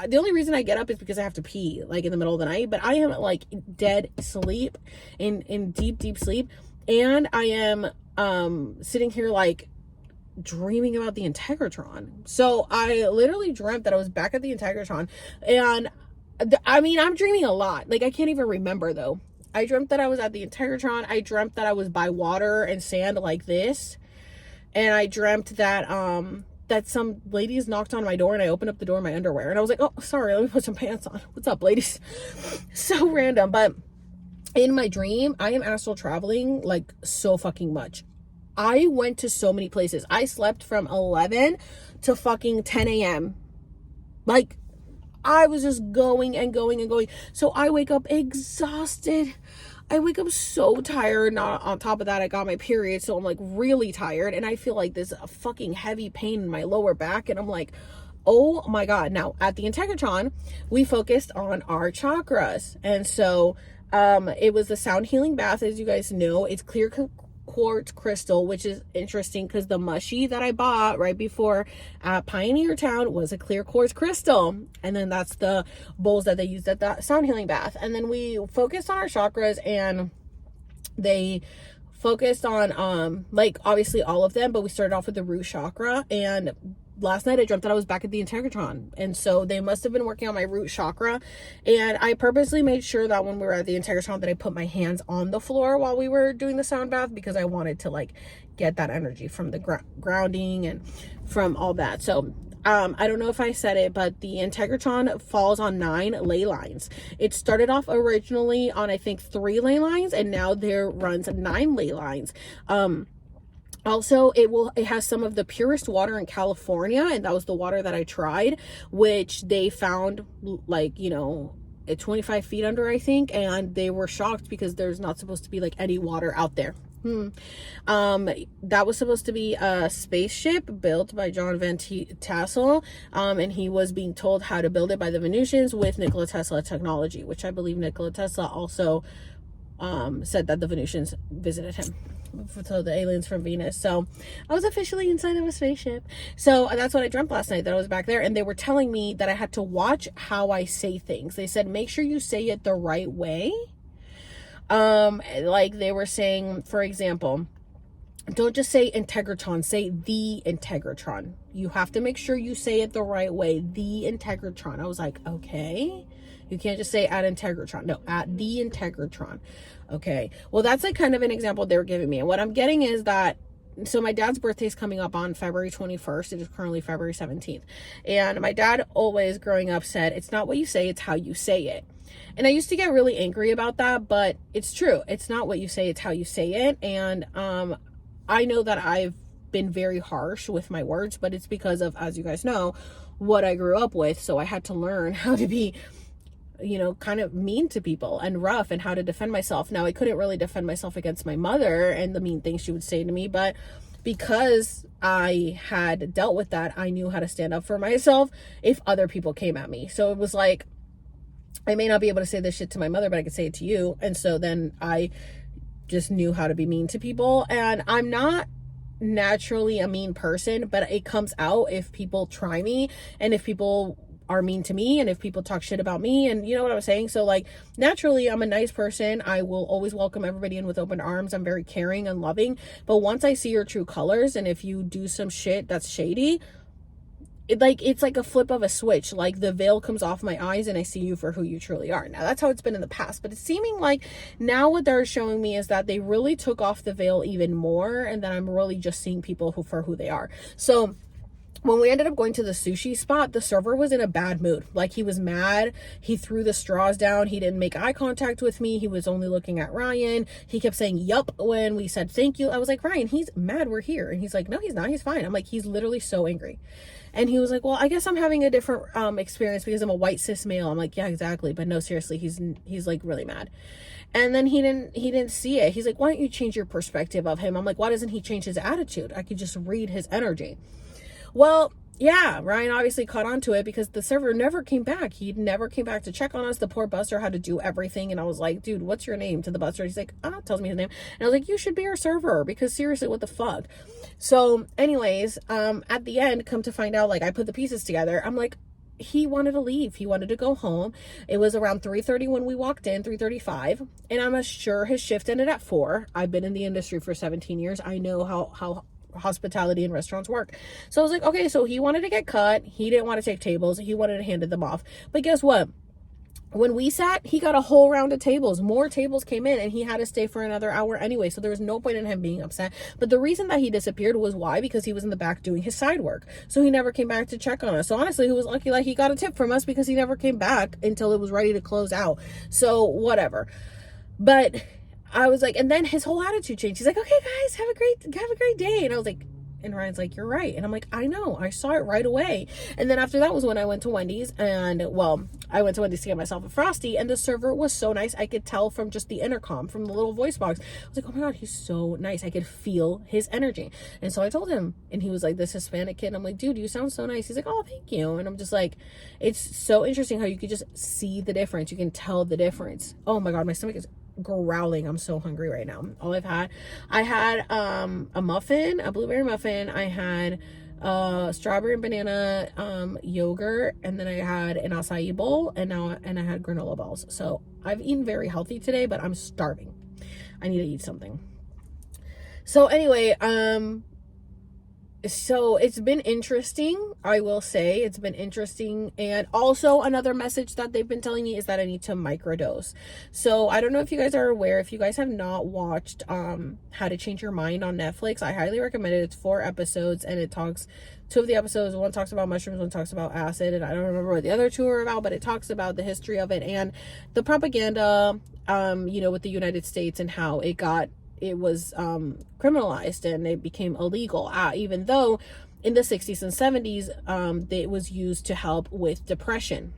the only reason I get up is because I have to pee like in the middle of the night, but I am like dead sleep, in deep sleep, and I am sitting here like dreaming about the Integratron. So I literally dreamt that I was back at the Integratron, and I mean, I'm dreaming a lot. Like, I can't even remember though. I dreamt that I was at the Integratron. I dreamt that I was by water and sand like this, and I dreamt that that some ladies knocked on my door, and I opened up the door in my underwear, and I was like, oh, sorry, let me put some pants on. What's up, ladies? So random. But in my dream, I am astral traveling like so fucking much. I went to so many places. I slept from 11 to fucking 10 a.m. Like, I was just going and going and going. So I wake up exhausted. I wake up so tired. Not on top of that, I got my period, so I'm like really tired, and I feel like this fucking heavy pain in my lower back, and I'm like, oh my God. Now at the Integratron, we focused on our chakras, and so it was the sound healing bath. As you guys know, it's clear quartz crystal, which is interesting because the mushy that I bought right before at Pioneer Town was a clear quartz crystal, and then that's the bowls that they used at that sound healing bath. And then we focused on our chakras, and they focused on like obviously all of them, but we started off with the root chakra. And last night I dreamt that I was back at the Integratron, and so they must have been working on my root chakra, and I purposely made sure that when we were at the Integratron that I put my hands on the floor while we were doing the sound bath, because I wanted to like get that energy from the grounding and from all that. So I don't know if I said it, but the Integratron falls on 9 ley lines. It started off originally on, I think, 3 ley lines, and now there runs 9 ley lines. Also, it has some of the purest water in California, and that was the water that I tried, which they found like, you know, at 25 feet under, I think, and they were shocked because there's not supposed to be like any water out there. That was supposed to be a spaceship built by John Van Tassel, and he was being told how to build it by the Venusians with Nikola Tesla technology, which I believe Nikola Tesla also said that the Venusians visited him. So the aliens from Venus. So I was officially inside of a spaceship. So that's what I dreamt last night, that I was back there, and they were telling me that I had to watch how I say things. They said, make sure you say it the right way. Like they were saying, for example, don't just say Integratron, say the Integratron. You have to make sure you say it the right way. The Integratron. I was like, okay. You can't just say at Integratron. No, at the Integratron. Okay. Well, that's like kind of an example they were giving me. And what I'm getting is that, so my dad's birthday is coming up on February 21st. It is currently February 17th. And my dad always growing up said, it's not what you say, it's how you say it. And I used to get really angry about that, but it's true. It's not what you say, it's how you say it. And I know that I've been very harsh with my words, but it's because of, as you guys know, what I grew up with. So I had to learn how to be, you know, kind of mean to people and rough, and how to defend myself. Now, I couldn't really defend myself against my mother and the mean things she would say to me, but because I had dealt with that, I knew how to stand up for myself if other people came at me. So it was like, I may not be able to say this shit to my mother, but I could say it to you. And so then I just knew how to be mean to people. And I'm not naturally a mean person, but it comes out if people try me, and if people are mean to me, and if people talk shit about me, and you know what I'm saying? So like, naturally, I'm a nice person. I will always welcome everybody in with open arms. I'm very caring and loving. But once I see your true colors, and if you do some shit that's shady, it's like a flip of a switch. Like the veil comes off my eyes and I see you for who you truly are. Now, that's how it's been in the past, but it's seeming like now what they're showing me is that they really took off the veil even more, and that I'm really just seeing people for who they are. So when we ended up going to the sushi spot, the server was in a bad mood. Like, he was mad. He threw the straws down. He didn't make eye contact with me. He was only looking at Ryan. He kept saying, yup, when we said thank you. I was like, Ryan, he's mad we're here. And he's like, no, he's not. He's fine. I'm like, he's literally so angry. And he was like, well, I guess I'm having a different experience because I'm a white cis male. I'm like, yeah, exactly. But no, seriously, he's like really mad. And then he didn't see it. He's like, why don't you change your perspective of him? I'm like, why doesn't he change his attitude? I could just read his energy. Well, yeah, Ryan obviously caught on to it because the server never came back. He never came back to check on us. The poor busser had to do everything. And I was like, dude, what's your name? To the busser. He's like, tells me his name. And I was like, you should be our server because seriously, what the fuck? So anyways, at the end, come to find out, like, I put the pieces together. I'm like, he wanted to leave. He wanted to go home. It was around 3:30 when we walked in, 3:35. And I'm sure his shift ended at 4. I've been in the industry for 17 years. I know how hospitality and restaurants work. So I was like, okay, so he wanted to get cut. He didn't want to take tables. He wanted to hand them off. But guess what? When we sat, he got a whole round of tables. More tables came in and he had to stay for another hour anyway. So there was no point in him being upset. But the reason that he disappeared was why? Because he was in the back doing his side work. So he never came back to check on us. So honestly, he was lucky like he got a tip from us because he never came back until it was ready to close out. So whatever. But I was like, and then his whole attitude changed. He's like, okay, guys, have a great day. And I was like, and Ryan's like, you're right. And I'm like, I know, I saw it right away. And then after that was when I went to Wendy's, and well, I went to Wendy's to get myself a Frosty, and the server was so nice. I could tell from just the intercom, from the little voice box. I was like, oh my God, he's so nice. I could feel his energy. And so I told him, and he was like, this Hispanic kid. And I'm like, dude, you sound so nice. He's like, oh, thank you. And I'm just like, it's so interesting how you could just see the difference. You can tell the difference. Oh my God, my stomach is growling. I'm so hungry right now. I had a muffin, a blueberry muffin. I had strawberry and banana yogurt, and then I had an acai bowl, and I had granola balls. So I've eaten very healthy today, but I'm starving. I need to eat something. So anyway, so it's been interesting. I will say it's been interesting. And also another message that they've been telling me is that I need to microdose. So I don't know if you guys are aware, if you guys have not watched How to Change Your Mind on Netflix, I highly recommend it. It's 4 episodes, and it talks, 2 of the episodes, one talks about mushrooms, one talks about acid, and I don't remember what the other 2 are about, but it talks about the history of it and the propaganda, with the United States and how it was criminalized and it became illegal, even though in the 60s and 70s it was used to help with depression.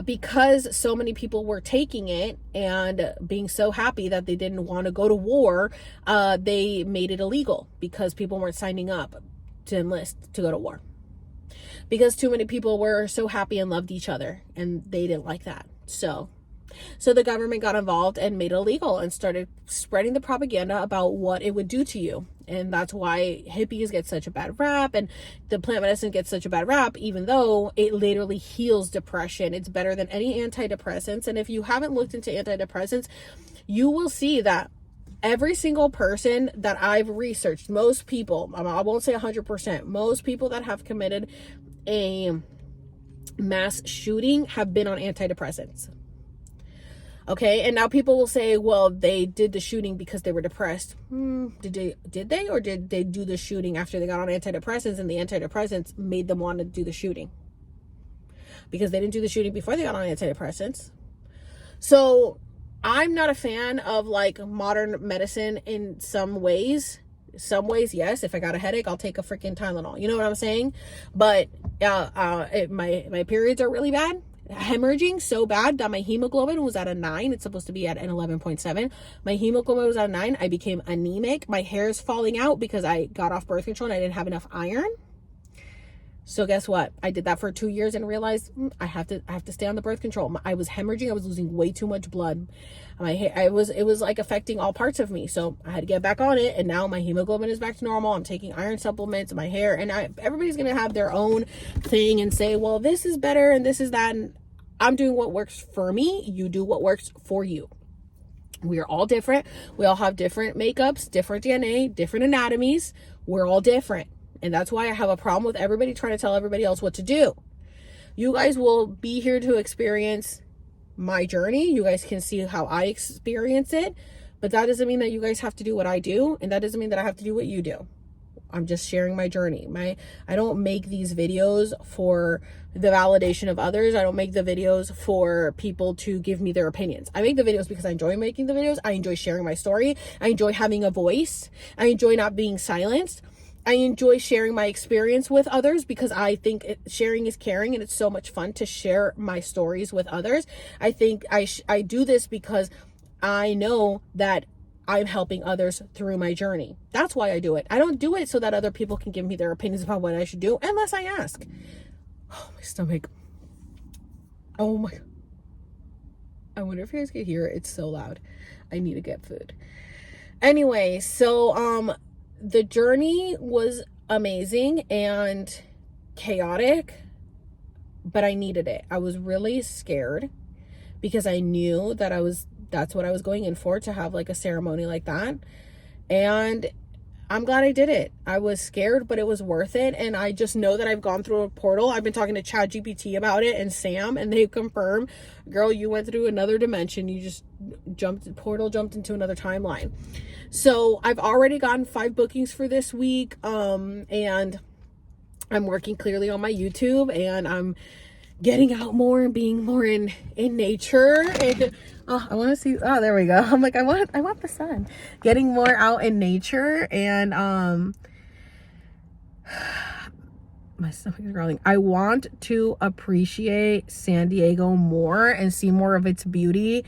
Because so many people were taking it and being so happy that they didn't want to go to war, they made it illegal because people weren't signing up to enlist to go to war. Because too many people were so happy and loved each other, and they didn't like that. So the government got involved and made it illegal and started spreading the propaganda about what it would do to you. And that's why hippies get such a bad rap and the plant medicine gets such a bad rap, even though it literally heals depression. It's better than any antidepressants. And if you haven't looked into antidepressants, you will see that every single person that I've researched, most people, I won't say 100%, most people that have committed a mass shooting have been on antidepressants. Okay, and now people will say, well, they did the shooting because they were depressed. Did they? Or did they do the shooting after they got on antidepressants and the antidepressants made them want to do the shooting? Because they didn't do the shooting before they got on antidepressants. So I'm not a fan of like modern medicine in some ways. Some ways, yes. If I got a headache, I'll take a freaking Tylenol. You know what I'm saying? But my periods are really bad. Hemorrhaging so bad that my hemoglobin was at a 9. It's supposed to be at an 11.7. My hemoglobin was at a 9. I became anemic. My hair is falling out because I got off birth control and I didn't have enough iron. So guess what? I did that for 2 years and realized I have to stay on the birth control. I was hemorrhaging. I was losing way too much blood. My hair, it was like affecting all parts of me. So I had to get back on it, and now my hemoglobin is back to normal. I'm taking iron supplements. My hair, and everybody's gonna have their own thing and say, well, this is better and this is that. And I'm doing what works for me. You do what works for you. We are all different. We all have different makeups, different DNA, different anatomies. We're all different. And that's why I have a problem with everybody trying to tell everybody else what to do. You guys will be here to experience my journey. You guys can see how I experience it. But that doesn't mean that you guys have to do what I do. And that doesn't mean that I have to do what you do. I'm just sharing my journey. I don't make these videos for the validation of others. I don't make the videos for people to give me their opinions. I make the videos because I enjoy making the videos. I enjoy sharing my story. I enjoy having a voice. I enjoy not being silenced. I enjoy sharing my experience with others because I think sharing is caring, and it's so much fun to share my stories with others. I think I do this because I know that I'm helping others through my journey. That's why I do it. I don't do it so that other people can give me their opinions about what I should do unless I ask. Oh, my stomach. Oh my. I wonder if you guys can hear it. It's so loud. I need to get food. Anyway, so the journey was amazing and chaotic, but I needed it. I was really scared because I knew that that's what I was going in for, to have like a ceremony like that. And I'm glad I did it. I was scared, but it was worth it. And I just know that I've gone through a portal. I've been talking to ChatGPT about it and Sam, and they confirm, girl, you went through another dimension. You just jumped into another timeline. So I've already gotten 5 bookings for this week. And I'm working clearly on my YouTube, and I'm getting out more and being more in nature. And I want to see, there we go. I'm like, I want the sun. Getting more out in nature, and my stomach is growling. I want to appreciate San Diego more and see more of its beauty,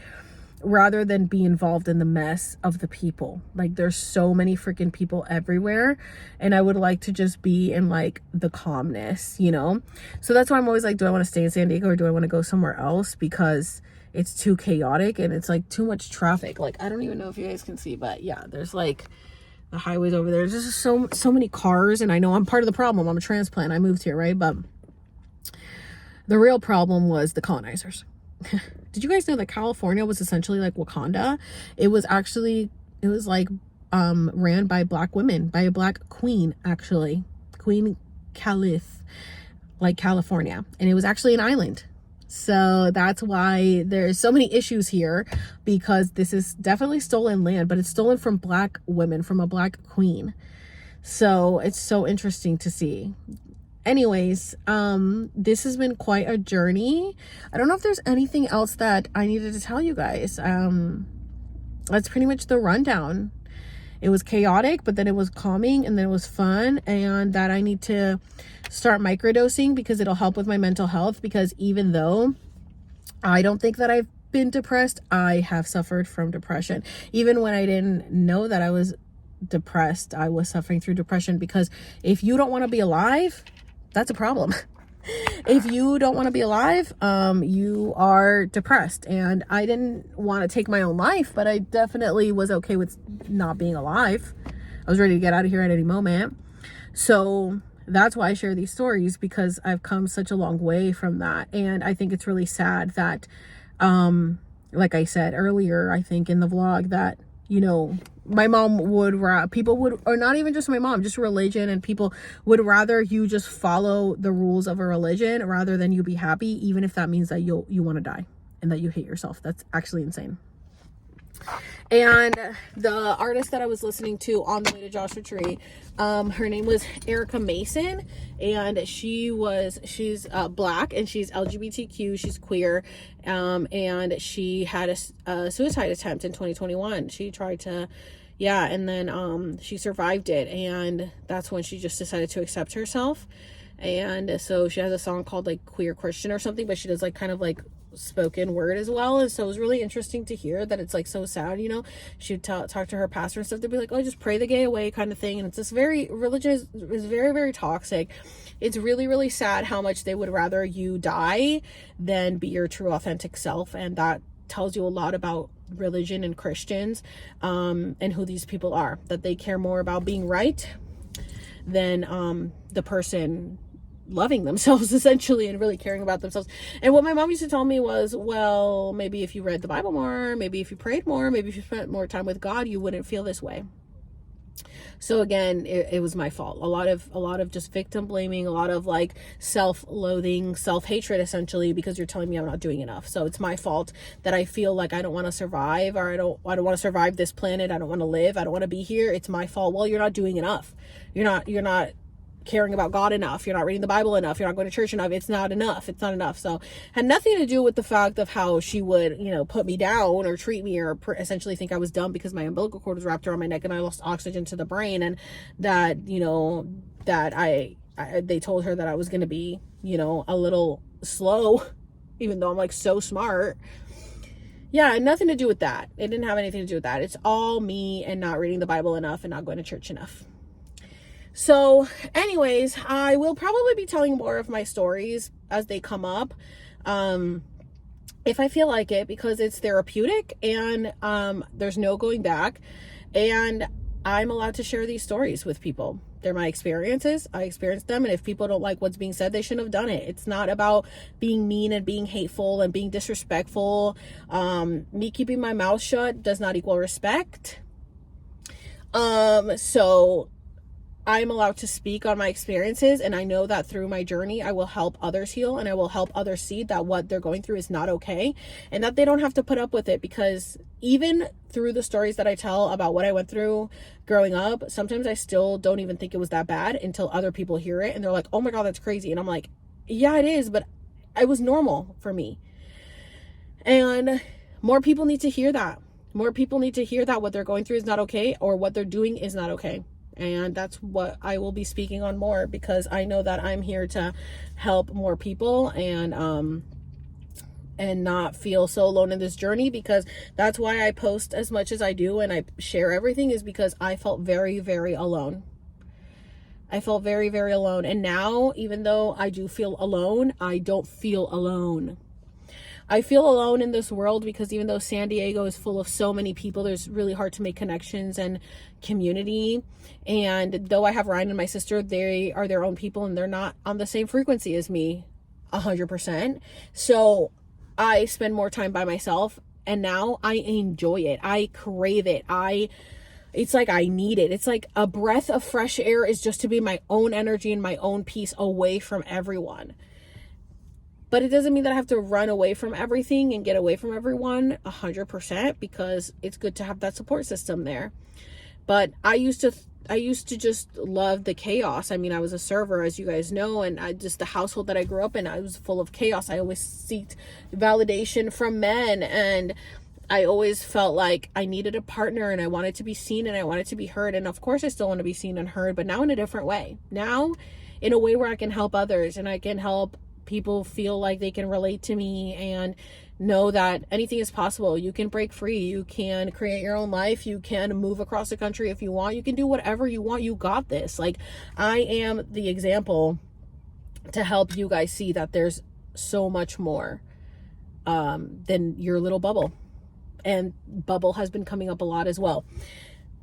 rather than be involved in the mess of the people. Like, there's so many freaking people everywhere, and I would like to just be in like the calmness, you know? So that's why I'm always like, do I want to stay in San Diego or do I want to go somewhere else? Because it's too chaotic and it's like too much traffic. Like, I don't even know if you guys can see, but yeah, there's like the highways over there. There's just so many cars, and I know I'm part of the problem. I'm a transplant. I moved here, right? But the real problem was the colonizers. Did you guys know that California was essentially like Wakanda? It was like ran by Black women, by a Black queen, actually, Queen Caliph, like California, and it was actually an island. So that's why there's so many issues here, because this is definitely stolen land, but it's stolen from Black women, from a Black queen. So it's so interesting to see. Anyways, this has been quite a journey. I don't know if there's anything else that I needed to tell you guys. That's pretty much the rundown. It was chaotic, but then it was calming, and then it was fun, and that I need to start microdosing because it'll help with my mental health. Because even though I don't think that I've been depressed, I have suffered from depression. Even when I didn't know that I was depressed, I was suffering through depression. Because if you don't want to be alive, that's a problem. If you don't want to be alive, you are depressed. And I didn't want to take my own life, but I definitely was okay with not being alive. I was ready to get out of here at any moment. So that's why I share these stories, because I've come such a long way from that. And I think it's really sad that, like I said earlier, I think in the vlog, that, you know, my mom people would, or not even just my mom, just religion, and people would rather you just follow the rules of a religion rather than you be happy, even if that means that you want to die and that you hate yourself. That's actually insane. And the artist that I was listening to on the way to Joshua Tree, her name was Erica Mason, and she's Black, and she's LGBTQ, she's queer, and she had a suicide attempt in 2021. She tried to, and then she survived it, and that's when she just decided to accept herself. And so she has a song called like Queer Christian or something, but she does like kind of like spoken word as well. And so it was really interesting to hear that. It's like so sad, you know. She'd talk to her pastor and stuff. They'd be like, oh, just pray the gay away kind of thing. And it's this very religious, is very, very toxic. It's really, really sad how much they would rather you die than be your true authentic self. And that tells you a lot about religion and Christians, and who these people are, that they care more about being right than the person loving themselves, essentially, and really caring about themselves. And what my mom used to tell me was, well, maybe if you read the Bible more, maybe if you prayed more, maybe if you spent more time with God, you wouldn't feel this way. So again, it was my fault. A lot of just victim blaming, a lot of like self-loathing, self-hatred, essentially, because you're telling me I'm not doing enough. So it's my fault that I feel like I don't want to survive, or I don't want to survive this planet. I don't want to live. I don't want to be here. It's my fault. Well, you're not doing enough. You're not caring about God enough. You're not reading the Bible enough. You're not going to church enough. It's not enough. It's not enough. So had nothing to do with the fact of how she would, you know, put me down or treat me, or essentially think I was dumb because my umbilical cord was wrapped around my neck and I lost oxygen to the brain, and that, you know, that they told her that I was going to be, you know, a little slow, even though I'm like so smart. yeah, nothing to do with that. It didn't have anything to do with that. It's all me and not reading the Bible enough and not going to church enough. So anyways, I will probably be telling more of my stories as they come up. If I feel like it, because it's therapeutic and there's no going back, and I'm allowed to share these stories with people. They're my experiences. I experienced them, and if people don't like what's being said, they shouldn't have done it. It's not about being mean and being hateful and being disrespectful. Me keeping my mouth shut does not equal respect. So I'm allowed to speak on my experiences, and I know that through my journey I will help others heal, and I will help others see that what they're going through is not okay, and that they don't have to put up with it. Because even through the stories that I tell about what I went through growing up, sometimes I still don't even think it was that bad until other people hear it and they're like, oh my God, that's crazy. And I'm like, yeah, it is, but it was normal for me. And more people need to hear that. More people need to hear that what they're going through is not okay, or what they're doing is not okay. And that's what I will be speaking on more, because I know that I'm here to help more people and not feel so alone in this journey. Because that's why I post as much as I do and I share everything, is because I felt very, very alone. I felt very, very alone. And now, even though I do feel alone, I don't feel alone. I feel alone in this world because even though San Diego is full of so many people, there's really hard to make connections and community. And though I have Ryan and my sister, they are their own people and they're not on the same frequency as me 100%. So I spend more time by myself, and now I enjoy it. I crave it. It's like I need it. It's like a breath of fresh air is just to be my own energy and my own peace away from everyone. But it doesn't mean that I have to run away from everything and get away from everyone 100%, because it's good to have that support system there. But I used to just love the chaos. I mean, I was a server, as you guys know, and the household that I grew up in, I was full of chaos. I always sought validation from men, and I always felt like I needed a partner, and I wanted to be seen and I wanted to be heard. And of course I still want to be seen and heard, but now in a different way. Now in a way where I can help others, and I can help people feel like they can relate to me and know that anything is possible. You can break free. You can create your own life. You can move across the country if you want. You can do whatever you want. You got this. Like, I am the example to help you guys see that there's so much more than your little bubble. And bubble has been coming up a lot as well.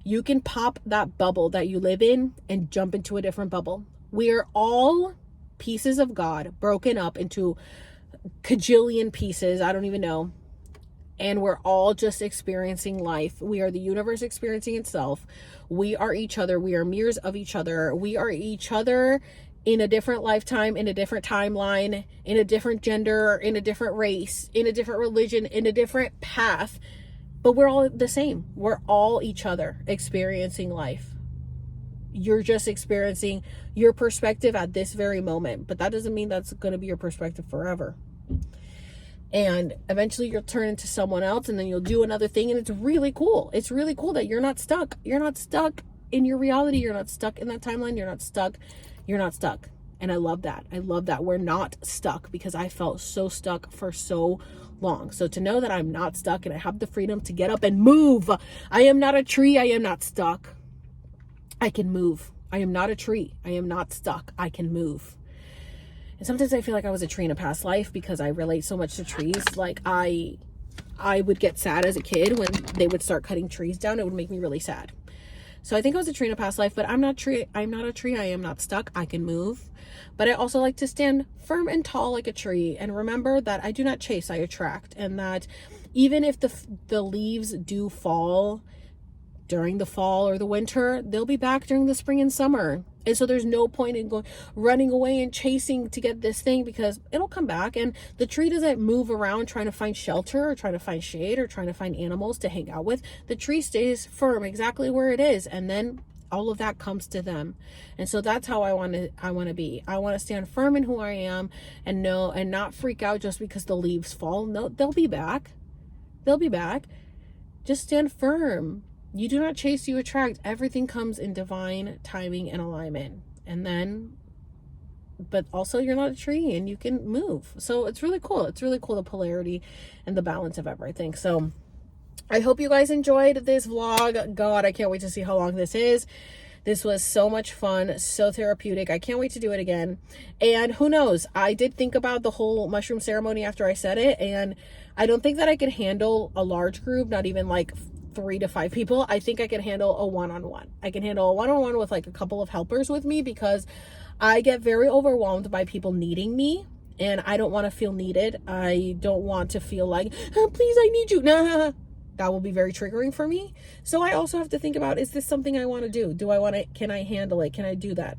You can pop that bubble that you live in and jump into a different bubble. We are all pieces of God broken up into cajillion pieces. I don't even know. And we're all just experiencing life. We are the universe experiencing itself. We are each other. We are mirrors of each other. We are each other in a different lifetime, in a different timeline, in a different gender, in a different race, in a different religion, in a different path. But we're all the same. We're all each other experiencing life. You're just experiencing your perspective at this very moment, but that doesn't mean that's going to be your perspective forever. And eventually you'll turn into someone else, and then you'll do another thing, and it's really cool. It's really cool that you're not stuck. You're not stuck in your reality. You're not stuck in that timeline. You're not stuck. You're not stuck. And I love that. I love that we're not stuck, because I felt so stuck for so long. So to know that I'm not stuck and I have the freedom to get up and move. I am not a tree. I am not stuck. I can move. I am not a tree. I am not stuck. I can move. And sometimes I feel like I was a tree in a past life, because I relate so much to trees. Like I would get sad as a kid when they would start cutting trees down. It would make me really sad. So I think I was a tree in a past life, but I'm not a tree. I'm not a tree. I am not stuck. I can move. But I also like to stand firm and tall like a tree, and remember that I do not chase, I attract. And that even if the leaves do fall during the fall or the winter, they'll be back during the spring and summer. And so there's no point in running away and chasing to get this thing, because it'll come back. And the tree doesn't move around trying to find shelter or trying to find shade or trying to find animals to hang out with. The tree stays firm exactly where it is, and then all of that comes to them. And so that's how I want to be. I want to stand firm in who I am, and know, and not freak out just because the leaves fall. No, they'll be back. They'll be back. Just stand firm. You do not chase, you attract. Everything comes in divine timing and alignment. And then but also you're not a tree and you can move. So it's really cool. It's really cool, the polarity and the balance of everything. So I hope you guys enjoyed this vlog. God, I can't wait to see how long this is. This was so much fun, so therapeutic. I can't wait to do it again. And who knows, I did think about the whole mushroom ceremony after I said it, and I don't think that I could handle a large group, not even like 3 to 5 people. I think I can handle a one-on-one. I can handle a one-on-one with like a couple of helpers with me, because I get very overwhelmed by people needing me, and I don't want to feel needed. I don't want to feel like, oh, please, I need you. Nah. That will be very triggering for me. So I also have to think about, is this something I want to do? Do I want to, can I handle it? Can I do that?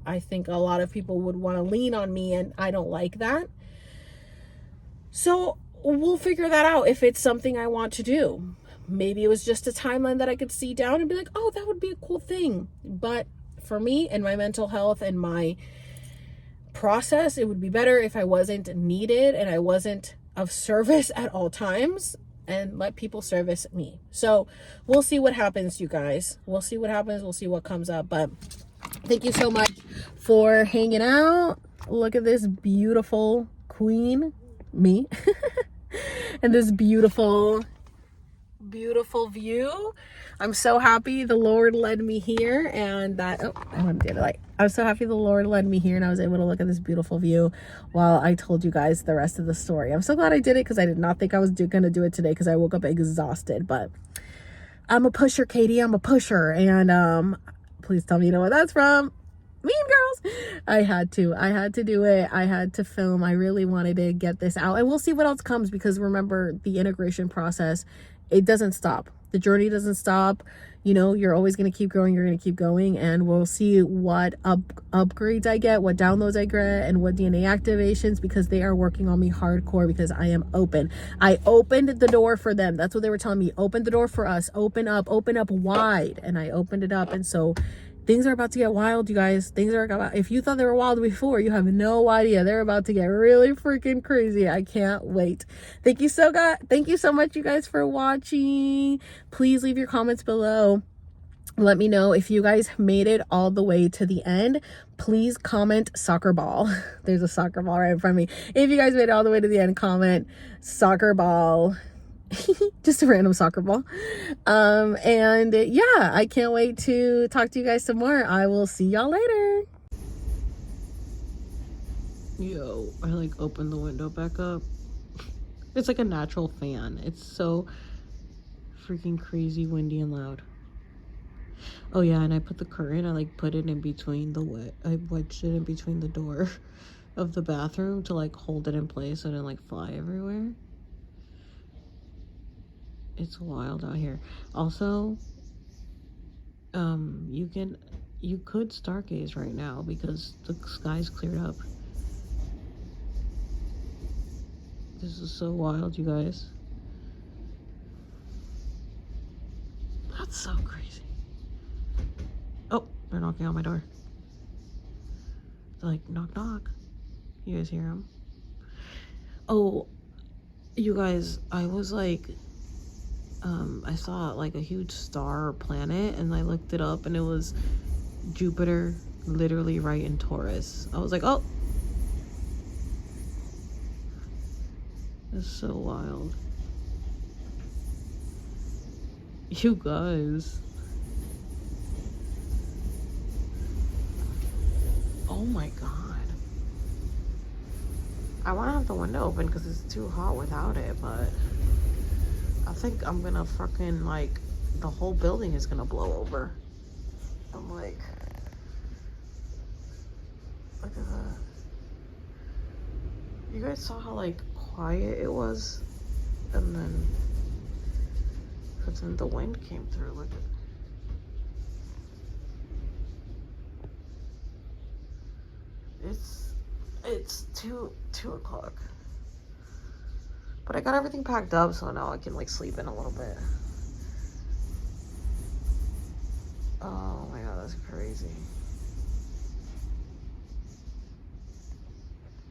I think a lot of people would want to lean on me, and I don't like that. So we'll figure that out if it's something I want to do. Maybe it was just a timeline that I could see down and be like, oh, that would be a cool thing. But for me and my mental health and my process, it would be better if I wasn't needed and I wasn't of service at all times, and let people service me. So we'll see what happens, you guys. We'll see what happens. We'll see what comes up. But thank you so much for hanging out. Look at this beautiful queen, me, and this beautiful view. I'm so happy the Lord led me here, and that, oh, I want to do it. Like, I'm so happy the Lord led me here and I was able to look at this beautiful view while I told you guys the rest of the story. I'm so glad I did it, because I did not think I was going to do it today, because I woke up exhausted. But I'm a pusher, Katie. I'm a pusher. And please tell me you know what that's from. Mean Girls. I had to do it. I had to film. I really wanted to get this out, and we'll see what else comes, because remember, the integration process, it doesn't stop. The journey doesn't stop. You know, you're always going to keep growing. You're going to keep going, and we'll see what upgrades I get, what downloads I get, and what DNA activations, because they are working on me hardcore, because I am open. I opened the door for them. That's what they were telling me. Open the door for us. Open up wide. And I opened it up. And so things are about to get wild, you guys. Things are about, if you thought they were wild before, you have no idea. They're about to get really freaking crazy. I can't wait. Thank you so much, you guys, for watching. Please leave your comments below. Let me know if you guys made it all the way to the end. Please comment soccer ball. There's a soccer ball right in front of me. If you guys made it all the way to the end, comment soccer ball. Just a random soccer ball. And yeah, I can't wait to talk to you guys some more. I will see y'all later. Yo, I like opened the window back up. It's like a natural fan. It's so freaking crazy windy and loud. Oh yeah, and I put the curtain, I like put it in between I wedged it in between the door of the bathroom to like hold it in place so it didn't like fly everywhere. It's wild out here. Also, you could stargaze right now, because the sky's cleared up. This is so wild, you guys. That's so crazy. Oh, they're knocking on my door. They're like, knock, knock. You guys hear them? Oh, you guys, I was like, I saw like a huge star or planet, and I looked it up, and it was Jupiter, literally right in Taurus. I was like, oh, it's so wild. You guys. Oh my god. I want to have the window open because it's too hot without it, but I think I'm gonna fucking, like, the whole building is gonna blow over. I'm like, look at that. You guys saw how, like, quiet it was? And then, but then the wind came through. Look at, it's 2 o'clock. But I got everything packed up, so now I can like sleep in a little bit. Oh my god, that's crazy.